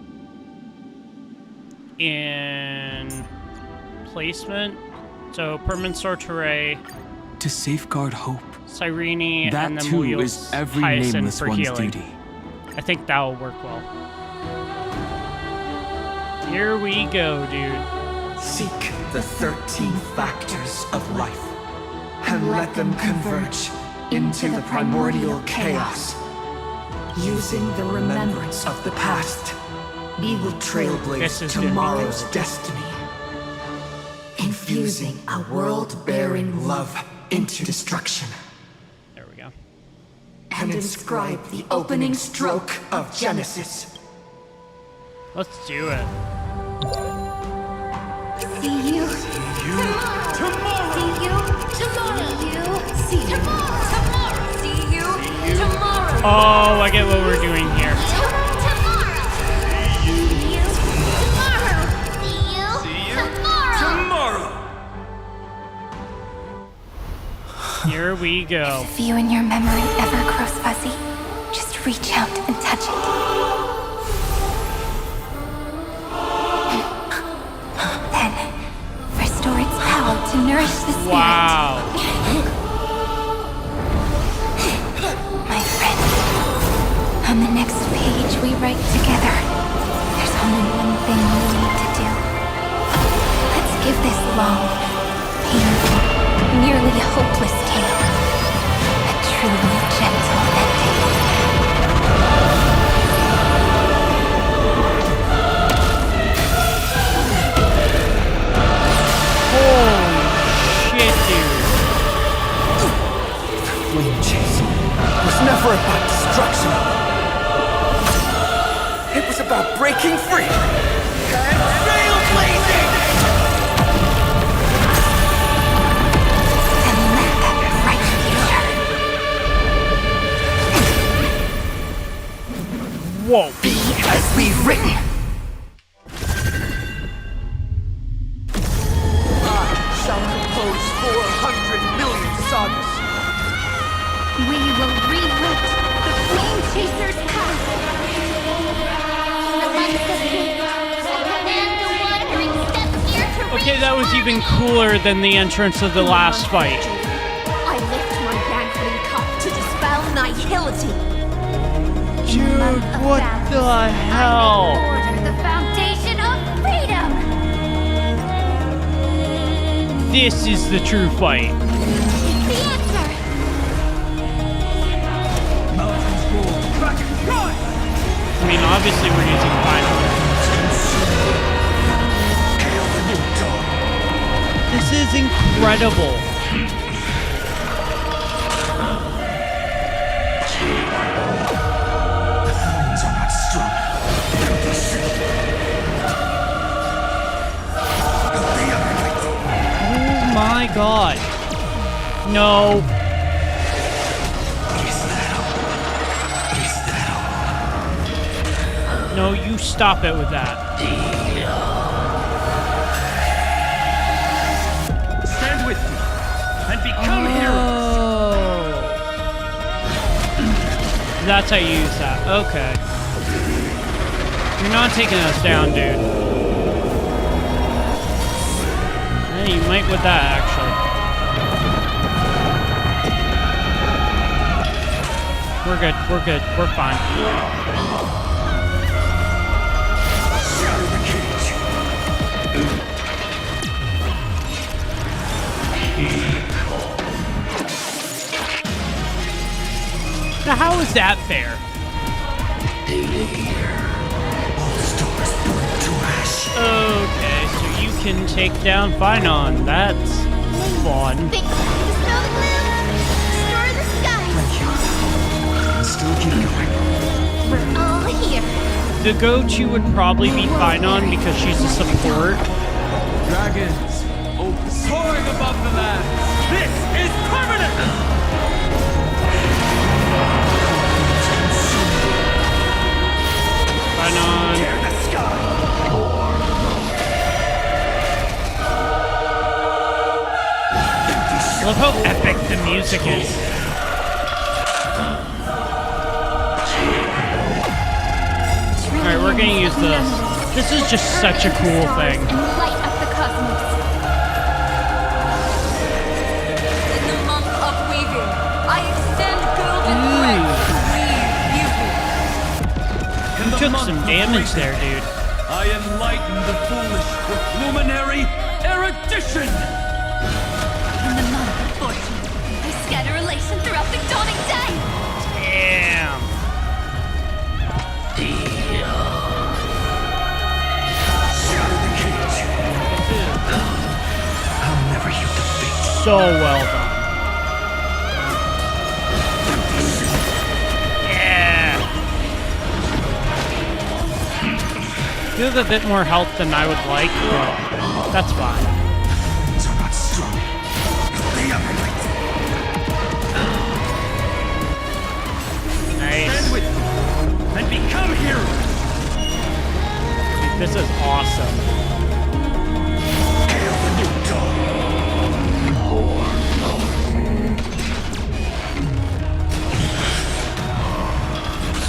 in placement. So permanent sorcery. To safeguard hope. Cyrene That and then too we'll use is every Hyacinth nameless for one's healing. duty. I think that will work well. Here we go, dude. Seek the 13 factors of life, and let them converge into the primordial chaos. Using the remembrance of the past, we will trailblaze tomorrow's destiny. Infusing a world-bearing love into destruction. There we go. And inscribe the opening stroke of Genesis. Let's do it. See you tomorrow. See you tomorrow. See you tomorrow. See you tomorrow. Oh, I get what we're doing here. Here we go. If you and your memory ever grows fuzzy, just reach out and touch it. Then, restore its power to nourish the spirit. Wow. My friend, on the next page we write together, there's only one thing we need to do. Let's give this long, painful, nearly hopeless tale a truly gentle ending. Holy shit, dude. Flame chasing was never about destruction. It was about breaking free and trailblazing! Whoa. Be as we've written. I shall compose 400 million sagas. We will rewrite the Flame Chaser's path. Okay, that was even cooler than the entrance of the last fight. I lift my banqueting cup to dispel nihility. Dude, what the hell? Order the foundation of freedom. This is the true fight. The answer. I mean, obviously we're using final. This is incredible. Oh my god. No. No, you stop it with that. Stand with me and become heroes. That's how you use that. Okay. You're not taking us down, dude. Yeah, you might with that, actually. We're good. We're good. We're fine. Now, how is that fair? Okay, so you can take down Finon. That's fun. Think you smell the glue? Restore the sky. Still keep going. We're all here. The go-to would probably be Finon because she's a support. Dragons, soaring above the land. This is permanent! Finon. I love how epic the music is. Alright, we're gonna use this. This is just such a cool thing. And light up the cosmos. In the month of weaving, I extend golden thread to weave beauty. You took some damage there, dude. I enlighten the foolish with luminary erudition! In the month of fortune, I scatter elation throughout the dawning day. Damn. I'll never hear defeat. So well done. Yeah. You have a bit more health than I would like, but that's fine. So not strong. Nice. Stand with me and become heroes! This is awesome.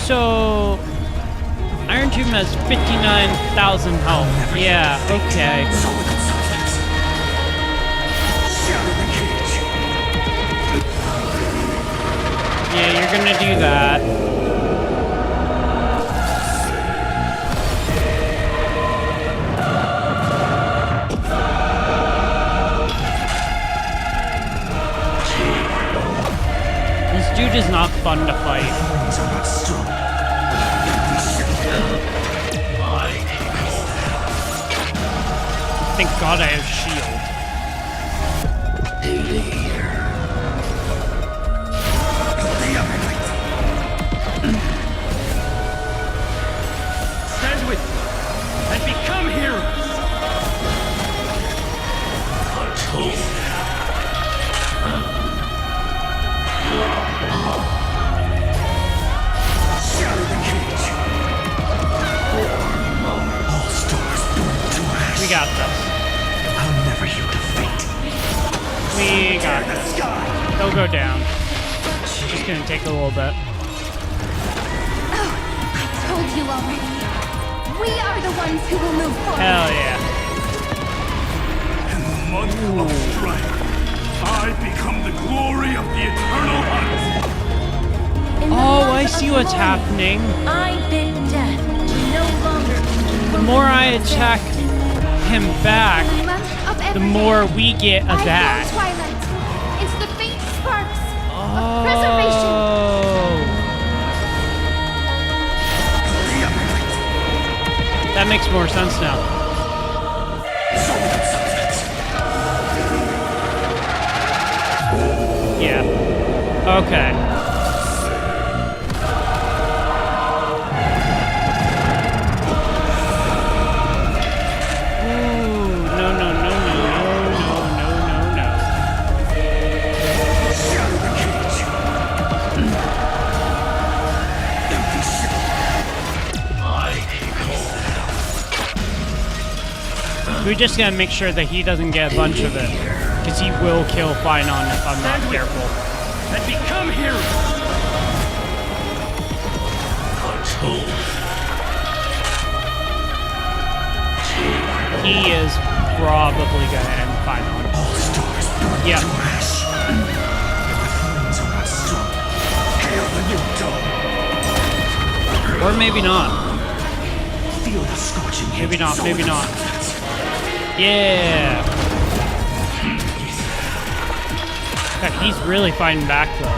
So, Iron Tomb has 59,000 health. Yeah, okay. Yeah, you're gonna do that. This dude is not fun to fight. Thank God I have shield. Stand with me and become heroes! We got this. I'll never hear defeat. We got this. They'll go down. It's just gonna take a little bit. Oh, I told you already. We are the ones who will move forward. Hell yeah. In the month of strife, I become the glory of the eternal hunt. Oh, I see what's happening. I bid death to no longer The more I attack him back, the more we get of that. Twilight. It's the faint sparks of preservation. That makes more sense now. Yeah. Okay. We just gotta make sure that he doesn't get a bunch of it, because he will kill Finon if I'm not careful. And become heroes! He is probably gonna end Finon. Yeah. Hail the new dawn. Or maybe not. Feel the scorching heat. Maybe not, maybe not. Yeah! God, he's really fighting back though.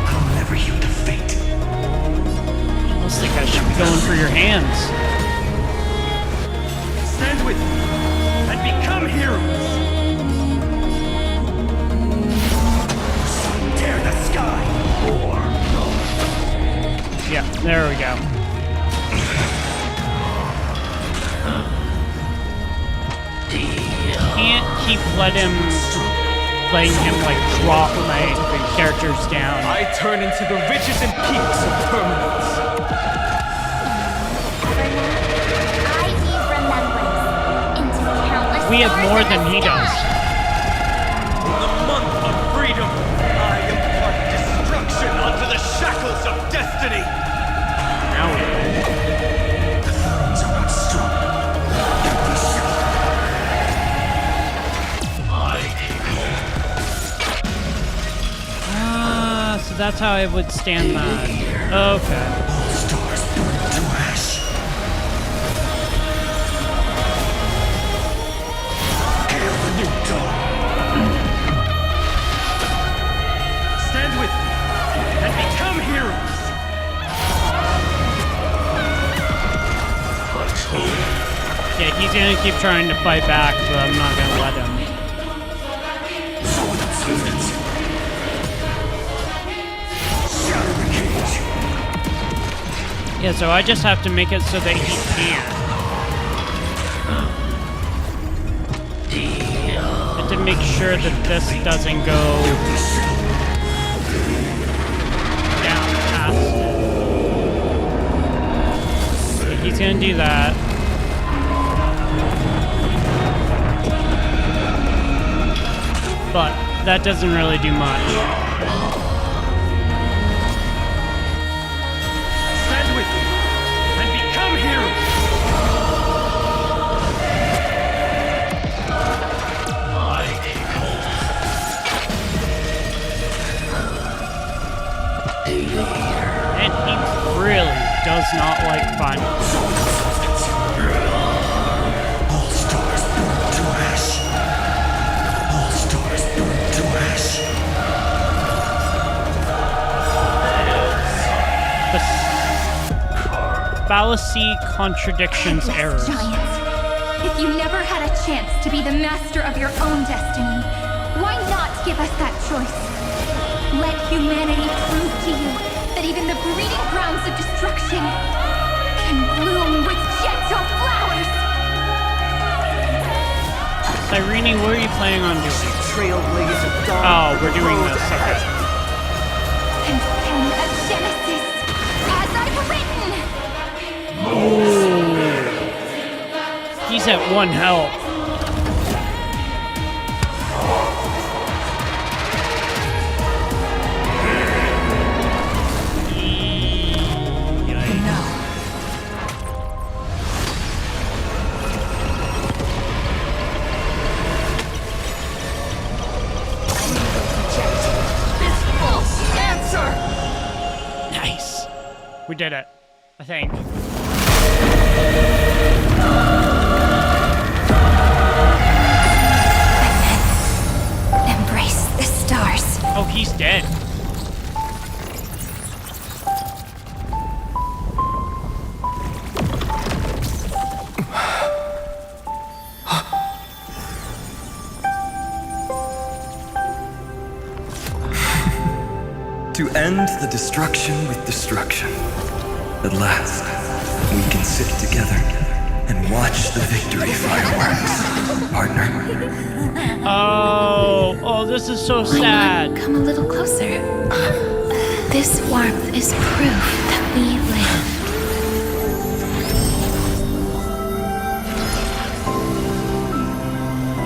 I'll never yield to fate. I almost think I should be going for your hands. Stand with me and become heroes! Tear the sky! Or yeah, there we go. Can't keep letting him like drop my characters down. I turn into the ridges and peaks of permanence. I weave remembrance into countless We have stars more in than the he sky. does. In the month of freedom, I impart destruction onto the shackles of destiny. Now we the flames are not strong. So that's how I would stand that. Okay. All stars burn to ash. Hail the new dawn. Stand with me and become heroes. Yeah, he's gonna keep trying to fight back, but I'm not gonna let him. Yeah, so I just have to make it so that he can't. I have to make sure that this doesn't go down past it. Okay, he's gonna do that. But that doesn't really do much. And he really does not like fun. All stars burn to ash. All stars burn to ash. Fallacy, contradictions, errors. Giants, if you never had a chance to be the master of your own destiny, why not give us that choice? Let humanity prove to you that even the breeding grounds of destruction can bloom with gentle flowers! Irene, what are you planning on doing? Trailblaze of dawn. Oh, we're doing this, okay. And pen a genesis, as I've written! Ooh. He's at 1 health. Nice. We did it, I think. Embrace the stars. Oh, he's dead. To end the destruction with destruction. At last, we can sit together and watch the victory fireworks, partner. Oh, this is so sad. Come a little closer. This warmth is proof that we live.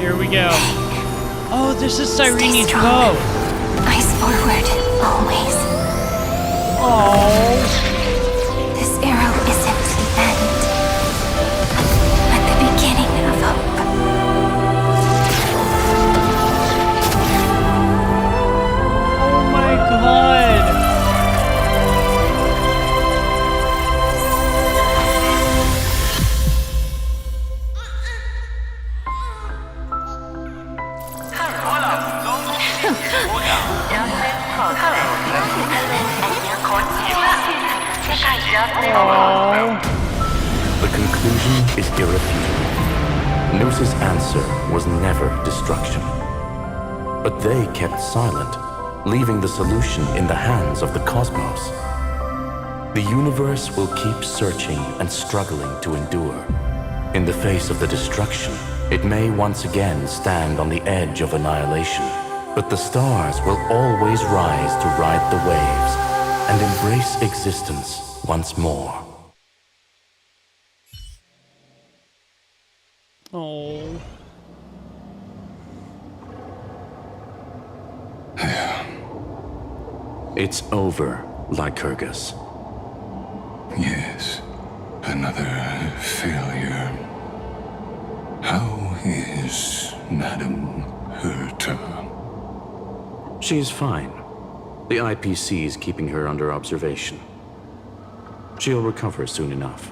Here we go. Oh, this is Stay Cyrene's strong. bow. Eyes forward, always. Oh. This arrow isn't the end, but the beginning of hope. Oh my god. The conclusion is irrefutable. Noos's answer was never destruction. But they kept silent, leaving the solution in the hands of the cosmos. The universe will keep searching and struggling to endure. In the face of the destruction, it may once again stand on the edge of annihilation. But the stars will always rise to ride the waves and embrace existence once more. Oh. It's over, Lycurgus. Yes, another failure. How is Madame Herta? She's fine. The IPC's keeping her under observation. She'll recover soon enough.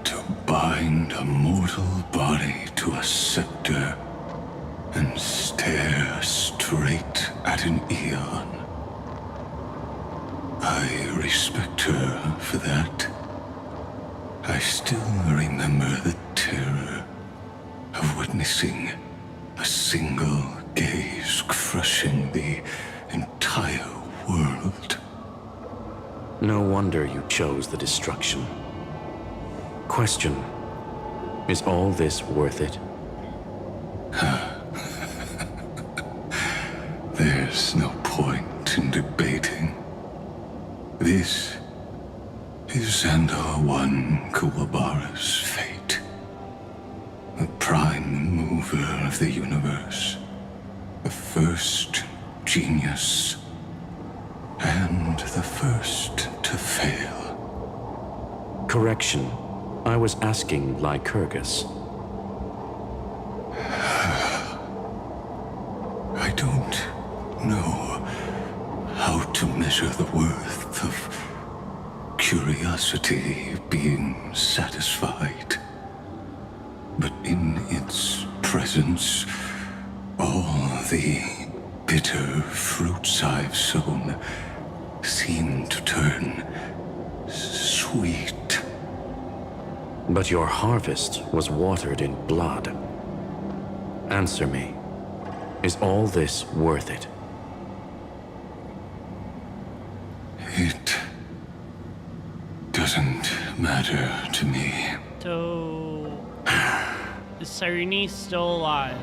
To bind a mortal body to a scepter and stare straight at an eon. I respect her for that. I still remember the terror of witnessing a single gaze crushing the entire world. No wonder you chose the destruction. Question, is all this worth it? There's no point in debating. This is Xandar I Kuwabara's fate. The prime mover of the universe. The first genius. And the first to fail. Correction. I was asking Lycurgus. I don't know how to measure the worth of curiosity being satisfied. But in its presence, all the bitter fruits I've sown seem to turn sweet. But your harvest was watered in blood. Answer me. Is all this worth it? It doesn't matter to me. So, is Cyrene still alive?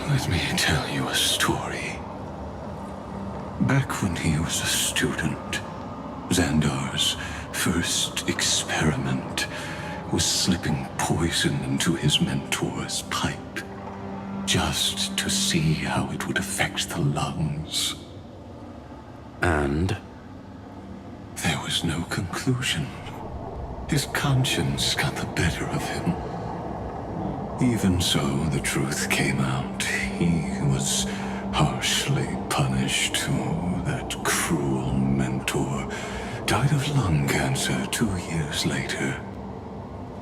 Let me tell you a story. Back when he was a student, Xandar's first experiment was slipping poison into his mentor's pipe, just to see how it would affect the lungs. And? There was no conclusion. His conscience got the better of him. Even so, the truth came out. He was harshly punished. Oh, that cruel mentor died of lung cancer 2 years later.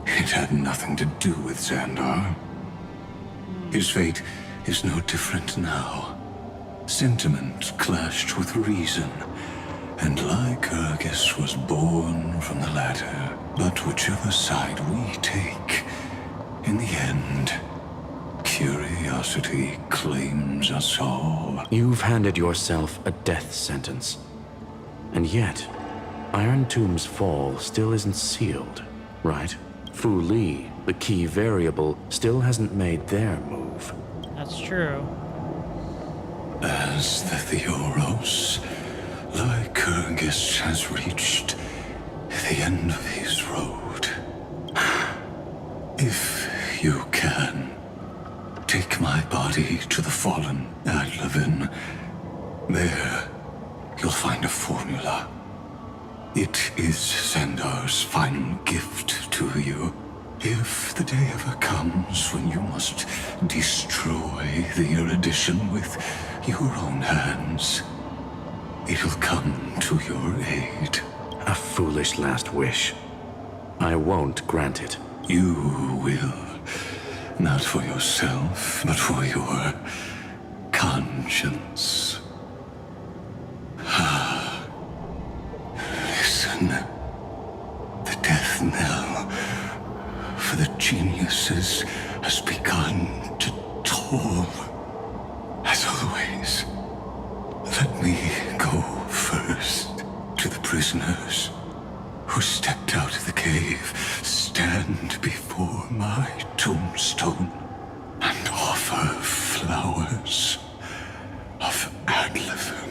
It had nothing to do with Xandar. His fate is no different now. Sentiment clashed with reason, and Lycurgus was born from the latter. But whichever side we take, in the end, curiosity claims us all. You've handed yourself a death sentence. And yet, Iron Tomb's fall still isn't sealed, right? Fu Li, the key variable, still hasn't made their move. That's true. As the Theoros, Lycurgus has reached the end of his road. If you can, take my body to the fallen Adlevin. There, you'll find a formula. It is Xandar's final gift to you. If the day ever comes when you must destroy the erudition with your own hands, it'll come to your aid. A foolish last wish. I won't grant it. You will. Not for yourself, but for your conscience. again. The death knell for the geniuses has begun to toll. As always, let me go first to the prisoners who stepped out of the cave. Stand before my tombstone and offer flowers of Adlefin.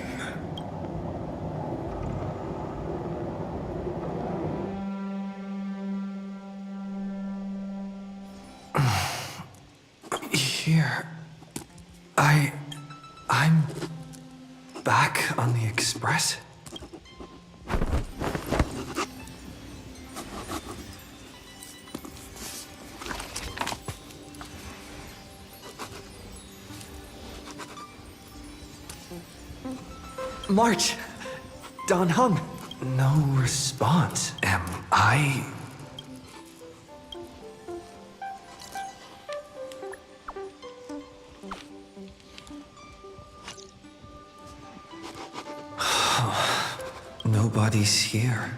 Here. I'm back on the Express? March! Don Hung! No response. Am I... Nobody's here.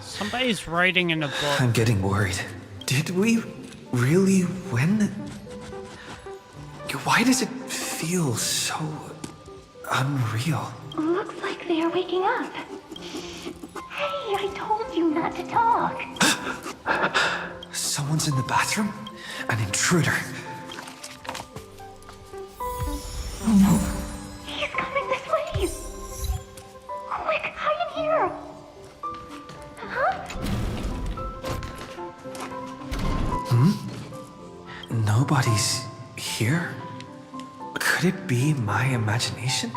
Somebody's writing in a book. I'm getting worried. Did we really win? Why does it feel so unreal? Looks like they are waking up. Hey, I told you not to talk. Someone's in the bathroom? An intruder. He's coming this way. Quick, hide in here. Huh? Nobody's here? Could it be my imagination?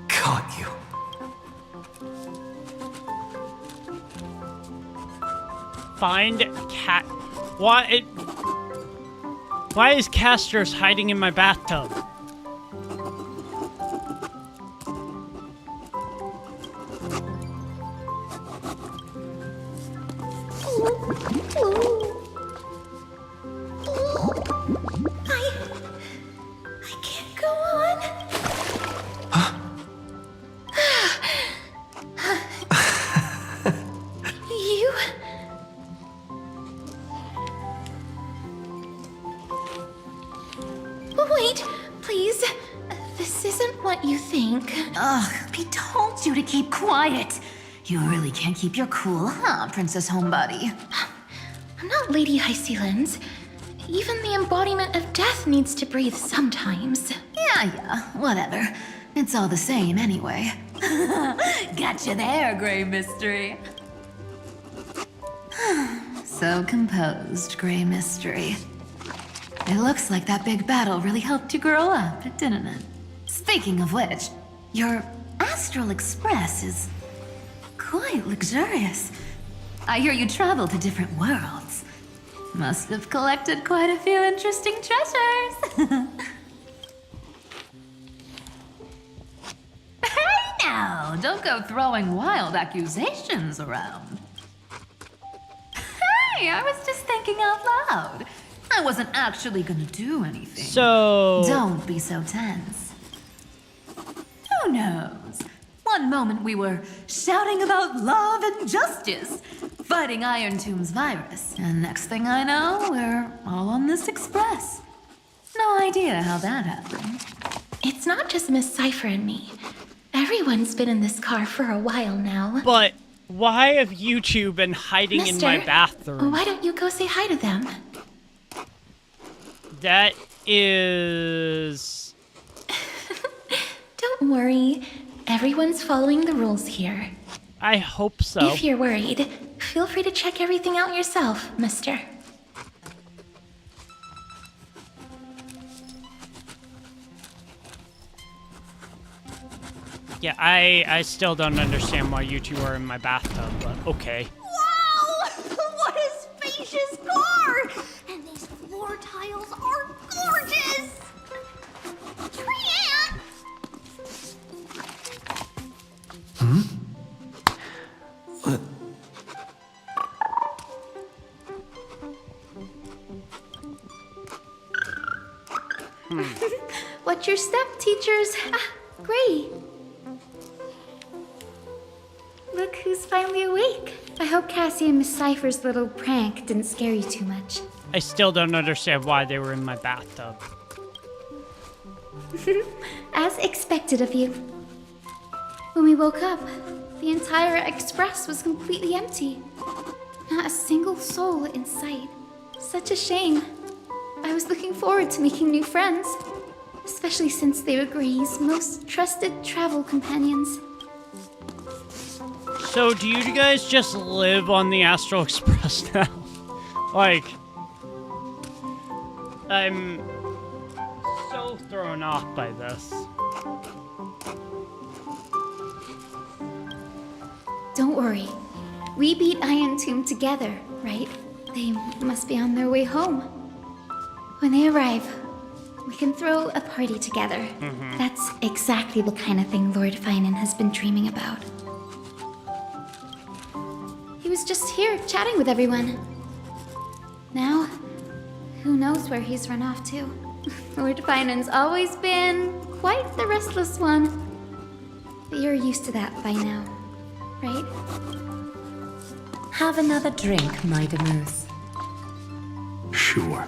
Caught you. Find cat. Why is Castor's hiding in my bathtub? I can't go on. You... Wait, please. This isn't what you think. Ugh, I told you to keep quiet. You really can't keep your cool, huh, Princess Homebody? I'm not Lady Hysealens. Even the embodiment of death needs to breathe sometimes. Yeah, whatever. It's all the same anyway. Gotcha there, Grey Mystery. So composed, Grey Mystery. It looks like that big battle really helped you grow up, didn't it? Speaking of which, your Astral Express is quite luxurious. I hear you travel to different worlds. Must have collected quite a few interesting treasures. Hey now, don't go throwing wild accusations around. Hey, I was just thinking out loud. I wasn't actually gonna do anything. So... Don't be so tense. Who knows? One moment we were shouting about love and justice, fighting Iron Tomb's virus, and next thing I know, we're all on this express. No idea how that happened. It's not just Miss Cypher and me. Everyone's been in this car for a while now. But why have you two been hiding in my bathroom? Why don't you go say hi to them? That is... Don't worry. Everyone's following the rules here. I hope so. If you're worried, feel free to check everything out yourself, mister. Yeah, I still don't understand why you two are in my bathtub, but okay. Wow! What a spacious car! And these floor tiles are gorgeous! Trian! Watch your step, teachers. Ah, great. Look who's finally awake. I hope Cassie and Miss Cypher's little prank didn't scare you too much. I still don't understand why they were in my bathtub. As expected of you. When we woke up, the entire express was completely empty. Not a single soul in sight. Such a shame. I was looking forward to making new friends, especially since they were Gray's most trusted travel companions. So, do you guys just live on the Astral Express now? Like, I'm so thrown off by this. Don't worry. We beat Iron Tomb together, right? They must be on their way home. When they arrive, we can throw a party together. That's exactly the kind of thing Lord Finan has been dreaming about. He was just here chatting with everyone. Now, who knows where he's run off to? Lord Finan's always been quite the restless one. But you're used to that by now, right? Have another drink, my Demus. Sure.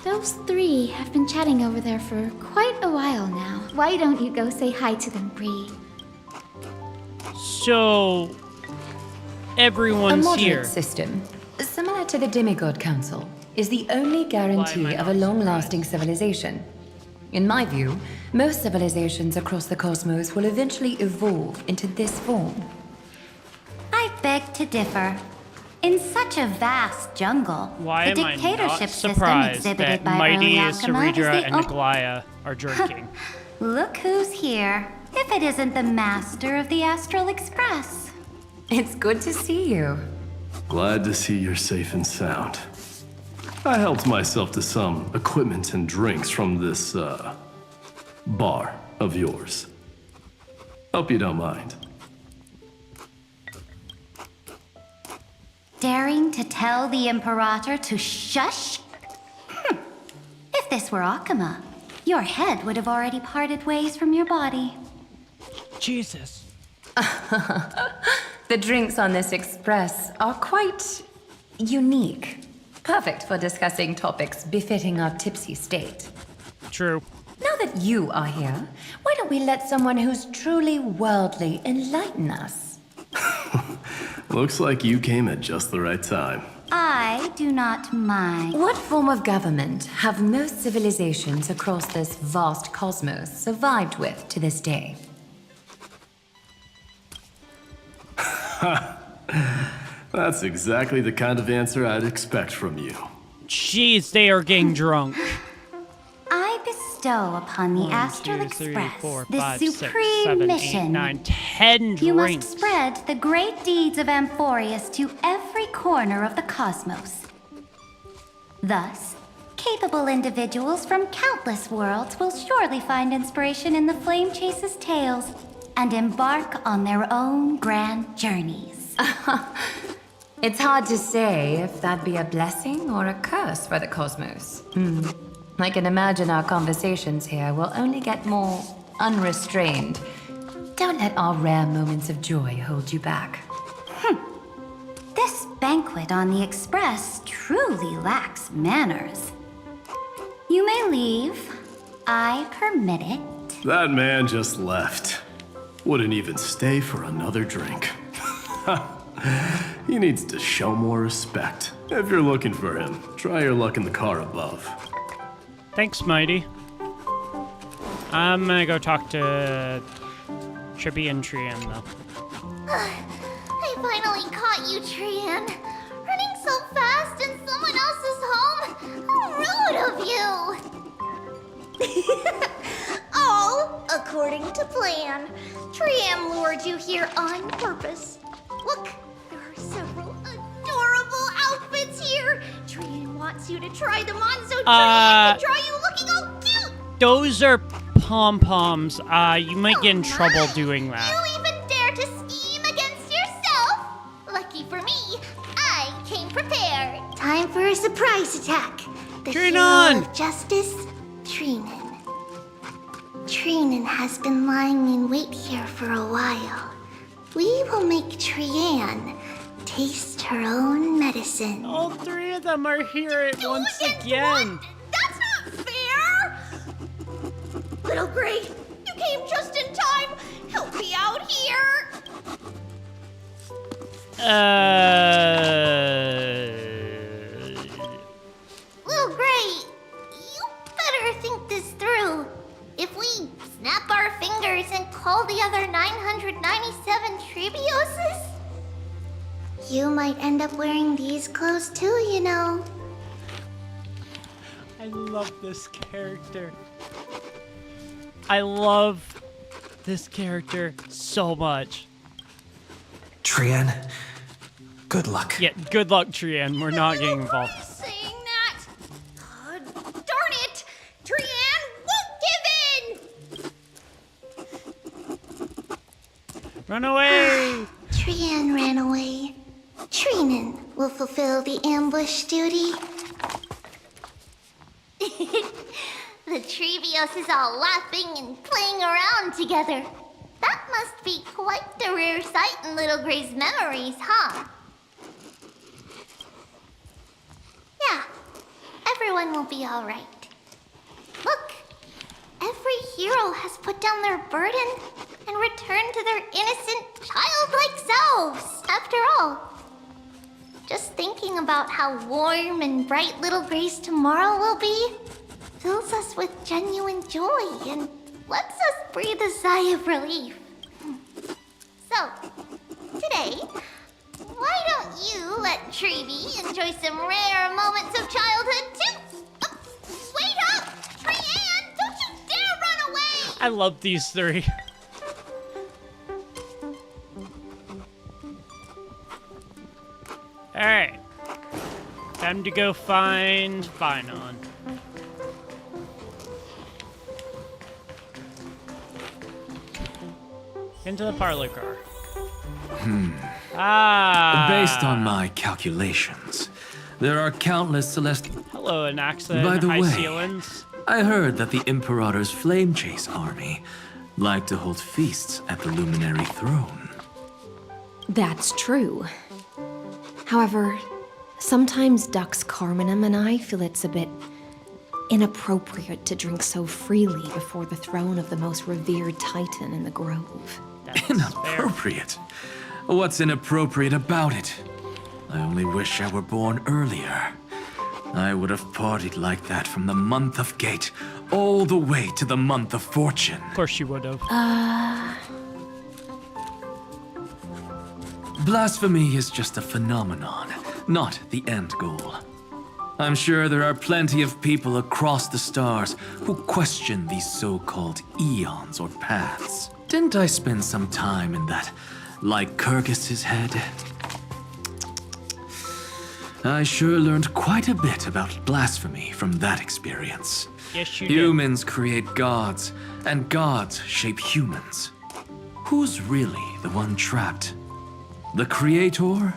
Those three have been chatting over there for quite a while now. Why don't you go say hi to them, Bree? So, everyone's A moderate here. system, similar to the Demigod Council, is the only guarantee of a long-lasting civilization. In my view, most civilizations across the cosmos will eventually evolve into this form. I beg to differ. In such a vast jungle, Why the am I not dictatorship system surprised exhibited that by Mighty, early Alchema is Ceredra, the and Aglaya are drinking? Look who's here. If it isn't the master of the Astral Express. It's good to see you. Glad to see you're safe and sound. I helped myself to some equipment and drinks from this, bar of yours. Hope you don't mind. Daring to tell the Imperator to shush? If this were Akama, your head would have already parted ways from your body. Jesus. The drinks on this express are quite unique. Perfect for discussing topics befitting our tipsy state. True. Now that you are here, why don't we let someone who's truly worldly enlighten us? Looks like you came at just the right time. I do not mind. What form of government have most civilizations across this vast cosmos survived with to this day? That's exactly the kind of answer I'd expect from you. Jeez, they are getting drunk. I bestow upon the 1, Astral 2, 3, Express 4, the 5, 6, supreme 7, 8, mission. 9, 10 You drinks. must spread the great deeds of Amphorius to every corner of the cosmos. Thus, capable individuals from countless worlds will surely find inspiration in the Flame Chase's tales and embark on their own grand journeys. It's hard to say if that'd be a blessing or a curse for the cosmos. I can imagine our conversations here will only get more unrestrained. Don't let our rare moments of joy hold you back. This banquet on the Express truly lacks manners. You may leave. I permit it. That man just left. Wouldn't even stay for another drink. He needs to show more respect. If you're looking for him, try your luck in the car above. Thanks, Mighty. I'm gonna go talk to Trippy and Trian, though. I finally caught you, Trian. Running so fast in someone else's home. How rude of you. All according to plan. Trian lured you here on purpose. Look, there are several adorable outfits here. Trian wants you to try them on so Trian can draw you looking all cute. Those are pom-poms. You might get in trouble doing that. You even dare to scheme against yourself? Lucky for me, I came prepared. Time for a surprise attack. The Turn hero on. of justice, Trinen. Trinen has been lying in wait here for a while. We will make Trian taste her own medicine. All three of them are here once again. That's not fair! Little Gray, you came just in time. Help me out here. Little Gray, you better think this through. If we snap our fingers and call the other 997 Trebioses, you might end up wearing these clothes too, you know. I love this character. I love this character so much. Trian, good luck. Yeah, good luck, Trian. We're not getting involved. Saying that. Darn it! Trian won't give in! Run away! Trian ran away. Trinen will fulfill the ambush duty. The Trevios is all laughing and playing around together. That must be quite the rare sight in Little Gray's memories, huh? Yeah, everyone will be all right. Look, every hero has put down their burden and returned to their innocent, childlike selves. After all, just thinking about how warm and bright Little Gray's tomorrow will be fills us with genuine joy and lets us breathe a sigh of relief. So, today, why don't you let Trevi enjoy some rare moments of childhood too? Wait up! Trian, don't you dare run away! I love these three. Alright. Time to go find Finon. Into the parlor car. Based on my calculations, there are countless celestial... Hello, Anaxa By and the High way, Sealans. I heard that the Imperator's Flame Chase army like to hold feasts at the Luminary Throne. That's true. However, sometimes Dux Carminum and I feel it's a bit inappropriate to drink so freely before the throne of the most revered Titan in the Grove. Inappropriate? What's inappropriate about it? I only wish I were born earlier. I would have partied like that from the month of Gate all the way to the month of Fortune. Of course you would have. Blasphemy is just a phenomenon, not the end goal. I'm sure there are plenty of people across the stars who question these so-called eons or paths. Didn't I spend some time in that Lycurgus's head? I sure learned quite a bit about blasphemy from that experience. Yes, you did. Humans create gods, and gods shape humans. Who's really the one trapped? The creator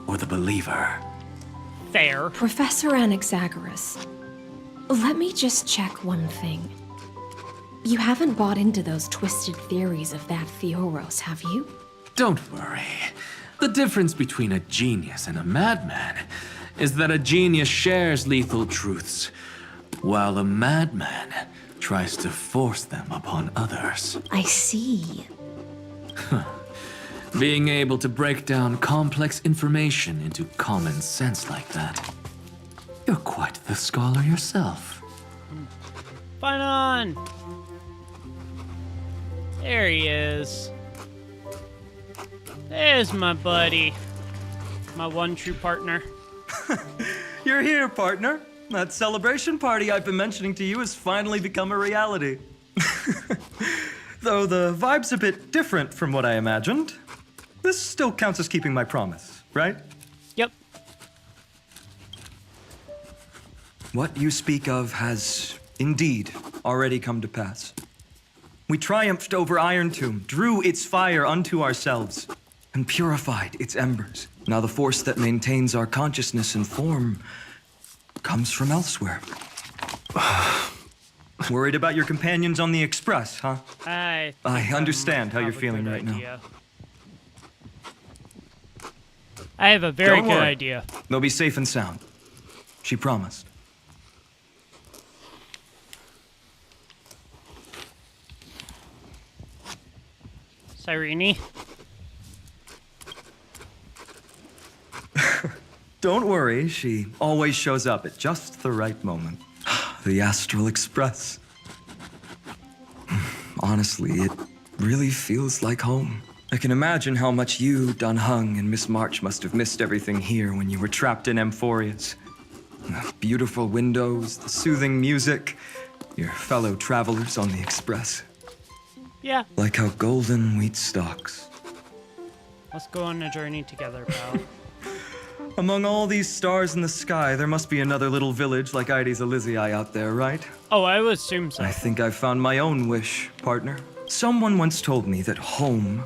or the believer? Fair. Professor Anaxagoras, let me just check one thing. You haven't bought into those twisted theories of that Theoros, have you? Don't worry. The difference between a genius and a madman is that a genius shares lethal truths, while a madman tries to force them upon others. I see. Being able to break down complex information into common sense like that. You're quite the scholar yourself. Finon! There he is. There's my buddy. My one true partner. You're here, partner. That celebration party I've been mentioning to you has finally become a reality. Though the vibe's a bit different from what I imagined. This still counts as keeping my promise, right? Yep. What you speak of has indeed already come to pass. We triumphed over Iron Tomb, drew its fire unto ourselves, and purified its embers. Now the force that maintains our consciousness and form comes from elsewhere. Worried about your companions on the Express, huh? I understand how you're feeling right now. I have a very good idea. They'll be safe and sound. She promised. Cyrene? Don't worry, she always shows up at just the right moment. The Astral Express. Honestly, it really feels like home. I can imagine how much you, Dun Hung, and Miss March must have missed everything here when you were trapped in Amphorius. The beautiful windows, the soothing music, your fellow travelers on the Express. Yeah. Like how golden wheat stalks. Let's go on a journey together, pal. Among all these stars in the sky, there must be another little village like Ides Elysiae out there, right? Oh, I would assume so. I think I've found my own wish, partner. Someone once told me that home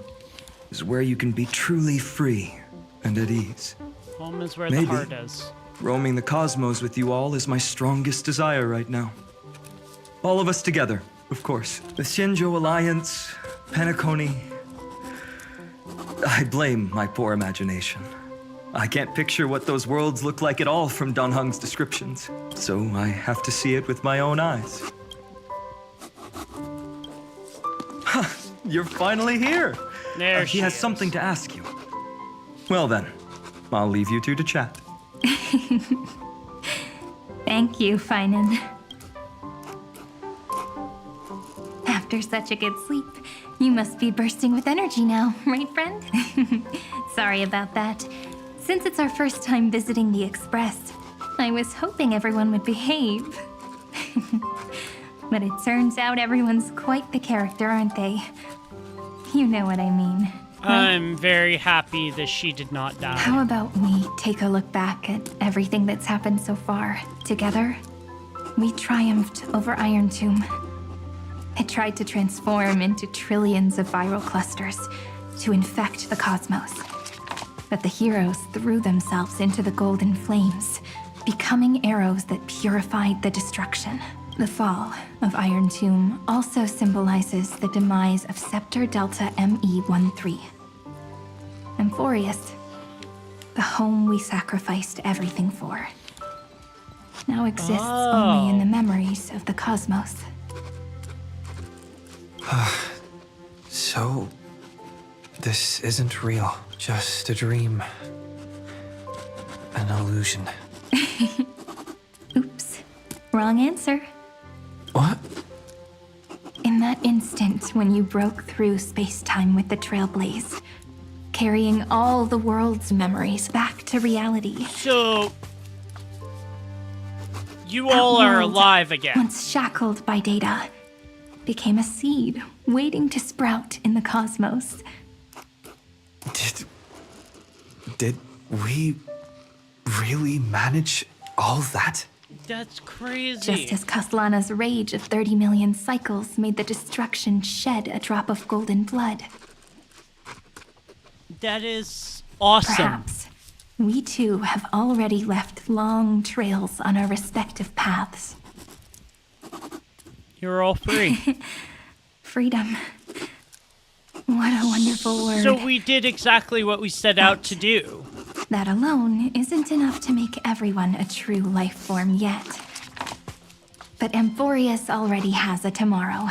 is where you can be truly free and at ease. Home is where Maybe the heart is. Roaming the cosmos with you all is my strongest desire right now. All of us together, of course. The Shinjo Alliance, Penacony. I blame my poor imagination. I can't picture what those worlds look like at all from Dun Hung's descriptions, so I have to see it with my own eyes. You're finally here! There he has something to ask you. Well then, I'll leave you two to chat. Thank you, Finan. After such a good sleep, you must be bursting with energy now, right, friend? Sorry about that. Since it's our first time visiting the Express, I was hoping everyone would behave. But it turns out everyone's quite the character, aren't they? You know what I mean. Right? I'm very happy that she did not die. How about we take a look back at everything that's happened so far, together? We triumphed over Iron Tomb. It tried to transform into trillions of viral clusters to infect the cosmos. But the heroes threw themselves into the golden flames, becoming arrows that purified the destruction. The fall of Iron Tomb also symbolizes the demise of Scepter Delta ME-13. Amphorius, the home we sacrificed everything for, now exists only in the memories of the cosmos. So, this isn't real, just a dream. An illusion. Oops, wrong answer. What? In that instant when you broke through space-time with the Trailblaze, carrying all the world's memories back to reality. So, you all are alive again. Once shackled by data, became a seed waiting to sprout in the cosmos. Did we really manage all that? That's crazy. Just as Kaslana's rage of 30 million cycles made the destruction shed a drop of golden blood. That is awesome. Perhaps we too have already left long trails on our respective paths. You're all free. Freedom. What a wonderful word. So we did exactly what we set out to do. That alone isn't enough to make everyone a true life form yet. But Amphorius already has a tomorrow.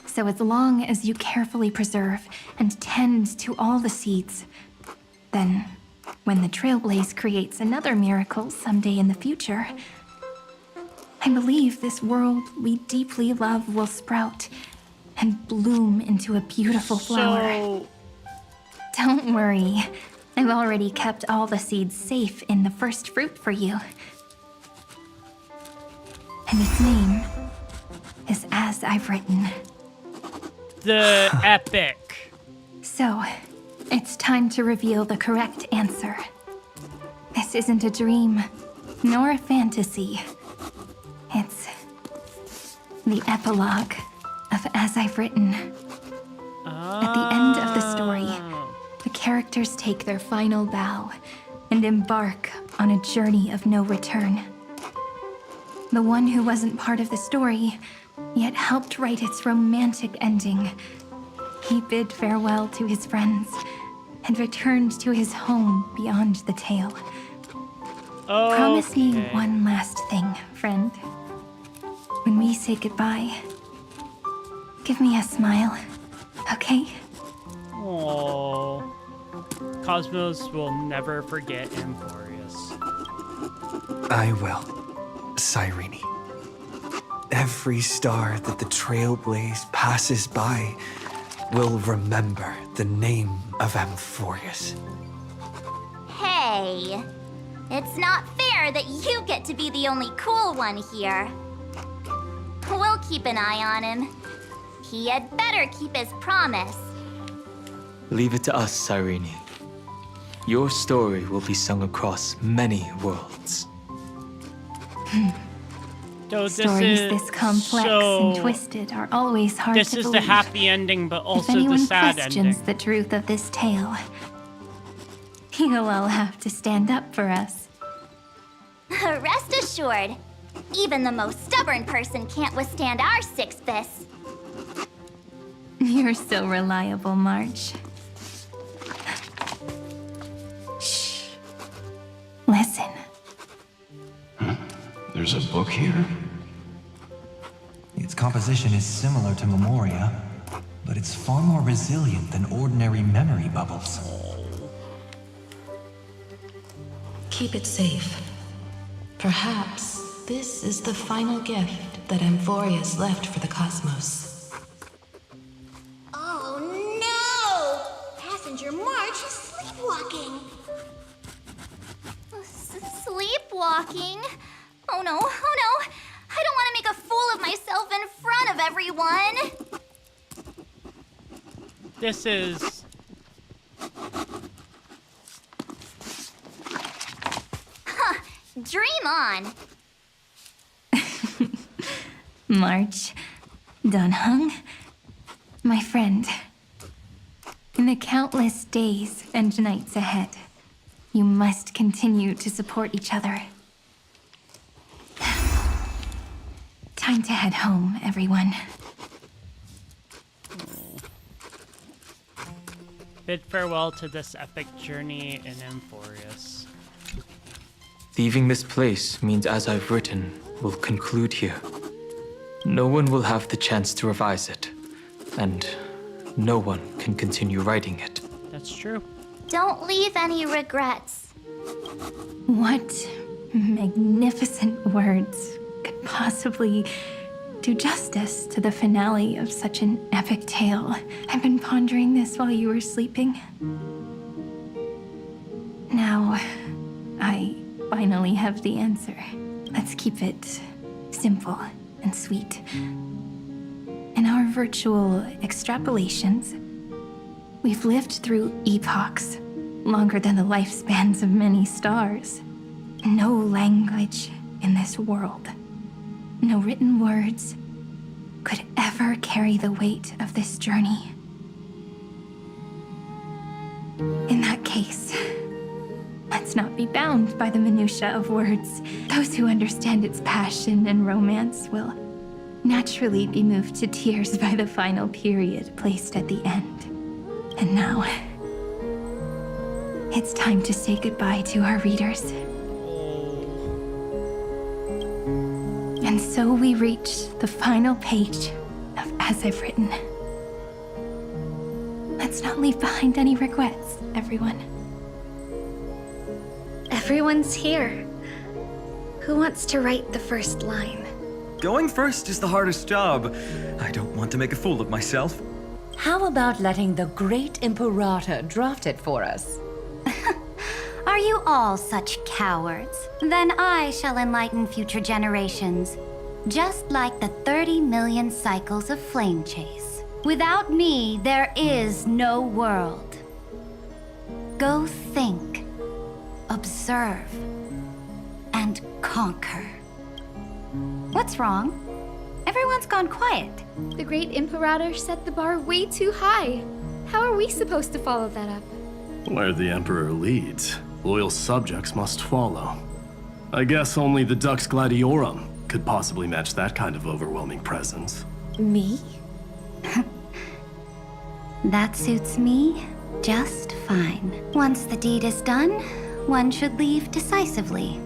So as long as you carefully preserve and tend to all the seeds, then when the Trailblaze creates another miracle someday in the future, I believe this world we deeply love will sprout and bloom into a beautiful flower. Don't worry. I've already kept all the seeds safe in the first fruit for you. And its name is As I've Written. The epic. So, it's time to reveal the correct answer. This isn't a dream, nor a fantasy. It's the epilogue of As I've Written. At the end of the story, the characters take their final bow and embark on a journey of no return. The one who wasn't part of the story yet helped write its romantic ending. He bid farewell to his friends and returned to his home beyond the tale. Promise me one last thing, friend. When we say goodbye, give me a smile, okay? Aww. Cosmos will never forget Amphorius. I will, Cyrene. Every star that the Trailblaze passes by will remember the name of Amphorius. Hey, it's not fair that you get to be the only cool one here. We'll keep an eye on him. He had better keep his promise. Leave it to us, Cyrene. Your story will be sung across many worlds. So Stories this complex and twisted are always hard to believe. This is the happy ending, but also if anyone the sad questions ending. the truth of this tale, you'll all have to stand up for us. Rest assured, even the most stubborn person can't withstand our six fists. You're so reliable, March. Shh. Listen. There's a book here? Its composition is similar to Memoria, but it's far more resilient than ordinary memory bubbles. Keep it safe. Perhaps this is the final gift that Amphorius left for the cosmos. Oh no! Passenger March is sleepwalking. Sleepwalking? Oh no, oh no! I don't want to make a fool of myself in front of everyone! This is... Huh, dream on! March, Dunhung, my friend. In the countless days and nights ahead, you must continue to support each other. Time to head home, everyone. Bid farewell to this epic journey in Amphorius. Leaving this place means, as I've written, will conclude here. No one will have the chance to revise it, and no one can continue writing it. That's true. Don't leave any regrets. What magnificent words could possibly do justice to the finale of such an epic tale? I've been pondering this while you were sleeping. Now, I finally have the answer. Let's keep it simple and sweet. In our virtual extrapolations, we've lived through epochs longer than the lifespans of many stars. No language in this world, no written words, could ever carry the weight of this journey. In that case, let's not be bound by the minutiae of words. Those who understand its passion and romance will naturally be moved to tears by the final period placed at the end. And now, it's time to say goodbye to our readers. And so we reach the final page of As I've Written. Let's not leave behind any regrets, everyone. Everyone's here. Who wants to write the first line? Going first is the hardest job. I don't want to make a fool of myself. How about letting the great Imperator draft it for us? Are you all such cowards? Then I shall enlighten future generations, just like the 30 million cycles of flame chase. Without me, there is no world. Go think, observe, and conquer. What's wrong? Everyone's gone quiet. The great Imperator set the bar way too high. How are we supposed to follow that up? Where the Emperor leads, loyal subjects must follow. I guess only the Dux Gladiorum. could possibly match that kind of overwhelming presence? Me? That suits me just fine. Once the deed is done, one should leave decisively,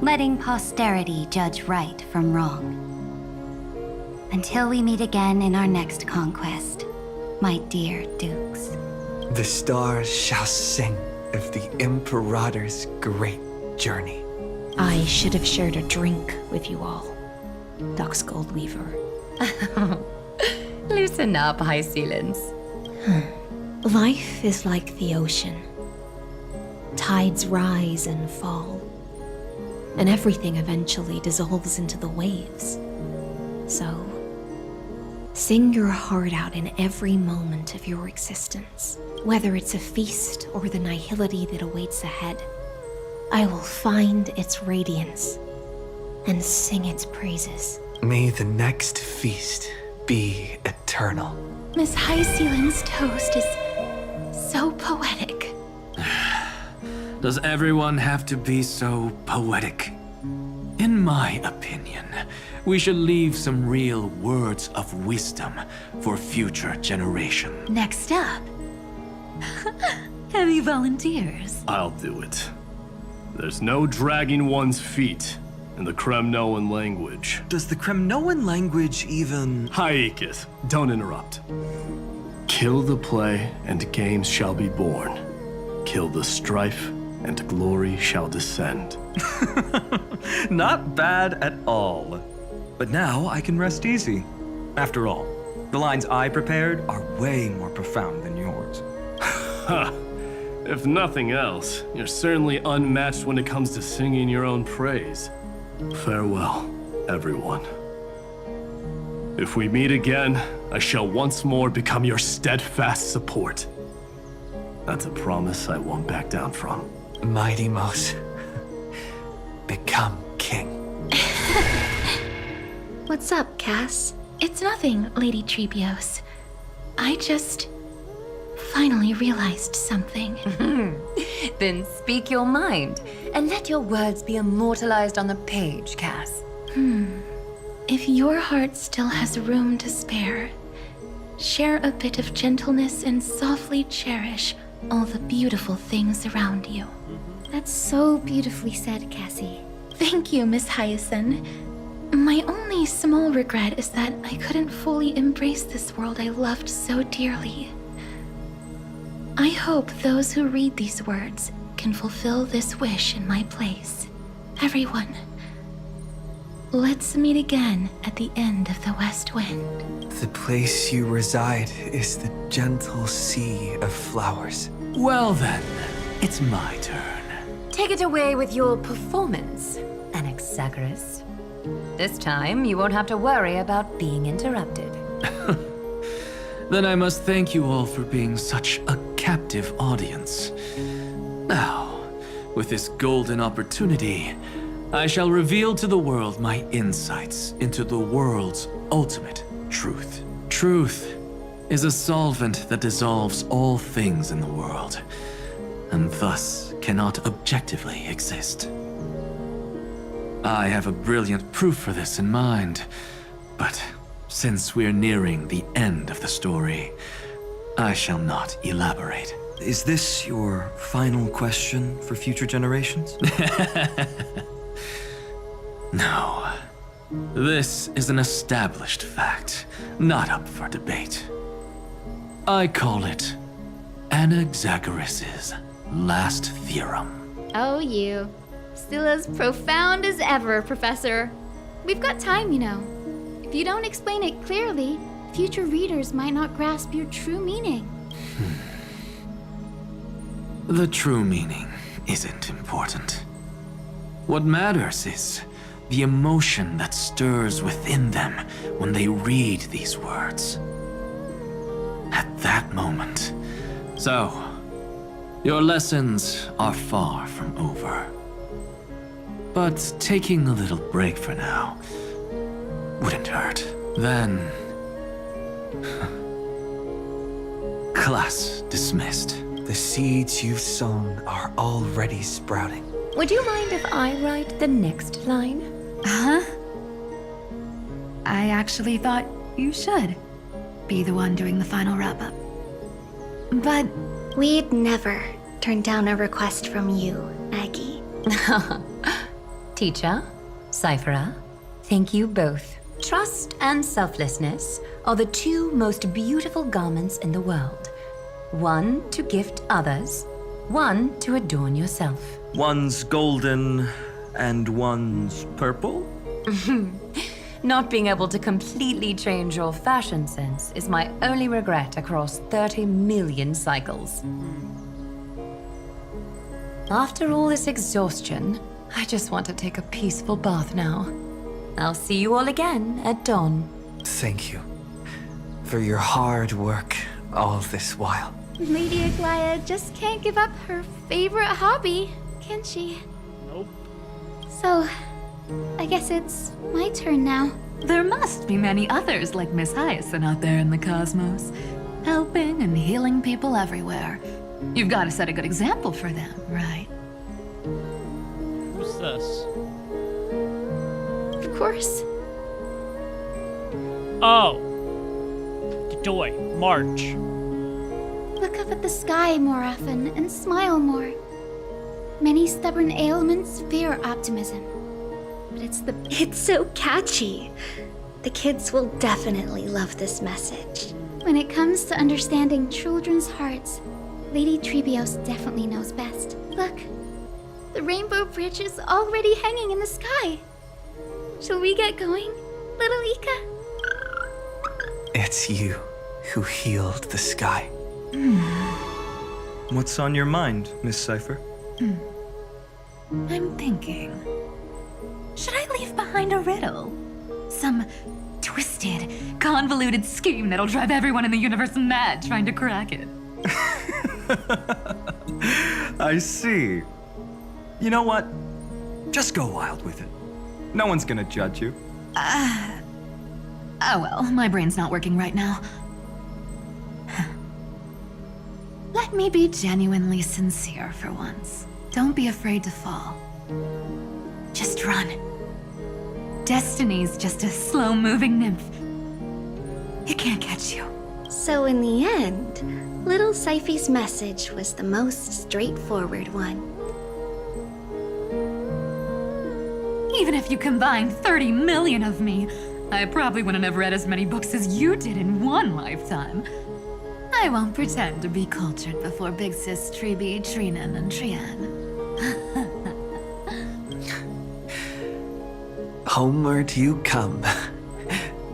letting posterity judge right from wrong. Until we meet again in our next conquest, my dear dukes. The stars shall sing of the Imperator's great journey. I should have shared a drink with you all. Dux Goldweaver. Loosen up, High Ceilings. Life is like the ocean. Tides rise and fall, and everything eventually dissolves into the waves. So, sing your heart out in every moment of your existence, whether it's a feast or the nihility that awaits ahead. I will find its radiance and sing its praises. May the next feast be eternal. Miss High Ceiling's toast is so poetic. Does everyone have to be so poetic? In my opinion, we should leave some real words of wisdom for future generations. Next up, any volunteers? I'll do it. There's no dragging one's feet in the Kremnoan language. Does the Kremnoan language even... Haikith, don't interrupt. Kill the play, and games shall be born. Kill the strife, and glory shall descend. Not bad at all. But now I can rest easy. After all, the lines I prepared are way more profound than yours. Ha! If nothing else, you're certainly unmatched when it comes to singing your own praise. Farewell, everyone. If we meet again, I shall once more become your steadfast support. That's a promise I won't back down from. Mighty Mouse, become king. What's up, Cass? It's nothing, Lady Trebios. I just finally realized something. Then speak your mind, and let your words be immortalized on the page, Cass. If your heart still has room to spare, share a bit of gentleness and softly cherish all the beautiful things around you. That's so beautifully said, Cassie. Thank you, Miss Hyacinth. My only small regret is that I couldn't fully embrace this world I loved so dearly. I hope those who read these words can fulfill this wish in my place. Everyone, let's meet again at the end of the West Wind. The place you reside is the gentle sea of flowers. Well then, it's my turn. Take it away with your performance, Anaxagoras. This time, you won't have to worry about being interrupted. Then I must thank you all for being such a captive audience. Now, with this golden opportunity, I shall reveal to the world my insights into the world's ultimate truth. Truth is a solvent that dissolves all things in the world, and thus cannot objectively exist. I have a brilliant proof for this in mind, but since we're nearing the end of the story, I shall not elaborate. Is this your final question for future generations? No. This is an established fact, not up for debate. I call it Anaxagoras' last theorem. Oh, you. Still as profound as ever, Professor. We've got time, you know. If you don't explain it clearly, future readers might not grasp your true meaning. The true meaning isn't important. What matters is the emotion that stirs within them when they read these words. At that moment. So, your lessons are far from over. But taking a little break for now wouldn't hurt. Then... class dismissed. The seeds you've sown are already sprouting. Would you mind if I write the next line? Huh? I actually thought you should be the one doing the final wrap-up. But we'd never turn down a request from you, Aggie. Teacher, Cyphera, thank you both. Trust and selflessness are the two most beautiful garments in the world. One to gift others, one to adorn yourself. One's golden and one's purple? Not being able to completely change your fashion sense is my only regret across 30 million cycles. After all this exhaustion, I just want to take a peaceful bath now. I'll see you all again at dawn. Thank you for your hard work all this while. Lady Aglaia just can't give up her favorite hobby, can she? Nope. So, I guess it's my turn now. there must be many others like Miss Hyacinth out there in the cosmos, helping and healing people everywhere. You've got to set a good example for them, right? Who's this? Of course. Oh. Doy, March. Look up at the sky more often and smile more. Many stubborn ailments fear optimism. But It's so catchy. The kids will definitely love this message. When it comes to understanding children's hearts, Lady Treebios definitely knows best. Look, the rainbow bridge is already hanging in the sky. Shall we get going, little Ika? It's you who healed the sky. What's on your mind, Miss Cypher? I'm thinking. Should I leave behind a riddle? Some twisted, convoluted scheme that'll drive everyone in the universe mad trying to crack it. I see. You know what? Just go wild with it. No one's gonna judge you. Oh well, my brain's not working right now. Let me be genuinely sincere for once. Don't be afraid to fall. Just run. Destiny's just a slow-moving nymph. It can't catch you. So in the end, little Cyphy's message was the most straightforward one. Even if you combined 30 million of me, I probably wouldn't have read as many books as you did in one lifetime. I won't pretend to be cultured before Big Sis Treeby, Trinan, and Trian. Homeward you come,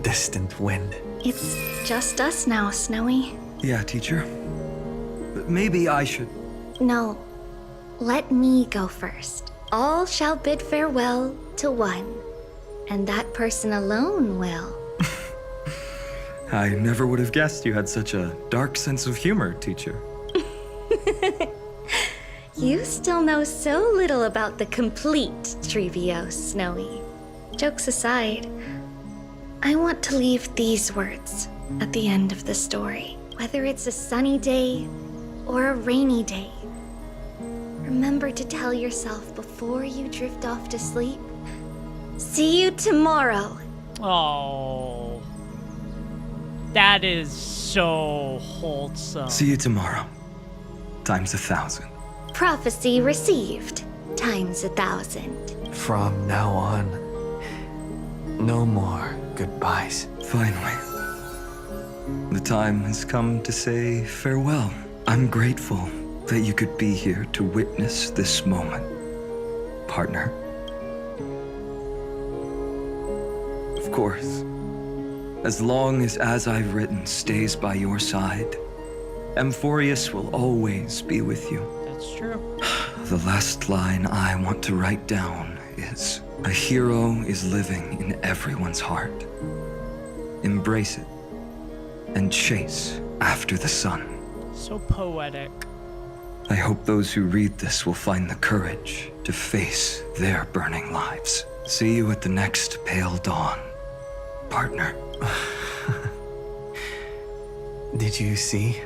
distant wind. It's just us now, Snowy. Yeah, teacher. But maybe I should... No, let me go first. All shall bid farewell to one, and that person alone will. I never would have guessed you had such a dark sense of humor, teacher. You still know so little about the complete Treebios, Snowy. Jokes aside, I want to leave these words at the end of the story. Whether it's a sunny day or a rainy day, remember to tell yourself before you drift off to sleep, see you tomorrow. Oh. That is so wholesome. See you tomorrow. Times 1,000. Prophecy received. Times 1,000. From now on, no more goodbyes. Finally. The time has come to say farewell. I'm grateful that you could be here to witness this moment, partner. Of course, as long as I've written stays by your side, Amphorius will always be with you. That's true. The last line I want to write down is, a hero is living in everyone's heart. Embrace it and chase after the sun. So poetic. I hope those who read this will find the courage to face their burning lives. See you at the next pale dawn, partner. Did you see?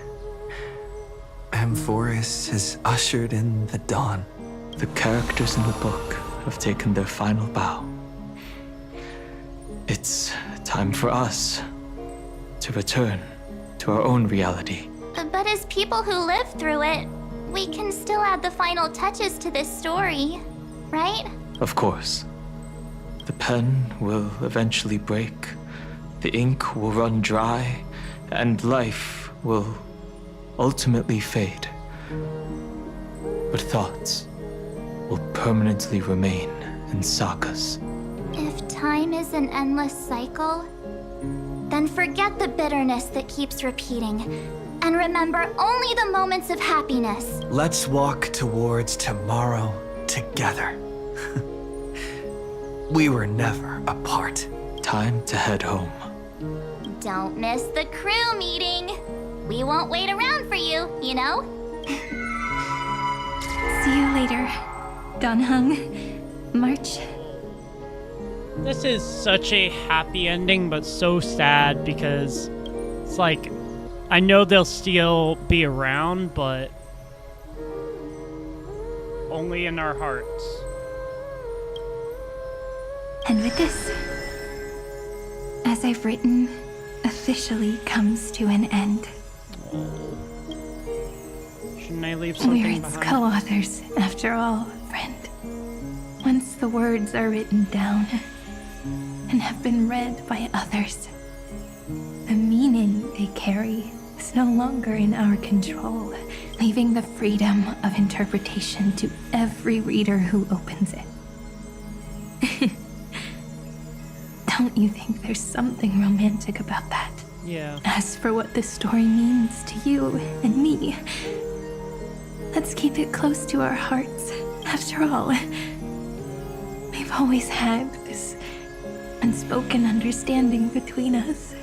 Amphorus has ushered in the dawn. The characters in the book have taken their final bow. It's Time for us to return to our own reality. But as people who live through it, we can still add the final touches to this story, right? Of course. The pen will eventually break, the ink will run dry, and life will ultimately fade. But thoughts will permanently remain in sagas. If time is an endless cycle, then forget the bitterness that keeps repeating, and remember only the moments of happiness. Let's walk towards tomorrow together. We were never apart. Time to head home. Don't miss the crew meeting. We won't wait around for you, you know? See you later, Donhung. March. This is such a happy ending, but so sad because it's like, I know they'll still be around, but only in our hearts. And with this, as I've written, officially comes to an end. Shouldn't I leave something We're its behind? co-authors, after all, friend. Once the words are written down and have been read by others, the meaning they carry is no longer in our control, leaving the freedom of interpretation to every reader who opens it. Don't you think there's something romantic about that? Yeah. As for what this story means to you and me, let's keep it close to our hearts. After all, we've always had this unspoken understanding between us.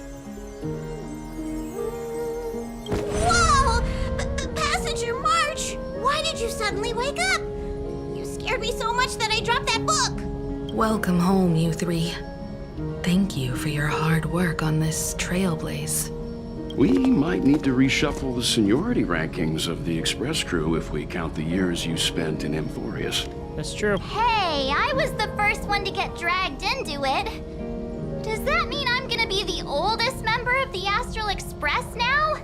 Whoa! Passenger March! Why did you suddenly wake up? You scared me so much that I dropped that book! Welcome home, you three. Thank you for your hard work on this Trailblaze. We might need to reshuffle the seniority rankings of the Express crew if we count the years you spent in Amphorius. That's true. Hey, I was the first one to get dragged into it. Does that mean I'm gonna be the oldest member of the Astral Express now?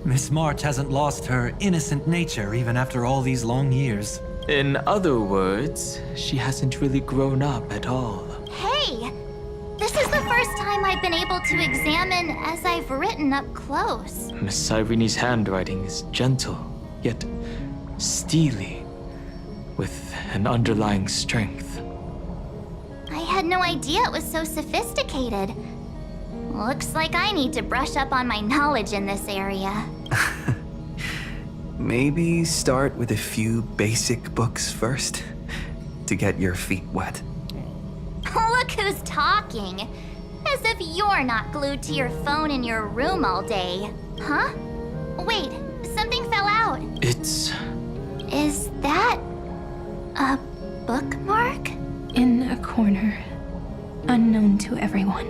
Miss March hasn't lost her innocent nature even after all these long years. In other words, she hasn't really grown up at all. Hey, this is the first time I've been able to examine as I've written up close. Miss Irene's handwriting is gentle, yet steely, with an underlying strength. I had no idea it was so sophisticated. Looks like I need to brush up on my knowledge in this area. Maybe start with a few basic books first, to get your feet wet. Look who's talking. As if you're not glued to your phone in your room all day. Huh? Wait, something fell out. It's... Is that a bookmark? In a corner, unknown to everyone.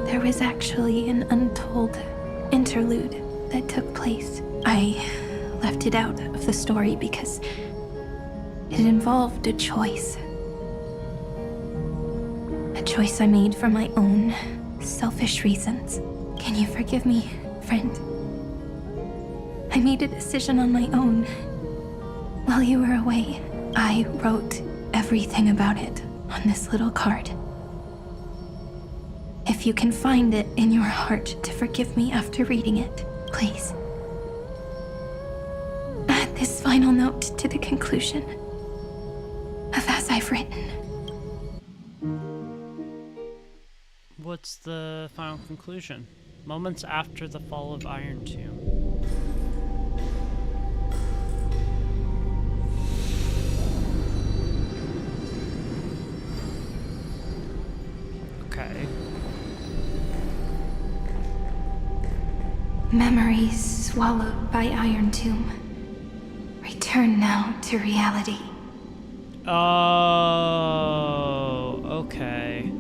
There was actually an untold interlude that took place. I left it out of the story because it involved a choice. A choice I made for my own selfish reasons. Can you forgive me, friend? I made a decision on my own. While you were away, I wrote everything about it on this little card. If you can find it in your heart to forgive me after reading it, please. Add this final note to the conclusion of As I've Written. What's the final conclusion? Moments after the fall of Iron Tomb. Okay. Memories swallowed by Iron Tomb. Return now to reality. Oh, okay.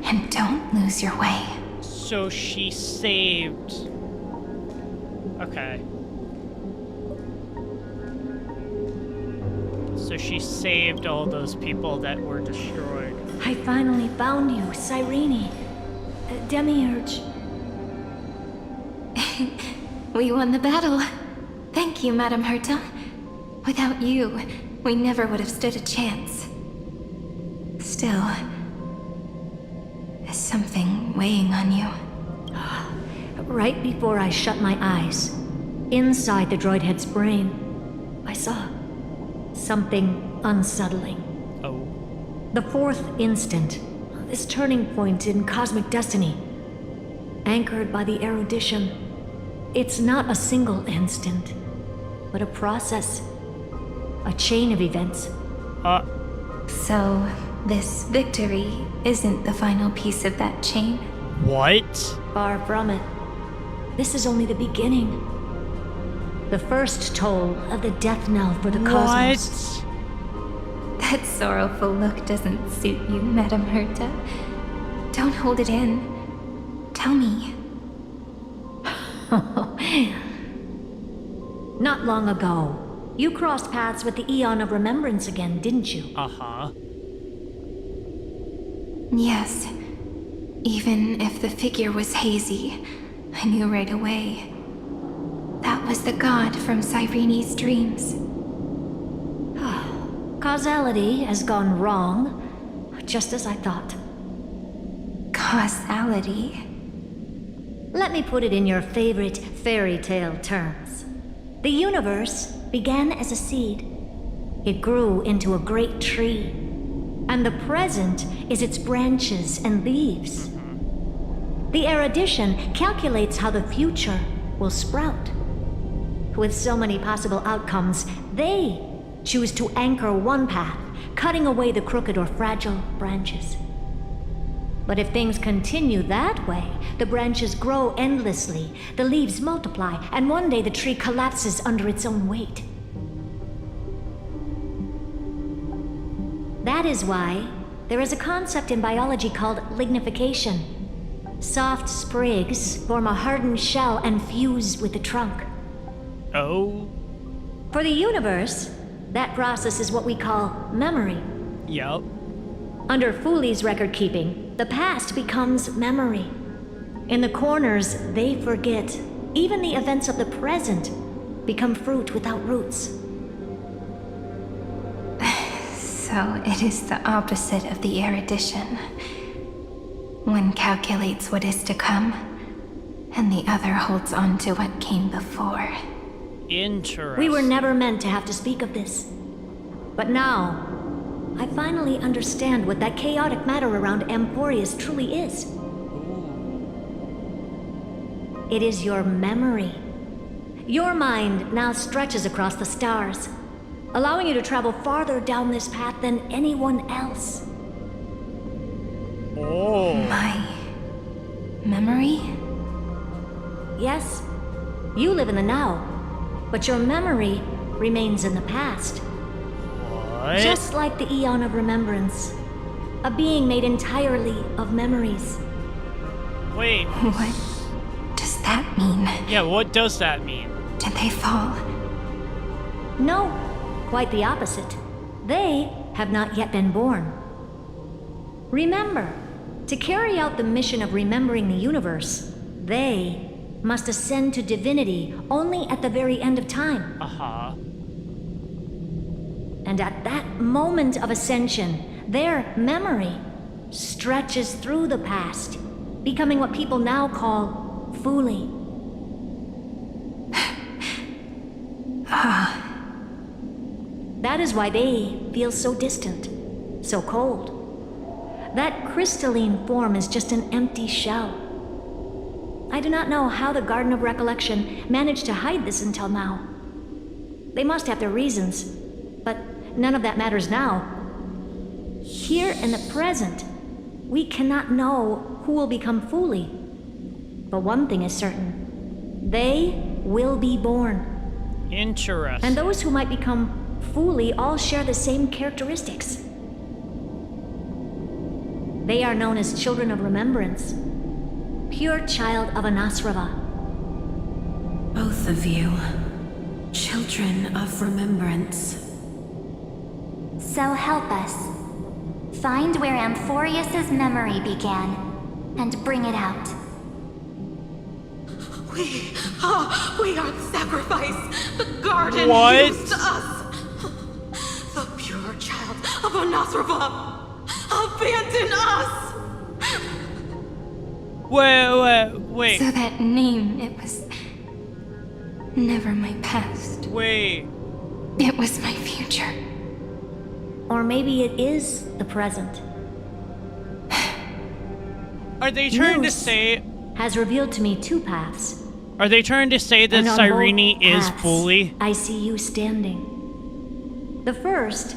And don't lose your way. So she saved... Okay. So she saved all those people that were destroyed. I finally found you, Cyrene. Demiurge. We won the battle. Thank you, Madame Herta. Without you, we never would have stood a chance. Still, is something weighing on you? Right before I shut my eyes, inside the droid head's brain, I saw something unsettling. Oh. The fourth instant, this turning point in cosmic destiny, anchored by the erudition. It's not a single instant, but a process, a chain of events. So, this victory isn't the final piece of that chain? What? Far from it. This is only the beginning. The first toll of the death knell for the cosmos. That sorrowful look doesn't suit you, Madame Herta. Don't hold it in. Tell me. Not long ago, you crossed paths with the Eon of Remembrance again, didn't you? Uh-huh. Yes. Even if the figure was hazy, I knew right away. That was the god from Cyrene's dreams. Causality has gone wrong, just as I thought. Causality? Let me put it in your favorite fairy tale terms. The universe began as a seed. It grew into a great tree. And the present is its branches and leaves. The erudition calculates how the future will sprout. With so many possible outcomes, they choose to anchor one path, cutting away the crooked or fragile branches. But if things continue that way, the branches grow endlessly, the leaves multiply, and one day the tree collapses under its own weight. That is why there is a concept in biology called lignification. Soft sprigs form a hardened shell and fuse with the trunk. Oh? For the universe, that process is what we call memory. Yup. Under Fooley's record keeping, the past becomes memory. In the corners, they forget. Even the events of the present become fruit without roots. So it is the opposite of the erudition. One calculates what is to come, and the other holds on to what came before. Interesting. We were never meant to have to speak of this. But now, I finally understand what that chaotic matter around Emporius truly is. It is your memory. Your mind now stretches across the stars, allowing you to travel farther down this path than anyone else. Oh. My memory? Yes, you live in the now, but your memory remains in the past. What? Just like the Eon of Remembrance, a being made entirely of memories. Wait. What does that mean? Yeah, what does that mean? Did they fall? No, quite the opposite. They have not yet been born. Remember, to carry out the mission of remembering the universe, they must ascend to divinity only at the very end of time. Uh-huh. And at that moment of ascension, their memory stretches through the past, becoming what people now call Fooley. That is why they feel so distant, so cold. That crystalline form is just an empty shell. I do not know how the Garden of Recollection managed to hide this until now. They must have their reasons, but none of that matters now. Here in the present, we cannot know who will become Fooley. But one thing is certain. They will be born. Interesting. And those who might become Fooley all share the same characteristics. They are known as Children of Remembrance. Pure child of Anasrava. Both of you. Children of Remembrance. So help us. Find where Amphorius's memory began, and bring it out. We are the sacrifice the garden What? used us. The pure child of Anasrava. Abandon us! Wait. So that name, it was never my past. Wait. It was my future. Or maybe it is the present. Are they trying to News say... has revealed to me two paths. Are they trying to say that And on Cyrene both is paths, fully? I see you standing. The first,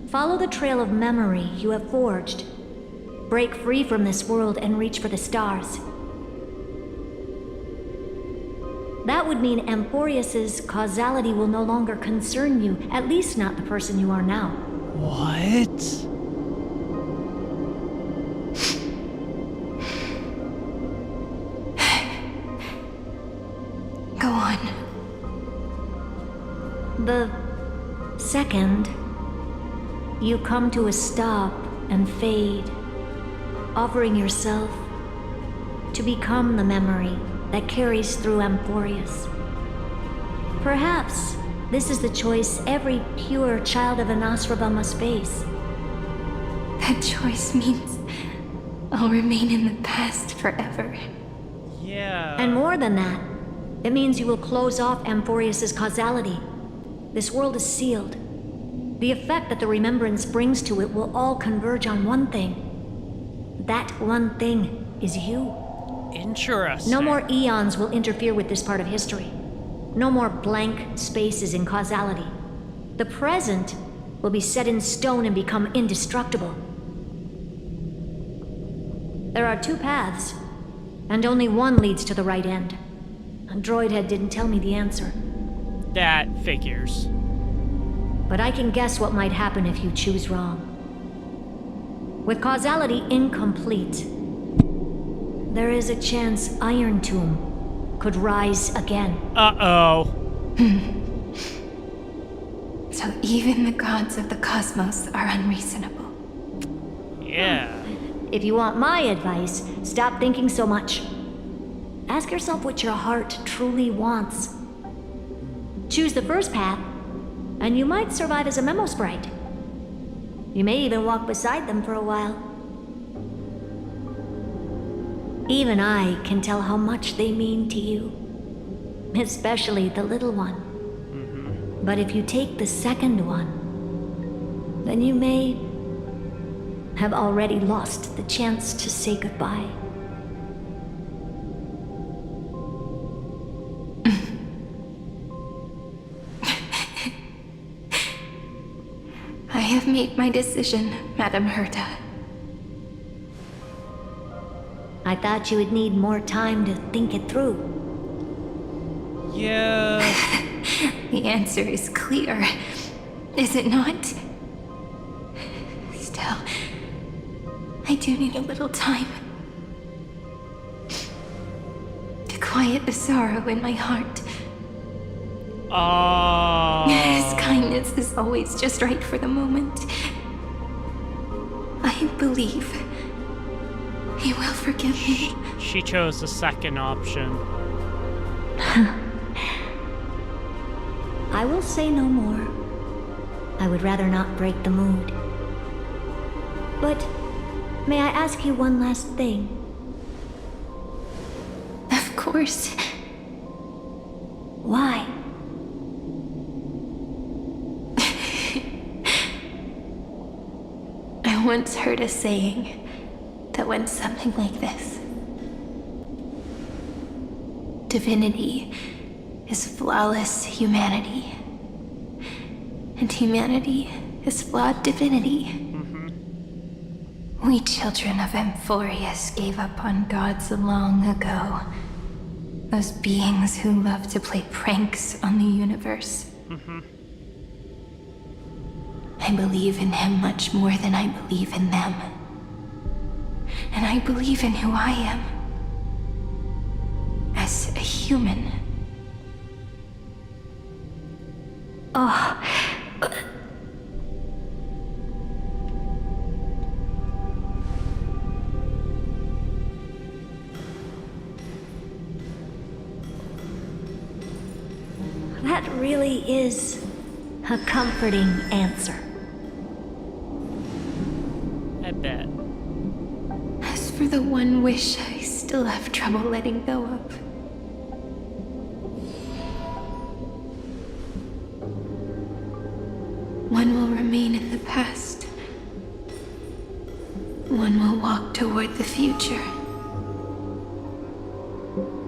follow the trail of memory you have forged. Break free from this world and reach for the stars. That would mean Amphorius's causality will no longer concern you, at least not the person you are now. What? Go on. The second, you come to a stop and fade, offering yourself to become the memory that carries through Amphorius. Perhaps this is the choice every pure child of Anasrava must face. That choice means I'll remain in the past forever. Yeah. And more than that, it means you will close off Amphorius's causality. This world is sealed. The effect that the remembrance brings to it will all converge on one thing. That one thing is you. Interesting. No more eons will interfere with this part of history. No more blank spaces in causality. The present will be set in stone and become indestructible. There are two paths, and only one leads to the right end. Droidhead didn't tell me the answer. That figures. But I can guess what might happen if you choose wrong. With causality incomplete, there is a chance Iron Tomb could rise again. Uh-oh. So even the gods of the cosmos are unreasonable. Yeah. If you want my advice, stop thinking so much. Ask yourself what your heart truly wants. Choose the first path, and you might survive as a memo sprite. You may even walk beside them for a while. Even I can tell how much they mean to you, especially the little one. But if you take the second one, then you may have already lost the chance to say goodbye. I have made my decision, Madame Herta. I thought you would need more time to think it through. Yeah. The answer is clear, is it not? Still, I do need a little time to quiet the sorrow in my heart. His kindness is always just right for the moment. I believe he will forgive me. She chose the second option. I will say no more. I would rather not break the mood. But may I ask you one last thing? Of course. Why? I once heard a saying that went something like this. Divinity is flawless humanity, and humanity is flawed divinity. We children of Amphorius gave up on gods long ago. Those beings who love to play pranks on the universe. I believe in him much more than I believe in them. And I believe in who I am. As a human. Oh. That really is a comforting answer. I bet. As for the one wish I still have trouble letting go of. One will remain in the past. One will walk toward the future.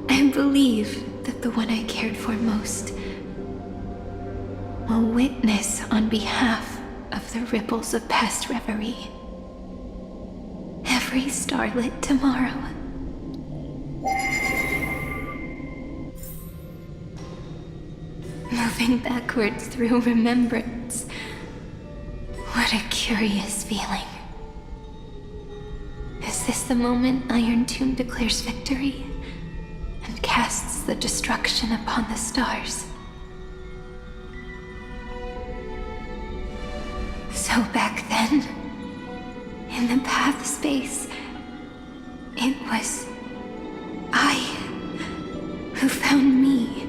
I believe that the one I cared for most will witness on behalf of the ripples of past reverie. Every starlit tomorrow. Moving backwards through remembrance. What a curious feeling. Is this the moment Iron Tomb declares victory and casts the destruction upon the stars? So back then, in the path space, it was I who found me.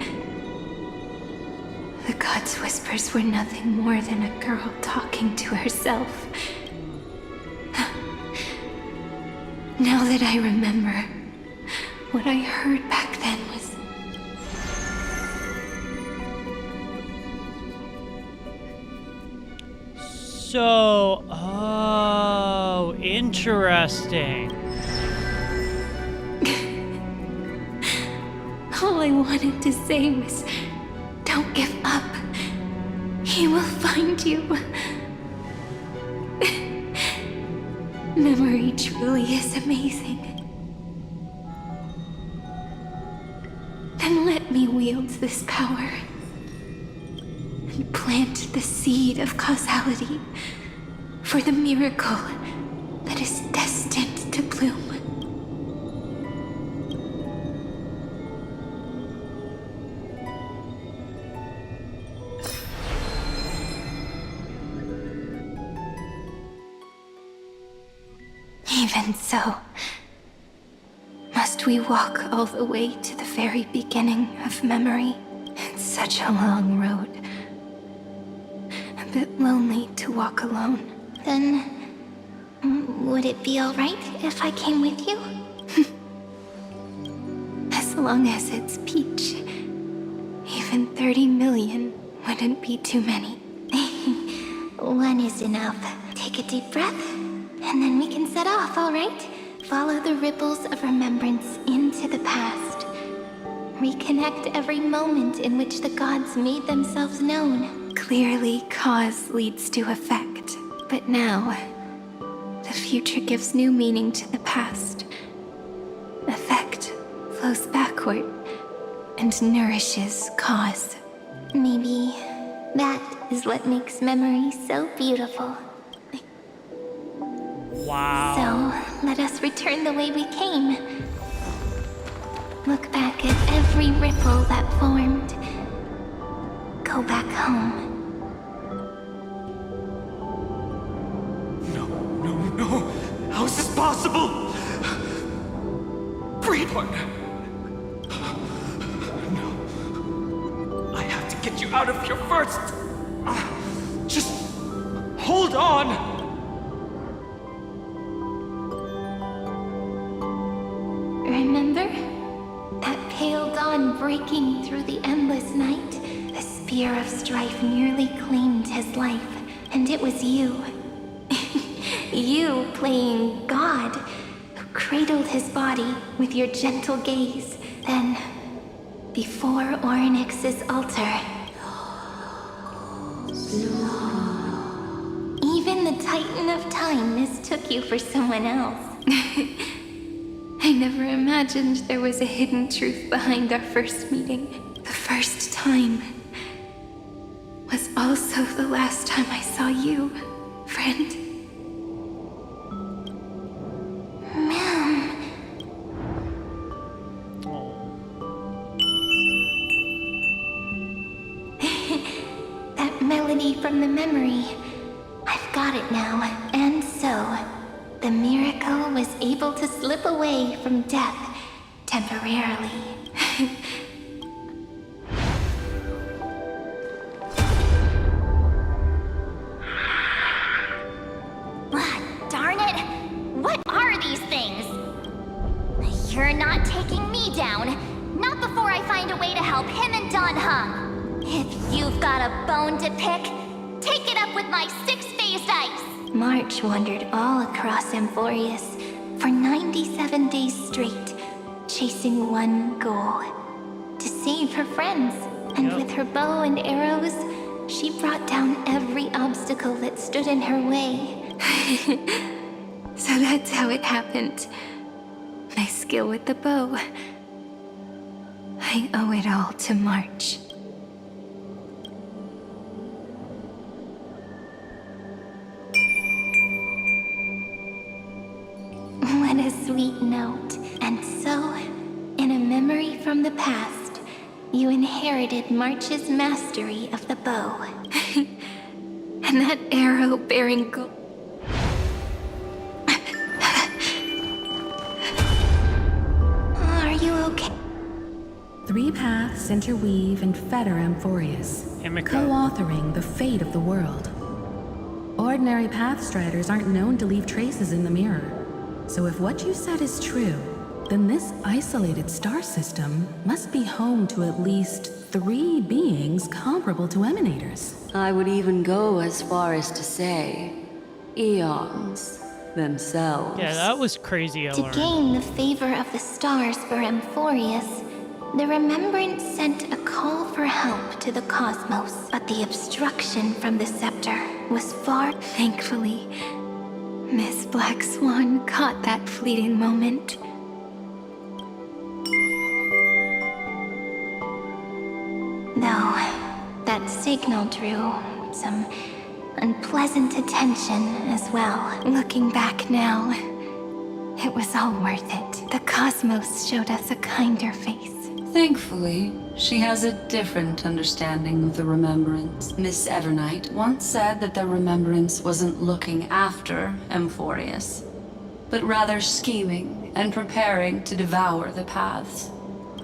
The gods' whispers were nothing more than a girl talking to herself. Now that I remember, what I heard back then was... So, oh, interesting. All I wanted to say was, don't give up. He will find you. Memory truly is amazing. Then let me wield this power and plant the seed of causality for the miracle that is destined to bloom. Even so, must we walk all the way to the very beginning of memory? It's such a long road. A bit lonely to walk alone. Then, would it be alright if I came with you? As long as it's Peach. Even 30 million wouldn't be too many. One is enough. Take a deep breath. And then we can set off, all right? Follow the ripples of remembrance into the past. Reconnect every moment in which the gods made themselves known. Clearly, cause leads to effect. But now, the future gives new meaning to the past. Effect flows backward and nourishes cause. Maybe that is what makes memory so beautiful. Wow. So, let us return the way we came. Look back at every ripple that formed. Go back home. No. How is this possible? Breathe, partner. No. I have to get you out of here first. Just hold on. Remember? That pale dawn breaking through the endless night? The spear of strife nearly claimed his life, and it was you. You playing God, who cradled his body with your gentle gaze. Then, before Orynyx's altar, even the Titan of Time mistook you for someone else. I never imagined there was a hidden truth behind our first meeting. The first time was also the last time I saw you, friend. Man. remedy from the memory. I've got it now, and so, the miracle was able to slip away from death temporarily. Darn it! What are these things? You're not taking me down. Not before I find a way to help him and Don Hung. If you've got a bone to pick, take it up with my six-phased ice. March wandered all across Amphorius for 97 days straight, chasing one goal: to save her friends. And with her bow and arrows, she brought down every obstacle that stood in her way. So that's how it happened. My skill with the bow. I owe it all to March. What a sweet note. And so, in a memory from the past, you inherited March's mastery of the bow. And that arrow bearing gold. Are you okay? 3 paths interweave and fetter Amphorius, co-authoring the fate of the world. Ordinary pathstriders aren't known to leave traces in the mirror. So if what you said is true, then this isolated star system must be home to at least 3 beings comparable to emanators. I would even go as far as to say, eons themselves. Yeah, that was crazy, To gain the favor of the stars for Amphorius, the Remembrance sent a call for help to the cosmos, but the obstruction from the scepter was far. Thankfully, Miss Black Swan caught that fleeting moment. Though that signal drew some unpleasant attention as well. Looking back now, it was all worth it. The cosmos showed us a kinder face. Thankfully, she has a different understanding of the Remembrance. Miss Evernight once said that the Remembrance wasn't looking after Amphorius, but rather scheming and preparing to devour the paths.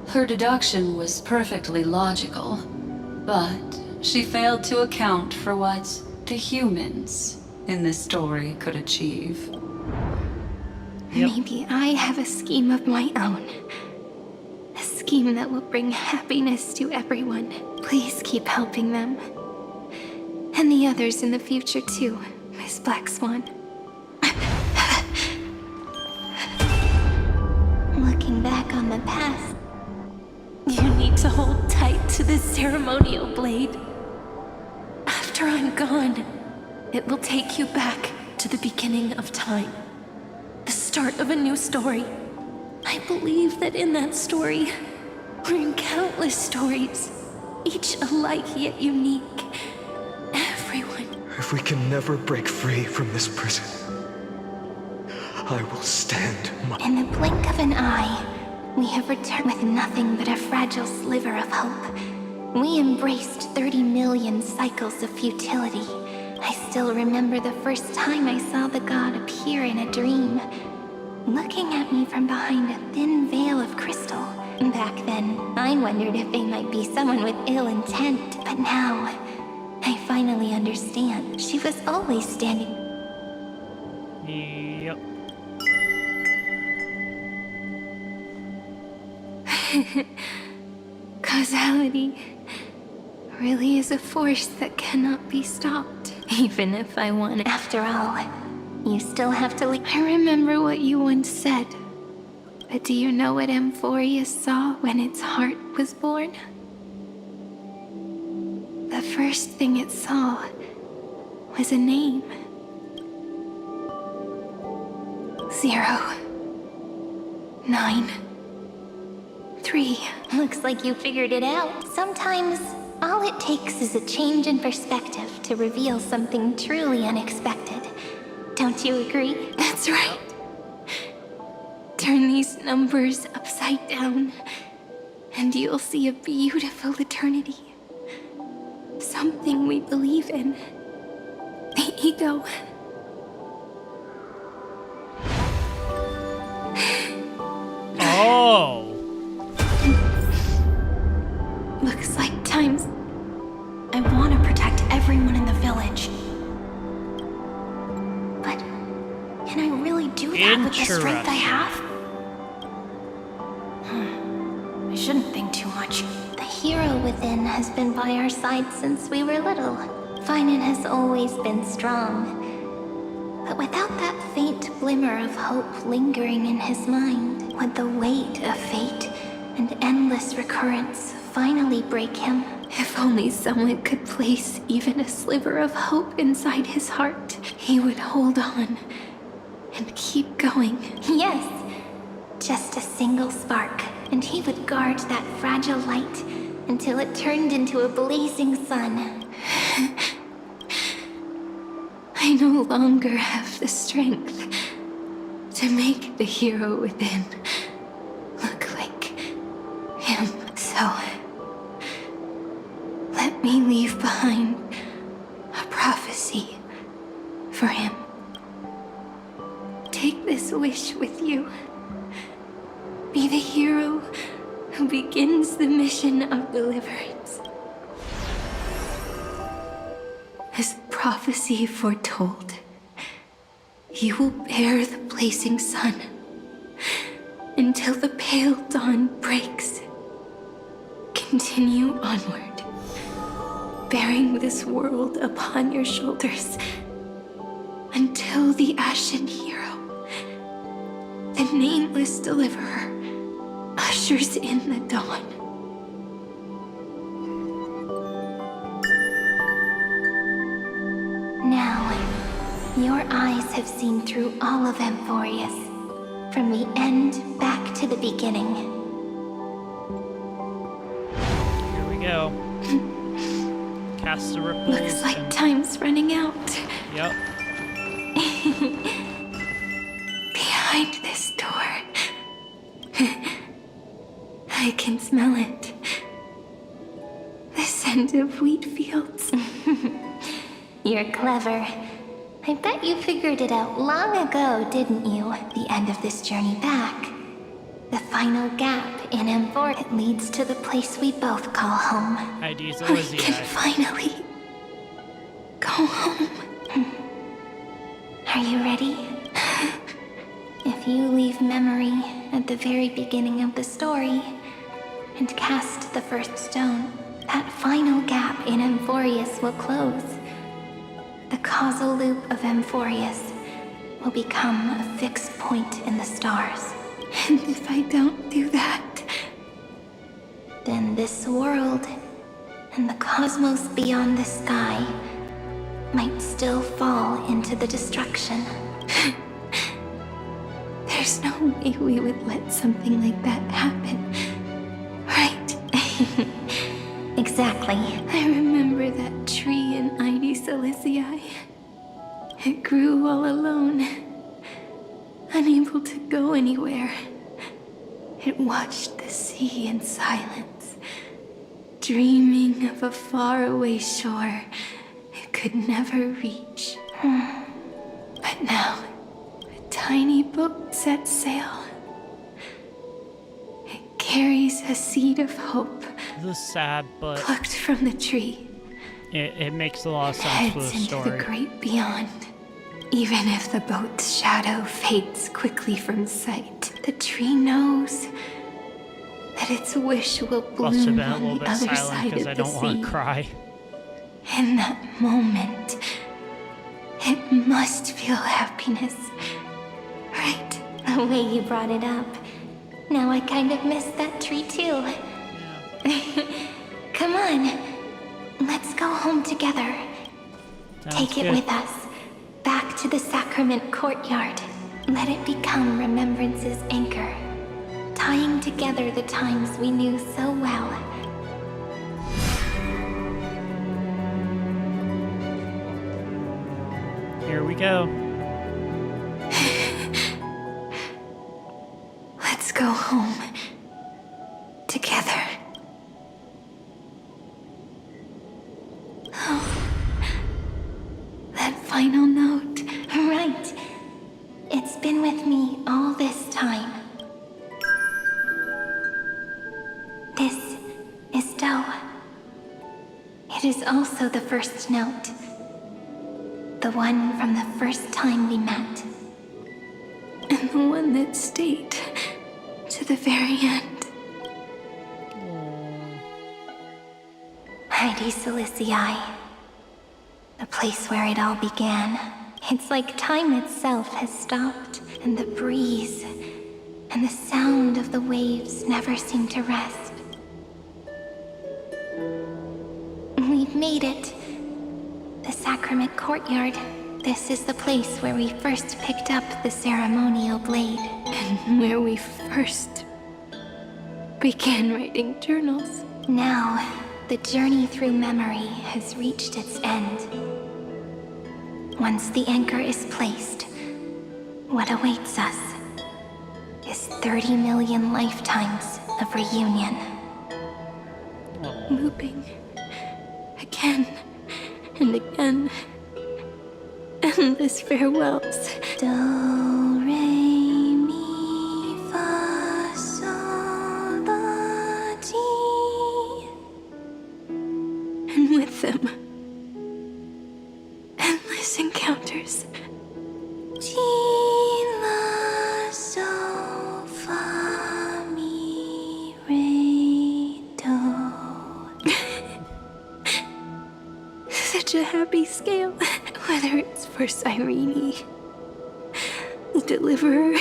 Her deduction was perfectly logical, but she failed to account for what the humans in this story could achieve. Maybe I have a scheme of my own. A scheme that will bring happiness to everyone. Please keep helping them. And the others in the future too, Miss Black Swan. Looking back on the past, you need to hold tight to this ceremonial blade. After I'm gone, it will take you back to the beginning of time. The start of a new story. I believe that in that story, or in countless stories, each alike yet unique, everyone. If we can never break free from this prison, I will stand my... In the blink of an eye, we have returned with nothing but a fragile sliver of hope. We embraced 30 million cycles of futility. I still remember the first time I saw the god appear in a dream, looking at me from behind a thin veil of crystal. Back then, I wondered if they might be someone with ill intent, but now, I finally understand. She was always standing. Yep. Causality really is a force that cannot be stopped, even if I want. After all, you still have to leave. I remember what you once said, but do you know what Amphorius saw when its heart was born? The first thing it saw was a name. 0, 9, 3. Looks like you figured it out. Sometimes, all it takes is a change in perspective to reveal something truly unexpected. Don't you agree? That's right. Turn these numbers upside down, and you'll see a beautiful eternity. So something we believe in. The ego. Oh! Looks like times. I want to protect everyone in the village. But can I really do that with the strength I have? I shouldn't think too much. The hero within has been by our side since we were little. Finan has always been strong. But without that faint glimmer of hope lingering in his mind, would the weight of fate and endless recurrence finally break him? If only someone could place even a sliver of hope inside his heart, he would hold on and keep going. Yes, just a single spark, and he would guard that fragile light until it turned into a blazing sun. I no longer have the strength to make the hero within look like him. So, let me leave behind a prophecy for him. Take this wish with you. Be the hero who begins the mission of deliverance. As prophecy foretold, you will bear the blazing sun until the pale dawn breaks. Continue onward, bearing this world upon your shoulders until the Ashen Hero, the nameless deliverer, ushers in the dawn. Now, your eyes have seen through all of Amphorius, from the end back to the beginning. Here we go. Cast the ripples. Looks like time's running out. Yep. Behind this door, I can smell it. The scent of wheat fields. You're clever. I bet you figured it out long ago, didn't you? The end of this journey back. The final gap in Amphor. It leads to the place we both call home. ID's I Olivia. can finally go home. Are you ready? If you leave memory at the very beginning of the story and cast the first stone, that final gap in Amphorius will close. The causal loop of Amphorius will become a fixed point in the stars. And if I don't do that, then this world and the cosmos beyond the sky might still fall into the destruction. There's no way we would let something like that happen, right? Exactly. I remember that tree in Id Silicii. It grew all alone, unable to go anywhere. It watched the sea in silence, dreaming of a faraway shore it could never reach. But now, a tiny boat sets sail. It carries a seed of hope. This is sad, but plucked from the tree. It makes a lot of sense for the Heads into story. the great beyond. Even if the boat's shadow fades quickly from sight, the tree knows that its wish will Must have bloom been a on little the bit other silent side because of I the don't want sea. to cry. In that moment, it must feel happiness. Right, the way you brought it up. Now I kind of miss that tree too. Come on, let's go home together. Take it with us, back to the sacrament courtyard. Let it become remembrance's anchor, tying together the times we knew so well. Here we go. Let's go home together. It is also the first note. The one from the first time we met. And the one that stayed to the very end. Heidi Silicii. The place where it all began. It's like time itself has stopped, and the breeze and the sound of the waves never seem to rest. We've made it. The sacrament courtyard. This is the place where we first picked up the ceremonial blade. And where we first began writing journals. Now, the journey through memory has reached its end. Once the anchor is placed, what awaits us is 30 million lifetimes of reunion. Looping again and again. Endless farewells. Do, re, mi, fa, sol, la, ti. And with them, endless encounters. Ti, la, sol, fa, mi, re, do. Such a happy scale. Whether it's for Cyrene, the Deliverer,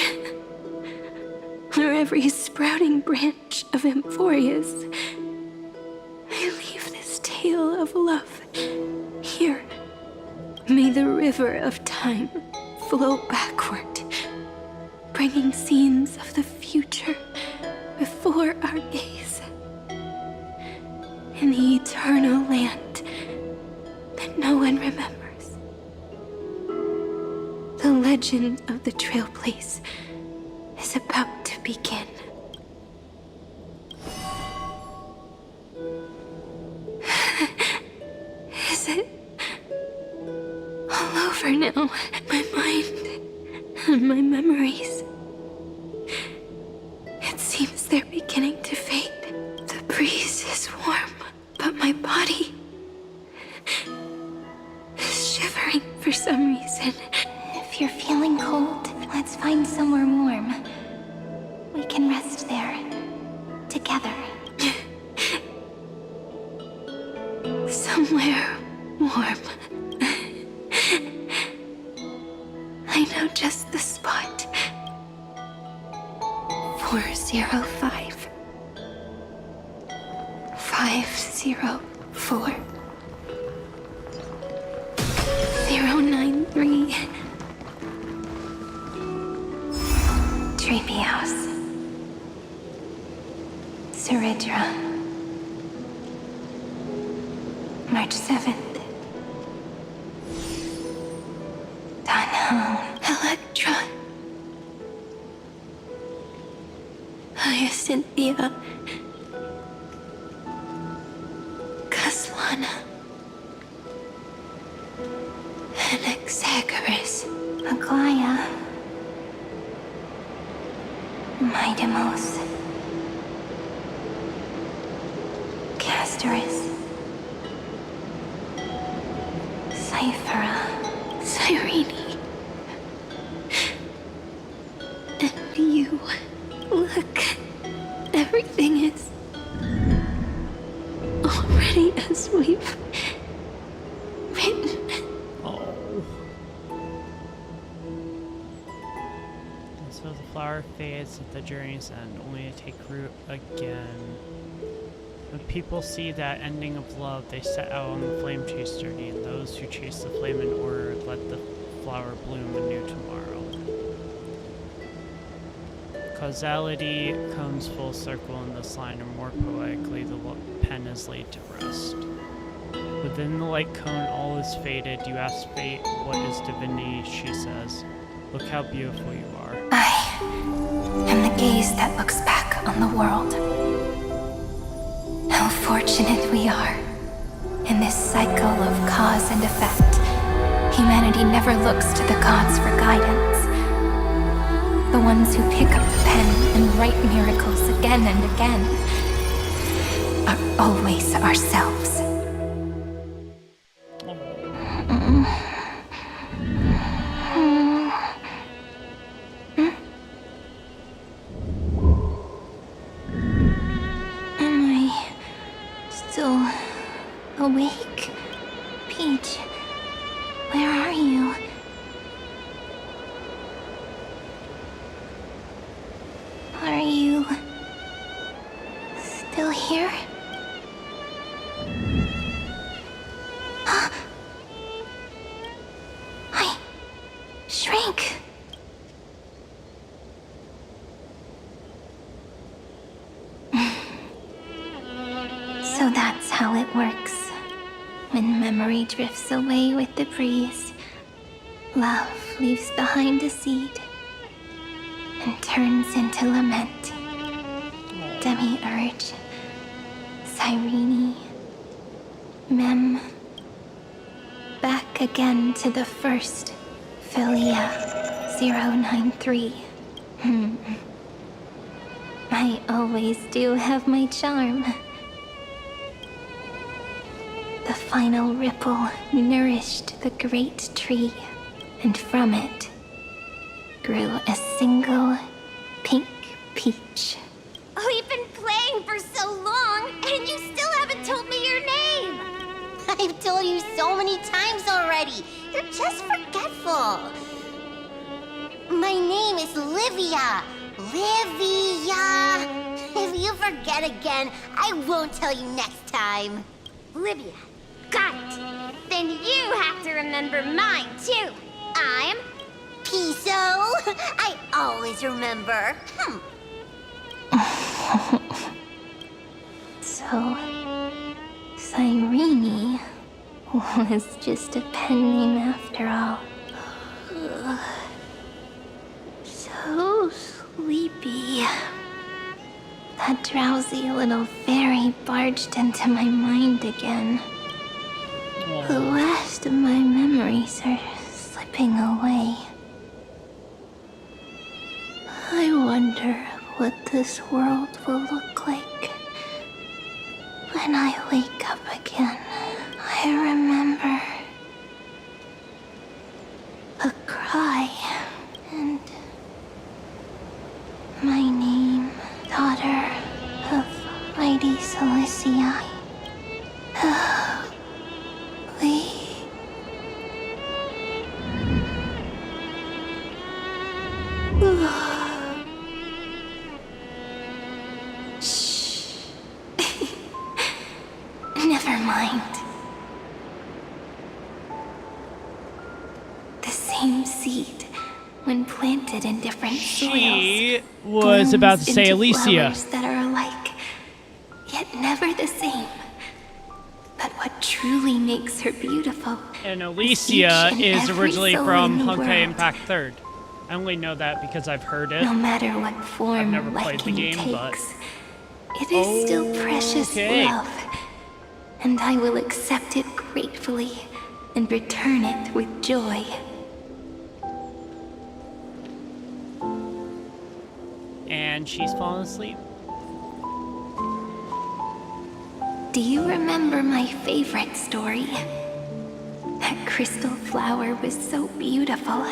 or every sprouting branch of Amphorius, I leave this tale of love here. May the river of time flow backward, bringing scenes of the future before our gaze. In the eternal land that no one remembers. The legend of the Trailblaze is about to begin. Is it all over now? My mind and my memories. It seems they're beginning to fade. The breeze is warm, but my body is shivering for some reason. If you're feeling cold, let's find somewhere warm. We can rest there. Together. Somewhere warm. I know just the spot. 405. 504. 093. Treepy House. Seridra. March 7th. Dunhone. Electra. Hyacinthia. Caslana. Anaxagoras. Aglaya. Midemos. Castorus. Cyphera. Cyrene. And you. Look. Everything is already as we've written. So the flower fades at the journey's end, only to take root again. When people see that ending of love, they set out on the flame chase journey, and those who chase the flame in order let the flower bloom anew tomorrow. Causality comes full circle in this line, and more poetically, the pen is laid to rest. Within the light cone, all is faded. You ask fate, what is divinity? She says, look how beautiful you are. I am the gaze that looks back on the world. How fortunate we are. In this cycle of cause and effect, humanity never looks to the gods for guidance. The ones who pick up the pen and write miracles again and again are always ourselves. awake? Peach, where are you? Are you still here? I shrank. So that's how it works. When memory drifts away with the breeze, love leaves behind a seed and turns into lament. Demiurge, Cyrene, Mem, back again to the first, Philia 093. I always do have my charm. The final ripple nourished the great tree, and from it grew a single pink peach. We've been playing for so long, and you still haven't told me your name! I've told you so many times already. You're just forgetful. My name is Livia. Livia! If you forget again, I won't tell you next time. Livia. Got it. Then you have to remember mine, too. I'm Piso. I always remember. So, Cyrene was just a pen name after all. So sleepy. That drowsy little fairy barged into my mind again. The last of my memories are slipping away. I wonder what this world will look like when I wake up again. I remember a cry and my name, daughter of mighty Celestii. Shh. Never mind. The same seed, when planted in different She soils, was about to blooms say into Alicia. flowers that are alike, yet never the same. But what truly makes her beautiful, And each Alicia and is every originally soul from in the Honkai world. Impact 3rd. I only know that because I've heard it. No matter what form I've never played the liking game, but takes, it is still precious Okay. love, and I will accept it gratefully and return it with joy. And she's fallen asleep. Do you remember my favorite story? That crystal flower was so beautiful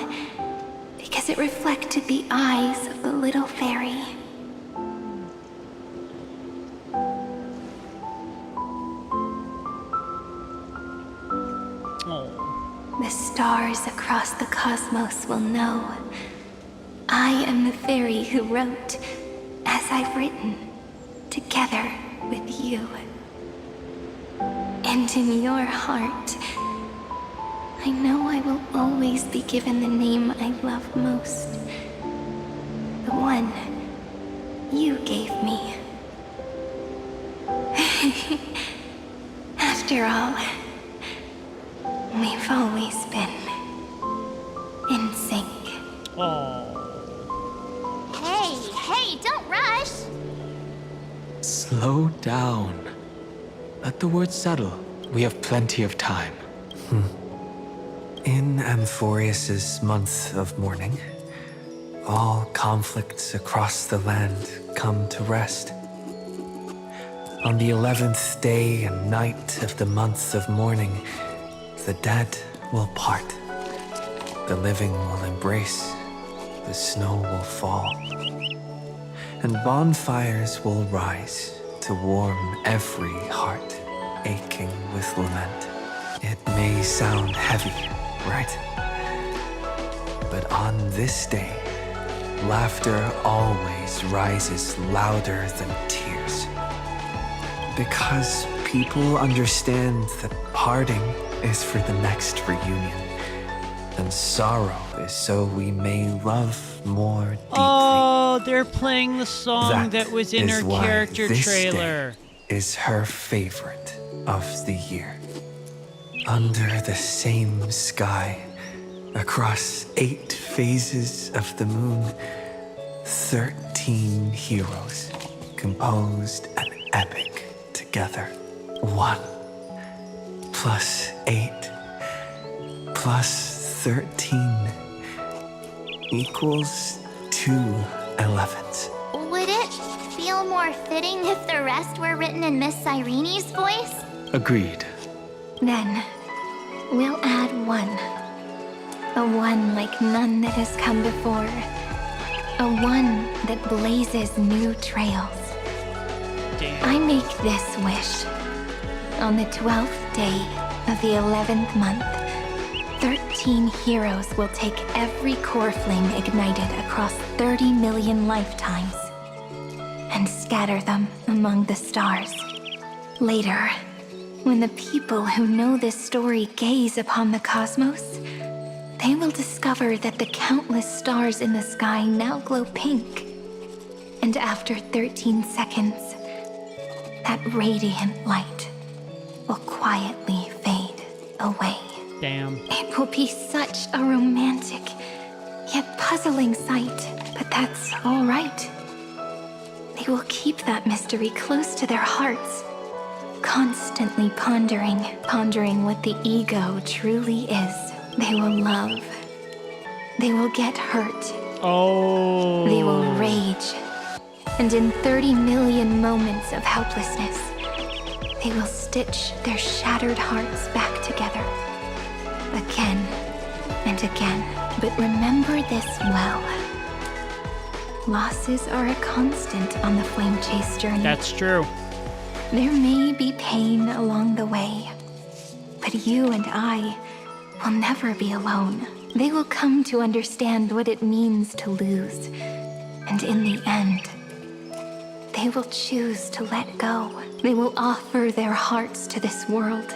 because it reflected the eyes of the little fairy. The stars across the cosmos will know I am the fairy who wrote, as I've written, together with you. And in your heart, I know I will always be given the name I love most. The one you gave me. After all, we've always been in sync. Hey, don't rush! Slow down. Let the words settle. We have plenty of time. In Amphorius's month of mourning, all conflicts across the land come to rest. On the 11th day and night of the month of mourning, the dead will part. The living will embrace. The snow will fall. And bonfires will rise to warm every heart. aching with lament. It may sound heavy, right? But on this day, laughter always rises louder than tears. Because people understand that parting is for the next reunion, and sorrow is so we may love more deeply. Oh, they're playing the song that was in her why character this trailer. day is her favorite of the year. Under the same sky, across 8 phases of the moon, 13 heroes composed an epic together. 1 plus 8 plus 13 equals 2 11s. Would it feel more fitting if the rest were written in Miss Irene's voice? Agreed. Then, we'll add 1. A 1 like none that has come before. A 1 that blazes new trails. Damn. I make this wish. On the 12th day of the 11th month, 13 heroes will take every core flame ignited across 30 million lifetimes and scatter them among the stars. Later, when the people who know this story gaze upon the cosmos, they will discover that the countless stars in the sky now glow pink. And after 13 seconds, that radiant light will quietly fade away. Damn. It will be such a romantic, yet puzzling sight, but that's all right. They will keep that mystery close to their hearts, constantly pondering what the ego truly is. They will love. They will get hurt. Oh. They will rage. And in 30 million moments of helplessness, they will stitch their shattered hearts back together. Again and again. But remember this well. Losses are a constant on the flame chase journey. That's true. There may be pain along the way, but you and I will never be alone. They will come to understand what it means to lose, and in the end, they will choose to let go. They will offer their hearts to this world,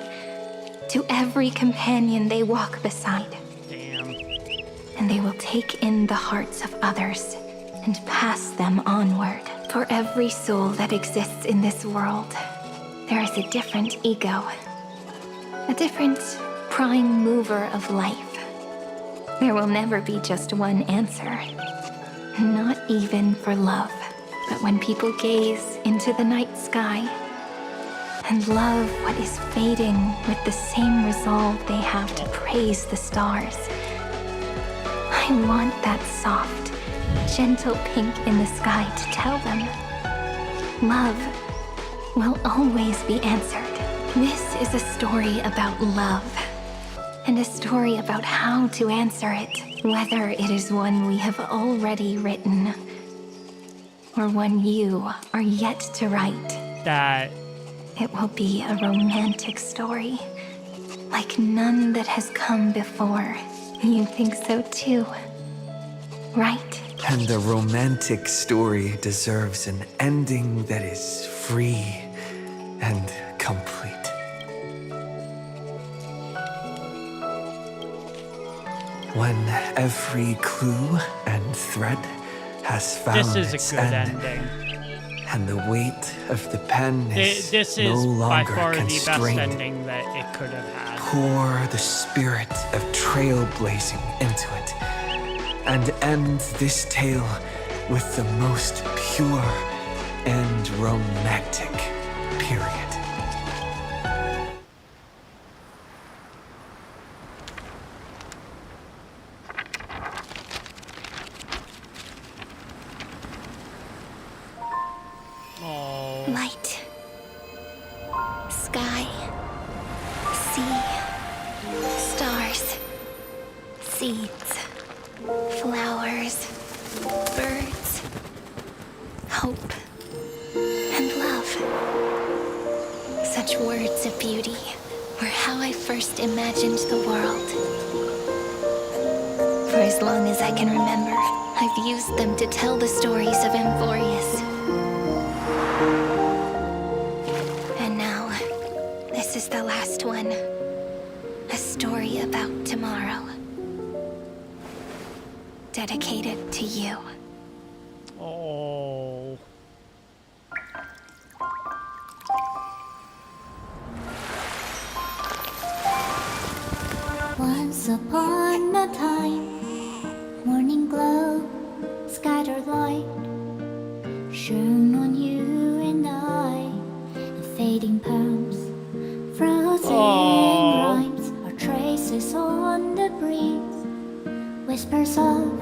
to every companion they walk beside. Damn. And they will take in the hearts of others and pass them onward. For every soul that exists in this world, there is a different ego, a different prime mover of life. There will never be just one answer, not even for love. But when people gaze into the night sky and love what is fading with the same resolve they have to praise the stars, I want that soft, gentle pink in the sky to tell them, love will always be answered. This is a story about love, and a story about how to answer it, whether it is one we have already written, or one you are yet to write. That it will be a romantic story, like none that has come before. You think so too, right? And a romantic story deserves an ending that is free and complete. When every clue and thread has found this is its a good end, ending. and the weight of the pen is This no is by longer far the best constrained, ending that it could have had. pour the spirit of trailblazing into it, and end this tale with the most pure and romantic period. Light, sky, sea, stars, seeds, flowers, birds, hope, and love. Such Such words of beauty were how I first imagined the world. For as long as I can remember, I've used them to tell the stories of Amphorius. And now, this is the last one. A story about tomorrow. Dedicated to you. Oh. Once upon a time, morning glow, scattered light, shone on you and I, and fading palms, frozen rhymes, or traces on the breeze, whispers of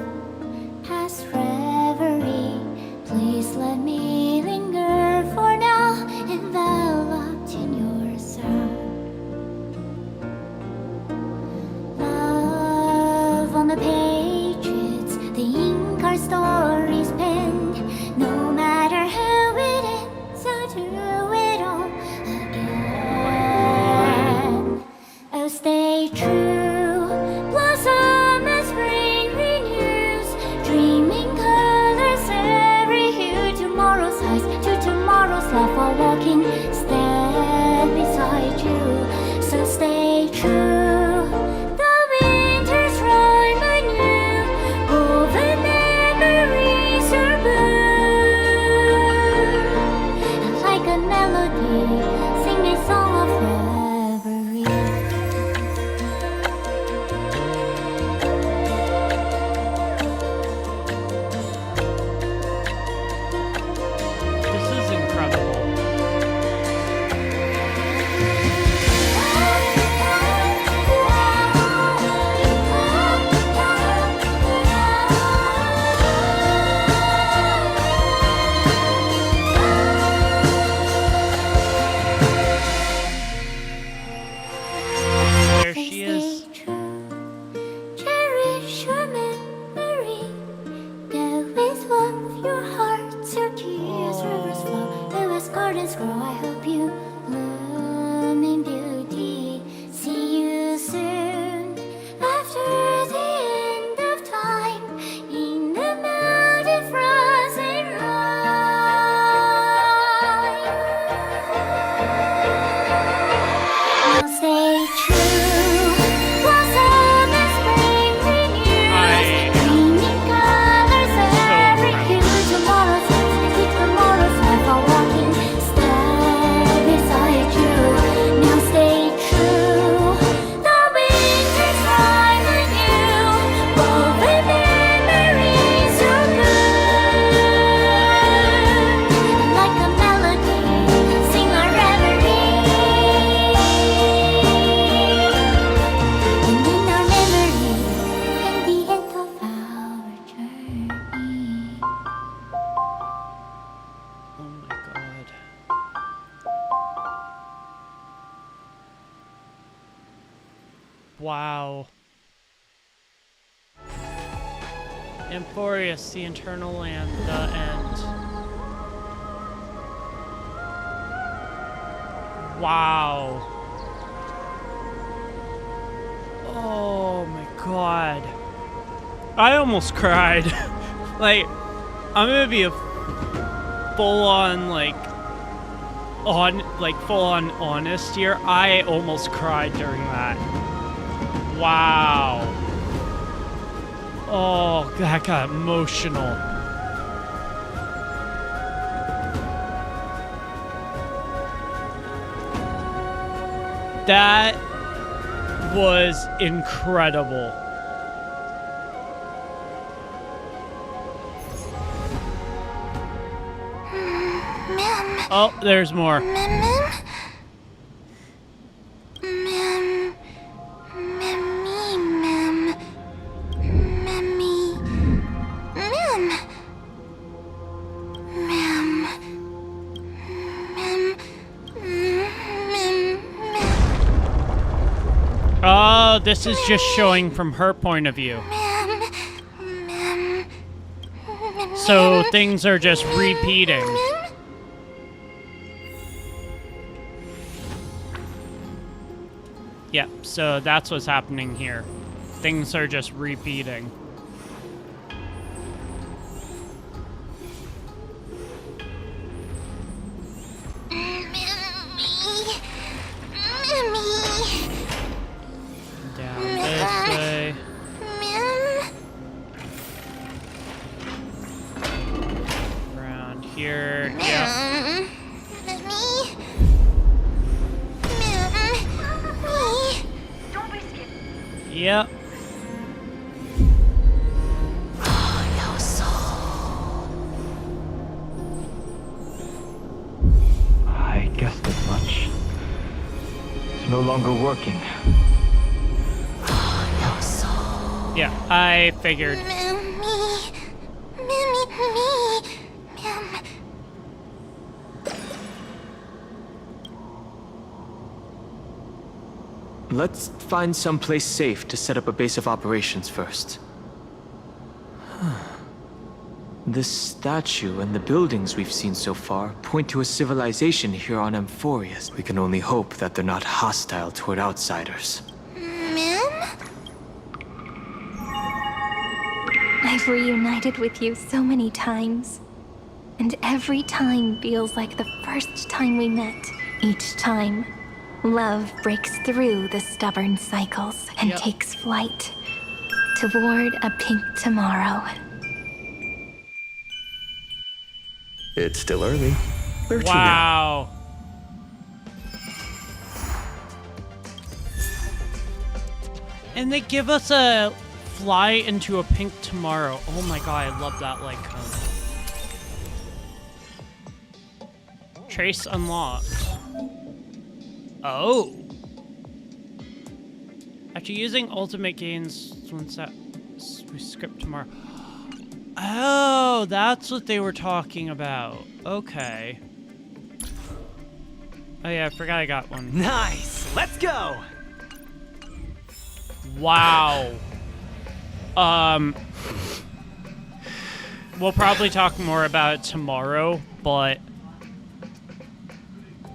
past reverie. Please let me linger for now, enveloped in your sound. Love on the pages, the ink our stories penned. No matter how it ends, I'll do it all again. Oh, stay true, blossom as spring renews, dreaming colors every hue. Tomorrow's eyes to tomorrow's life, while walking step beside you. So stay true. Wow. Amphorius, the Eternal and the End. Wow. Oh my god. I almost cried. Like, I'm gonna be a full-on, full-on honest here. I almost cried during that. Wow. Oh, that got emotional. That was incredible. Oh, there's more. Oh, this is just showing from her point of view. So things are just repeating. Yeah, so that's what's happening here. Things are just repeating. Down this way. Around here. Yeah. Yep. I guessed as much. It's no longer working. Yeah, I figured. Let's find some place safe to set up a base of operations first. This statue and the buildings we've seen so far point to a civilization here on Amphorius. We can only hope that they're not hostile toward outsiders. I've reunited with you so many times. And every time feels like the first time we met. Each time, love breaks through the stubborn cycles and takes flight toward a pink tomorrow. It's still early. Wow. And they give us a fly into a pink tomorrow. Oh my god, I love that like cone. Trace unlocked. Oh. After using ultimate gains, once that we script tomorrow. Oh, that's what they were talking about. Okay. Oh yeah, I forgot I got one. Nice. Let's go. Wow. We'll probably talk more about it tomorrow, but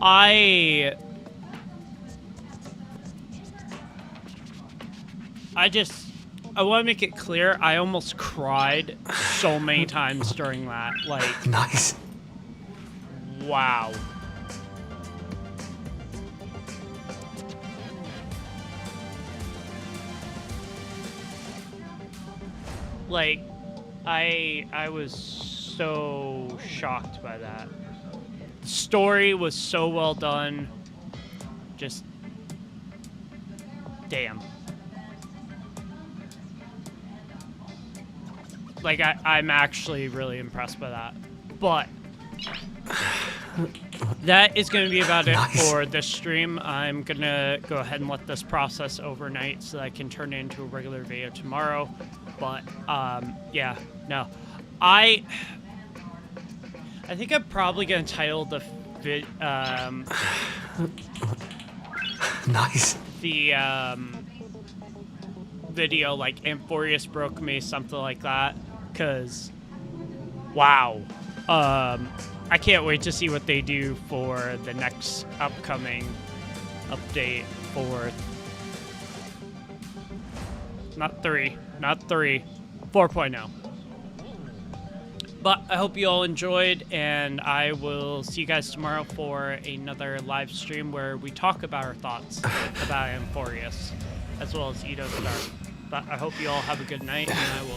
I want to make it clear, I almost cried so many times during that. Like, nice. Wow. Like, I was so shocked by that. The story was so well done. Just, damn. Like, I'm actually really impressed by that. But that is going to be about it for this stream. I'm going to go ahead and let this process overnight so that I can turn it into a regular video tomorrow. But, yeah, no. I think I'm probably going to title the video, like, Amphorius broke me, something like that. Because, wow. I can't wait to see what they do for the next upcoming update for... Not 4.0. But I hope you all enjoyed, and I will see you guys tomorrow for another live stream where we talk about our thoughts about Amphorius, as well as Edo Star. But I hope you all have a good night, and I will